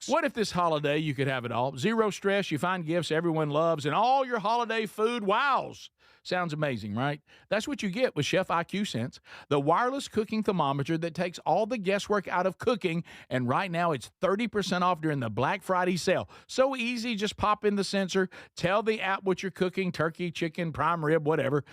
What if this holiday you could have it all? Zero stress, you find gifts everyone loves, and all your holiday food wows. Sounds amazing, right? That's what you get with Chef IQ Sense, the wireless cooking thermometer that takes all the guesswork out of cooking, and right now it's 30% off during the Black Friday sale. So easy, just pop in the sensor, tell the app what you're cooking, turkey, chicken, prime rib, whatever.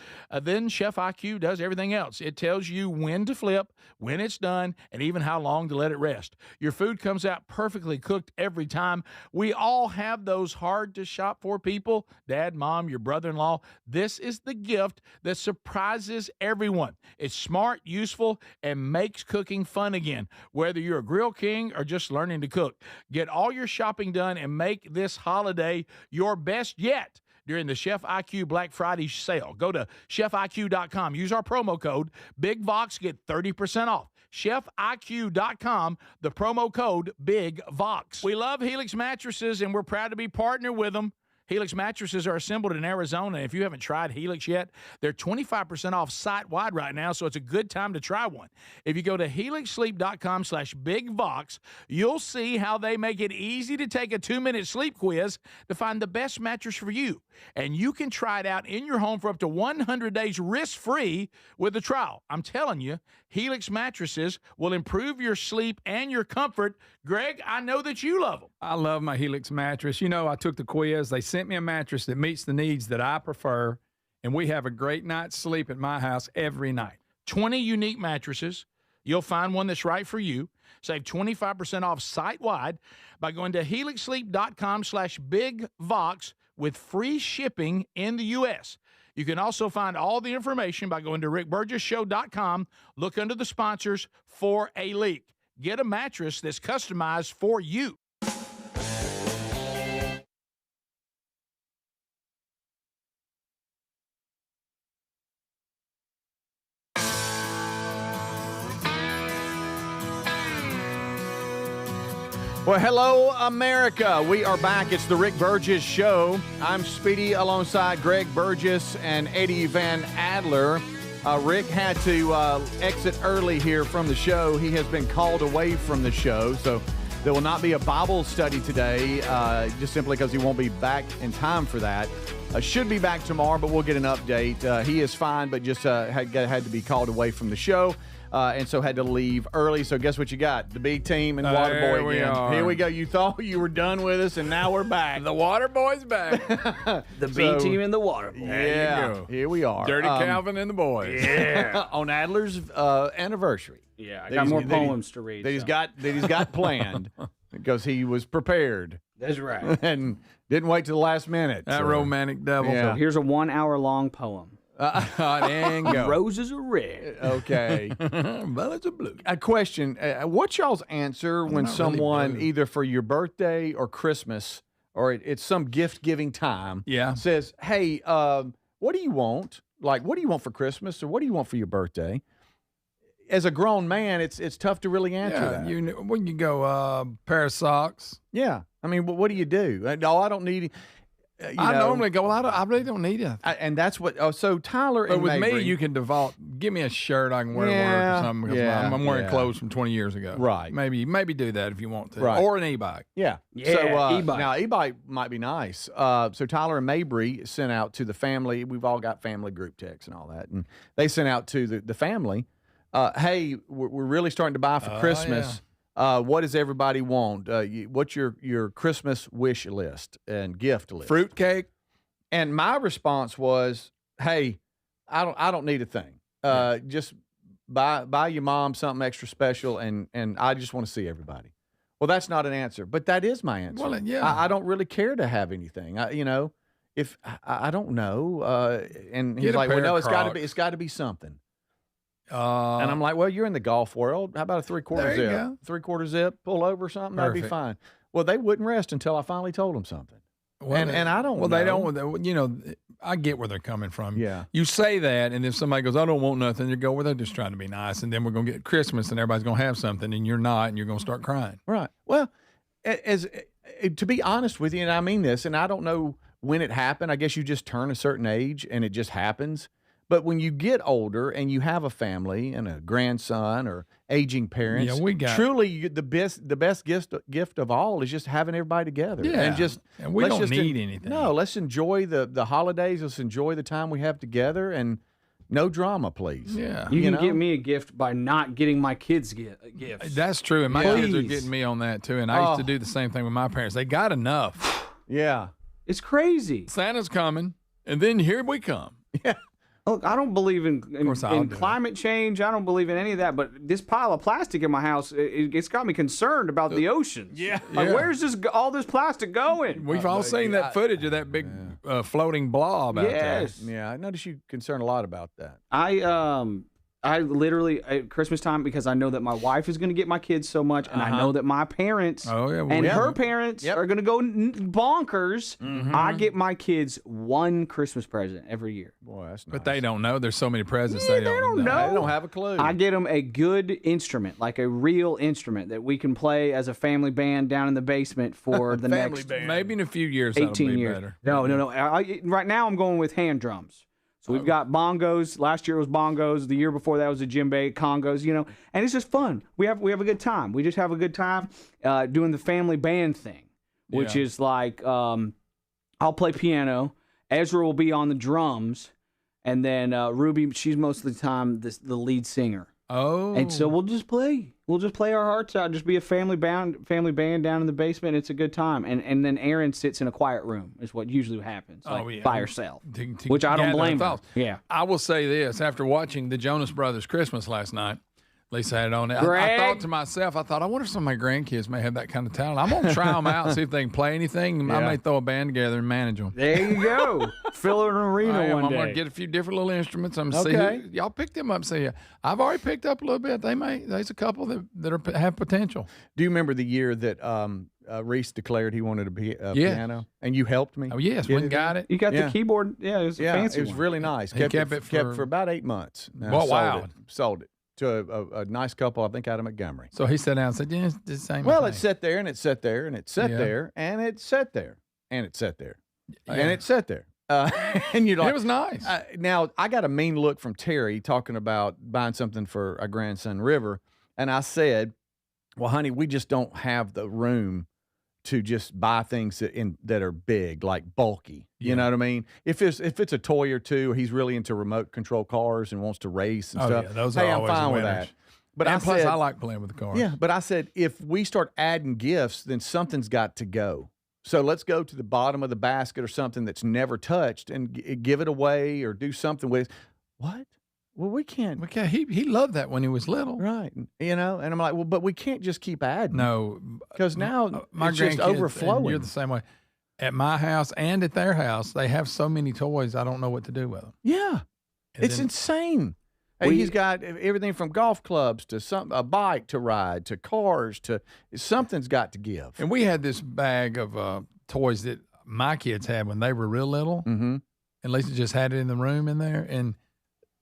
Then Chef IQ does everything else. It tells you when to flip, when it's done, and even how long to let it rest. Your food comes out perfectly cooked every time. We all have those hard to shop for people, dad, mom, your brother-in-law. This is the gift that surprises everyone. It's smart, useful, and makes cooking fun again. Whether you're a grill king or just learning to cook, get all your shopping done and make this holiday your best yet during the Chef IQ Black Friday sale. Go to chefiq.com. Use our promo code BIGVOX. Get 30% off. chefiq.com, the promo code BIGVOX. We love Helix mattresses, and we're proud to be partnered with them. Helix mattresses are assembled in Arizona. If you haven't tried Helix yet, they're 25% off site-wide right now, so it's a good time to try one. If you go to helixsleep.com/bigvox, you'll see how they make it easy to take a 2-minute sleep quiz to find the best mattress for you. And you can try it out in your home for up to 100 days risk-free with a trial. I'm telling you, Helix mattresses will improve your sleep and your comfort. Greg, I know that you love them. I love my Helix mattress. You know, I took the quiz. They sent me a mattress that meets the needs that I prefer, and we have a great night's sleep at my house every night. 20 unique mattresses. You'll find one that's right for you. Save 25% off site-wide by going to helixsleep.com/bigvox with free shipping in the U.S. You can also find all the information by going to rickburgessshow.com. Look under the sponsors for a link. Get a mattress that's customized for you. Well, hello, America. We are back. It's the Rick Burgess Show. I'm Speedy alongside Greg Burgess and Eddie Van Adler. Rick had to exit early here from the show. He has been called away from the show, so there will not be a Bible study today, just simply because he won't be back in time for that. Should be back tomorrow, but we'll get an update. He is fine, but just had to be called away from the show. And so had to leave early. So guess what you got? The B team and Waterboy again. Here we go. You thought you were done with us, and now we're back. The Waterboy's back. The B team and the Waterboy. Yeah, here we are. Dirty Calvin and the boys. Yeah, on Adler's anniversary. Yeah, I got more poems to read. That he's got planned because he was prepared. That's right. And didn't wait till the last minute. That romantic devil. So here's a 1 hour long poem. And go. Roses are red. Okay. Violets are blue. A question. What's y'all's answer when someone, really either for your birthday or Christmas, or it's some gift-giving time, says, hey, what do you want? Like, what do you want for Christmas, or what do you want for your birthday? As a grown man, it's tough to really answer that. When you go, pair of socks. Yeah. I mean, what do you do? No, I don't need I normally go, I really don't need it. And that's what, so Tyler but and with Mabry, me, you can default, give me a shirt I can wear to work or something, because I'm wearing clothes from 20 years ago. Right. Maybe do that if you want to. Right. Or an e-bike. Yeah. So e-bike. Now, e-bike might be nice. So Tyler and Mabry sent out to the family. We've all got family group texts and all that. And they sent out to the family, hey, we're really starting to buy for Christmas. What does everybody want? What's your Christmas wish list and gift list? Fruitcake. And my response was, hey, I don't need a thing. Just buy your mom something extra special, and I just want to see everybody. Well, that's not an answer, but that is my answer. Well, yeah. I don't really care to have anything. If I don't know, and he's like, well, no, it's got to be something. And I'm like, well, you're in the golf world. How about a three-quarter zip? Go. Three-quarter zip, pull over something, that'd be fine. Well, they wouldn't rest until I finally told them something. Well, and I don't know. They don't, I get where they're coming from. Yeah. You say that, and if somebody goes, I don't want nothing, you go, well, they're just trying to be nice, and then we're going to get Christmas, and everybody's going to have something, and you're not, and you're going to start crying. Right. Well, to be honest with you, and I mean this, and I don't know when it happened. I guess you just turn a certain age, and it just happens. But when you get older and you have a family and a grandson or aging parents, truly the best gift of all is just having everybody together. Yeah, and we don't need anything. No, let's enjoy the holidays. Let's enjoy the time we have together, and no drama, please. Yeah, you can get me a gift by not getting my kids gifts. That's true, and my kids are getting me on that too. And I used to do the same thing with my parents. They got enough. Yeah, it's crazy. Santa's coming, and then here we come. Yeah. Look, I don't believe in climate change. I don't believe in any of that. But this pile of plastic in my house, it's got me concerned about the oceans. Yeah. Where's all this plastic going? We've all seen that footage of that big floating blob out there. Yeah, I noticed you concerned a lot about that. I literally, at Christmas time, because I know that my wife is going to get my kids so much, and I know that my parents and her parents are going to go bonkers. Mm-hmm. I get my kids one Christmas present every year. Boy, that's nice. But they don't know. There's so many presents they don't know. They don't have a clue. I get them a good instrument, like a real instrument that we can play as a family band down in the basement for the next maybe in a few years, 18 years. Better. No. Right now, I'm going with hand drums. So we've got bongos. Last year was bongos. The year before that was a djembe, congos, and it's just fun. We have a good time. We just have a good time doing the family band thing, which is like I'll play piano. Ezra will be on the drums, and then Ruby, she's most of the time the lead singer. Oh. And so we'll just play. We'll just play our hearts out. Just be a family band down in the basement. It's a good time. And then Erin sits in a quiet room is what usually happens, by herself, which I don't blame her. Yeah. I will say this. After watching the Jonas Brothers Christmas last night, Lisa had it on. I thought to myself, I wonder if some of my grandkids may have that kind of talent. I'm going to try them out and see if they can play anything. I may throw a band together and manage them. There you go. Fill an arena one day. I'm going to get a few different little instruments. I'm going to see y'all pick them up and see. I've already picked up a little bit. There's a couple that have potential. Do you remember the year that Reese declared he wanted a piano? And you helped me? Oh, yes. We got it. You got the keyboard. Yeah, it was a fancy it was one. really nice. Kept it for about 8 months. Wow. Sold it. to a nice couple, I think, out of Montgomery. So he sat down and said, yeah, it's the same Well, thing. it sat there, and it sat there, and it sat there, and it sat there, and it sat there, and it sat there. And you're like, it was nice. Now, I got a mean look from Terry talking about buying something for our grandson, River, and I said, well, honey, we just don't have the room to just buy things that are big, like bulky. You know what I mean? If it's a toy or two, or he's really into remote control cars and wants to race and stuff. Yeah, those hey, are I'm always fine with winners. that. But plus, I like playing with the cars. Yeah, but I said, if we start adding gifts, then something's got to go. So let's go to the bottom of the basket or something that's never touched and give it away or do something with it. What? Well, we can't. He loved that when he was little. Right. And I'm like, well, but we can't just keep adding. No. Because now my it's just grandkids, overflowing. and you're the same way. At my house and at their house, they have so many toys, I don't know what to do with them. Yeah. It's insane. He's got everything from golf clubs to a bike to ride to cars to something's got to give. And we had this bag of toys that my kids had when they were real little. Mm-hmm. And Lisa just had it in the room in there. And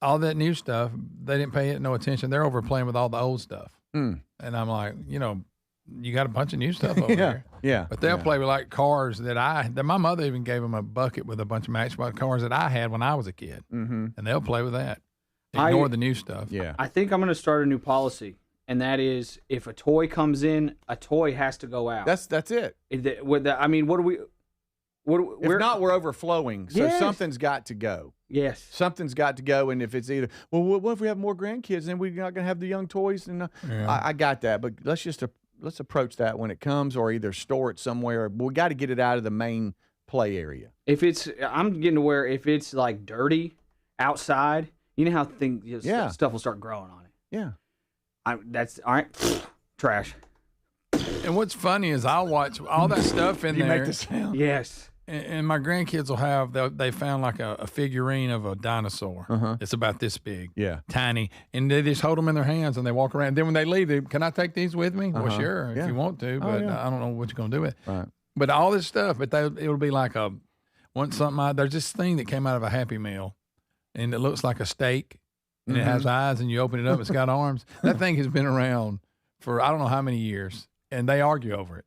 all that new stuff, they didn't pay it no attention. They're over playing with all the old stuff. Mm. And I'm like, you got a bunch of new stuff over there. Yeah. But they'll play with like cars that my mother even gave them a bucket with a bunch of Matchbox cars that I had when I was a kid. Mm-hmm. And they'll play with that. Ignore the new stuff. Yeah. I think I'm going to start a new policy, and that is if a toy comes in, a toy has to go out. That's it. What do we? If not, we're overflowing. So something's got to go. Yes. Something's got to go. And if it's either, well, what if we have more grandkids and we're not going to have the young toys? And I got that. But let's approach that when it comes, or either store it somewhere. But we got to get it out of the main play area. I'm getting to where if it's like dirty outside, you know how stuff will start growing on it. Yeah. That's all right. Trash. And what's funny is I'll watch all that stuff in you there. make the sound? Yes. And my grandkids will have, they found like a figurine of a dinosaur. Uh-huh. It's about this big. Yeah. Tiny. And they just hold them in their hands and they walk around. Then when they leave, can I take these with me? Well, sure, if you want to, but I don't know what you're going to do with it. Right. But all this stuff, it'll be like there's this thing that came out of a Happy Meal, and it looks like a steak, and it has eyes, and you open it up, it's got arms. That thing has been around for I don't know how many years, and they argue over it.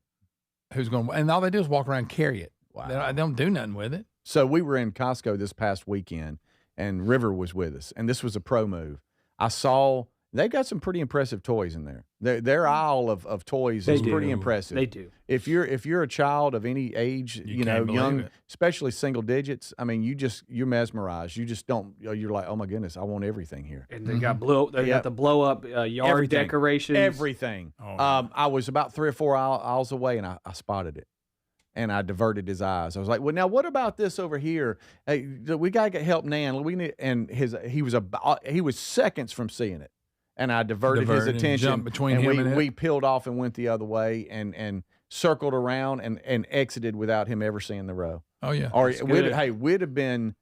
And all they do is walk around and carry it. Wow. They don't do nothing with it. So we were in Costco this past weekend, and River was with us, and this was a pro move. I saw they've got some pretty impressive toys in there. Their aisle of toys is pretty impressive. They do. If you're a child of any age, young, especially single digits, I mean, you're mesmerized. You just don't. You're like, oh my goodness, I want everything here. And they got got the blow up yard decorations. Everything. Oh, I was about 3 or 4 aisles away, and I spotted it. And I diverted his eyes. I was like, "Well, now what about this over here? Hey, we gotta get help, Nan. He was seconds from seeing it, and I diverted his attention between him and we peeled off and went the other way and circled around and exited without him ever seeing the row. Oh yeah, or we'd have been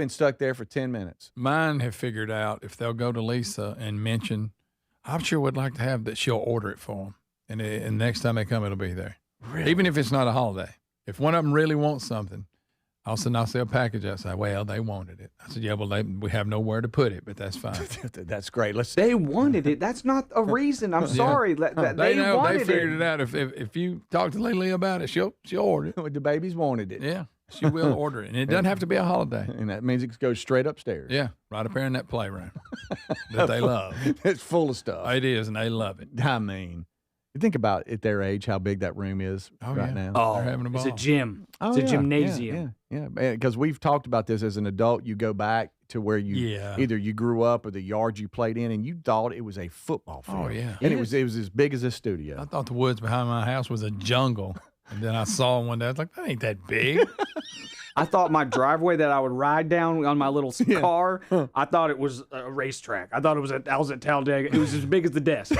stuck there for 10 minutes. Mine have figured out if they'll go to Lisa and mention, I'm sure would like to have that. She'll order it for them, and next time they come, it'll be there. Really? Even if it's not a holiday. If one of them really wants something, I'll see a package outside. Well, they wanted it. I said, yeah, well, we have nowhere to put it, but that's fine. That's great. They wanted it. That's not a reason. I'm sorry. They wanted they figured it out. If you talk to Lily about it, she'll order it. The babies wanted it. Yeah, she will order it. And it doesn't have to be a holiday. And that means it goes straight upstairs. Yeah, right up there in that playroom that they love. It's full of stuff. It is, and they love it. I mean, you think about at their age how big that room is now. Oh, they're having a ball. It's a gym. Oh, It's a gymnasium. Yeah. Because we've talked about this as an adult. You go back to where either you grew up or the yard you played in, and you thought it was a football field. Oh yeah, and it was as big as this studio. I thought the woods behind my house was a jungle, and then I saw one day. I was like, that ain't that big. I thought my driveway that I would ride down on my little car, I thought it was a racetrack. I thought I was at Talladega. It was as big as the desk.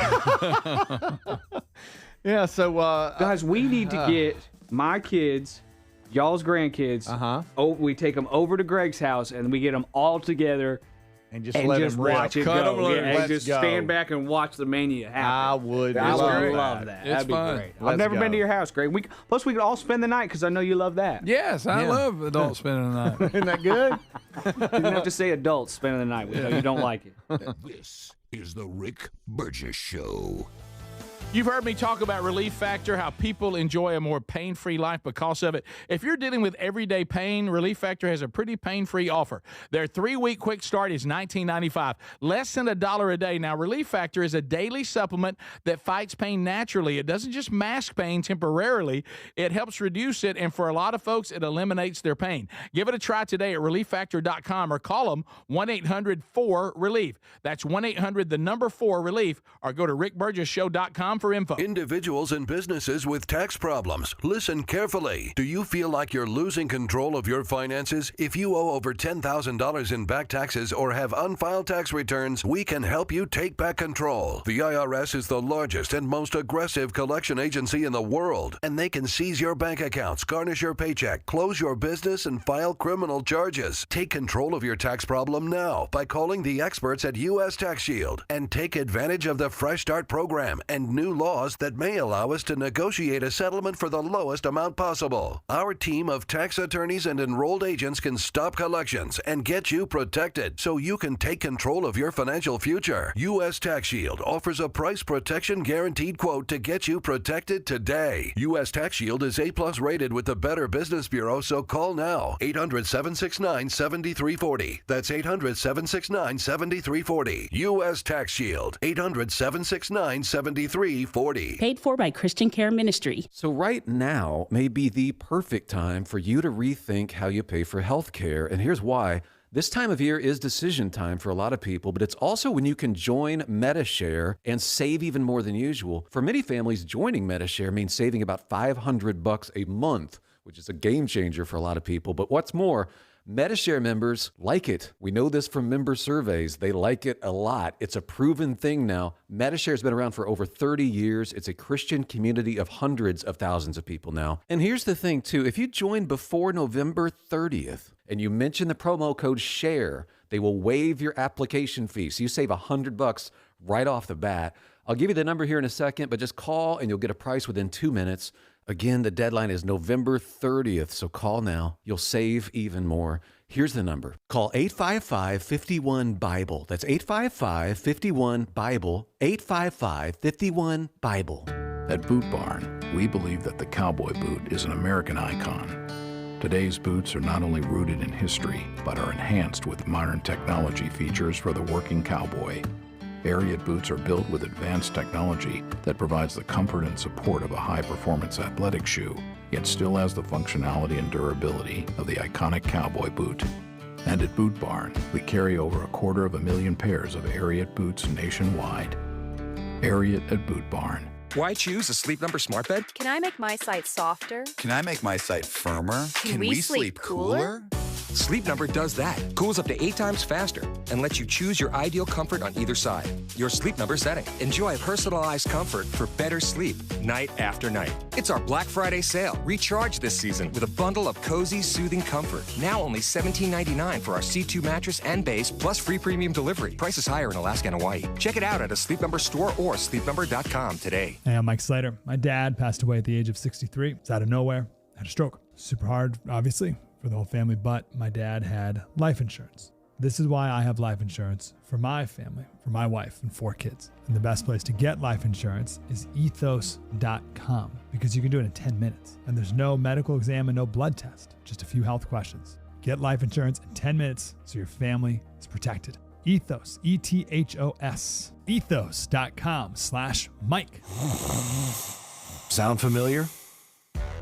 Yeah, so guys, we need to get my kids, y'all's grandkids. We take them over to Greg's house and we get them all together and just let them watch it Cut go. them And just stand back and watch the mania happen. I would love that. It's That'd be fun. great. I've never been to your house, Greg. Plus, we could all spend the night because I know you love that. Yes, I love adults spending the night. Isn't that good? You didn't have to say adults spending the night. We know you don't like it. This is the Rick Burgess Show. You've heard me talk about Relief Factor, how people enjoy a more pain-free life because of it. If you're dealing with everyday pain, Relief Factor has a pretty pain-free offer. Their 3-week quick start is $19.95, less than $1 a day. Now, Relief Factor is a daily supplement that fights pain naturally. It doesn't just mask pain temporarily. It helps reduce it, and for a lot of folks, it eliminates their pain. Give it a try today at ReliefFactor.com or call them 1-800-4-RELIEF. That's 1-800-4-RELIEF, or go to rickburgessshow.com for info. Individuals and businesses with tax problems, listen carefully. Do you feel like you're losing control of your finances? If you owe over $10,000 in back taxes or have unfiled tax returns, we can help you take back control. The IRS is the largest and most aggressive collection agency in the world, and they can seize your bank accounts, garnish your paycheck, close your business, and file criminal charges. Take control of your tax problem now by calling the experts at U.S. Tax Shield and take advantage of the Fresh Start program and new laws that may allow us to negotiate a settlement for the lowest amount possible. Our team of tax attorneys and enrolled agents can stop collections and get you protected so you can take control of your financial future. U.S. Tax Shield offers a price protection guaranteed quote to get you protected today. U.S. Tax Shield is A+ rated with the Better Business Bureau, so call now. 800-769-7340. That's 800-769-7340. U.S. Tax Shield. 800-769-7340. Paid for by Christian Care Ministry. So right now may be the perfect time for you to rethink how you pay for health care. And here's why. This time of year is decision time for a lot of people, but it's also when you can join MediShare and save even more than usual. For many families, joining MediShare means saving about $500 a month, which is a game changer for a lot of people. But what's more, MediShare members like it. We know this from member surveys. They like it a lot. It's a proven thing now. MediShare has been around for over 30 years. It's a Christian community of hundreds of thousands of people now. And here's the thing, too. If you join before November 30th and you mention the promo code SHARE, they will waive your application fee. So you save $100 right off the bat. I'll give you the number here in a second, but just call and you'll get a price within 2 minutes. Again, the deadline is November 30th, so call now. You'll save even more. Here's the number. Call 855-51-BIBLE. That's 855-51-BIBLE. 855-51-BIBLE. At Boot Barn, we believe that the cowboy boot is an American icon. Today's boots are not only rooted in history, but are enhanced with modern technology features for the working cowboy. Ariat boots are built with advanced technology that provides the comfort and support of a high-performance athletic shoe, yet still has the functionality and durability of the iconic cowboy boot. And at Boot Barn, we carry over 250,000 pairs of Ariat boots nationwide. Ariat at Boot Barn. Why choose a Sleep Number smart bed? Can I make my site softer? Can I make my site firmer? Can we sleep cooler? Sleep Number does that. Cools up to 8 times faster and lets you choose your ideal comfort on either side. Your Sleep Number setting. Enjoy personalized comfort for better sleep night after night. It's our Black Friday sale. Recharge this season with a bundle of cozy, soothing comfort. Now only $17.99 for our C2 mattress and base, plus free premium delivery. Prices higher in Alaska and Hawaii. Check it out at a Sleep Number store or sleepnumber.com today. Hey, I'm Mike Slater. My dad passed away at the age of 63. It's out of nowhere. Had a stroke. Super hard, obviously, for the whole family, but my dad had life insurance. This is why I have life insurance for my family, for my wife and 4 kids. And the best place to get life insurance is ethos.com, because you can do it in 10 minutes. And there's no medical exam and no blood test, just a few health questions. Get life insurance in 10 minutes so your family is protected. Ethos, E-T-H-O-S, ethos.com/Mike. Sound familiar?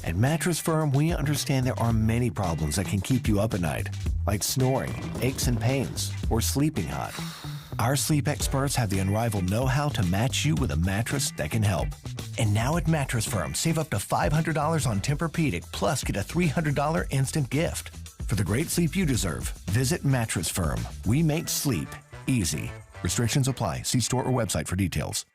At Mattress Firm, we understand there are many problems that can keep you up at night, like snoring, aches and pains, or sleeping hot. Our sleep experts have the unrivaled know-how to match you with a mattress that can help. And now at Mattress Firm, save up to $500 on Tempur-Pedic, plus get a $300 instant gift. For the great sleep you deserve, visit Mattress Firm. We make sleep easy. Restrictions apply. See store or website for details.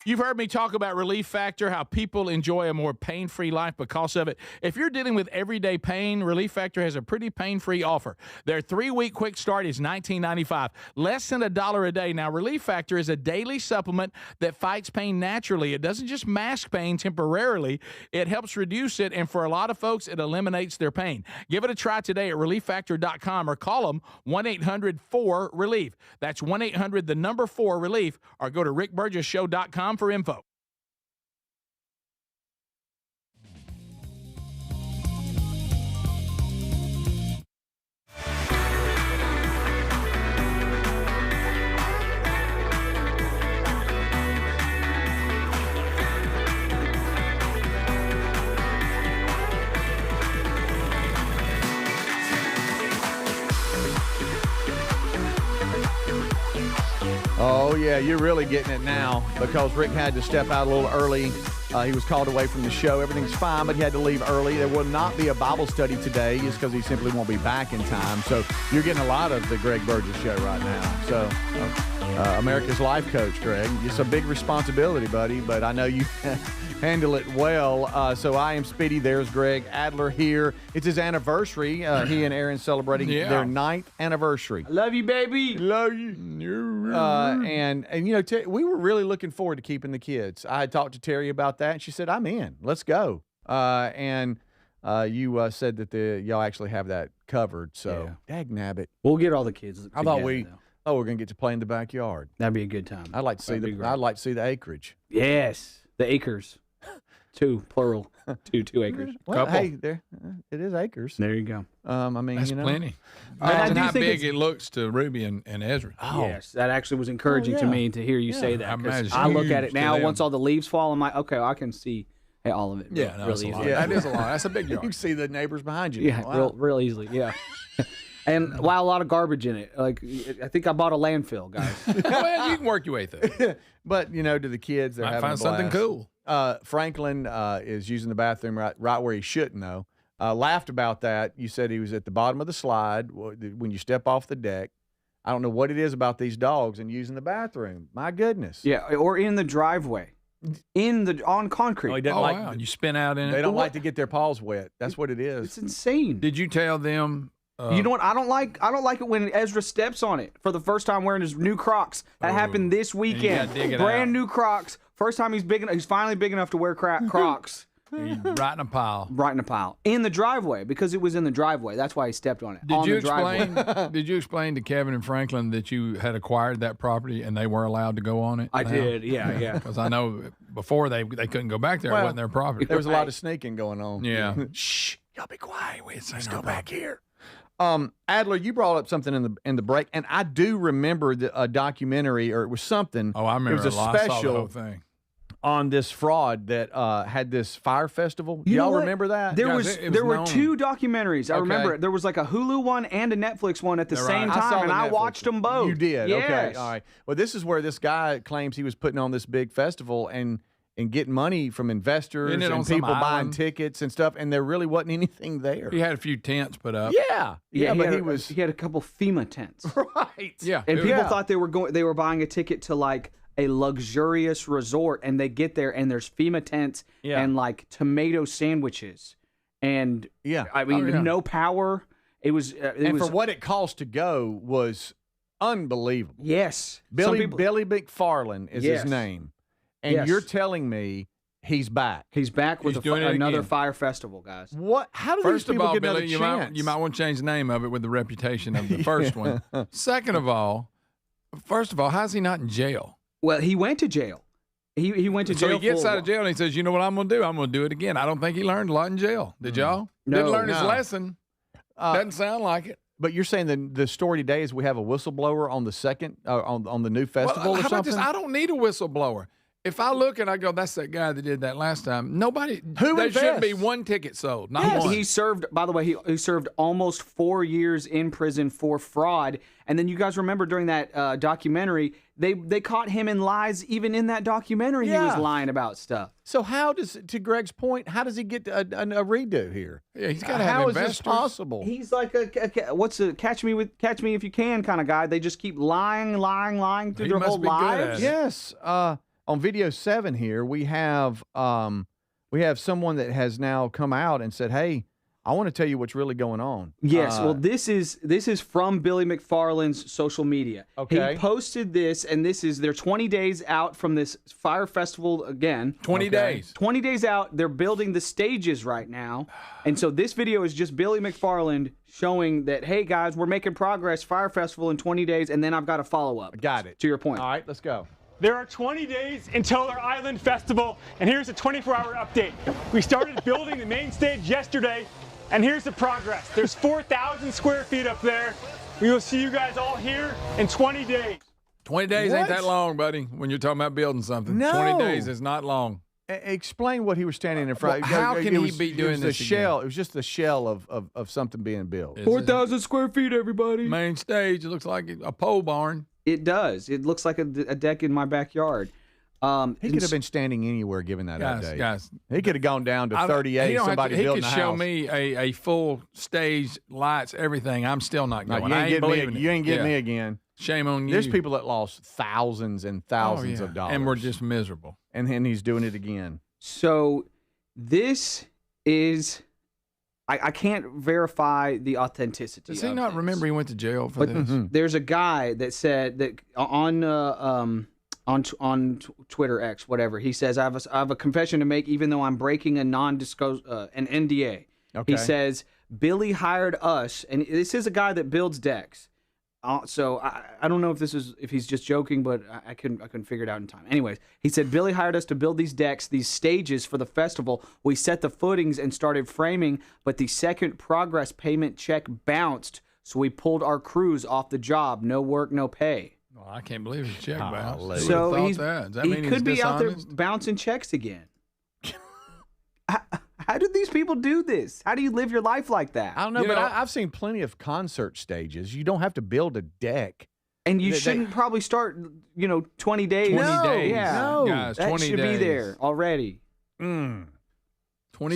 You've heard me talk about Relief Factor, how people enjoy a more pain-free life because of it. If you're dealing with everyday pain, Relief Factor has a pretty pain-free offer. Their 3-week quick start is $19.95, less than $1 a day. Now, Relief Factor is a daily supplement that fights pain naturally. It doesn't just mask pain temporarily. It helps reduce it, and for a lot of folks, it eliminates their pain. Give it a try today at ReliefFactor.com or call them 1-800-4-RELIEF. That's 1-800-4-RELIEF, or go to rickburgessshow.com for info. Oh, yeah, you're really getting it now because Rick had to step out a little early. He was called away from the show. Everything's fine, but he had to leave early. There will not be a Bible study today just because he simply won't be back in time. So you're getting a lot of the Greg Burgess Show right now. So America's Life Coach, Greg. It's a big responsibility, buddy, but I know you handle it well. So I am Speedy. There's Greg Adler here. It's his anniversary. He and Aaron celebrating their 9th anniversary. I love you, baby. Love you. And you know, we were really looking forward to keeping the kids. I had talked to Terry about that, and she said, I'm in. Let's go. And you said that y'all actually have that covered. So, dagnabbit. We'll get all the kids. I thought we're going to get to play in the backyard. That'd be a good time. I'd like to see the acreage. Yes, the acres. 2 plural. 2 acres. Well, hey, there it is acres. There you go. I mean, that's plenty. Imagine how big it looks to Ruby and Ezra. Oh. Yes, that actually was encouraging to me to hear you say that. I look at it now. Once all the leaves fall, I'm like, okay, I can see all of it. Really easily. Yeah, that is a lot. That's a big yard. You can see the neighbors behind you. Yeah, real easily. Yeah. And a lot of garbage in it. Like, I think I bought a landfill, guys. Well, you can work your way through it. But, you know, to the kids, they're having a blast. Something cool. Franklin is using the bathroom right where he shouldn't, though. Laughed about that. You said he was at the bottom of the slide when you step off the deck. I don't know what it is about these dogs and using the bathroom. My goodness. Yeah, or in the driveway. On concrete. No, wow. You spin out in it. They don't like to get their paws wet. That's what it is. It's insane. Did you tell them? You know what? I don't like it when Ezra steps on it for the first time wearing his new Crocs. That happened this weekend. Brand new Crocs. First time he's finally big enough to wear Crocs. Right in a pile. Right in a pile. In the driveway, because it was in the driveway. That's why he stepped on it. Did you explain to Kevin and Franklin that you had acquired that property and they were allowed to go on it? I did, yeah. Because I know before they couldn't go back there. It wasn't their property. There was a lot of sneaking going on. Yeah. Shh, y'all be quiet. Let's go back here. Adler, you brought up something in the break, and I do remember a documentary, or it was something. Oh, I remember. It was a special special I saw the whole thing on this fraud that had this fire festival. Y'all remember that? There were 2 documentaries. I remember it. There was like a Hulu one and a Netflix one at the same time, and I watched them both. You did? Yes. Okay, all right. Well, this is where this guy claims he was putting on this big festival and getting money from investors and people buying tickets and stuff, and there really wasn't anything there. He had a few tents put up. Yeah, but he had a couple FEMA tents. Right. Yeah. And people thought they were buying a ticket to like a luxurious resort, and they get there and there's FEMA tents and like tomato sandwiches, and I mean no power. It was for what it cost to go was unbelievable. Yes, Billy McFarland is his name. And you're telling me he's back. He's back with another fire festival, guys. What? How do these people get another chance? You might want to change the name of it with the reputation of the first one. Second of all, how's he not in jail? Well, he went to jail. He went to jail. So he gets out of jail and he says, you know what I'm going to do? I'm going to do it again. I don't think he learned a lot in jail. Did y'all? No. Didn't learn his lesson. Doesn't sound like it. But you're saying the story today is we have a whistleblower on the second on the new festival or something? About this? I don't need a whistleblower. If I look and I go, that's that guy that did that last time. There should be one ticket sold, not one. He served, by the way, he served almost 4 years in prison for fraud. And then you guys remember during that documentary, they caught him in lies. Even in that documentary, he was lying about stuff. So to Greg's point, how does he get a redo here? Yeah, he's got to have investors. How is this possible? He's like a catch me if you can kind of guy. They just keep lying through their whole lives. Yes. on video 7 here, we have someone that has now come out and said, "Hey, I want to tell you what's really going on." Yes, well, this is from Billy McFarland's social media. Okay. He posted this, and they're 20 days out from this fire festival again. 20 days. 20 days out. They're building the stages right now. And so this video is just Billy McFarland showing that, hey, guys, we're making progress, fire festival in 20 days, and then I've got a follow-up. Got it. To your point. All right, let's go. There are 20 days until our Island Festival, and here's a 24-hour update. We started building the main stage yesterday, and here's the progress. There's 4,000 square feet up there. We will see you guys all here in 20 days. 20 days ain't that long, buddy, when you're talking about building something. No. 20 days is not long. Explain what he was standing in front. Well, how can he be doing this shell? again? It was just the shell of something being built. 4,000 square feet, everybody. Main stage, it looks like a pole barn. It does. It looks like a deck in my backyard. He could have been standing anywhere given that update. Guys, he could have gone down to 38. Somebody building a house. He could show me a full stage, lights, everything. I'm still not going. You I ain't believing you ain't getting me again. Shame on you. There's people that lost thousands and thousands of dollars, and we're just miserable. And then he's doing it again. So this is. I can't verify the authenticity. Does he not remember he went to jail for this? There's a guy that said that on Twitter X, whatever. He says, I have a confession to make, even though I'm breaking a non-disclose an NDA. Okay. He says Billy hired us, and this is a guy that builds decks. So I don't know if he's just joking, but I couldn't figure it out in time. Anyways, he said Billy hired us to build these decks, these stages for the festival. We set the footings and started framing, but the second progress payment check bounced, so we pulled our crews off the job. No work, no pay. Well, I can't believe his check bounced. So Does that mean he could be out there dishonest? bouncing checks again. How do these people do this? How do you live your life like that? I don't know, but I've seen plenty of concert stages. You don't have to build a deck. And you shouldn't probably start, 20 days. 20 days. Yeah. No. Guys, that 20 should days. be there already. 20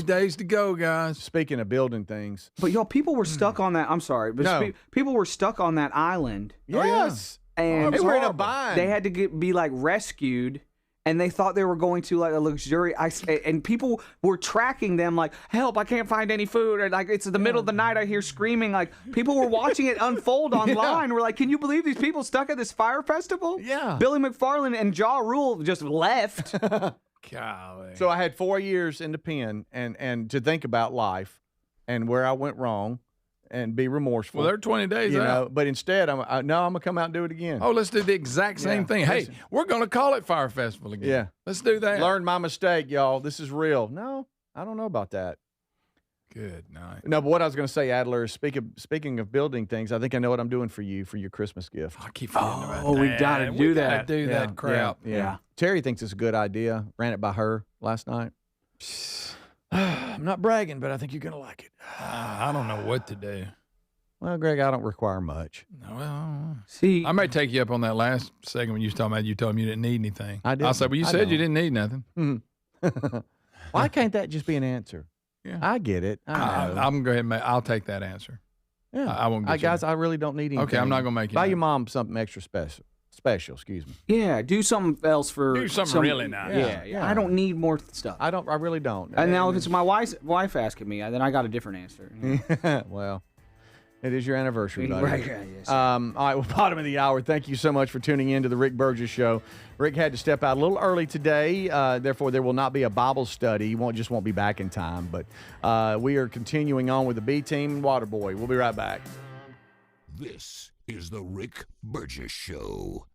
days to go, guys. Speaking of building things. But, people were stuck on that. I'm sorry. But people were stuck on that island. Yes. And they were in a bind. They had to be rescued. And they thought they were going to a luxurious, and people were tracking them like, help, I can't find any food. And it's in the middle of the night, I hear screaming. People were watching it unfold online. We're like, can you believe these people stuck at this fire festival? Yeah. Billy McFarland and Ja Rule just left. Golly. So I had 4 years in the pen and to think about life and where I went wrong and be remorseful. Well, they're 20 days out. But instead, I'm going to come out and do it again. Oh, let's do the exact same thing. Hey, we're going to call it Fire Festival again. Yeah. Let's do that. Learn my mistake, y'all. This is real. No, I don't know about that. Good night. No, but what I was going to say, Adler, is speaking of building things, I think I know what I'm doing for you for your Christmas gift. I keep forgetting about that. Oh, we got to do that. Do that crap. Yeah. Terry thinks it's a good idea. Ran it by her last night. I'm not bragging, but I think you're going to like it. I don't know what to do. Well, Greg, I don't require much. Well, see, I may take you up on that last segment when you was talking about you told me you didn't need anything. I did. I'll say, well, you said you didn't need nothing. Why can't that just be an answer? Yeah, I get it. I'm going to I'll take that answer. Yeah, I won't get guys, I really don't need anything. Okay, I'm not going to make you. Buy your mom something extra special. Excuse me. Yeah, do something else for. Do something really nice. Yeah. I don't need more stuff. I really don't. And now if it's my wife asking me, then I got a different answer. Well, it is your anniversary, buddy. Right, yes. All right, well, bottom of the hour. Thank you so much for tuning in to the Rick Burgess Show. Rick had to step out a little early today, therefore there will not be a Bible study. He won't be back in time. But we are continuing on with the B Team and Waterboy. We'll be right back. This is the Rick Burgess Show.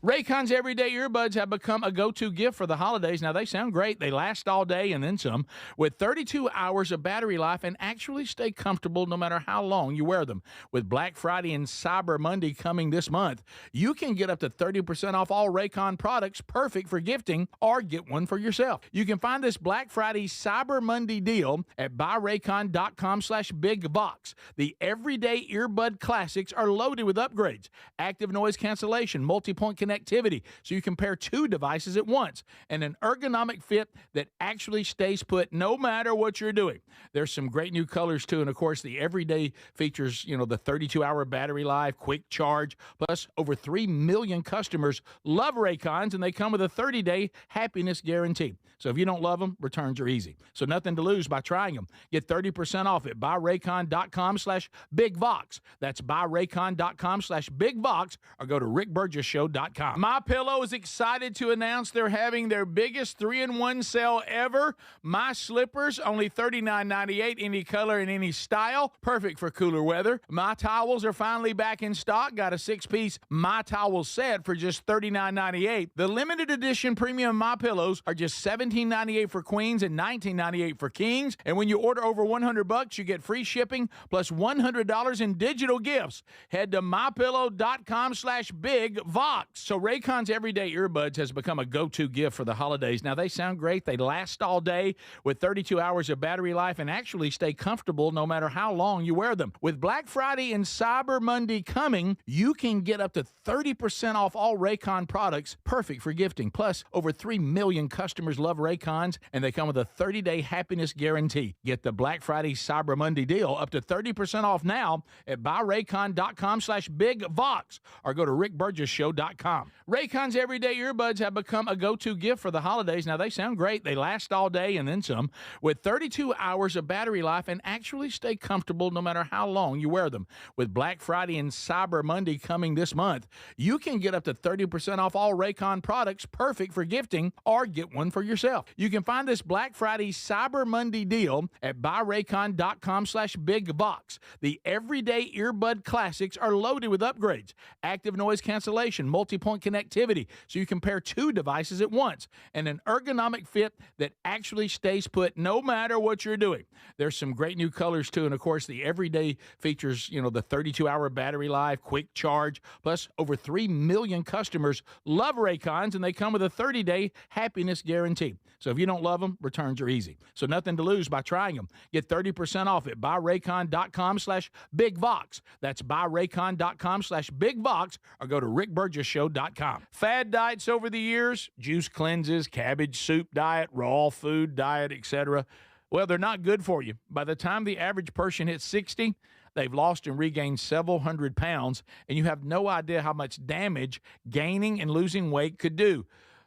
Raycon's everyday earbuds have become a go-to gift for the holidays. Now, they sound great. They last all day and then some, with 32 hours of battery life and actually stay comfortable no matter how long you wear them. With Black Friday and Cyber Monday coming this month, you can get up to 30% off all Raycon products, perfect for gifting, or get one for yourself. You can find this Black Friday Cyber Monday deal at buyraycon.com/bigbox. The everyday earbud classics are loaded with upgrades: active noise cancellation, multi-point connectivity, connectivity, so you can pair 2 devices at once, and an ergonomic fit that actually stays put no matter what you're doing. There's some great new colors too, and of course the everyday features, the 32-hour battery life, quick charge, plus over 3 million customers love Raycons, and they come with a 30-day happiness guarantee. So if you don't love them, returns are easy. So nothing to lose by trying them. Get 30% off at buyraycon.com/BigVox. That's buyraycon.com/BigVox, or go to rickburgessshow.com. MyPillow is excited to announce they're having their biggest 3-in-1 sale ever. My slippers, only $39.98, any color and any style. Perfect for cooler weather. My towels are finally back in stock. Got a 6-piece My Towel set for just $39.98. The limited edition premium My Pillows are just $17.98 for queens and $19.98 for kings. And when you order over $100, you get free shipping plus $100 in digital gifts. Head to mypillow.com/BigVox. So Raycon's everyday earbuds has become a go-to gift for the holidays. Now, they sound great. They last all day with 32 hours of battery life and actually stay comfortable no matter how long you wear them. With Black Friday and Cyber Monday coming, you can get up to 30% off all Raycon products, perfect for gifting. Plus, over 3 million customers love Raycons, and they come with a 30-day happiness guarantee. Get the Black Friday Cyber Monday deal up to 30% off now at buyraycon.com/BigVox, or go to rickburgessshow.com. Raycon's everyday earbuds have become a go-to gift for the holidays. Now, they sound great. They last all day and then some, with 32 hours of battery life and actually stay comfortable no matter how long you wear them. With Black Friday and Cyber Monday coming this month, you can get up to 30% off all Raycon products, perfect for gifting, or get one for yourself. You can find this Black Friday Cyber Monday deal at buyraycon.com/BigVox. The everyday earbud classics are loaded with upgrades, active noise cancellation, multi-point connectivity, so you can pair 2 devices at once, and an ergonomic fit that actually stays put no matter what you're doing. There's some great new colors too, and of course the everyday features, the 32-hour battery life, quick charge, plus over 3 million customers love Raycons, and they come with a 30-day happiness guarantee. So if you don't love them, returns are easy. So nothing to lose by trying them. Get 30% off at buyraycon.com/BigVox. That's buyraycon.com/BigVox, or go to rickburgessshow.com. Fad diets over the years, juice cleanses, cabbage soup diet, raw food diet, etc. Well, they're not good for you. By the time the average person hits 60, they've lost and regained several hundred pounds, and you have no idea how much damage gaining and losing weight could do.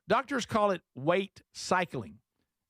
Doctors call it weight cycling.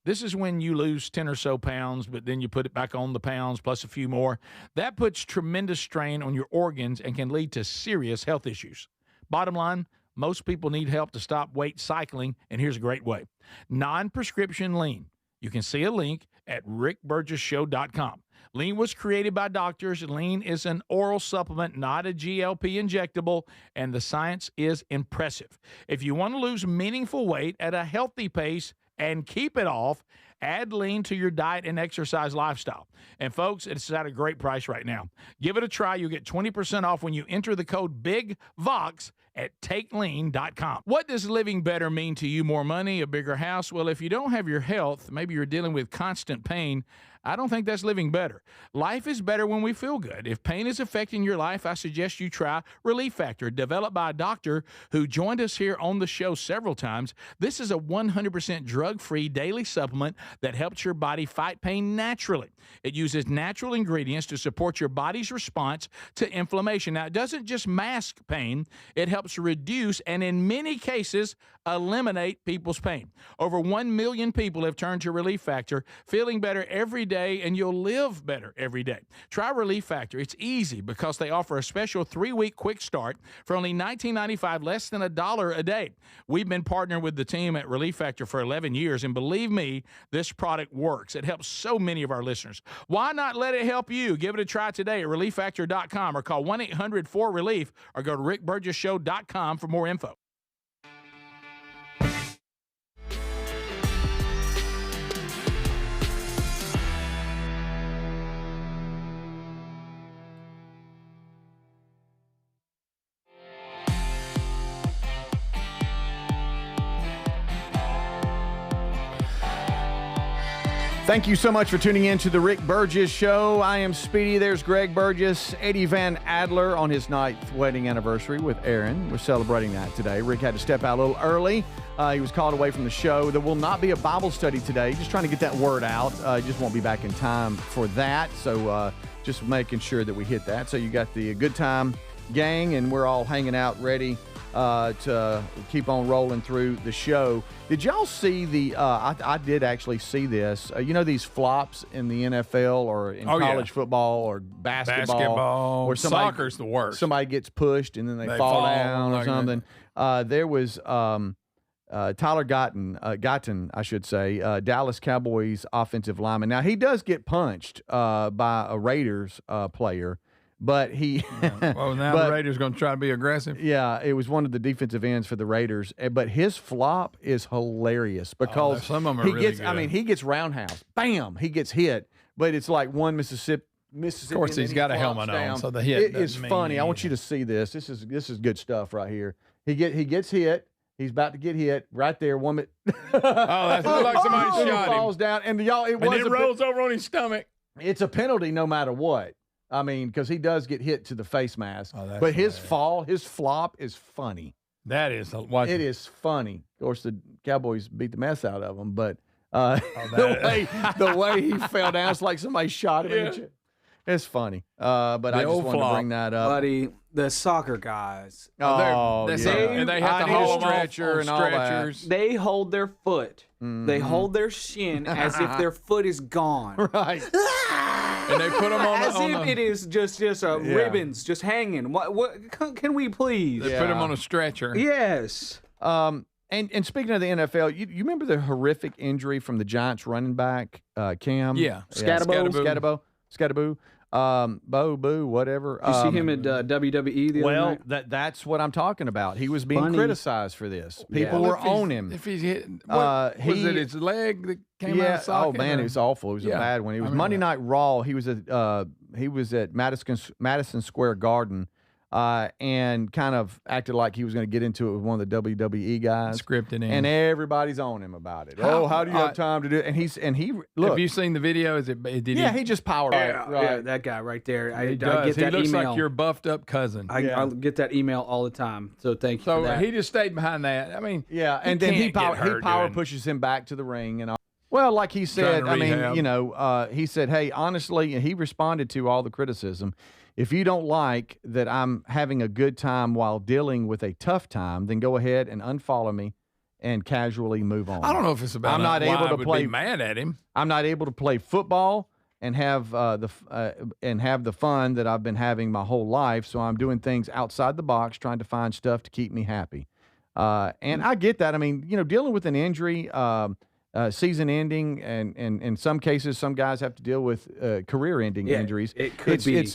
This is when you lose 10 or so pounds, but then you put it back on the pounds plus a few more. That puts tremendous strain on your organs and can lead to serious health issues. Bottom line, most people need help to stop weight cycling, and here's a great way. Non-prescription lean. You can see a link at rickburgessshow.com. Lean was created by doctors. Lean is an oral supplement, not a GLP injectable, and the science is impressive. If you want to lose meaningful weight at a healthy pace and keep it off, add lean to your diet and exercise lifestyle. And folks, it's at a great price right now. Give it a try. You'll get 20% off when you enter the code BIGVOX at takelean.com. What does living better mean to you? More money, a bigger house? Well, if you don't have your health, maybe you're dealing with constant pain, I don't think that's living better. Life is better when we feel good. If pain is affecting your life, I suggest you try Relief Factor, developed by a doctor who joined us here on the show several times. This is a 100% drug-free daily supplement that helps your body fight pain naturally. It uses natural ingredients to support your body's response to inflammation. Now, it doesn't just mask pain, it helps reduce and in many cases eliminate people's pain. Over 1 million people have turned to Relief Factor, feeling better every day, and you'll live better every day. Try Relief Factor. It's easy because they offer a special 3-week quick start for only $19.95, less than $1 a day. We've been partnering with the team at Relief Factor for 11 years, and believe me, this product works. It helps so many of our listeners. Why not let it help you? Give it a try today at relieffactor.com or call 1-800-4RELIEF or go to rickburgessshow.com for more info. Thank you so much for tuning in to the Rick Burgess Show. I am Speedy. There's Greg Burgess. Eddie Van Adler on his 9th wedding anniversary with Aaron. We're celebrating that today. Rick had to step out a little early. He was called away from the show. There will not be a Bible study today. Just trying to get that word out. Just won't be back in time for that. So just making sure that we hit that. So you got the Good Time gang, and we're all hanging out ready to keep on rolling through the show. Did y'all see the I did actually see this. You know these flops in the NFL or in college football or basketball or soccer's the worst. Somebody gets pushed and then they fall down or something. There was Tyler Guyton, I should say, Dallas Cowboys offensive lineman. Now, he does get punched by a Raiders player. But he well, now the Raiders going to try to be aggressive. Yeah, it was one of the defensive ends for the Raiders. But his flop is hilarious because some of them are really good. I mean, he gets roundhouse. Bam, he gets hit. But it's like one Mississippi. Of course, he's got a helmet on, so the hit It is funny. I want you to see this. This is good stuff right here. He gets hit. He's about to get hit right there. One minute. That looks like somebody shot him. Falls down, and y'all, it rolls over on his stomach. It's a penalty no matter what. I mean, because he does get hit to the face mask. But his flop is funny. That is. It is funny. Of course, the Cowboys beat the mess out of him, but the way he fell down, it's like somebody shot him in the chest. It's funny. But I just wanted to bring that up. Buddy, the soccer guys. And they have to hold stretcher and all that. They hold their foot. Mm-hmm. They hold their shin as if their foot is gone. Right. And they put them on as if it is just ribbons just hanging. What can we please? They put them on a stretcher. Yes. And speaking of the NFL, you remember the horrific injury from the Giants running back Cam? Yeah. Scatterbo. Boo, whatever. You see him at WWE the other night? That's what I'm talking about. He was being criticized for this. People were on him. If he's hit, was it his leg that came out of socket? Oh man, it was awful. It was a bad one. It was Monday Night Raw. He was at Madison Square Garden. And kind of acted like he was going to get into it with one of the WWE guys. Scripted in. And everybody's on him about it. How do you have time to do it? And he look. Have you seen the video? He just powered right. Yeah, that guy right there. I get that he looks email. like your buffed up cousin. I'll get that email all the time. So thank you for that. So he just stayed behind that. I mean, and then he power pushes him back to the ring and all. Well, like he said, he said, hey, honestly, and he responded to all the criticism. If you don't like that I'm having a good time while dealing with a tough time, then go ahead and unfollow me and casually move on. I don't know if it's about I'm not able to play. Be mad at him. I'm not able to play football and have the fun that I've been having my whole life. So I'm doing things outside the box, trying to find stuff to keep me happy. And I get that. I mean, dealing with an injury. Season ending, and in some cases, some guys have to deal with career-ending injuries. It could be.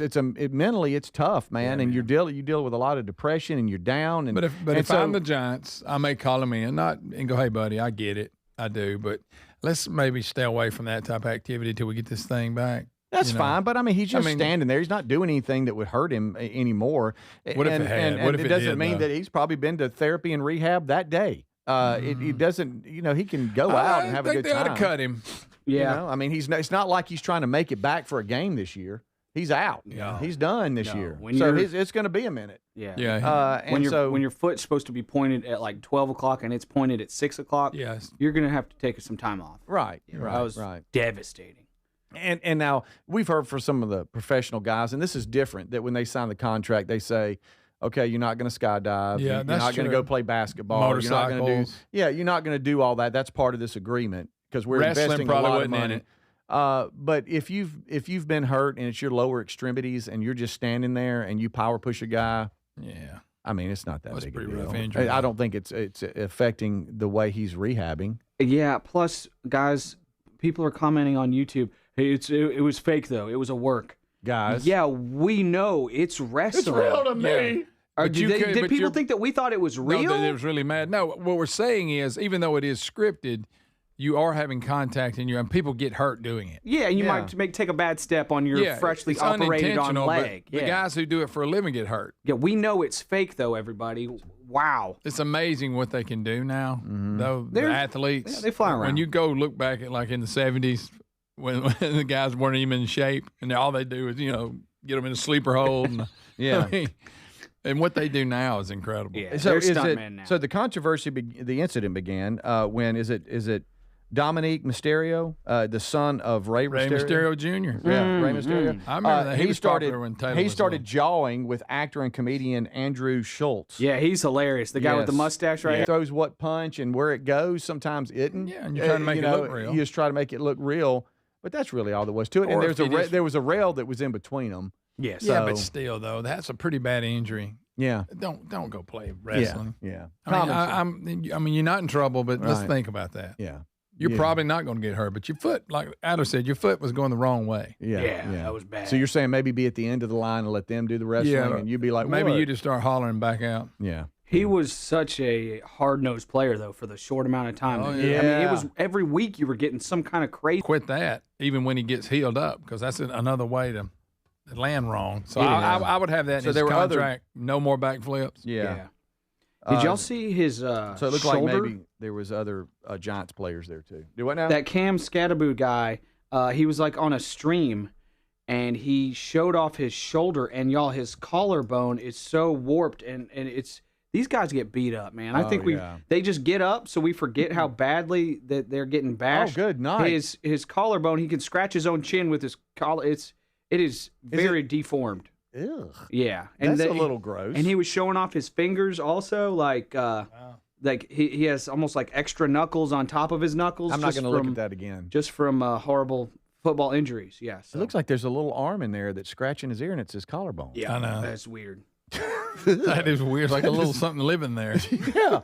Mentally, it's tough, man. And you deal with a lot of depression, and you're down. And but if I'm the Giants, I may call him in, and go, hey, buddy, I get it, I do, but let's maybe stay away from that type of activity till we get this thing back. That's fine, but I mean, he's just standing there. He's not doing anything that would hurt him anymore. What if it had? And it doesn't mean that he's probably been to therapy and rehab that day. It doesn't, he can go out and have a good time. I think they ought to cut him. Yeah. I mean, it's not like he's trying to make it back for a game this year. He's out. Yeah. He's done this year. So it's going to be a minute. Yeah. Yeah. When your foot's supposed to be pointed at like 12 o'clock and it's pointed at 6 o'clock, you're going to have to take some time off. Right. That was devastating. And now we've heard from some of the professional guys, and this is different, that when they sign the contract, they say, okay, you're not going to skydive. Yeah, you're not going to go play basketball. Motorcycles. You're not going to do all that. That's part of this agreement because we're Wrestling investing a lot of money. In it. But if you've been hurt and it's your lower extremities and you're just standing there and you power push a guy, I mean, it's not that big a deal. Rough injury. I don't think it's affecting the way he's rehabbing. Yeah. Plus, guys, people are commenting on YouTube. Hey, it was fake though. It was a work. Guys. Yeah, we know it's wrestling. It's real to me. Did people think that we thought it was real? No, that it was really mad. No, what we're saying is, even though it is scripted, you are having contact and people get hurt doing it. Yeah, and you might take a bad step on your freshly operated on leg. The guys who do it for a living get hurt. Yeah, we know it's fake though, everybody. Wow. It's amazing what they can do now. Though the athletes, they fly around. When you go look back at like in the 70s, when the guys weren't even in shape, and all they do is, get them in a sleeper hold. And, yeah. I mean, and what they do now is incredible. Yeah, So they're is stuntmen now. So the controversy, the incident began when is it Dominique Mysterio, the son of Rey Mysterio Jr. Yeah, Rey Mysterio. I remember that. He was popular when Taylor He was started jawing with actor and comedian Andrew Schultz. Yeah, he's hilarious. The guy with the mustache, right? He throws what punch and where it goes sometimes isn't. Yeah, and you're trying to make it look real. You just try to make it look real, but that's really all there was to it. Or And there was a rail that was in between them. Yes. Yeah, but still, though, that's a pretty bad injury. Yeah. Don't go play wrestling. Yeah. I mean, you're not in trouble, but let's think about that. Yeah. You're probably not going to get hurt, but your foot, like Adam said, your foot was going the wrong way. Yeah, that was bad. So you're saying maybe be at the end of the line and let them do the wrestling, and you'd be like, maybe what? you just start hollering back out. Yeah. He was such a hard-nosed player, though, for the short amount of time. Oh, yeah. yeah. I mean, it was every week you were getting some kind of crazy. Quit that, even when he gets healed up, because that's another way to land wrong. So I would have that in his contract. No more backflips. Yeah. Did y'all see his So it looked shoulder? like maybe there was other Giants players there, too. Do what now? That Cam Scatterboot guy, he was like on a stream, and he showed off his shoulder, and y'all, his collarbone is so warped, and it's these guys get beat up, man. I think they just get up, so we forget how badly that they're getting bashed. Oh, good night. His collarbone, he can scratch his own chin with his collar. It is very deformed. Ugh. Yeah, That's a little gross. And he was showing off his fingers also, like he has almost like extra knuckles on top of his knuckles. I'm not going to look at that again. Just from horrible football injuries. Yeah, so. It looks like there's a little arm in there that's scratching his ear, and it's his collarbone. Yeah, I know. That's weird. That is weird. It's like a little something living there. Yeah.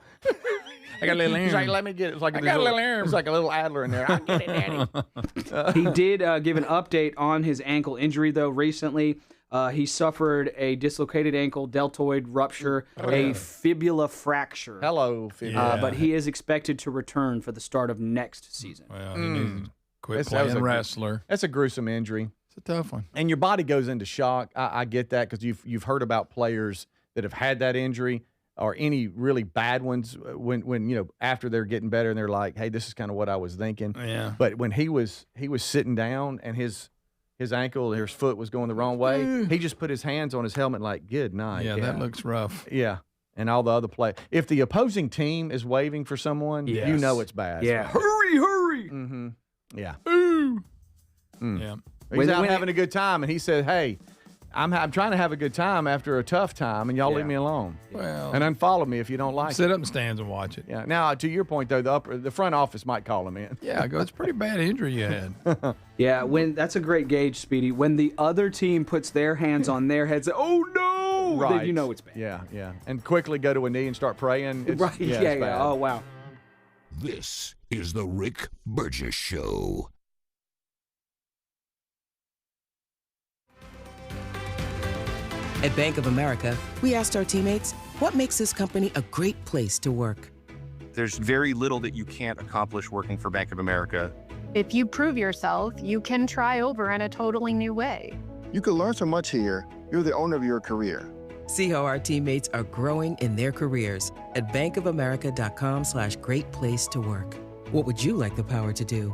I got a little arm. He's like, let me get it. It's like I got a little arm. It's like a little Adler in there. I'll get it, Daddy. He did give an update on his ankle injury, though, recently. He suffered a dislocated ankle, deltoid rupture, a fibula fracture. Hello, fibula. But he is expected to return for the start of next season. Well, he needs to quit playing wrestler. That's a gruesome injury. It's a tough one. And your body goes into shock. I get that because you've heard about players that have had that injury or any really bad ones when after they're getting better and they're like, hey, this is kind of what I was thinking. Yeah. But when he was sitting down and his ankle or his foot was going the wrong way, he just put his hands on his helmet like, good night. Yeah, that looks rough. Yeah. And all the other play. If the opposing team is waving for someone, you know it's bad. Yeah. Hurry. Mm-hmm. Yeah. Ooh. Yeah. He's out having a good time, and he said, hey, I'm trying to have a good time after a tough time, and y'all leave me alone. Well, and unfollow me if you don't like it. Sit up in stands and watch it. Yeah. Now, to your point, though, the front office might call him in. Yeah, it's a pretty bad injury you had. Yeah, that's a great gauge, Speedy. When the other team puts their hands on their heads, oh no, right. then you know it's bad. Yeah. And quickly go to a knee and start praying. Right, yeah. Oh, wow. This is the Rick Burgess Show. At Bank of America, we asked our teammates, what makes this company a great place to work? There's very little that you can't accomplish working for Bank of America. If you prove yourself, you can try over in a totally new way. You can learn so much here. You're the owner of your career. See how our teammates are growing in their careers at bankofamerica.com/great place to work. What would you like the power to do?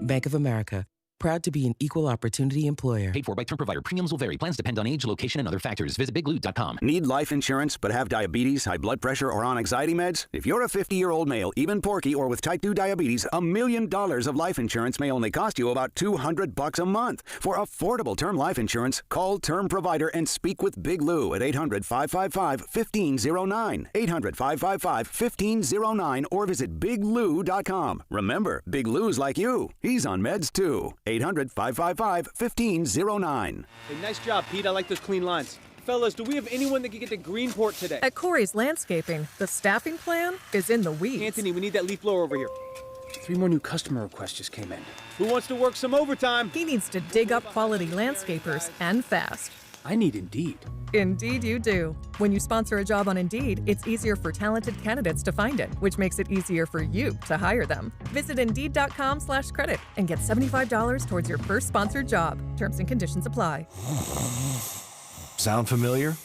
Bank of America. Proud to be an equal opportunity employer. Paid for by term provider. Premiums will vary. Plans depend on age, location, and other factors. Visit biglou.com. Need life insurance but have diabetes, high blood pressure, or on anxiety meds? If you're a 50-year-old male, even porky, or with type 2 diabetes, $1 million of life insurance may only cost you about $200 a month. For affordable term life insurance, call Term Provider and speak with Big Lou at 800-555-1509. 800-555-1509 or visit biglou.com. Remember, Big Lou's like you. He's on meds too. 800-555-1509. Hey, nice job, Pete. I like those clean lines. Fellas, do we have anyone that can get to Greenport today? At Corey's Landscaping, the staffing plan is in the weeds. Anthony, we need that leaf blower over here. 3 more new customer requests just came in. Who wants to work some overtime? He needs to dig up quality landscapers and fast. I need Indeed. Indeed you do. When you sponsor a job on Indeed, it's easier for talented candidates to find it, which makes it easier for you to hire them. Visit Indeed.com/credit and get $75 towards your first sponsored job. Terms and conditions apply. Sound familiar?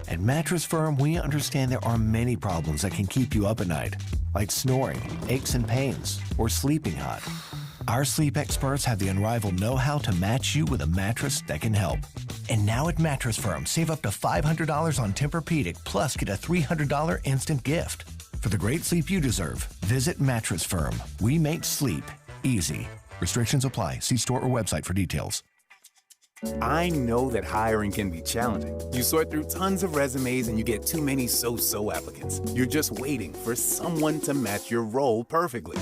At Mattress Firm, we understand there are many problems that can keep you up at night, like snoring, aches and pains, or sleeping hot. Our sleep experts have the unrivaled know-how to match you with a mattress that can help. And now at Mattress Firm, save up to $500 on Tempur-Pedic, plus get a $300 instant gift. For the great sleep you deserve, visit Mattress Firm. We make sleep easy. Restrictions apply. See store or website for details. I know that hiring can be challenging. You sort through tons of resumes and you get too many so-so applicants. You're just waiting for someone to match your role perfectly.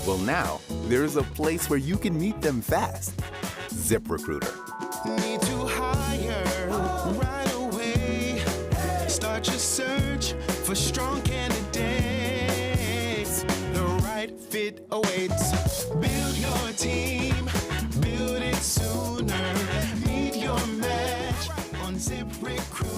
Well, now, there's a place where you can meet them fast. ZipRecruiter. Need to hire right away. Start your search for strong candidates. The right fit awaits. Build your team. Build it sooner. Meet your match on ZipRecruiter.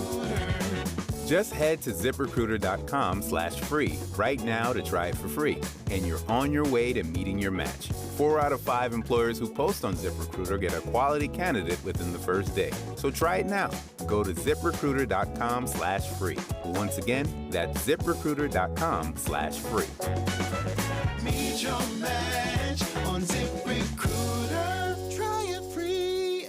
Just head to ZipRecruiter.com/free right now to try it for free. And you're on your way to meeting your match. 4 out of 5 employers who post on ZipRecruiter get a quality candidate within the first day. So try it now. Go to ZipRecruiter.com/free. Once again, that's ZipRecruiter.com/free. Meet your match on ZipRecruiter. Try it free.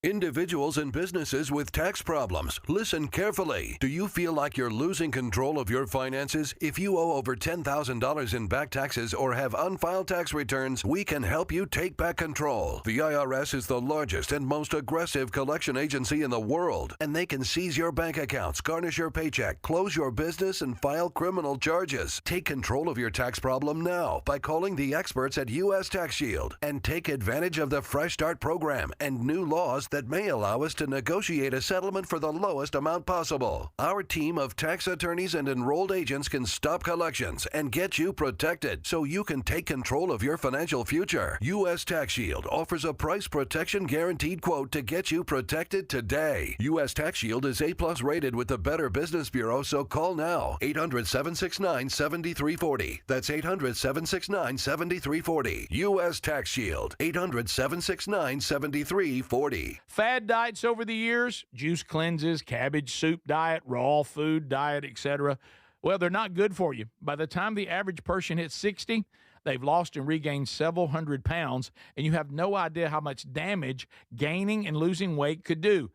Individuals and businesses with tax problems, listen carefully. Do you feel like you're losing control of your finances? If you owe over $10,000 in back taxes or have unfiled tax returns, we can help you take back control. The IRS is the largest and most aggressive collection agency in the world, and they can seize your bank accounts, garnish your paycheck, close your business, and file criminal charges. Take control of your tax problem now by calling the experts at U.S. Tax Shield and take advantage of the Fresh Start program and new laws that may allow us to negotiate a settlement for the lowest amount possible. Our team of tax attorneys and enrolled agents can stop collections and get you protected so you can take control of your financial future. U.S. Tax Shield offers a price protection guaranteed quote to get you protected today. U.S. Tax Shield is A+ rated with the Better Business Bureau, so call now. 800-769-7340. That's 800-769-7340. U.S. Tax Shield. 800-769-7340. Fad diets over the years, juice cleanses, cabbage soup diet, raw food diet, etc. Well, they're not good for you. By the time the average person hits 60, they've lost and regained several hundred pounds, and you have no idea how much damage gaining and losing weight could do.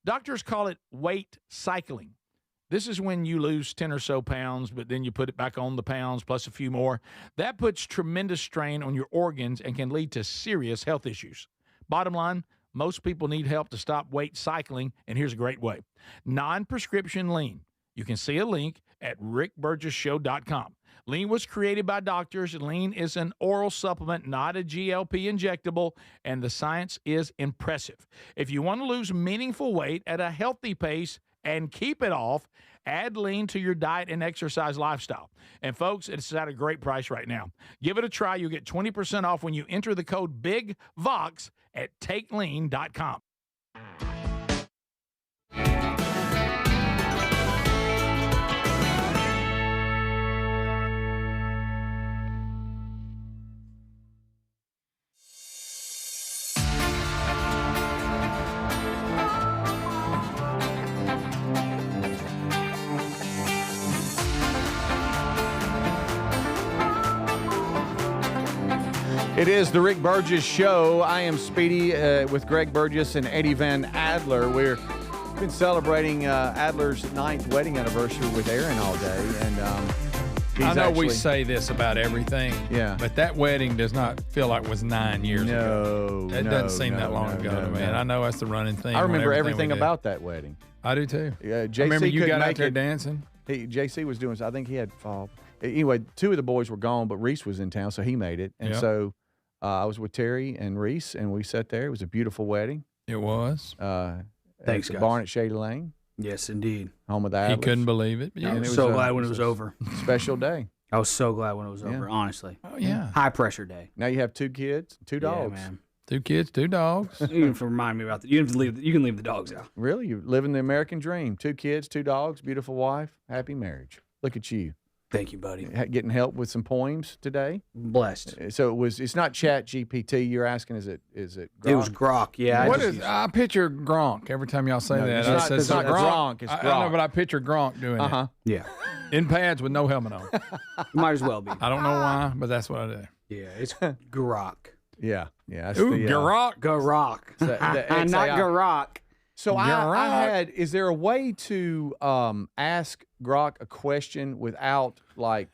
Doctors call it weight cycling. This is when you lose 10 or so pounds, but then you put it back on the pounds plus a few more. That puts tremendous strain on your organs and can lead to serious health issues. Bottom line, most people need help to stop weight cycling, and here's a great way. Non-prescription lean. You can see a link at rickburgessshow.com. Lean was created by doctors. Lean is an oral supplement, not a GLP injectable, and the science is impressive. If you want to lose meaningful weight at a healthy pace and keep it off, add Lean to your diet and exercise lifestyle. And folks, it's at a great price right now. Give it a try. You'll get 20% off when you enter the code BIGVOX at takelean.com. It is the Rick Burgess Show. I am Speedy with Greg Burgess and Eddie Van Adler. We've been celebrating Adler's 9th wedding anniversary with Aaron all day. And I know we say this about everything, but that wedding does not feel like it was 9 years ago. It doesn't seem that long ago to me. And I know that's the running thing. I remember everything about that wedding. I do too. JC, I remember you got out there dancing. JC was doing, I think he had fall. Anyway, 2 of the boys were gone, but Reese was in town, so he made it. And so I was with Terry and Reese, and we sat there. It was a beautiful wedding. It was. Thanks, guys. Barn at Shady Lane. Yes, indeed. Home of the Adlers. He couldn't believe it. I was so glad when it was over. Special day. I was so glad when it was over, honestly. Oh, yeah. High pressure day. Now you have 2 kids, 2 dogs. Yeah, man. 2 kids, 2 dogs. You can remind me about that. You can leave the dogs out. Really? You're living the American dream. 2 kids, 2 dogs, beautiful wife, happy marriage. Look at you. Thank you, buddy. Getting help with some poems today. Blessed. So it's not Chat GPT you're asking. Is it Grok? It was Grok. Yeah. I picture Gronk every time y'all say that. It's not Gronk. It's Grok. I know, but I picture Gronk doing it. Yeah. In pads with no helmet on. Might as well be. I don't know why, but that's what I do. Yeah, it's Grok. Yeah. That's Ooh, the, Garok. Garok. Not Garok. So I had. Is there a way to ask Grok a question without like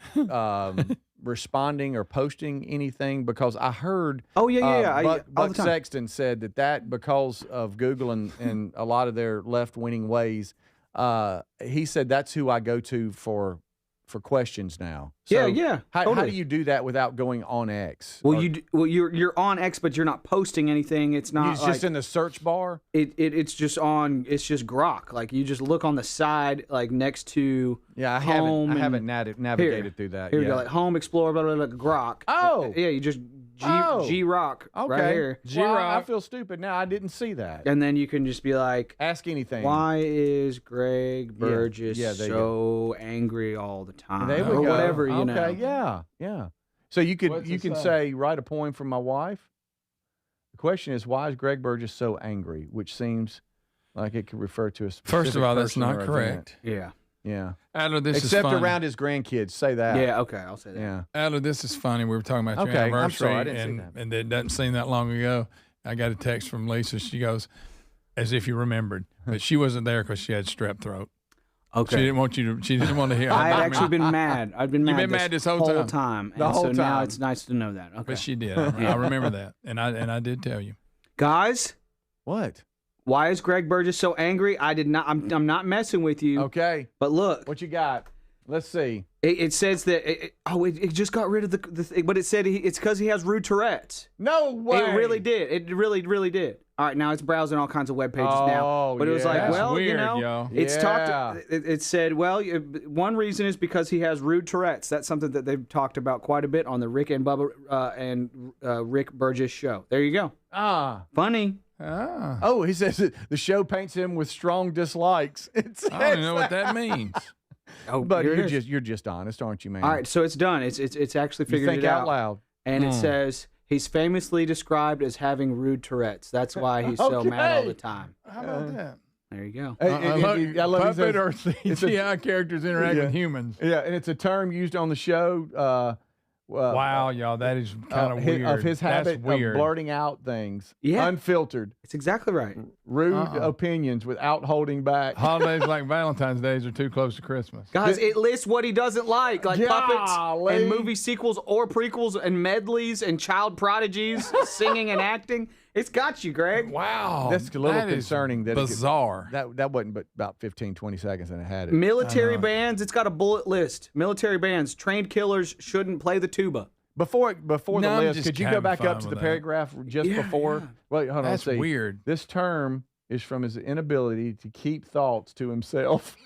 responding or posting anything? Because I heard. Oh yeah. Buck Sexton said that because of Google and a lot of their left-wing ways, he said that's who I go to for questions now. So How do you do that without going on X? Well, you're on X, but you're not posting anything. It's not. It's just in the search bar. It's just on. It's just Grok. Like you just look on the side, like next to home. I haven't navigated through that. Here you go, like Home Explorer, blah, blah, blah, Grok. Oh, yeah. You just G-Rock right here. G-Rock. Well, I feel stupid now. I didn't see that. And then you can just be like, ask anything. Why is Greg Burgess so angry all the time? There we or go. whatever, you know. Okay, yeah. So you can say, write a poem for my wife. The question is, why is Greg Burgess so angry? Which seems like it could refer to a specific First of all, that's person not or correct. event. Yeah. Adler, this Except is funny. around his grandkids. Say that. Yeah, okay, I'll say that. Yeah. Adler, this is funny. We were talking about your Okay, I'm anniversary, sorry, I didn't see that. and it doesn't seem that long ago. I got a text from Lisa. She goes, as if you remembered, but she wasn't there because she had strep throat. Okay. She didn't want you to. She didn't want to hear. I had actually been mad. I've been mad. You've been mad this whole time. The and whole so now time. it's nice to know that. Okay. But she did. I remember that, and I did tell you, guys. What? Why is Greg Burgess so angry? I did not. I'm not messing with you. Okay. But look, what you got? Let's see. It says that. It just got rid of the thing, but it said it's because he has rude Tourette's. No way. It really did. It really did. All right, now it's browsing all kinds of web pages now. But it was like, That's well, weird, you know, yo. it's talked. It said, well, one reason is because he has rude Tourette's. That's something that they've talked about quite a bit on the Rick and Bubba and Rick Burgess show. There you go. Funny. Oh, he says the show paints him with strong dislikes. I don't even know what that means. Oh, but you're just honest, aren't you, man? All right, so it's done. It's actually figured you think it out. out loud. And it says he's famously described as having rude Tourette's. That's why he's so mad all the time. How about that? There you go. I love Puppet or CGI characters interact with humans. Yeah, and it's a term used on the show. Wow, y'all, that is kind of weird. Of his habit That's weird. of blurting out things, Yeah. unfiltered, It's exactly right. rude opinions without holding back. Holidays like Valentine's Days are too close to Christmas. Guys, it lists what he doesn't like puppets Golly. and movie sequels or prequels and medleys and child prodigies, singing and acting. It's got you, Greg. Wow. That's a little that is concerning. bizarre. That wasn't but about 15, 20 seconds and it had it. Military bands, it's got a bullet list. Military bands, trained killers shouldn't play the tuba. Before the I'm list, just could you go having back fun up to with the that. paragraph just before? Wait, hold on. That's let's see. weird. This term is from his inability to keep thoughts to himself.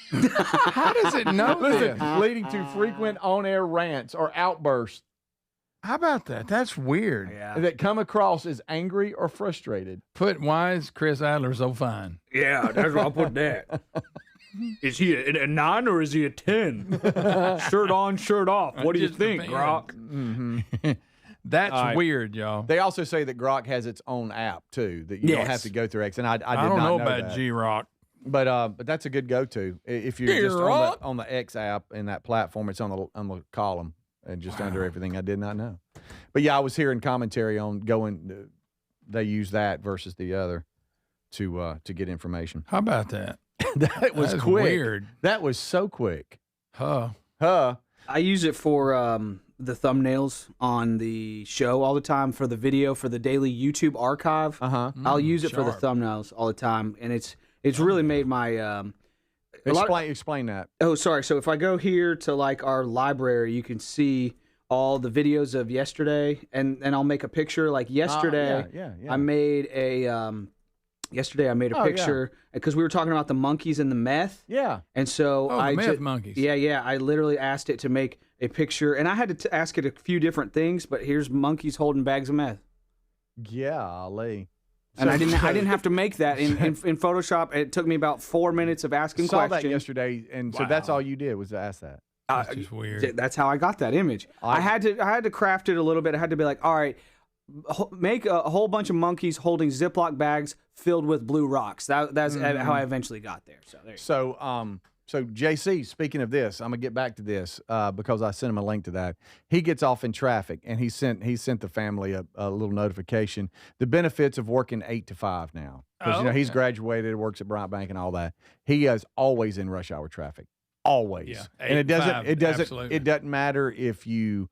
How does it know Listen, this? leading to frequent on-air rants or outbursts How about that? That's weird. that come across as angry or frustrated. Why is Chris Adler so fine? Yeah, that's where I'll put that. Is he a 9 or is he a 10? Shirt on, shirt off. What do you Just think, depends. Grok? That's weird, y'all. They also say that Grok has its own app too that you don't have to go through X. And I did I don't not know know about that. G-Rock. But that's a good go-to if you're just G-Rock? on the X app and that platform. It's on the column and just under everything. I did not know. But yeah, I was hearing commentary on going. They use that versus the other to get information. How about that? That was That's quick. weird. That was so quick. Huh. I use it for the thumbnails on the show all the time, for the video, for the daily YouTube archive. I'll use it for the thumbnails all the time, and it's really made my explain that. Oh, sorry. So if I go here to like our library, you can see all the videos of yesterday, and I'll make a picture. Like yesterday, I made a picture because we were talking about the monkeys and the meth. Yeah. And so the meth monkeys. Yeah. I literally asked it to make a picture, and I had to ask it a few different things, but here's monkeys holding bags of meth. Golly. And I didn't have to make that in Photoshop. It took me about 4 minutes of asking Saw questions. that yesterday, and so that's all you did was ask that. That's just weird. That's how I got that image. I had to craft it a little bit. I had to be like, all right, make a whole bunch of monkeys holding Ziploc bags filled with blue rocks. That's how I eventually got there. So JC, speaking of this, I'm gonna get back to this because I sent him a link to that. He gets off in traffic, and he sent the family a little notification. The benefits of working 8 to 5 now, because he's graduated, works at Bryant Bank, and all that. He is always in rush hour traffic, always. Yeah, and it doesn't matter if you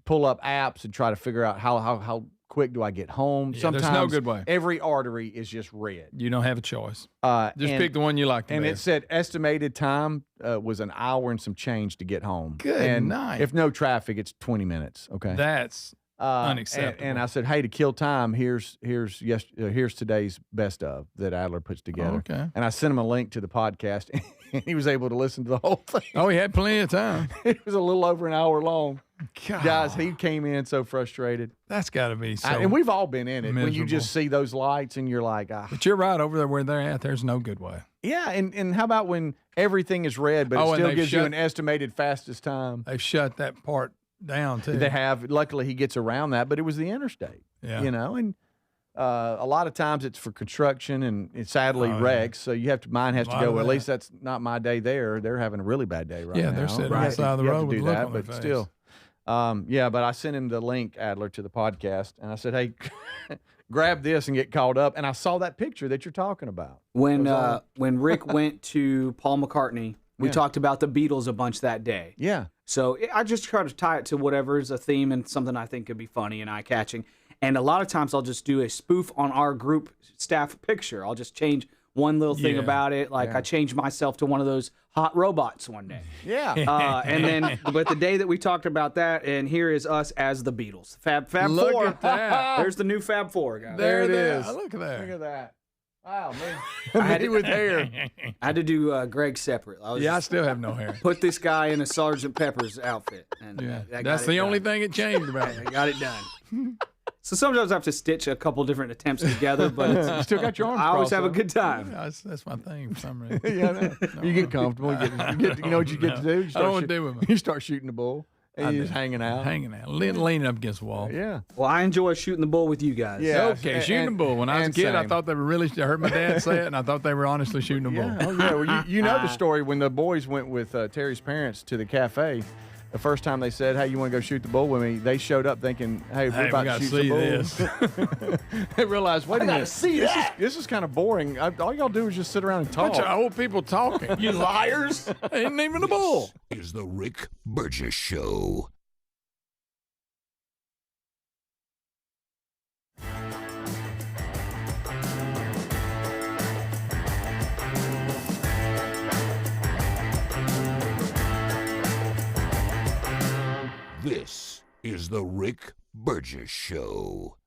pull up apps and try to figure out how quick do I get home. Yeah, Sometimes there's no good way. Every artery is just red. You don't have a choice. Just pick the one you like the best. And it said estimated time was an hour and some change to get home. Good night. If no traffic, it's 20 minutes. Okay, that's unacceptable. And I said, hey, to kill time, here's today's best of that Adler puts together. Okay. And I sent him a link to the podcast, and he was able to listen to the whole thing. Oh, he had plenty of time. It was a little over an hour long. God. Guys, he came in so frustrated. That's got to be so. And we've all been in it miserable. when you just see those lights and you're like, But you're right, over there where they're at, there's no good way. Yeah, and how about when everything is red, but it still gives you an estimated fastest time? They've shut that part down too. They have. Luckily, he gets around that, but it was the interstate. Yeah. And a lot of times it's for construction and sadly wrecks. So mine has to go. At least that's not my day there. They're having a really bad day right now. Yeah, they're sitting on the side of the road with a look on their face. Still. But I sent him the link, Adler, to the podcast, and I said, hey, grab this and get caught up. And I saw that picture that you're talking about. When Rick went to Paul McCartney, we talked about the Beatles a bunch that day. Yeah. So I just try to tie it to whatever is a theme and something I think could be funny and eye-catching. And a lot of times I'll just do a spoof on our group staff picture. I'll just change one little thing about it. Like I changed myself to one of those hot robots one day. Yeah. And then, but the day that we talked about that, and here is us as the Beatles. Fab Look 4. at that. There's the new Fab 4, guys. There it is. Look at that. Look at that. Wow, man. I had with hair. I had to do Greg separate. I still have no hair. Put this guy in a Sergeant Pepper's outfit. And that's the only thing it changed about it. I got it done. So sometimes I have to stitch a couple different attempts together, but you still got your arms I always crossed have a up. good time. Yeah, that's my thing for some reason. You get comfortable. You know what you get to do? I don't want to do with me. You start shooting the bull. And you're just hanging out. Leaning up against the wall. Yeah. Well, I enjoy shooting the bull with you guys. Yeah. Okay, shooting the bull. When I was a kid, I thought they were really, I heard my dad say it, and I thought they were honestly shooting the bull. Yeah. Oh, yeah. Well, you know the story when the boys went with Terry's parents to the cafe. The first time they said, hey, you want to go shoot the bull with me? They showed up thinking, hey, we're about to shoot the bull. They realized, wait a minute. This is kind of boring. All y'all do is just sit around and talk. Bunch of old people talking. You liars. Ain't even a bull. This is the Rick Burgess Show. This is the Rick Burgess Show.